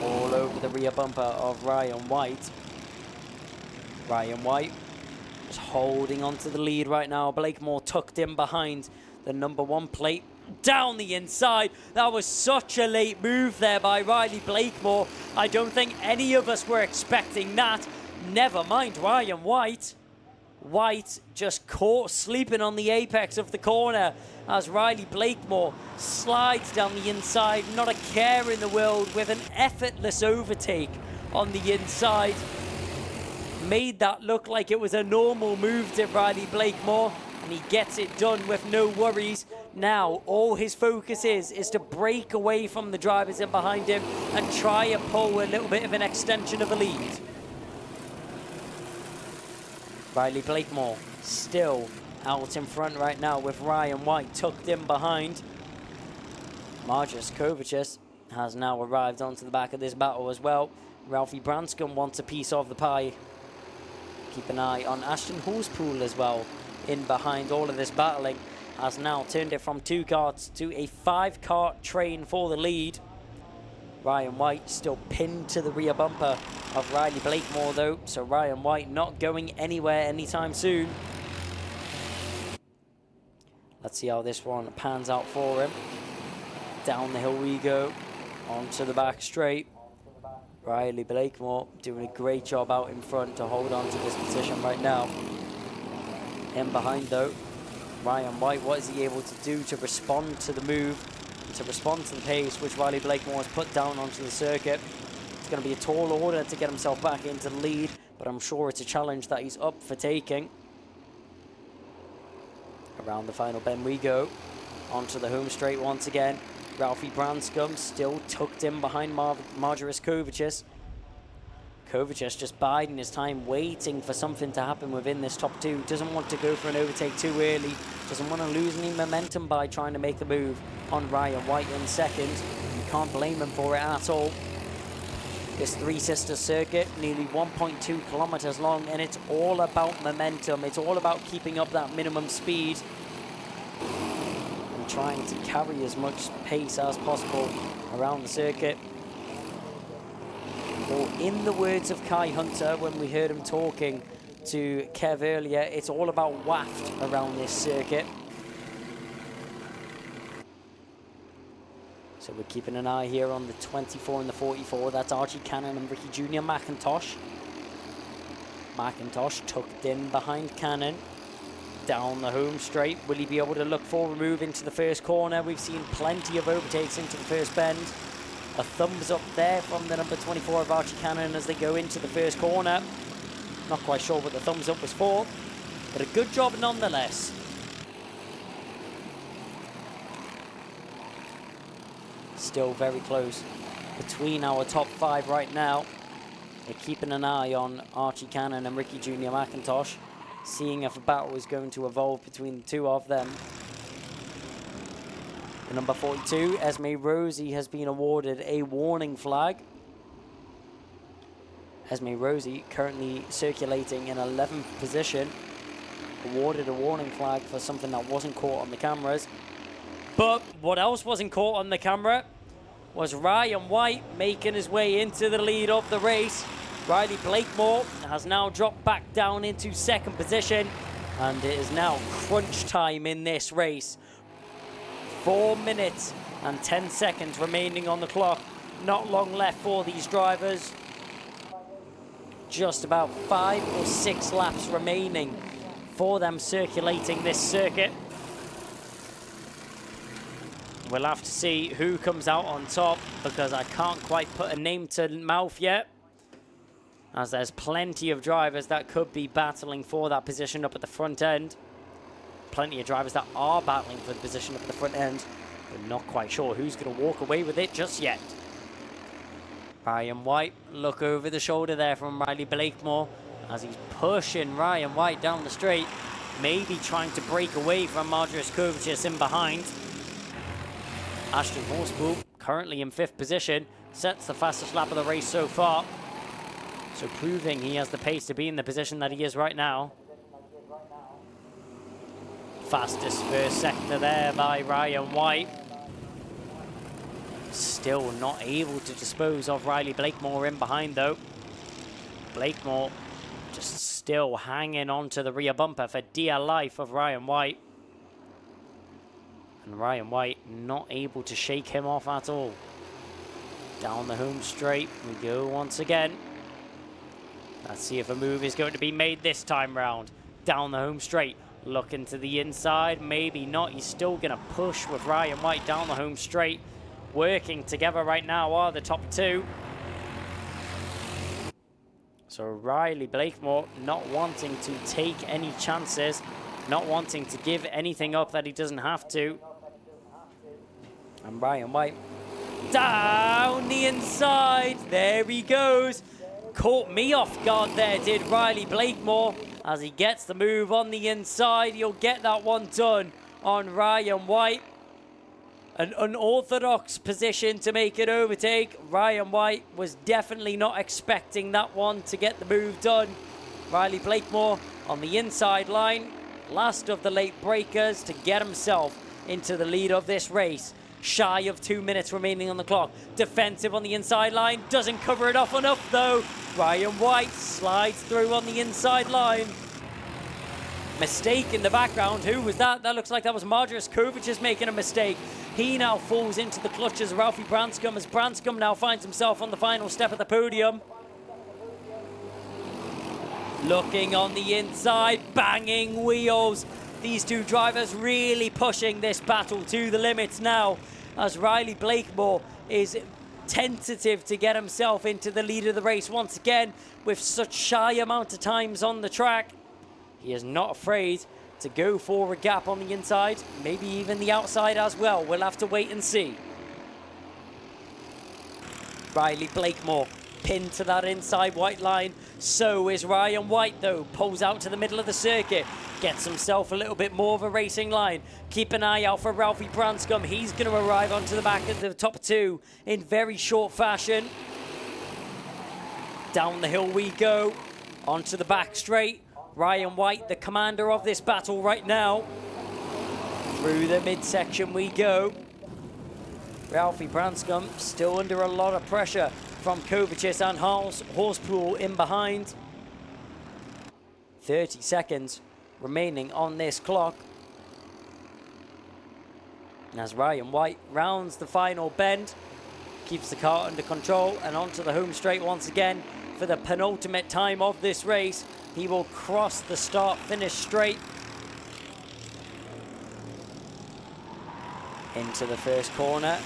all over the rear bumper of Ryan White. Ryan White is holding on to the lead right now. Blakemore tucked in behind the #1 plate. Down the inside. That was such a late move there by Riley Blakemore. I don't think any of us were expecting that. Never mind Ryan White. White just caught sleeping on the apex of the corner as Riley Blakemore slides down the inside. Not a care in the world with an effortless overtake on the inside. Made that look like it was a normal move to Riley Blakemore, and he gets it done with no worries. Now, all his focus is to break away from the drivers in behind him and try and pull a little bit of an extension of a lead. Riley Blakemore still out in front right now with Ryan White tucked in behind. Marcus Kovachis has now arrived onto the back of this battle as well. Ralphie Branscombe wants a piece of the pie. Keep an eye on Ashton Horspool as well in behind all of this battling. Has now turned it from 2 carts to a 5-cart train for the lead. Ryan White still pinned to the rear bumper of Riley Blakemore though, so Ryan White not going anywhere anytime soon. Let's see how this one pans out for him. Down the hill we go, onto the back straight. Riley Blakemore doing a great job out in front to hold on to this position right now. In behind though, Ryan White, what is he able to do to respond to the move, to respond to the pace which Riley Blakemore has put down onto the circuit? It's going to be a tall order to get himself back into the lead, but I'm sure it's a challenge that he's up for taking. Around the final bend we go, onto the home straight once again. Ralphie Branscombe still tucked in behind Marjoris Kovachis. Kovachis just biding his time, waiting for something to happen within this top 2. Doesn't want to go for an overtake too early. Doesn't want to lose any momentum by trying to make a move on Ryan White in second. You can't blame him for it at all. This Three Sisters circuit, nearly 1.2 kilometers long, and it's all about momentum. It's all about keeping up that minimum speed and trying to carry as much pace as possible around the circuit. Or in the words of Kai Hunter when we heard him talking to Kev earlier, it's all about waft around this circuit. So we're keeping an eye here on the 24 and the 44. That's Archie Cannon and Ricky Jr. McIntosh. McIntosh tucked in behind Cannon. Down the home straight. Will he be able to look for a move into the first corner? We've seen plenty of overtakes into the first bend. A thumbs up there from the number 24 of Archie Cannon as they go into the first corner. Not quite sure what the thumbs up was for, but a good job nonetheless. Still very close between our top 5 right now. They're keeping an eye on Archie Cannon and Ricky Jr. McIntosh, seeing if a battle is going to evolve between the 2 of them. The number 42, Esme Rosie, has been awarded a warning flag. Esme Rosie currently circulating in 11th position. Awarded a warning flag for something that wasn't caught on the cameras. But what else wasn't caught on the camera was Ryan White making his way into the lead of the race. Riley Blakemore has now dropped back down into second position, and it is now crunch time in this race. 4 minutes and 10 seconds remaining on the clock. Not long left for these drivers. Just about 5 or 6 laps remaining for them circulating this circuit. We'll have to see who comes out on top, because I can't quite put a name to mouth yet, as there's plenty of drivers that could be battling for that position up at the front end. Plenty of drivers that are battling for the position up at the front end, but not quite sure who's going to walk away with it just yet. Ryan White, look over the shoulder there from Riley Blakemore as he's pushing Ryan White down the straight, maybe trying to break away from Marjoris Kovachis in behind. Ashton Horspool, currently in 5th position, sets the fastest lap of the race so far. So proving he has the pace to be in the position that he is right now. Fastest first sector there by Ryan White. Still not able to dispose of Riley Blakemore in behind though. Blakemore just still hanging on to the rear bumper for dear life of Ryan White. And Ryan White not able to shake him off at all. Down the home straight we go once again. Let's see if a move is going to be made this time round. Down the home straight, looking to the inside, maybe not. He's still going to push with Ryan White down the home straight. Working together right now are the top two. So Riley Blakemore not wanting to take any chances, not wanting to give anything up that he doesn't have to. And Ryan White down the inside. There he goes. Caught me off guard there, did Riley Blakemore. As he gets the move on the inside, he'll get that one done on Ryan White. An unorthodox position to make an overtake. Ryan White was definitely not expecting that one to get the move done. Riley Blakemore on the inside line. Last of the late breakers to get himself into the lead of this race. Shy of 2 minutes remaining on the clock. Defensive on the inside line. Doesn't cover it off enough though. Ryan White slides through on the inside line. Mistake in the background. Who was that? That looks like that was Marjoris Kovic is making a mistake. He now falls into the clutches of Ralphie Branscombe as Branscombe now finds himself on the final step of the podium. Looking on the inside, banging wheels. These two drivers really pushing this battle to the limits now as Riley Blakemore is tentative to get himself into the lead of the race once again with such shy amount of times on the track. He is not afraid to go for a gap on the inside, maybe even the outside as well. We'll have to wait and see. Riley Blakemore pinned to that inside white line. So is Ryan White though. Pulls out to the middle of the circuit. Gets himself a little bit more of a racing line. Keep an eye out for Ralphie Branscombe. He's going to arrive onto the back of the top two in very short fashion. Down the hill we go. Onto the back straight. Ryan White, the commander of this battle right now. Through the midsection we go. Ralphie Branscombe still under a lot of pressure from Kovacic and Horspool in behind. 30 seconds remaining on this clock. And as Ryan White rounds the final bend, keeps the car under control and onto the home straight once again for the penultimate time of this race. He will cross the start-finish straight into the first corner.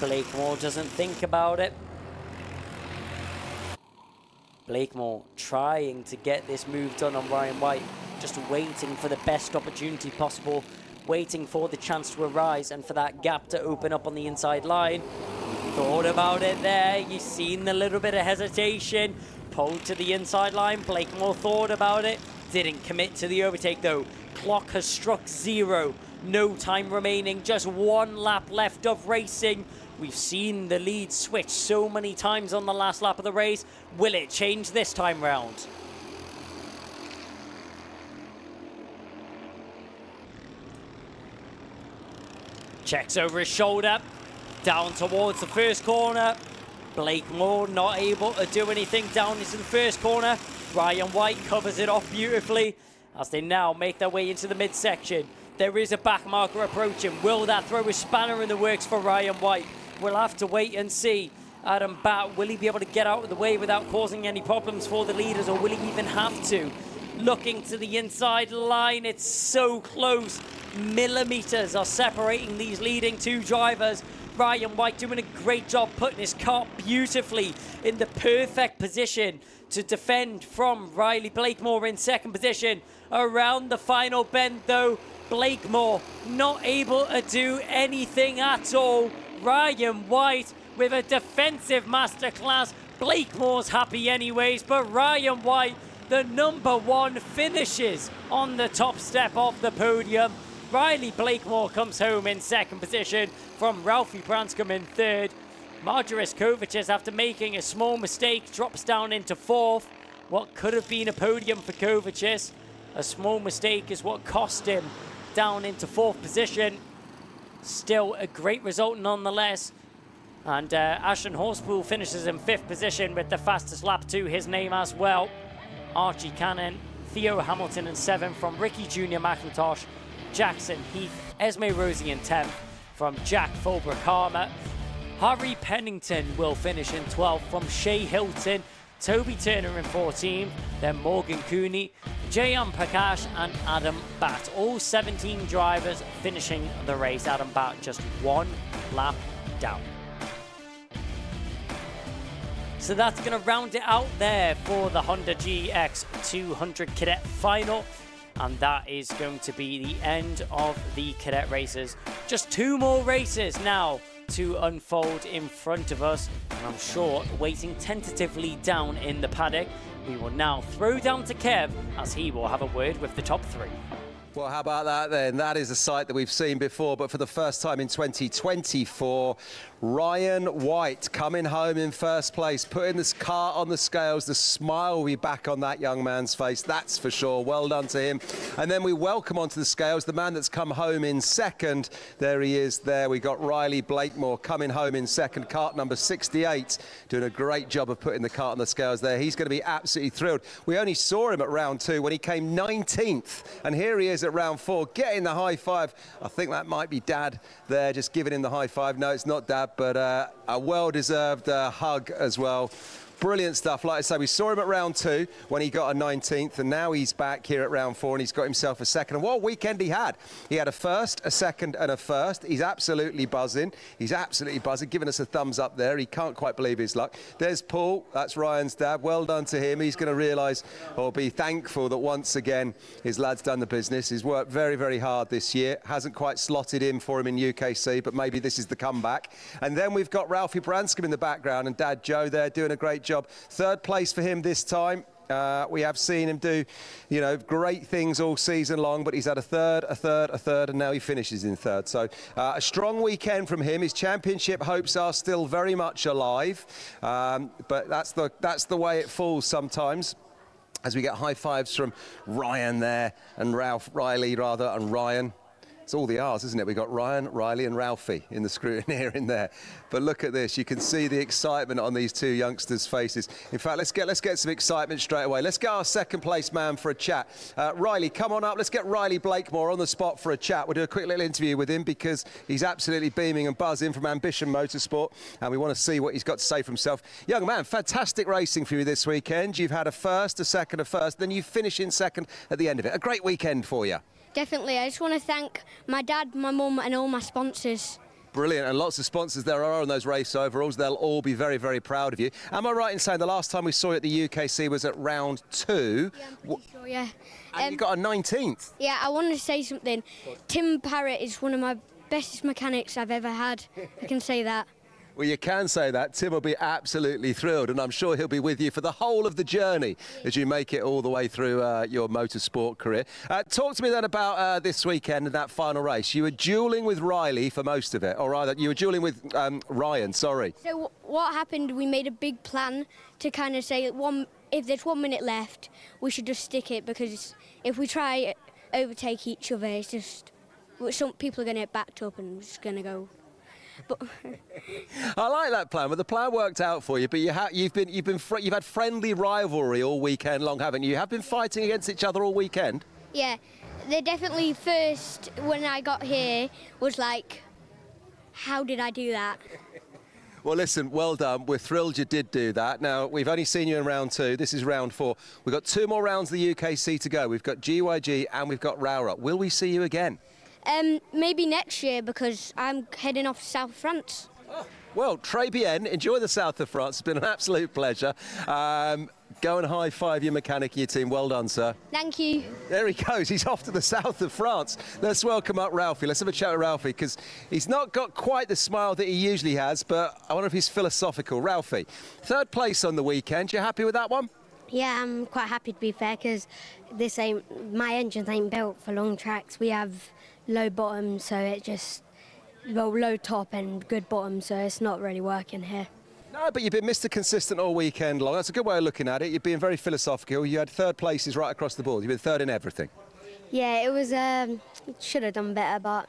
Blakemore doesn't think about it. Blakemore trying to get this move done on Ryan White, just waiting for the best opportunity possible, waiting for the chance to arise and for that gap to open up on the inside line. Thought about it there. You've seen the little bit of hesitation. Pulled to the inside line. Blakemore thought about it. Didn't commit to the overtake though. Clock has struck 0. No time remaining. Just 1 lap left of racing. We've seen the lead switch so many times on the last lap of the race. Will it change this time round? Checks over his shoulder. Down towards the first corner. Blakemore not able to do anything down into the first corner. Ryan White covers it off beautifully as they now make their way into the midsection. There is a back marker approaching. Will that throw a spanner in the works for Ryan White? We'll have to wait and see. Adam Batt, will he be able to get out of the way without causing any problems for the leaders, or will he even have to? Looking to the inside line, it's so close. Millimeters are separating these leading two drivers. Ryan White doing a great job putting his car beautifully in the perfect position to defend from Riley Blakemore in second position. Around the final bend though, Blakemore not able to do anything at all. Ryan White with a defensive masterclass. Blakemore's happy anyways, but Ryan White, the #1, finishes on the top step of the podium. Riley Blakemore comes home in second position from Ralphie Branscombe in third. Marjoris Kovacic, after making a small mistake, drops down into fourth. What could have been a podium for Kovacic, a small mistake is what cost him down into fourth position. Still a great result nonetheless. And Ashton Horspool finishes in fifth position with the fastest lap to his name as well. Archie Cannon, Theo Hamilton in seventh from Ricky Jr. McIntosh. Jackson Heath, Esme Rosie in 10th from Jack Fulbrook-Harmer. Harry Pennington will finish in 12th from Shea Hilton. Toby Turner in 14th, then Morgan Cooney, Jayan Prakash and Adam Batt. All 17 drivers finishing the race. Adam Batt just one lap down. So that's going to round it out there for the Honda GX200 Cadet Final. And that is going to be the end of the Cadet races. Just 2 more races now to unfold in front of us. And I'm sure waiting tentatively down in the paddock. We will now throw down to Kev as he will have a word with the top 3. Well, how about that then? That is a sight that we've seen before, but for the first time in 2024, Ryan White coming home in first place, putting this car on the scales. The smile will be back on that young man's face, that's for sure. Well done to him. And then we welcome onto the scales the man that's come home in second. There he is there. We got Riley Blakemore coming home in second, kart number 68, doing a great job of putting the cart on the scales there. He's going to be absolutely thrilled. We only saw him at round 2 when he came 19th, and here he is at round 4, getting the high five. I think that might be Dad there, just giving him the high five. No, it's not Dad, but a well-deserved hug as well. Brilliant stuff. Like I say, we saw him at round 2 when he got a 19th, and now he's back here at round 4 and he's got himself a second. And what a weekend he had. He had a first, a second and a first. He's absolutely buzzing. He's absolutely buzzing, giving us a thumbs up there. He can't quite believe his luck. There's Paul. That's Ryan's dad. Well done to him. He's going to realise or be thankful that once again his lad's done the business. He's worked very, very hard this year. Hasn't quite slotted in for him in UKC, but maybe this is the comeback. And then we've got Ralphie Branscombe in the background and Dad Joe there doing a great job. Third place for him this time. We have seen him do, you know, great things all season long, but he's had a third, and now he finishes in third. So a strong weekend from him. His championship hopes are still very much alive, but that's the way it falls sometimes. As we get high fives from Ryan there, and Riley and Ryan. It's all the R's, isn't it? We've got Ryan, Riley and Ralphie in the scrutineer in there. But look at this. You can see the excitement on these 2 youngsters' faces. In fact, let's get some excitement straight away. Let's get our second place man for a chat. Riley, come on up. Let's get Riley Blakemore on the spot for a chat. We'll do a quick little interview with him because he's absolutely beaming and buzzing from Ambition Motorsport, and we want to see what he's got to say for himself. Young man, fantastic racing for you this weekend. You've had a first, a second, a first, then you finish in second at the end of it. A great weekend for you. Definitely. I just want to thank my dad, my mum and all my sponsors. Brilliant, and lots of sponsors there are on those race overalls. They'll all be very, very proud of you. Am I right in saying the last time we saw you at the UKC was at round 2? Yeah, I'm pretty sure, yeah. And you got a 19th? Yeah, I wanted to say something. Tim Parrott is one of my bestest mechanics I've ever had. I can say that. Well, you can say that. Tim will be absolutely thrilled, and I'm sure he'll be with you for the whole of the journey as you make it all the way through your motorsport career. Talk to me then about this weekend and that final race. You were duelling with Riley for most of it, or rather, you were duelling with Ryan, sorry. So what happened, we made a big plan to kind of say if there's 1 minute left, we should just stick it, because if we try overtake each other, it's just, some people are going to get backed up and it's just going to go. But I like that plan, but the plan worked out for you. But you've had friendly rivalry all weekend long, haven't you? You have been fighting against each other all weekend. yeah, they definitely first, when I got here, was like, how did I do that? Well, listen, well done. We're thrilled you did do that. Now, we've only seen you in round 2. This is round 4. We've got 2 more rounds of the UKC to go. We've got GYG and we've got Rowra. Will we see you again? Maybe next year, because I'm heading off to South France. Oh, well, très bien. Enjoy the south of France. It's been an absolute pleasure. Go and high five your mechanic and your team. Well done, sir. Thank you. There he goes. He's off to the south of France. Let's welcome up Ralphie. Let's have a chat with Ralphie, because he's not got quite the smile that he usually has, but I wonder if he's philosophical. Ralphie, third place on the weekend. You happy with that one? Yeah, I'm quite happy, to be fair, because my engines ain't built for long tracks. We have low bottom, so it just, well, low top and good bottom, so it's not really working here. No, but you've been Mr. Consistent all weekend long. That's a good way of looking at it. You've been very philosophical. You had third places right across the board. You've been third in everything. Yeah, it was, should have done better, but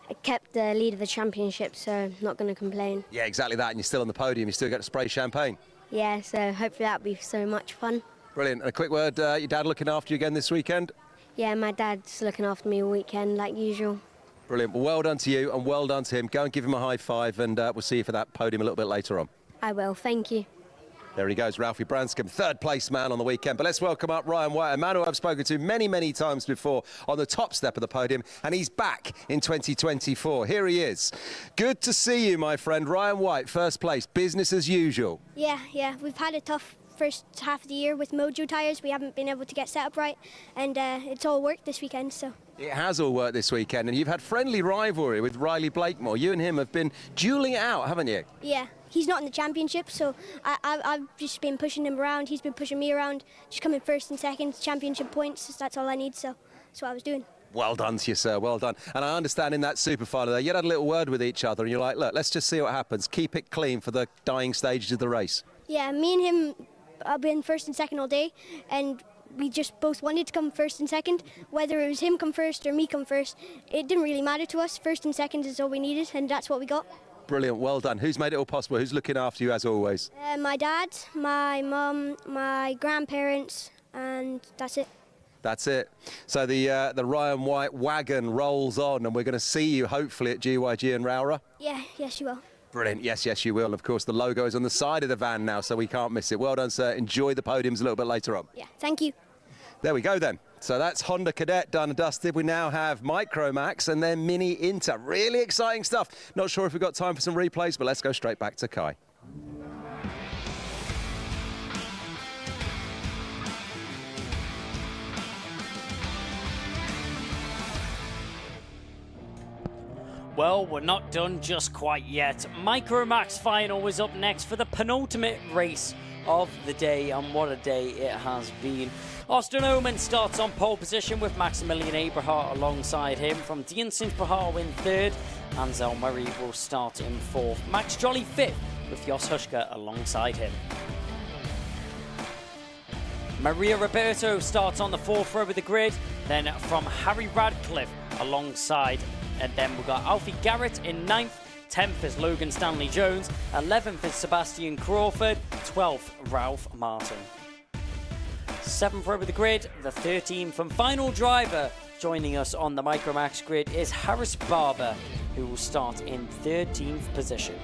I kept the lead of the championship, so not going to complain. Yeah, exactly that. And you're still on the podium. You still get to spray champagne. Yeah, so hopefully that'll be so much fun. Brilliant. And a quick word, your dad looking after you again this weekend? Yeah, my dad's looking after me all weekend, like usual. Brilliant. Well done to you and well done to him. Go and give him a high five, and we'll see you for that podium a little bit later on. I will, thank you. There he goes, Ralphie Branscombe, third place man on the weekend. But let's welcome up Ryan White, a man who I've spoken to many, many times before on the top step of the podium, and he's back in 2024. Here he is. Good to see you, my friend. Ryan White, first place, business as usual. Yeah, we've had a tough first half of the year with Mojo tyres. We haven't been able to get set up right, and it's all worked this weekend, so. It has all worked this weekend, and you've had friendly rivalry with Riley Blakemore. You and him have been duelling it out, haven't you? Yeah, he's not in the championship, so I've just been pushing him around. He's been pushing me around, just coming first and second, championship points. That's all I need, so that's what I was doing. Well done to you, sir. Well done. And I understand in that super final there, you had a little word with each other, and you're like, look, let's just see what happens. Keep it clean for the dying stages of the race. Yeah, me and him have been first and second all day, and we just both wanted to come first and second. Whether it was him come first or me come first, it didn't really matter to us. First and second is all we needed, and that's what we got. Brilliant, well done. Who's made it all possible? Who's looking after you as always? My dad, my mum, my grandparents, and that's it. That's it. So the Ryan White wagon rolls on, and we're going to see you hopefully at GYG and Rowra. Yeah, yes you will. Brilliant. Yes, yes, you will. Of course, the logo is on the side of the van now, so we can't miss it. Well done, sir. Enjoy the podiums a little bit later on. Yeah, thank you. There we go then. So that's Honda Cadet done and dusted. We now have Micromax and then Mini Inter. Really exciting stuff. Not sure if we've got time for some replays, but let's go straight back to Kai. Well, we're not done just quite yet. Micromax Final was up next for the penultimate race of the day, and what a day it has been. Austin Oman starts on pole position with Maximilian Eberhardt alongside him. From Dean Sint-Bahar in third, Ansel Murray will start in fourth. Max Jolly fifth with Jos Huschke alongside him. Maria Roberto starts on the fourth row of the grid, then from Harry Radcliffe alongside. And then we've got Alfie Garrett in 9th, 10th is Logan Stanley Jones, 11th is Sebastian Crawford, 12th Ralph Martin. 7th row of the grid, the 13th and final driver joining us on the Micromax grid is Harris Barber, who will start in 13th position.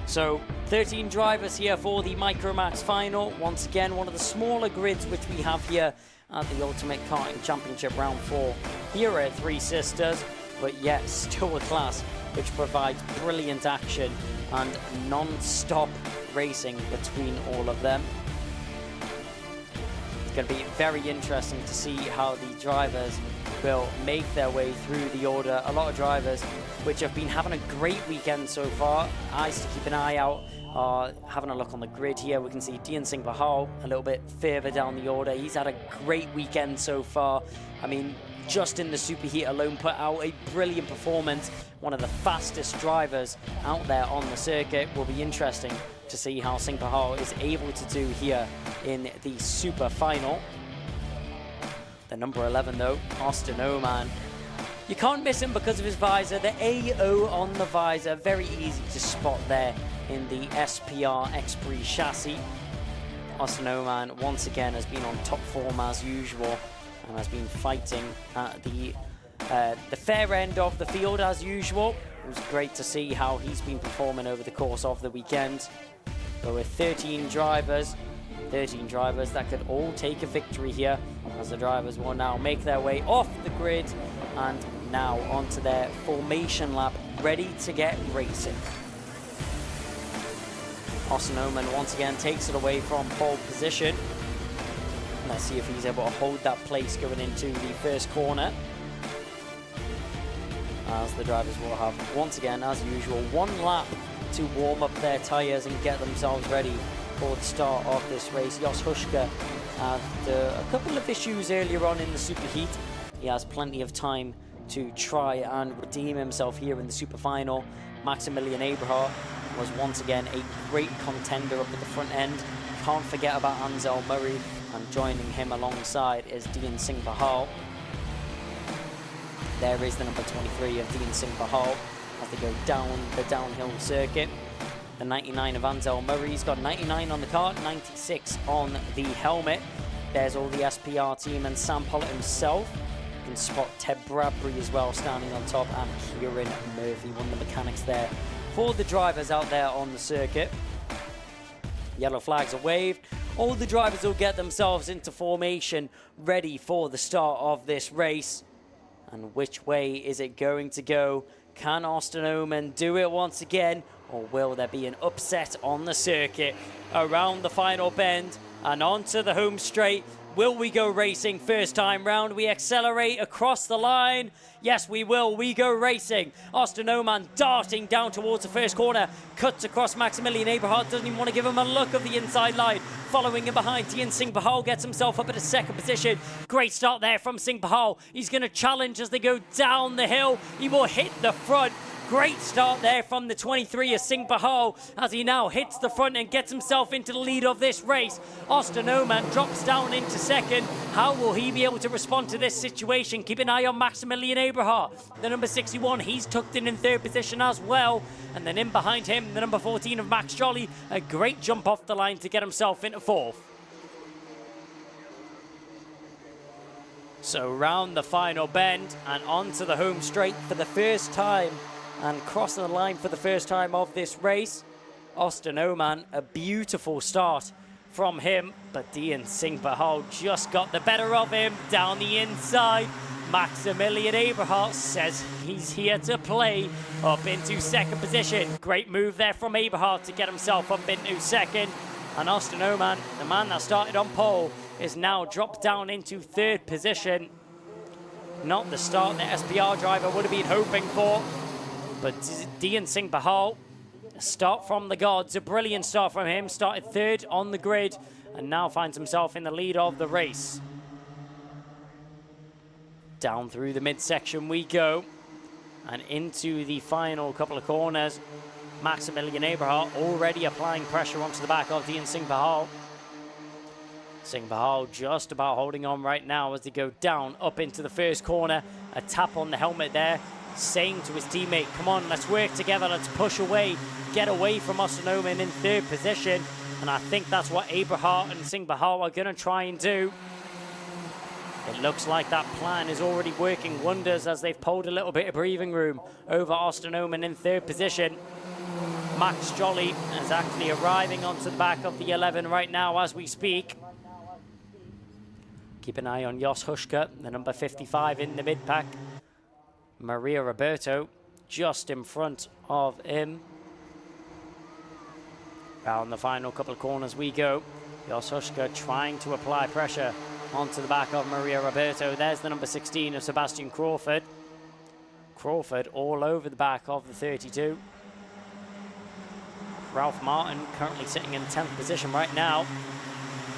So 13 drivers here for the Micromax final. Once again, one of the smaller grids which we have here at the Ultimate Karting Championship Round 4 here at Three Sisters, but yet still a class which provides brilliant action and non-stop racing between all of them. It's going to be very interesting to see how the drivers will make their way through the order. A lot of drivers which have been having a great weekend so far. Eyes to keep an eye out. Having a look on the grid here, we can see Dean Sint-Bahar a little bit further down the order. He's had a great weekend so far. I mean, just in the superheat alone, put out a brilliant performance. One of the fastest drivers out there on the circuit. Will be interesting to see how Sint-Bahar is able to do here in the super final. The number 11 though, Austin Oman. You can't miss him because of his visor. The AO on the visor, very easy to spot there in the SPR X-Prix chassis. Austin Oman once again has been on top form as usual and has been fighting at the fair end of the field as usual. It was great to see how he's been performing over the course of the weekend. But with 13 drivers that could all take a victory here, as the drivers will now make their way off the grid and now onto their formation lap, ready to get racing. Austin Oman once again takes it away from pole position. Let's see if he's able to hold that place going into the first corner, as the drivers will have, once again, as usual, one lap to warm up their tyres and get themselves ready for the start of this race. Jos Huschke After a couple of issues earlier on in the superheat, he has plenty of time to try and redeem himself here in the super final. Maximilian Eberhardt was once again a great contender up at the front end. Can't forget about Ansel Murray, and joining him alongside is Dean Singh Bahal. There is the number 23 of Dean Singh Bahal as they go down the downhill circuit. The 99 of Ansel Murray, he's got 99 on the kart, 96 on the helmet. There's all the SPR team and Sam Pollitt himself. You can spot Ted Bradbury as well standing on top, and Kieran Murphy, one of the mechanics there for the drivers out there on the circuit. Yellow flags are waved. All the drivers will get themselves into formation, ready for the start of this race. And which way is it going to go? Can Austin Oman do it once again, or will there be an upset on the circuit? Around the final bend and onto the home straight. Will we go racing first time round? We accelerate across the line. Yes, we will. We go racing. Austin Oman darting down towards the first corner. Cuts across Maximilian Eberhardt. Doesn't even want to give him a look of the inside line. Following him behind, Dean Singh Bahal gets himself up at a second position. Great start there from Singh Bahal. He's going to challenge as they go down the hill. He will hit the front. Great start there from the 23 of Singh Bahal as he now hits the front and gets himself into the lead of this race. Austin Oman drops down into second. How will he be able to respond to this situation? Keep an eye on Maximilian Eberhardt. The number 61, he's tucked in third position as well. And then in behind him, the number 14 of Max Jolly. A great jump off the line to get himself into fourth. So round the final bend and onto the home straight for the first time. And crossing the line for the first time of this race, Austin Oman, a beautiful start from him, but Dean Singh Bahal just got the better of him down the inside. Maximilian Eberhardt says he's here to play, up into second position. Great move there from Eberhardt to get himself up into second. And Austin Oman, the man that started on pole, is now dropped down into third position. Not the start the SPR driver would have been hoping for. But Dean Singh Bahal, a start from the gods, a brilliant start from him. Started third on the grid and now finds himself in the lead of the race. Down through the midsection we go and into the final couple of corners. Maximilian Eberhardt already applying pressure onto the back of Dean Singh Bahal. Singh Bahal just about holding on right now as they go down up into the first corner. A tap on the helmet there, saying to his teammate, come on, let's work together, let's push away, get away from Austin Oman in third position. And I think that's what Eberhardt and Singh Bahal are going to try and do. It looks like that plan is already working wonders as they've pulled a little bit of breathing room over Austin Oman in third position. Max Jolly is actually arriving onto the back of the 11 right now as we speak. Keep an eye on Jos Huschka, the number 55 in the mid-pack. Maria Roberto just in front of him. Down the final couple of corners we go. Jos Huschka trying to apply pressure onto the back of Maria Roberto. There's the number 16 of Sebastian Crawford. Crawford all over the back of the 32. Ralph Martin currently sitting in 10th position right now.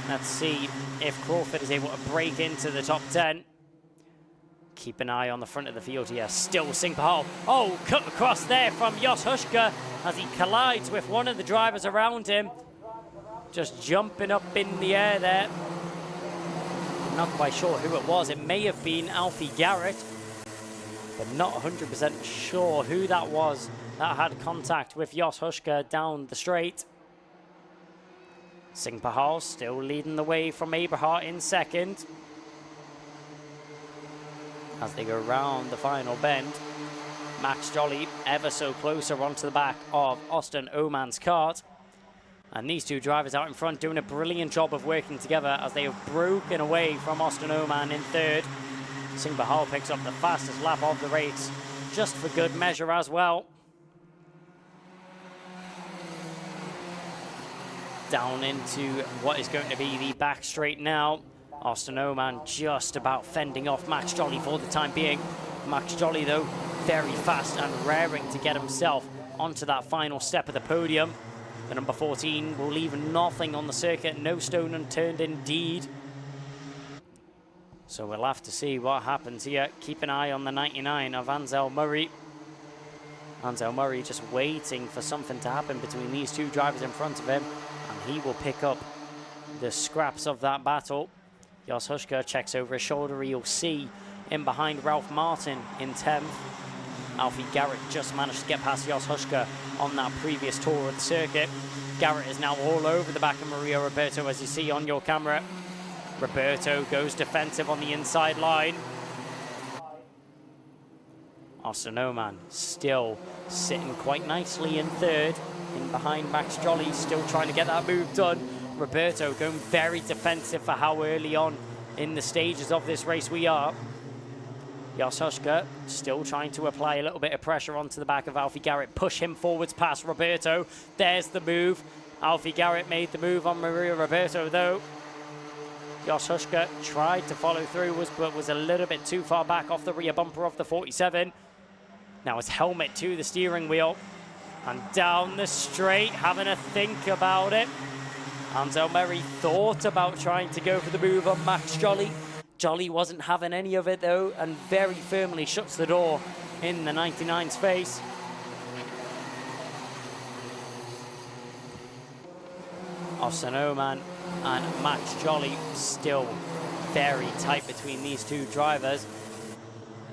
Let's see if Crawford is able to break into the top 10. Keep an eye on the front of the field here. Still Singh Bahal. Oh, cut across there from Jos Huschka as he collides with one of the drivers around him. Just jumping up in the air there. I'm not quite sure who it was. It may have been Alfie Garrett, but not 100% sure who that was that had contact with Jos Huschka down the straight. Singh Bahal still leading the way from Eberhardt in second. As they go round the final bend, Max Jolly ever so closer onto the back of Austin Oman's kart. And these two drivers out in front doing a brilliant job of working together as they have broken away from Austin Oman in third. Singh Bahal picks up the fastest lap of the race, just for good measure as well. Down into what is going to be the back straight now. Austin Oman just about fending off Max Jolly for the time being. Max Jolly, though, very fast and raring to get himself onto that final step of the podium. The number 14 will leave nothing on the circuit, no stone unturned indeed. So we'll have to see what happens here. Keep an eye on the 99 of Ansel Murray. Ansel Murray just waiting for something to happen between these two drivers in front of him, and he will pick up the scraps of that battle. Jos Huschke checks over his shoulder. You'll see in behind Ralph Martin in 10th. Alfie Garrett just managed to get past Jos Huschke on that previous tour of the circuit. Garrett is now all over the back of Mario Roberto, as you see on your camera. Roberto goes defensive on the inside line. Austin Oman still sitting quite nicely in 3rd, in behind Max Jolly, still trying to get that move done. Roberto going very defensive for how early on in the stages of this race we are. Jos Huschke still trying to apply a little bit of pressure onto the back of Alfie Garrett, push him forwards past Roberto. There's the move. Alfie Garrett made the move on Maria Roberto though. Jos Huschke tried to follow through, but was a little bit too far back off the rear bumper of the 47. Now his helmet to the steering wheel and down the straight, having a think about it. Ansel Murray thought about trying to go for the move on Max Jolly. Jolly wasn't having any of it though, and very firmly shuts the door in the 99's face. Austin Oman and Max Jolly still very tight between these two drivers.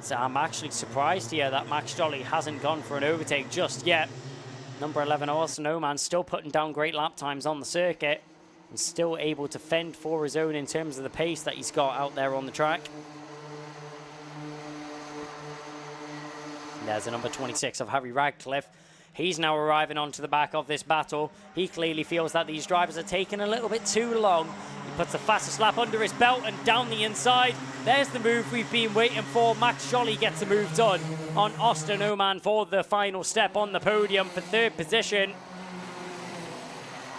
So I'm actually surprised here that Max Jolly hasn't gone for an overtake just yet. Number 11, Austin Oman, still putting down great lap times on the circuit and still able to fend for his own in terms of the pace that he's got out there on the track. And there's the number 26 of Harry Radcliffe. He's now arriving onto the back of this battle. He clearly feels that these drivers are taking a little bit too long. He puts the fastest lap under his belt and down the inside. There's the move we've been waiting for. Max Jolly gets a move done on Austin Oman for the final step on the podium for 3rd position.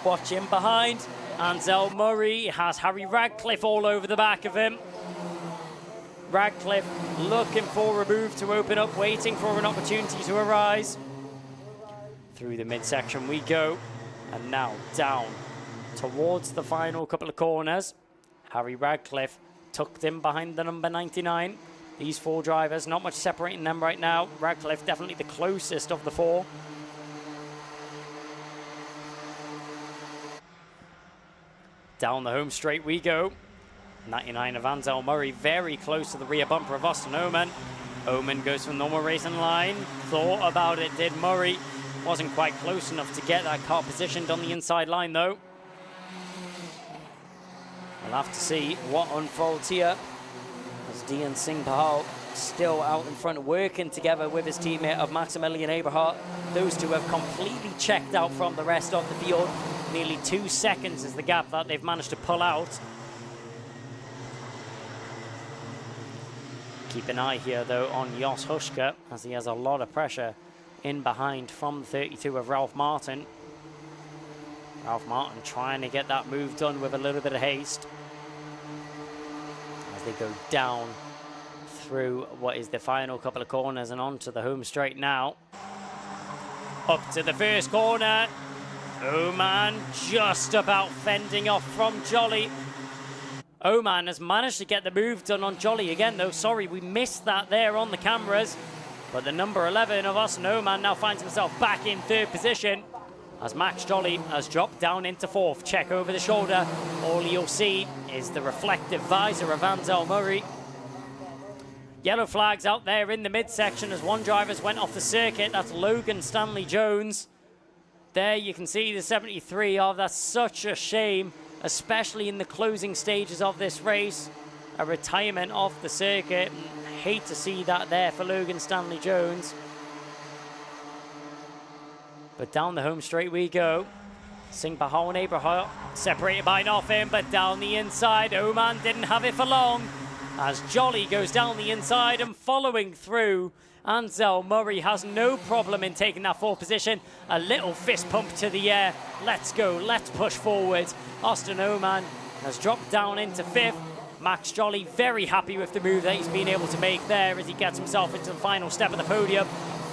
Watch him behind. Ansel Murray has Harry Radcliffe all over the back of him. Radcliffe looking for a move to open up, waiting for an opportunity to arise. Through the midsection we go, and now down towards the final couple of corners. Harry Radcliffe tucked in behind the number 99. These 4 drivers, not much separating them right now. Radcliffe definitely the closest of the 4. Down the home straight we go. 99 of Ansel Murray very close to the rear bumper of Austin Oman. Oman goes from normal racing line. Thought about it, did Murray. Wasn't quite close enough to get that car positioned on the inside line though. We'll have to see what unfolds here as Dian Singh Pahal still out in front working together with his teammate of Maximilian Eberhardt. Those two have completely checked out from the rest of the field. Nearly 2 seconds is the gap that they've managed to pull out. Keep an eye here though on Jos Huschke as he has a lot of pressure in behind from the 32 of Ralph Martin. Ralph Martin trying to get that move done with a little bit of haste as they go down through what is the final couple of corners and onto the home straight now. Up to the first corner. Oman just about fending off from Jolly. Oman has managed to get the move done on Jolly again though. Sorry, we missed that there on the cameras. But the number 11 of Austin Oman now finds himself back in 3rd position as Max Jolly has dropped down into 4th. Check over the shoulder. All you'll see is the reflective visor of Ansel Murray. Yellow flags out there in the midsection as one driver's went off the circuit. That's Logan Stanley Jones. There you can see the 73 of. That's such a shame, especially in the closing stages of this race. A retirement off the circuit. Hate to see that there for Logan Stanley Jones. But down the home straight we go. Singh Pahal and Eberhardt separated by nothing, but down the inside, Oman didn't have it for long as Jolly goes down the inside and following through. Ansel Murray has no problem in taking that 4th position. A little fist pump to the air. Let's go, let's push forward. Austin Oman has dropped down into 5th. Max Jolly very happy with the move that he's been able to make there as he gets himself into the final step of the podium.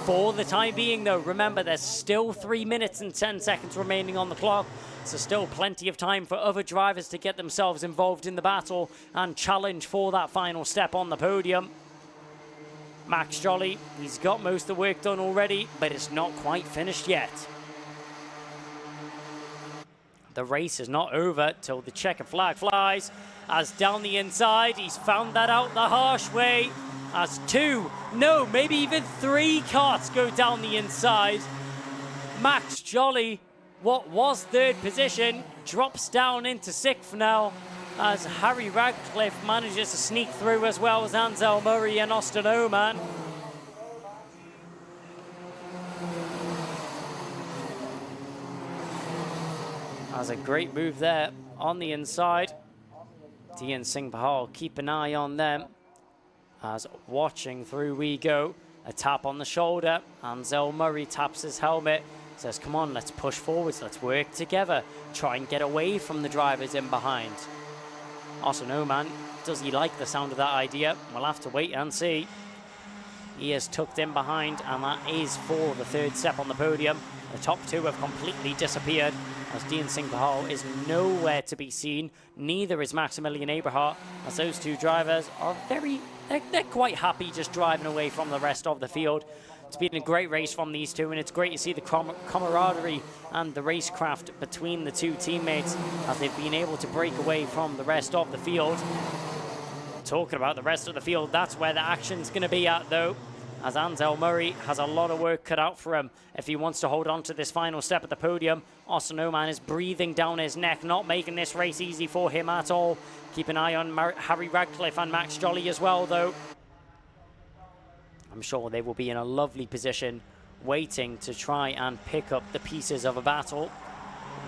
For the time being, though, remember there's still 3 minutes and 10 seconds remaining on the clock, so still plenty of time for other drivers to get themselves involved in the battle and challenge for that final step on the podium. Max Jolly, he's got most of the work done already, but it's not quite finished yet. The race is not over till the checkered flag flies, as down the inside, he's found that out the harsh way, as 2, no, maybe even 3 carts go down the inside. Max Jolly, what was 3rd position, drops down into 6th now, as Harry Radcliffe manages to sneak through, as well as Ansel Murray and Austin Oman. That's a great move there on the inside. Dian Singh Bahal, keep an eye on them. As watching through we go. A tap on the shoulder. Ansel Murray taps his helmet. Says, come on, let's push forwards. Let's work together. Try and get away from the drivers in behind. Austin Oman, does he like the sound of that idea? We'll have to wait and see. He is tucked in behind, and that is for the 3rd step on the podium. The top 2 have completely disappeared, as Dian Singh Bahal is nowhere to be seen. Neither is Maximilian Eberhardt, as those 2 drivers are they're quite happy just driving away from the rest of the field. It's been a great race from these 2, and it's great to see the camaraderie and the racecraft between the 2 teammates as they've been able to break away from the rest of the field. Talking about the rest of the field, that's where the action's going to be at, though, as Ansel Murray has a lot of work cut out for him if he wants to hold on to this final step at the podium. Austin Oman is breathing down his neck, not making this race easy for him at all. Keep an eye on Harry Radcliffe and Max Jolly as well, though. I'm sure they will be in a lovely position waiting to try and pick up the pieces of a battle.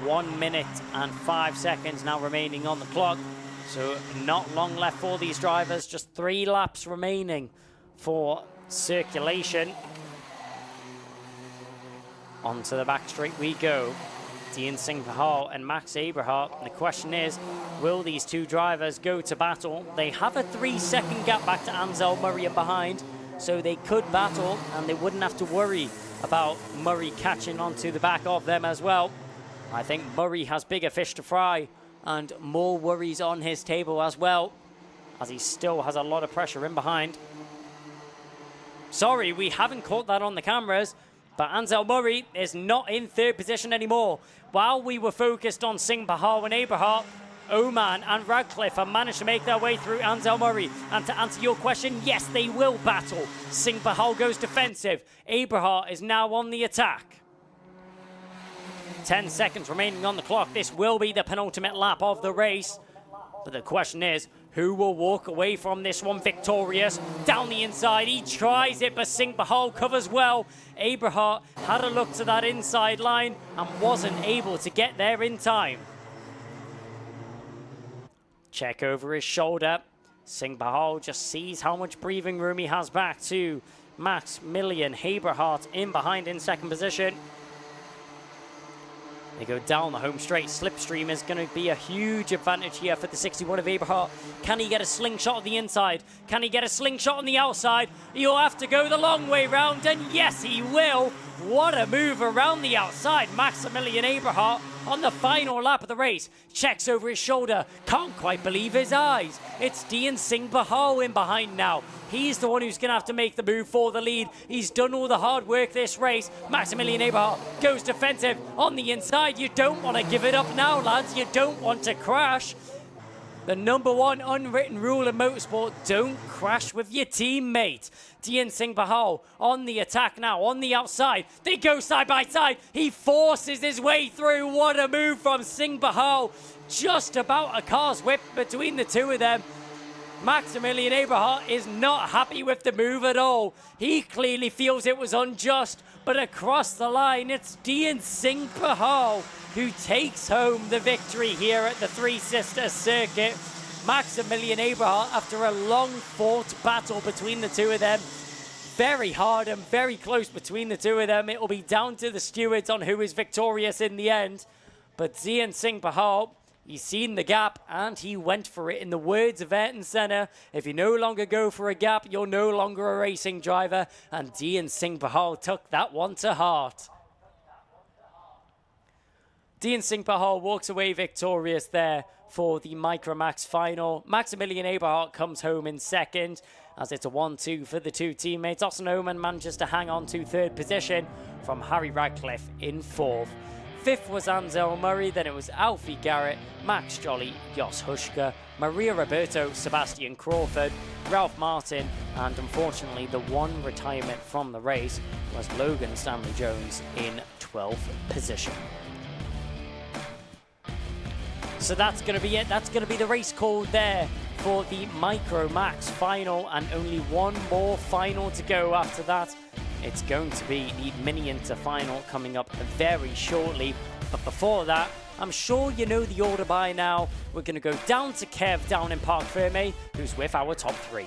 1 minute and 5 seconds now remaining on the clock. So not long left for these drivers, just 3 laps remaining for circulation. Onto the back straight we go. Dian Singh Bahal and Max Eberhardt. The question is, will these 2 drivers go to battle? They have a 3-second gap back to Ansel Murray and behind, so they could battle and they wouldn't have to worry about Murray catching onto the back of them as well. I think Murray has bigger fish to fry and more worries on his table as well, as he still has a lot of pressure in behind. Sorry, we haven't caught that on the cameras, but Ansel Murray is not in 3rd position anymore. While we were focused on Singh Bahal and Eberhardt, Oman and Radcliffe have managed to make their way through Ansel Murray. And to answer your question, yes, they will battle. Singh Bahal goes defensive. Eberhardt is now on the attack. 10 seconds remaining on the clock. This will be the penultimate lap of the race. But the question is, who will walk away from this one victorious? Down the inside, he tries it, but Singh Bahal covers well. Eberhardt had a look to that inside line and wasn't able to get there in time. Check over his shoulder. Singh Bahal just sees how much breathing room he has back to Maximilian Eberhardt in behind in 2nd position. They go down the home straight. Slipstream is going to be a huge advantage here for the 61 of Eberhardt. Can he get a slingshot on the inside? Can he get a slingshot on the outside? He'll have to go the long way round, and yes, he will. What a move around the outside. Maximilian Eberhardt on the final lap of the race. Checks over his shoulder. Can't quite believe his eyes. It's Dian Singh Bahal in behind now. He's the one who's going to have to make the move for the lead. He's done all the hard work this race. Maximilian Eberhardt goes defensive on the inside. You don't want to give it up now, lads. You don't want to crash. The #1 unwritten rule in motorsport, don't crash with your teammate. Dian Singh Bahal on the attack now, on the outside. They go side by side. He forces his way through. What a move from Singh Bahal. Just about a car's whip between the 2 of them. Maximilian Eberhardt is not happy with the move at all. He clearly feels it was unjust, but across the line, it's Dian Singh Bahal who takes home the victory here at the Three Sisters circuit. Maximilian Eberhardt, after a long-fought battle between the 2 of them, very hard and very close between the 2 of them. It will be down to the stewards on who is victorious in the end. But Dian Singh Bahal He's seen the gap and he went for it. In the words of Ayrton Senna, if you no longer go for a gap, you're no longer a racing driver. And Dian Singh Pahal took that one to heart. Dian Singh Pahal walks away victorious there for the Micromax final. Maximilian Eberhardt comes home in second, as it's a 1-2 for the two teammates. Austin Oman manages to hang on to third position from Harry Radcliffe in fourth. Fifth was Ansel Murray, then it was Alfie Garrett, Max Jolly, Jos Huschka, Maria Roberto, Sebastian Crawford, Ralph Martin, and unfortunately the one retirement from the race was Logan Stanley Jones in 12th position. So that's going to be it. That's going to be the race called there for the Micromax final, and only one more final to go after that. It's going to be the Mini Inter final coming up very shortly. But before that, I'm sure you know the order by now. We're going to go down to Kev down in Parc Fermé, who's with our top three.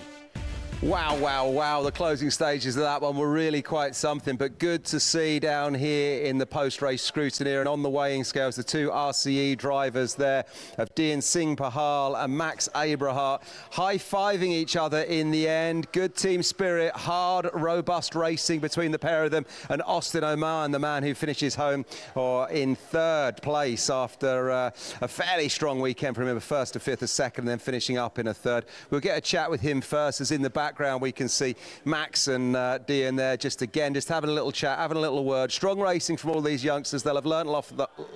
Wow, wow, wow. The closing stages of that one were really quite something, but good to see down here in the post-race scrutiny and on the weighing scales, the two RCE drivers there of Dian Singh Pahal and Max Eberhardt high-fiving each other in the end. Good team spirit, hard, robust racing between the pair of them, and Austin Oman, the man who finishes home or in third place after a fairly strong weekend from him, a first, a fifth, a second, and then finishing up in a third. We'll get a chat with him first, as in the background we can see Max and Dian there just having a little chat, having a little word. Strong racing from all these youngsters. They'll have learned a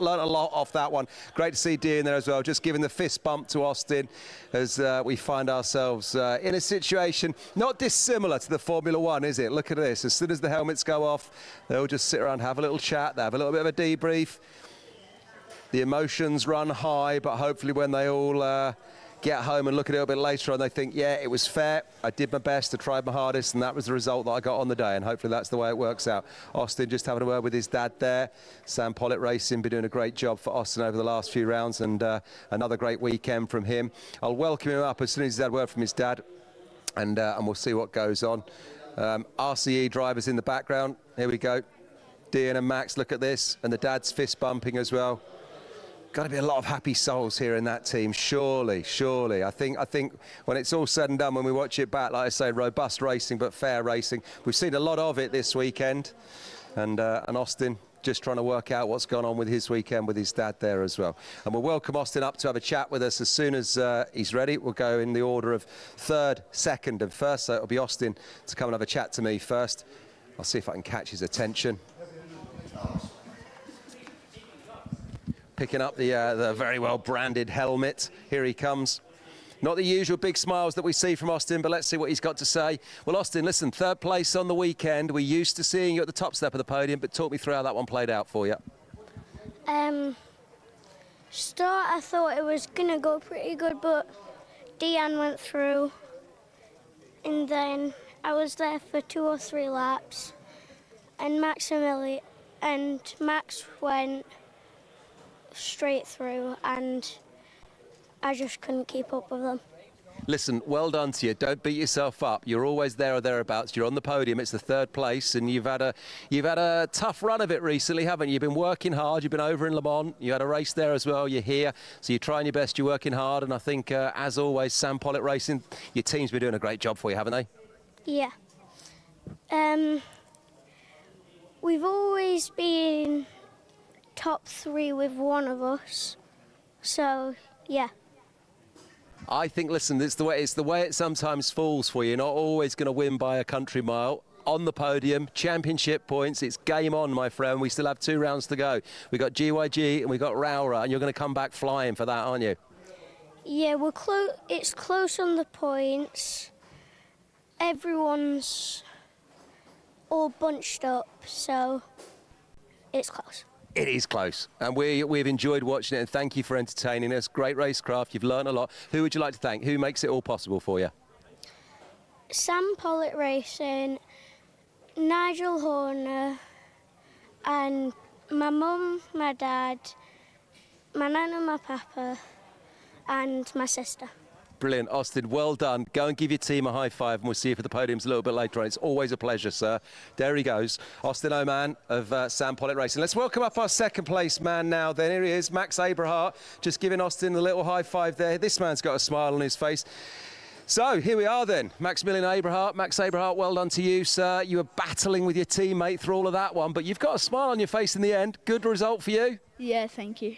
lot off that one. Great to see Dian there as well, just giving the fist bump to Austin as we find ourselves in a situation not dissimilar to the Formula One, is it? Look at this. As soon as the helmets go off, they'll just sit around, have a little chat, they have a little bit of a debrief. The emotions run high, but hopefully when they all get home and look at it a bit later on, they think, yeah, it was fair. I did my best, I tried my hardest, and that was the result that I got on the day, and hopefully that's the way it works out. Austin just having a word with his dad there. Sam Pollitt Racing been doing a great job for Austin over the last few rounds, and another great weekend from him. I'll welcome him up as soon as he's had a word from his dad, and we'll see what goes on. RCE drivers in the background. Here we go. Dian and Max, look at this, and the dad's fist bumping as well. Got to be a lot of happy souls here in that team, surely. I think when it's all said and done, when we watch it back, like I say, robust racing but fair racing. We've seen a lot of it this weekend, and Austin just trying to work out what's gone on with his weekend with his dad there as well. And we'll welcome Austin up to have a chat with us as soon as he's ready. We'll go in the order of third, second, and first. So it'll be Austin to come and have a chat to me first. I'll see if I can catch his attention. Picking up the very well branded helmet. Here he comes. Not the usual big smiles that we see from Austin, but let's see what he's got to say. Well, Austin, listen, third place on the weekend. We're used to seeing you at the top step of the podium, but talk me through how that one played out for you. Start, I thought it was going to go pretty good, but Dian went through, and then I was there for 2 or 3 laps, and Max went straight through, and I just couldn't keep up with them. Listen, well done to you. Don't beat yourself up. You're always there or thereabouts. You're on the podium. It's the third place, and you've had a tough run of it recently, haven't you? You've been working hard. You've been over in Le Mans. You had a race there as well. You're here, so you're trying your best. You're working hard, and I think, as always, Sam Pollitt Racing, your team's been doing a great job for you, haven't they? Yeah. We've always been top 3 with one of us, so yeah. I think, listen, it's the way it sometimes falls for you. You're not always going to win by a country mile. On the podium, championship points, it's game on, my friend. We still have 2 rounds to go. We've got GYG and we've got Raura, and you're going to come back flying for that, aren't you? Yeah, we're close. It's close on the points. Everyone's all bunched up, so it's close. It is close, and we've enjoyed watching it, and thank you for entertaining us. Great racecraft, you've learned a lot. Who would you like to thank? Who makes it all possible for you? Sam Pollitt Racing, Nigel Horner, and my mum, my dad, my nan and my papa, and my sister. Brilliant. Austin, well done. Go and give your team a high five, and we'll see you for the podiums a little bit later on. It's always a pleasure, sir. There he goes. Austin Oman of Sam Pollitt Racing. Let's welcome up our second place man now. Then here he is, Max Abrahart, just giving Austin a little high five there. This man's got a smile on his face. So here we are then, Maximilian Abrahart. Max Abrahart, well done to you, sir. You were battling with your teammate through all of that one, but you've got a smile on your face in the end. Good result for you. Yeah, thank you.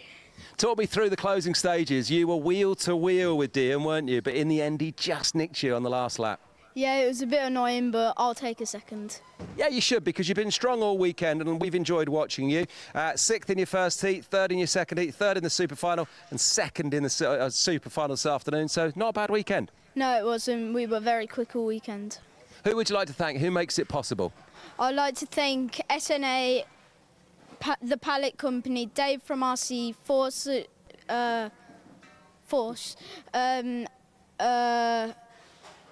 Talk me through the closing stages. You were wheel to wheel with Dean, weren't you? But in the end, he just nicked you on the last lap. Yeah, it was a bit annoying, but I'll take a second. Yeah, you should, because you've been strong all weekend and we've enjoyed watching you. 6th in your first heat, 3rd in your second heat, 3rd in the super final and 2nd in the super final this afternoon. So not a bad weekend. No, it wasn't. We were very quick all weekend. Who would you like to thank? Who makes it possible? I'd like to thank SNA, the pallet company, Dave from RC Force,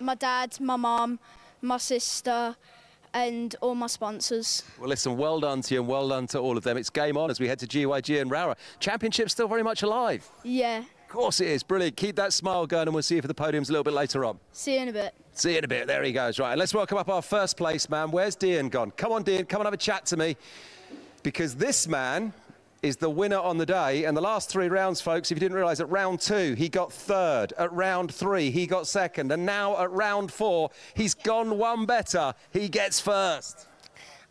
my dad, my mum, my sister, and all my sponsors. Well, listen, well done to you and well done to all of them. It's game on as we head to GYG and Rara. Championship's still very much alive. Yeah. Of course it is. Brilliant. Keep that smile going and we'll see you for the podiums a little bit later on. See you in a bit. See you in a bit. There he goes. Right, and let's welcome up our first place man. Where's Dean gone? Come on, Dean. Come and have a chat to me. Because this man is the winner on the day. And the last 3 rounds, folks, if you didn't realise, at round 2, he got 3rd. At round 3, he got 2nd. And now at round 4, he's gone one better. He gets 1st.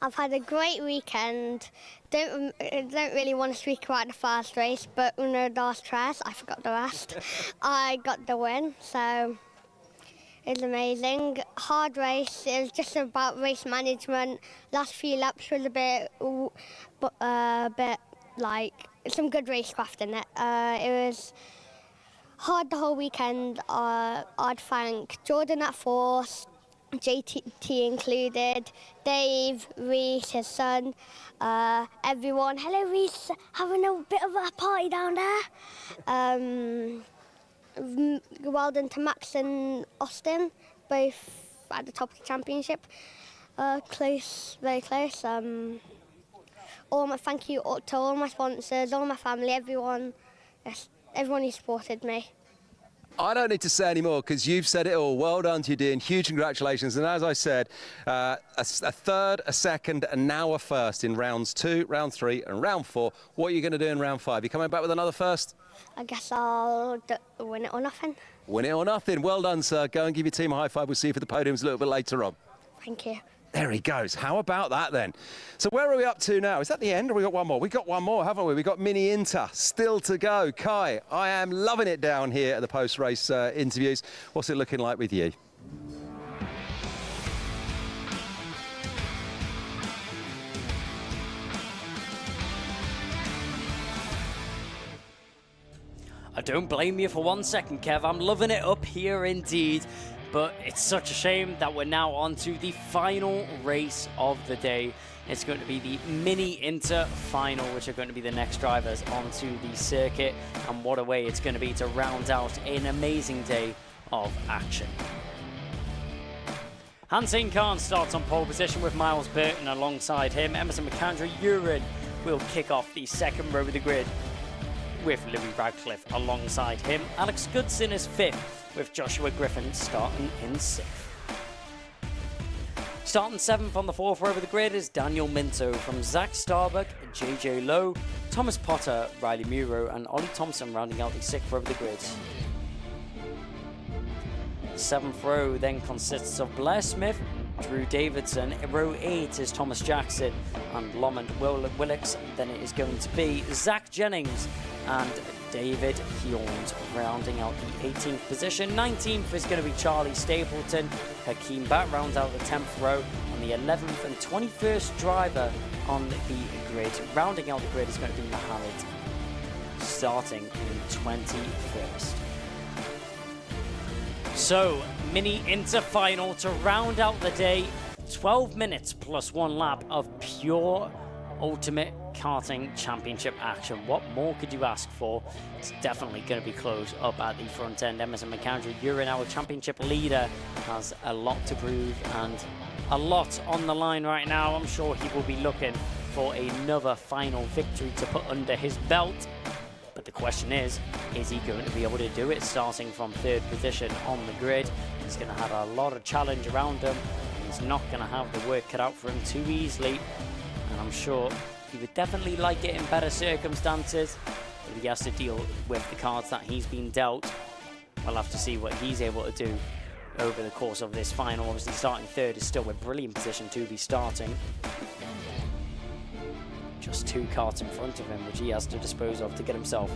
I've had a great weekend. Don't really want to speak about the first race, but uno, dos, tres, I forgot the rest. I got the win, so it's amazing. Hard race. It was just about race management. Last few laps was a bit like some good racecraft in it. It was hard the whole weekend. I'd thank Jordan at Force, JT included, Dave, Reese, his son, everyone. Hello, Reese, having a bit of a party down there. Well done to Max and Austin, both at the top of the championship. Close, very close. Thank you to all my sponsors, all my family, everyone. Yes, everyone who supported me. I don't need to say any more because you've said it all. Well done to you, Dean. Huge congratulations. And as I said, a 3rd, a 2nd, and now a 1st in rounds 2, round 3, and round 4. What are you going to do in round 5? You coming back with another 1st? I guess I'll win it or nothing. Win it or nothing. Well done, sir. Go and give your team a high five. We'll see you for the podiums a little bit later on. Thank you. There he goes. How about that then? So where are we up to now? Is that the end or we got one more? We got one more, haven't we? We got Mini Inter still to go. Kai, I am loving it down here at the post-race interviews. What's it looking like with you? I don't blame you for 1 second, Kev. I'm loving it up here indeed. But it's such a shame that we're now on to the final race of the day. It's going to be the Mini Inter Final, which are going to be the next drivers onto the circuit. And what a way it's going to be to round out an amazing day of action. Hansing Khan starts on pole position with Miles Burton alongside him. Emerson McAndrew-Urin will kick off the 2nd row of the grid with Louis Radcliffe alongside him. Alex Goodson is 5th, with Joshua Griffin starting in 6th. Starting 7th on the 4th row of the grid is Daniel Minto from Zach Starbuck, JJ Lowe, Thomas Potter, Riley Muro and Ollie Thompson rounding out the 6th row of the grid. 7th row then consists of Blair Smith, Drew Davidson. In row 8 is Thomas Jackson and Lomond Willix. Then it is going to be Zach Jennings and David Hjorns rounding out the 18th position. 19th is going to be Charlie Stapleton. Hakeem Bat rounds out the 10th row. And the 11th and 21st driver on the grid. Rounding out the grid is going to be Mohammed, starting in 21st. So, Mini Inter Final to round out the day. 12 minutes plus 1 lap of pure ultimate karting championship action. What more could you ask for? It's definitely going to be close up at the front end. Emerson McAndrew-Urin, our championship leader, has a lot to prove and a lot on the line right now. I'm sure he will be looking for another final victory to put under his belt. But the question is he going to be able to do it starting from 3rd position on the grid? He's going to have a lot of challenge around him. He's not going to have the work cut out for him too easily. And I'm sure he would definitely like it in better circumstances. But he has to deal with the cards that he's been dealt. We'll have to see what he's able to do over the course of this final. Obviously starting 3rd is still a brilliant position to be starting. Just 2 cards in front of him, which he has to dispose of to get himself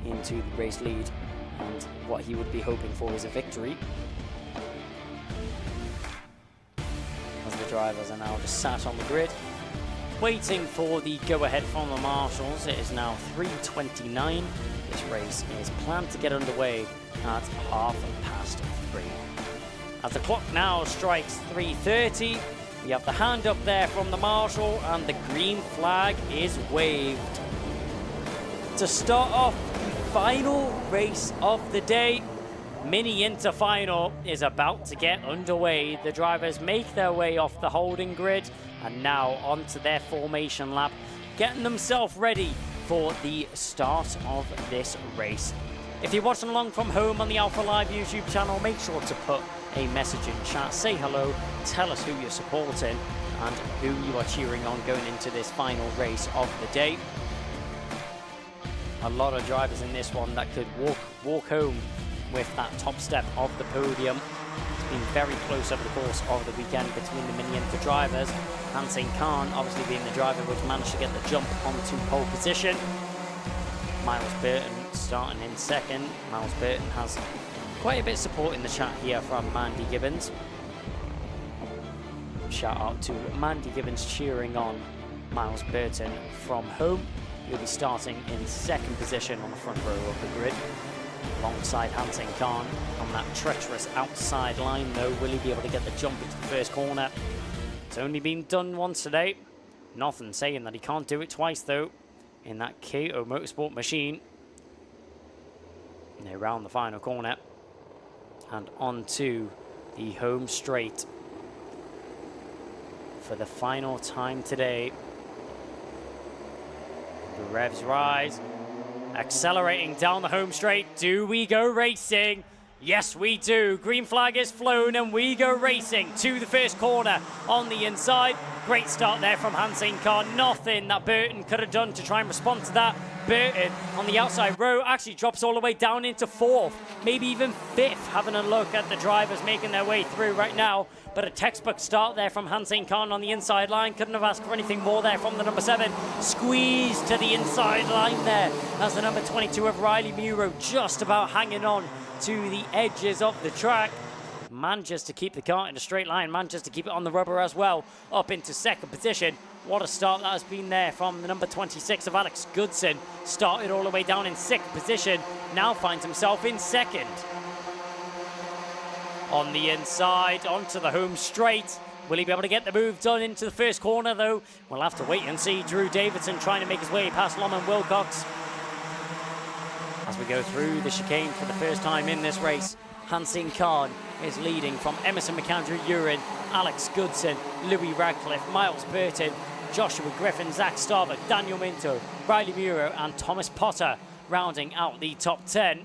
into the race lead. And what he would be hoping for is a victory. As the drivers are now just sat on the grid, waiting for the go-ahead from the marshals. It is now 3:29. This race is planned to get underway at 3:30. As the clock now strikes 3:30, we have the hand up there from the marshal and the green flag is waved. To start off the final race of the day, Mini Inter Final is about to get underway. The drivers make their way off the holding grid and now onto their formation lap, getting themselves ready for the start of this race. If you're watching along from home on the Alpha Live YouTube channel, make sure to put a message in chat, say hello, tell us who you're supporting and who you are cheering on going into this final race of the day. A lot of drivers in this one that could walk home with that top step of the podium. It's been very close over the course of the weekend between the Mini Inter drivers. Hansen Khan obviously being the driver which managed to get the jump onto pole position. Miles Burton starting in 2nd. Miles Burton has quite a bit of support in the chat here from Mandy Gibbons. Shout out to Mandy Gibbons cheering on Miles Burton from home. He'll be starting in 2nd position on the front row of the grid, alongside Hansen Khan on that treacherous outside line though. Will he be able to get the jump into the first corner? It's only been done once today. Nothing saying that he can't do it twice though in that KO Motorsport machine. And they round the final corner and onto the home straight for the final time today. The revs rise, accelerating down the home straight. Do we go racing? Yes, we do. Green flag is flown and we go racing to the first corner on the inside. Great start there from Hansen Khan. Nothing that Burton could have done to try and respond to that. Burton on the outside row actually drops all the way down into 4th, maybe even 5th, having a look at the drivers making their way through right now. But a textbook start there from Hansen Khan on the inside line. Couldn't have asked for anything more there from the number 7. Squeeze to the inside line there as the number 22 of Riley Muro just about hanging on to the edges of the track. Manages to keep the car in a straight line, manages to keep it on the rubber as well, up into 2nd position. What a start that has been there from the number 26 of Alex Goodson. Started all the way down in 6th position, now finds himself in 2nd. On the inside, onto the home straight. Will he be able to get the move done into the first corner though? We'll have to wait and see. Drew Davidson trying to make his way past Lomond Wilcox. As we go through the chicane for the first time in this race, Hansen Khan is leading from Emerson McAndrew-Urin, Alex Goodson, Louis Radcliffe, Miles Burton, Joshua Griffin, Zach Starbuck, Daniel Minto, Riley Muro and Thomas Potter rounding out the top 10.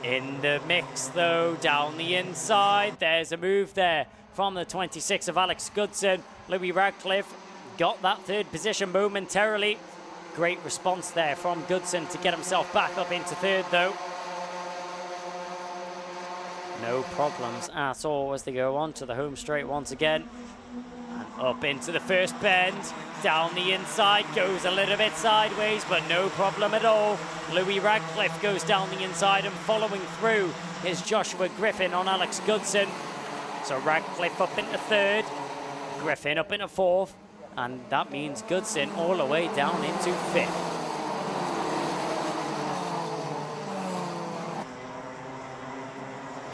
In the mix though, down the inside, there's a move there from the 26 of Alex Goodson. Louis Radcliffe got that 3rd position momentarily. Great response there from Goodson to get himself back up into 3rd though. No problems at all as they go on to the home straight once again. And up into the first bend, down the inside, goes a little bit sideways, but no problem at all. Louis Radcliffe goes down the inside and following through is Joshua Griffin on Alex Goodson. So Radcliffe up into 3rd, Griffin up into 4th, and that means Goodson all the way down into 5th.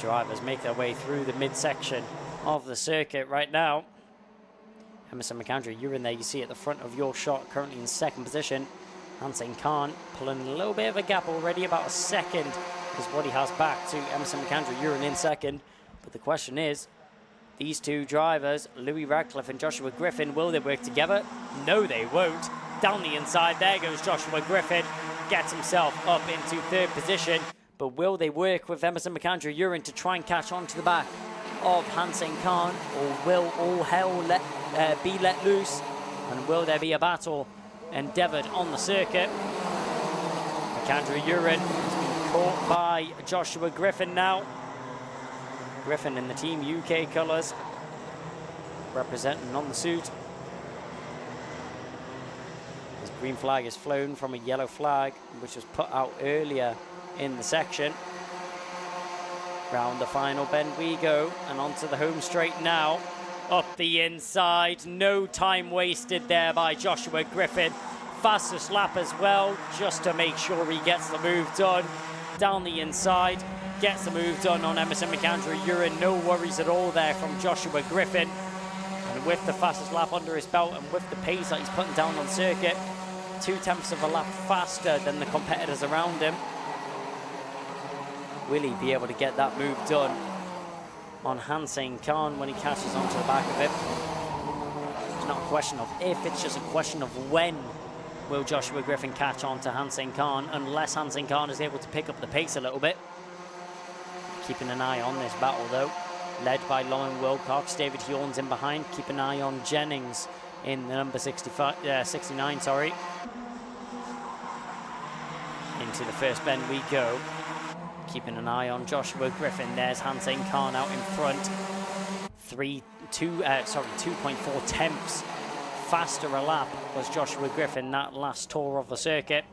Drivers make their way through the midsection of the circuit right now. Emerson McAndrew, you're in there, you see at the front of your shot, currently in 2nd position. Hansen Khan pulling a little bit of a gap already, about a 2nd is what he has back to Emerson McAndrew, you're in 2nd. But the question is, these two drivers, Louis Radcliffe and Joshua Griffin, will they work together? No, they won't. Down the inside, there goes Joshua Griffin. Gets himself up into third position. But will they work with Emerson McAndrew-Urin to try and catch on to the back of Hansing Khan? Or will all hell be let loose? And will there be a battle endeavoured on the circuit? McAndrew-Urin has been caught by Joshua Griffin now. Griffin in the Team UK colours, representing on the suit. His green flag is flown from a yellow flag, which was put out earlier in the section. Round the final bend we go, and onto the home straight now. Up the inside, no time wasted there by Joshua Griffin. Fastest lap as well, just to make sure he gets the move done. Down the inside, gets the move done on Emerson McAndrew-Urin. No worries at all there from Joshua Griffin. And with the fastest lap under his belt and with the pace that he's putting down on circuit, 0.2 of a lap faster than the competitors around him. Will he be able to get that move done on Hansing Khan when he catches onto the back of it? It's not a question of if, it's just a question of when will Joshua Griffin catch on to Hansing Khan, unless Hansing Khan is able to pick up the pace a little bit. Keeping an eye on this battle though, led by Lauren Wilcox. David Hjorn's in behind. Keep an eye on Jennings in the number 69, sorry. Into the first bend we go. Keeping an eye on Joshua Griffin. There's Hansing Khan out in front. 2.4 tenths faster a lap was Joshua Griffin that last tour of the circuit.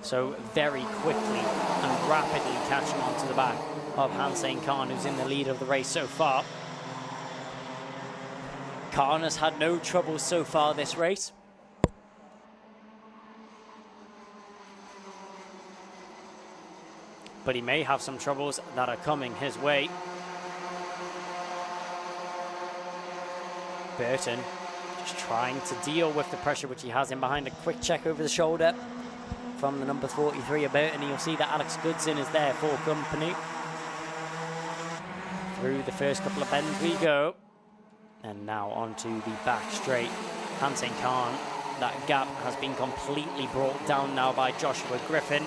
So very quickly and rapidly catching on to the back of Hansing Khan, who's in the lead of the race so far. Khan has had no trouble so far this race. But he may have some troubles that are coming his way. Burton just trying to deal with the pressure which he has in behind. A quick check over the shoulder from the number 43 of Burton. You'll see that Alex Goodson is there for company. Through the first couple of bends we go. And now onto the back straight. Hansing Khan, that gap has been completely brought down now by Joshua Griffin.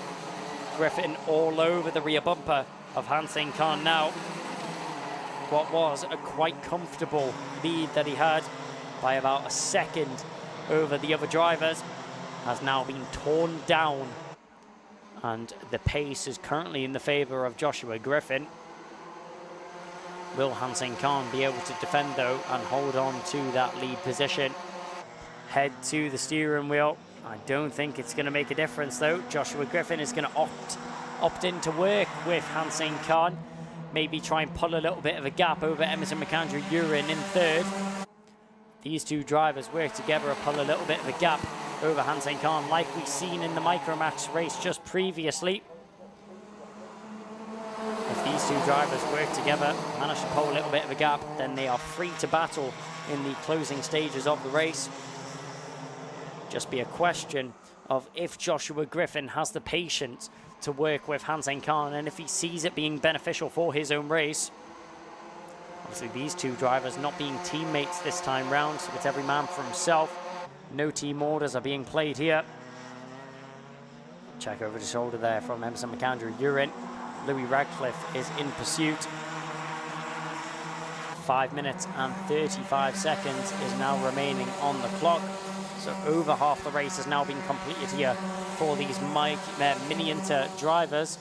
Griffin all over the rear bumper of Hansing Khan now. What was a quite comfortable lead that he had by about a second over the other drivers has now been torn down, and the pace is currently in the favour of Joshua Griffin. Will Hansing Khan be able to defend though and hold on to that lead position? Head to the steering wheel. I don't think it's going to make a difference though. Joshua Griffin is going to opt in to work with Hansing Khan. Maybe try and pull a little bit of a gap over Emerson McAndrew-Urin in third. These two drivers work together and pull a little bit of a gap over Hansing Khan, like we've seen in the Micromax race just previously. If these two drivers work together, manage to pull a little bit of a gap, then they are free to battle in the closing stages of the race. Just be a question of if Joshua Griffin has the patience to work with Hansing Khan, and if he sees it being beneficial for his own race. Obviously these two drivers not being teammates this time round, so it's every man for himself. No team orders are being played here. Check over the shoulder there from Emerson McAndrew-Urin. Louis Radcliffe is in pursuit. 5 minutes and 35 seconds is now remaining on the clock. So over half the race has now been completed here for these Mini Inter drivers.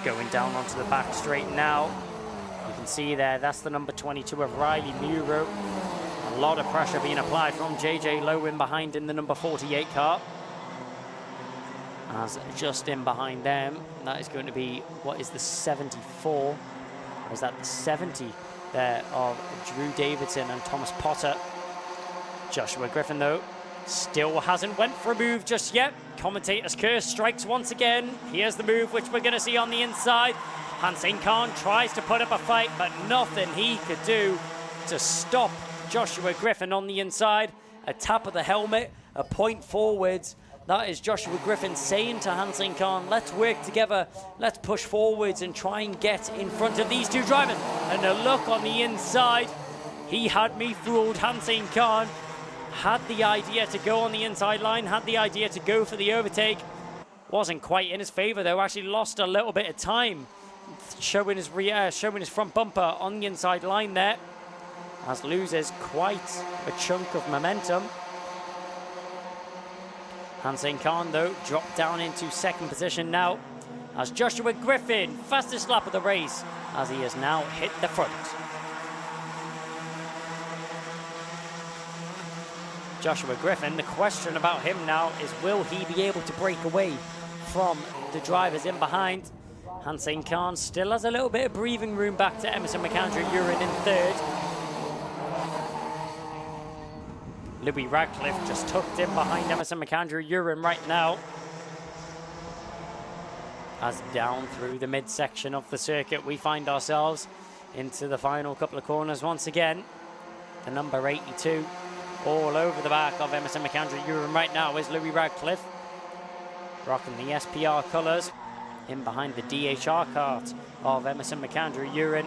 Going down onto the back straight now. You can see there, that's the number 22 of Riley Muro. A lot of pressure being applied from JJ Lowe in behind in the number 48 car. As just in behind them, that is going to be, what is the 74? Or is that the 70 there of Drew Davidson and Thomas Potter? Joshua Griffin, though, still hasn't went for a move just yet. Commentator's curse strikes once again. Here's the move which we're going to see on the inside. Hansing Khan tries to put up a fight, but nothing he could do to stop Joshua Griffin on the inside. A tap of the helmet, a point forwards. That is Joshua Griffin saying to Hansing Khan, let's work together, let's push forwards and try and get in front of these two drivers. And a look on the inside. He had me fooled, Hansing Khan. had the idea to go on the inside line, had the idea to go for the overtake. Wasn't quite in his favor though, actually lost a little bit of time, showing his front bumper on the inside line there, as loses quite a chunk of momentum. Hansing Khan though dropped down into second position now, as Joshua Griffin, fastest lap of the race, as he has now hit the front. Joshua Griffin, the question about him now is, will he be able to break away from the drivers in behind? Hansing Khan still has a little bit of breathing room back to Emerson McAndrew-Urin in third. Louis Radcliffe just tucked in behind Emerson McAndrew-Urin right now, as down through the midsection of the circuit we find ourselves into the final couple of corners once again. The number 82 all over the back of Emerson McAndrew-Urin right now is Louis Radcliffe, rocking the SPR colours in behind the DHR kart of Emerson McAndrew-Urin.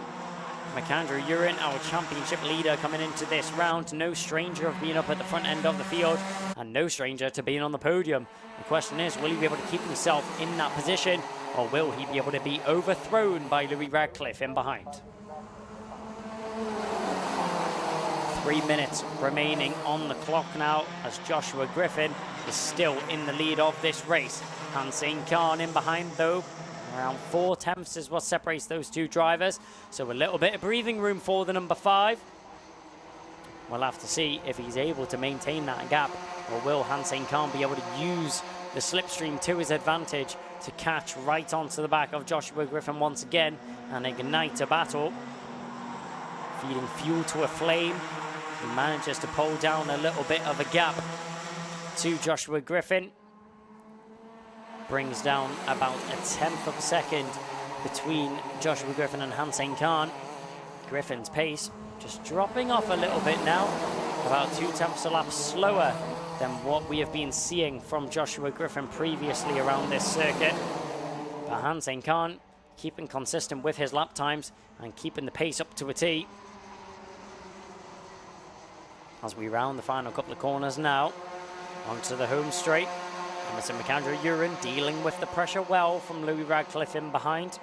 McAndrew-Urin, our championship leader coming into this round, no stranger of being up at the front end of the field and no stranger to being on the podium. The question is, will he be able to keep himself in that position, or will he be able to be overthrown by Louis Radcliffe in behind? 3 minutes remaining on the clock now, as Joshua Griffin is still in the lead of this race. Hansing Khan in behind though. Around 4/10 is what separates those two drivers, so a little bit of breathing room for the number 5. We'll have to see if he's able to maintain that gap, or will Hansing Khan be able to use the slipstream to his advantage to catch right onto the back of Joshua Griffin once again and ignite a battle. Feeding fuel to a flame, he manages to pull down a little bit of a gap to Joshua Griffin. Brings down about a 1/10 of a second between Joshua Griffin and Hansing Khan. Griffin's pace just dropping off a little bit now, about 2/10 a lap slower than what we have been seeing from Joshua Griffin previously around this circuit. But Hansing Khan keeping consistent with his lap times and keeping the pace up to a T. As we round the final couple of corners now, onto the home straight. Emerson McAndrew-Urin dealing with the pressure well from Louis Radcliffe in behind.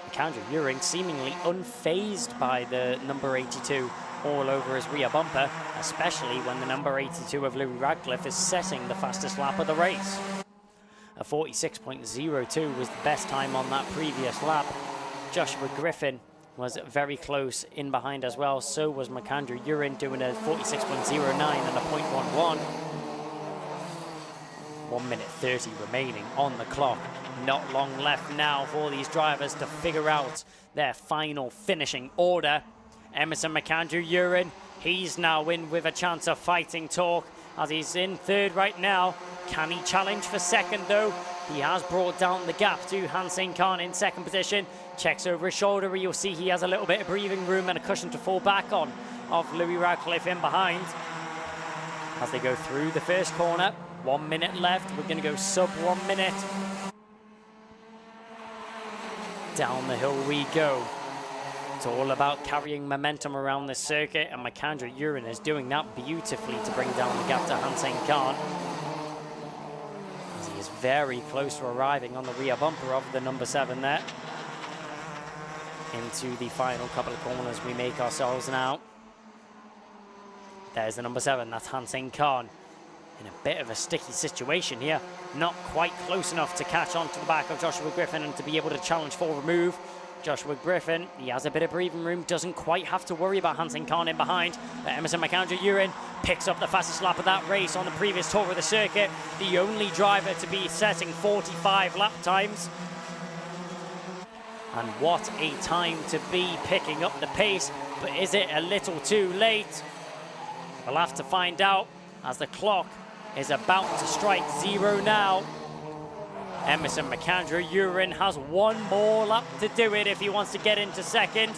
McAndrew-Urin seemingly unfazed by the number 82 all over his rear bumper, especially when the number 82 of Louis Radcliffe is setting the fastest lap of the race. A 46.02 was the best time on that previous lap. Joshua Griffin was very close in behind as well, so was McAndrew-Urin doing a 46.09 and a .11. 1 minute 30 remaining on the clock. Not long left now for these drivers to figure out their final finishing order. Emerson McAndrew-Urin, he's now in with a chance of fighting talk, as he's in third right now. Can he challenge for second though? He has brought down the gap to Hansing Khan in second position. Checks over his shoulder, you'll see he has a little bit of breathing room and a cushion to fall back on of Louis Radcliffe in behind. As they go through the first corner, 1 minute left, we're going to go sub 1 minute. Down the hill we go. It's all about carrying momentum around this circuit, and McAndrew-Urin is doing that beautifully to bring down the gap to Hansing Khan, as he is very close to arriving on the rear bumper of the number 7 there. Into the final couple of corners we make ourselves now. There's the number 7, that's Hansing Khan. In a bit of a sticky situation here. Not quite close enough to catch onto the back of Joshua Griffin and to be able to challenge for a move. Joshua Griffin, he has a bit of breathing room, doesn't quite have to worry about Hansing Khan in behind. But Emerson McAndrew-Urin picks up the fastest lap of that race on the previous tour of the circuit. The only driver to be setting 45 lap times. And what a time to be picking up the pace, but is it a little too late? We'll have to find out as the clock is about to strike 0 now. Emerson McAndrew-Urin has one more lap to do it if he wants to get into second.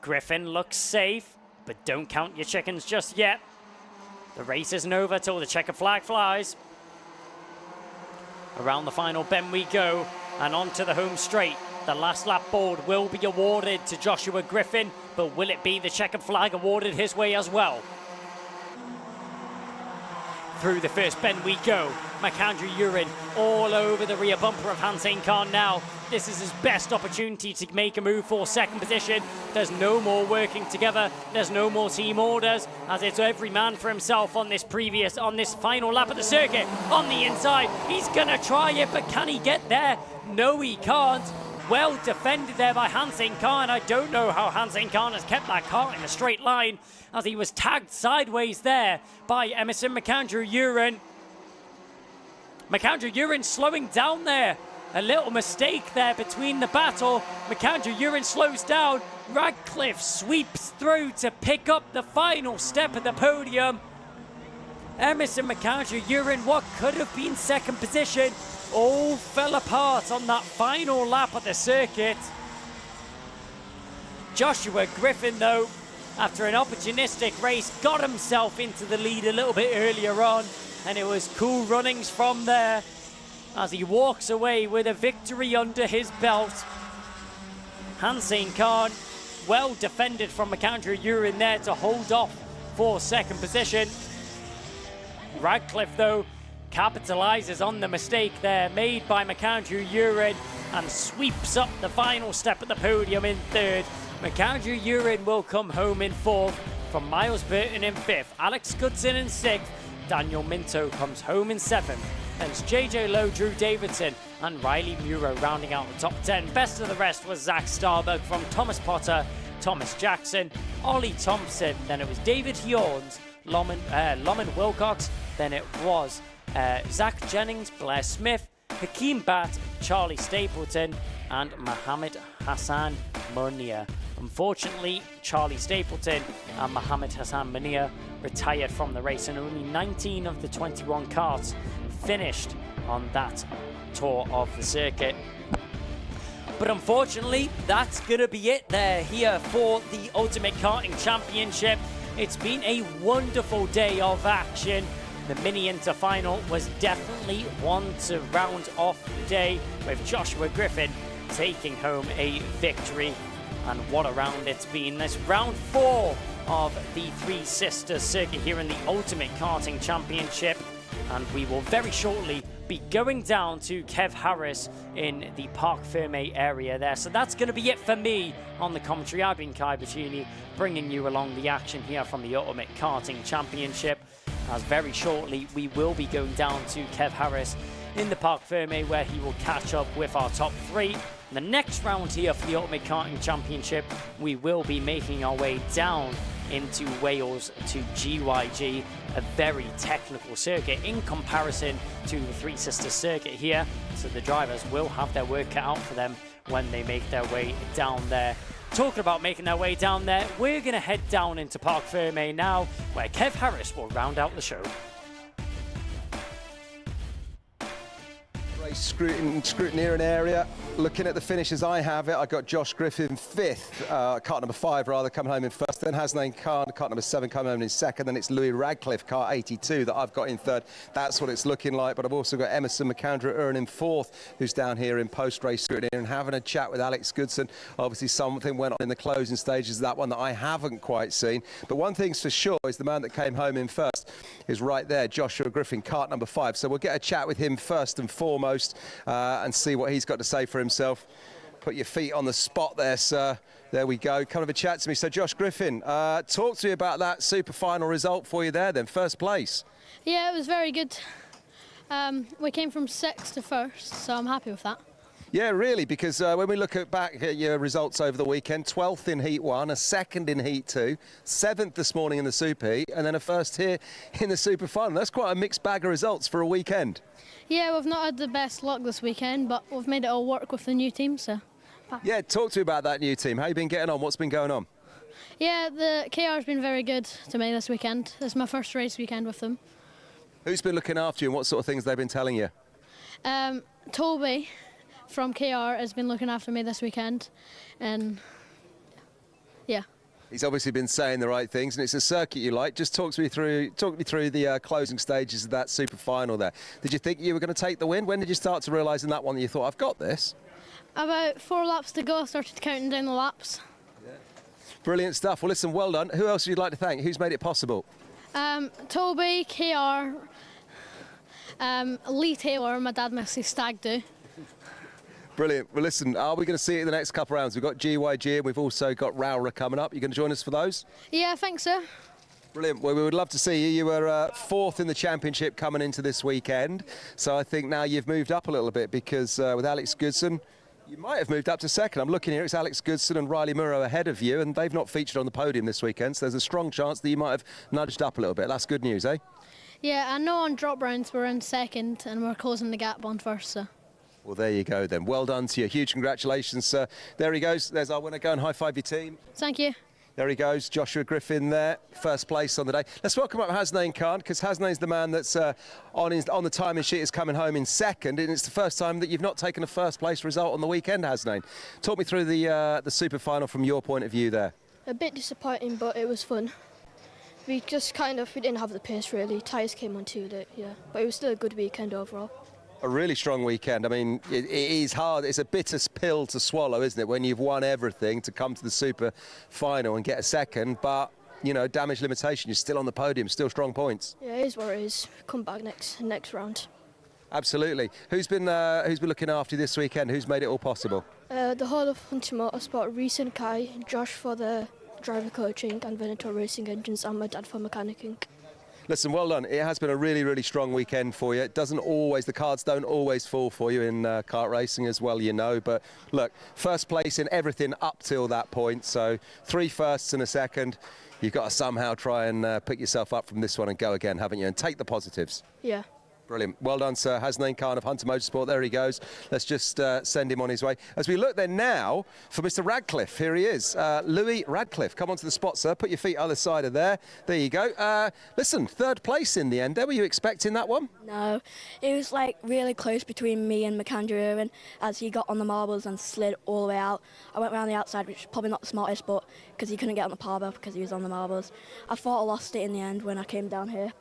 Griffin looks safe, but don't count your chickens just yet. The race isn't over till the checkered flag flies. Around the final bend we go, and onto the home straight. The last lap board will be awarded to Joshua Griffin, but will it be the checkered flag awarded his way as well? through the first bend we go. McAndrew Urin all over the rear bumper of Hansing Khan now. This is his best opportunity to make a move for second position. There's no more working together. There's no more team orders, as it's every man for himself on this final lap of the circuit. On the inside, he's gonna try it, but can he get there? No, he can't. Well defended there by Hansing Khan. I don't know how Hansing Khan has kept that car in a straight line, as he was tagged sideways there by Emerson McAndrew Urin. McAndrew Urin slowing down there. A little mistake there between the battle. McAndrew Urin slows down. Radcliffe sweeps through to pick up the final step of the podium. Emerson McAndrew Urin, what could have been second position, all fell apart on that final lap of the circuit. Joshua Griffin, though, after an opportunistic race, got himself into the lead a little bit earlier on, and it was cool runnings from there as he walks away with a victory under his belt. Hansing Khan, well defended from McAndrew Urin there to hold off for second position. Radcliffe, though, capitalizes on the mistake there made by McAndrew Urin and sweeps up the final step at the podium in third. McAndrew Urin will come home in fourth, from Miles Burton in fifth, Alex Goodson in sixth, Daniel Minto comes home in seventh, and it's JJ Lowe, Drew Davidson and Riley Muro rounding out the top 10. Best of the rest was Zach Starbuck from Thomas Potter, Thomas Jackson, Ollie Thompson, then it was David Hjorns, Loman Wilcox, then it was Zach Jennings, Blair Smith, Hakeem Batt, Charlie Stapleton and Mohammed Hassan Munir. Unfortunately, Charlie Stapleton and Mohammed Hassan Munir retired from the race, and only 19 of the 21 karts finished on that tour of the circuit. But unfortunately, that's going to be it there here for the Ultimate Karting Championship. It's been a wonderful day of action. The Mini Inter Final was definitely one to round off the day, with Joshua Griffin taking home a victory. And what a round it's been. This round 4 of the Three Sisters circuit here in the Ultimate Karting Championship. And we will very shortly be going down to Kev Harris in the Parc Ferme area there. So that's going to be it for me on the commentary. I've been Kai Bacini, bringing you along the action here from the Ultimate Karting Championship. As very shortly we will be going down to Kev Harris in the Parc Ferme, where he will catch up with our top 3. The next round here for the Ultimate Karting Championship, we will be making our way down into Wales to GYG, a very technical circuit in comparison to the Three Sisters circuit here. So the drivers will have their work cut out for them when they make their way down there. Talking about making their way down there, we're going to head down into Parc Ferme now, where Kev Harris will round out the show. Scrutineering area. Looking at the finishes I have it, I got Josh Griffin 5th, kart number 5 rather, coming home in first. Then Hasnain Khan, kart number 7, coming home in second. Then it's Louis Radcliffe, kart 82, that I've got in third. That's what it's looking like. But I've also got Emerson McAndrew Urin in fourth, who's down here in post-race scrutiny and having a chat with Alex Goodson. Obviously, something went on in the closing stages of that one that I haven't quite seen. But one thing's for sure is the man that came home in first is right there, Joshua Griffin, kart number 5. So we'll get a chat with him first and foremost and see what he's got to say for himself. Put your feet on the spot there, sir. There we go. Come have a chat to me. So Josh Griffin, talk to me about that super final result for you there then, first place. Yeah, it was very good. We came from 6th to 1st, so I'm happy with that. Yeah, really, because when we look back at your results over the weekend, 12th in Heat 1, a 2nd in Heat 2, 7th this morning in the Super Heat, and then a first here in the Super Final. That's quite a mixed bag of results for a weekend. Yeah, we've not had the best luck this weekend, but we've made it all work with the new team, so... Yeah, talk to me about that new team. How you been getting on? What's been going on? Yeah, the KR's been very good to me this weekend. It's my first race weekend with them. Who's been looking after you and what sort of things they've been telling you? Toby from KR has been looking after me this weekend, and yeah. He's obviously been saying the right things, and it's a circuit you like. Just talk me through the closing stages of that super final there. Did you think you were going to take the win? When did you start to realise in that one that you thought, I've got this? About 4 laps to go, I started counting down the laps. Yeah. Brilliant stuff. Well, listen, well done. Who else would you like to thank? Who's made it possible? Toby, KR, Lee Taylor, my dad makes his stag do. Brilliant. Well, listen, are we going to see it in the next couple of rounds? We've got GYG and we've also got Rowra coming up. You going to join us for those? Yeah, I think so. Brilliant. Well, we would love to see you. You were fourth in the championship coming into this weekend. So I think now you've moved up a little bit because with Alex Goodson, you might have moved up to second. I'm looking here, it's Alex Goodson and Riley Murrow ahead of you, and they've not featured on the podium this weekend. So there's a strong chance that you might have nudged up a little bit. That's good news, eh? Yeah, I know on drop rounds we're in second and we're closing the gap on first, so. Well, there you go then. Well done to you. Huge congratulations, sir. There he goes. There's our winner. Go and high-five your team. Thank you. There he goes, Joshua Griffin there, first place on the day. Let's welcome up Hasnain Khan, because Hasnain's the man that's on the timing sheet is coming home in second, and it's the first time that you've not taken a first place result on the weekend, Hasnain. Talk me through the super final from your point of view there. A bit disappointing, but it was fun. We didn't have the pace really. Tyres came on too late, yeah. But it was still a good weekend overall. A really strong weekend. I mean, it is hard. It's a bitter pill to swallow, isn't it, when you've won everything to come to the super final and get a second, but, you know, damage limitation, you're still on the podium, still strong points. Yeah, it is what it is. Come back next round. Absolutely. Who's been looking after you this weekend? Who's made it all possible? The whole of Hunter Motorsport, Reese and Kai, Josh for the driver coaching and Venator Racing Engines, and my dad for mechanicking. Listen, well done. It has been a really, really strong weekend for you. It doesn't always, the cards don't always fall for you in kart racing as well, you know. But look, first place in everything up till that point. So 3 firsts and a second. You've got to somehow try and pick yourself up from this one and go again, haven't you? And take the positives. Yeah. Brilliant. Well done, sir. Hasnain Khan of Hunter Motorsport. There he goes. Let's just send him on his way. As we look then now for Mr. Radcliffe. Here he is. Louis Radcliffe. Come onto the spot, sir. Put your feet either side of there. There you go. Listen, third place in the end there. Were you expecting that one? No. It was like really close between me and McAndrew Irwin as he got on the marbles and slid all the way out. I went around the outside, which is probably not the smartest, but because he couldn't get on the parboil because he was on the marbles. I thought I lost it in the end when I came down here.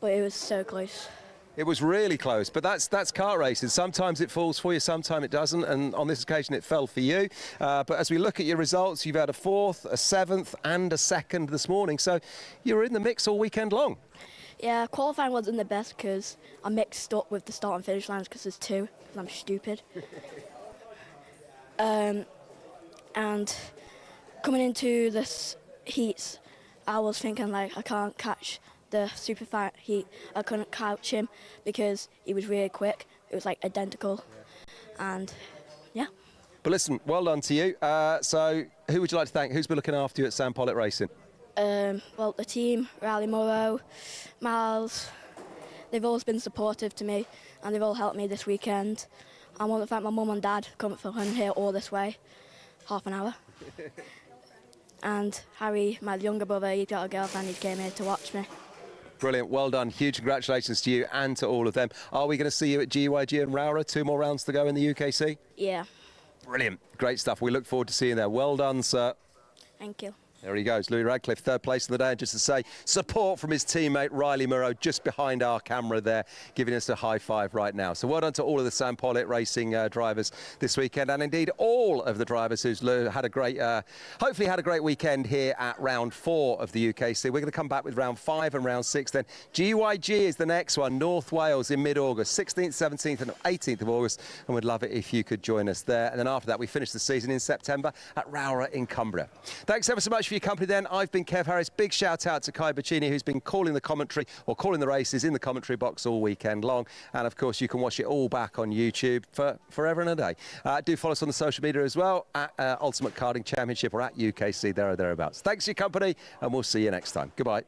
But it was so close. It was really close, but that's kart racing. Sometimes it falls for you, sometimes it doesn't, and on this occasion it fell for you. But as we look at your results, you've had a 4th, a 7th and a 2nd this morning, so you were in the mix all weekend long. Yeah, qualifying wasn't the best because I mixed up with the start and finish lines because there's 2, because I'm stupid. And coming into this heats, I was thinking like I can't catch the super fight heat. I couldn't catch him because he was really quick. It was like identical, and yeah. But listen, well done to you. So who would you like to thank? Who's been looking after you at Sam Pollitt Racing? Well, the team, Riley Morrow, Miles, they've always been supportive to me and they've all helped me this weekend. I want to thank my mum and dad coming from here all this way, half an hour. And Harry, my younger brother, he's got a girlfriend, he came here to watch me. Brilliant, well done. Huge congratulations to you and to all of them. Are we going to see you at GYG and Rowra? 2 more rounds to go in the UKC? Yeah. Brilliant, great stuff. We look forward to seeing you there. Well done, sir. Thank you. There he goes, Louis Radcliffe, 3rd place of the day. And just to say, support from his teammate Riley Murrow just behind our camera there, giving us a high five right now. So well done to all of the Sam Pollitt Racing drivers this weekend, and indeed all of the drivers who's had a great, hopefully had a great weekend here at round 4 of the UKC. We're going to come back with round 5 and round 6 then. GYG is the next one, North Wales in mid-August, 16th, 17th and 18th of August, and we'd love it if you could join us there. And then after that, we finish the season in September at Rowra in Cumbria. Thanks ever so much for your company then. I've been Kev Harris. Big shout out to Kai Bacchini, who's been calling the commentary or calling the races in the commentary box all weekend long. And of course, you can watch it all back on YouTube for forever and a day. Do follow us on the social media as well at Ultimate Karting Championship or at UKC, there or thereabouts. Thanks for your company, and we'll see you next time. Goodbye.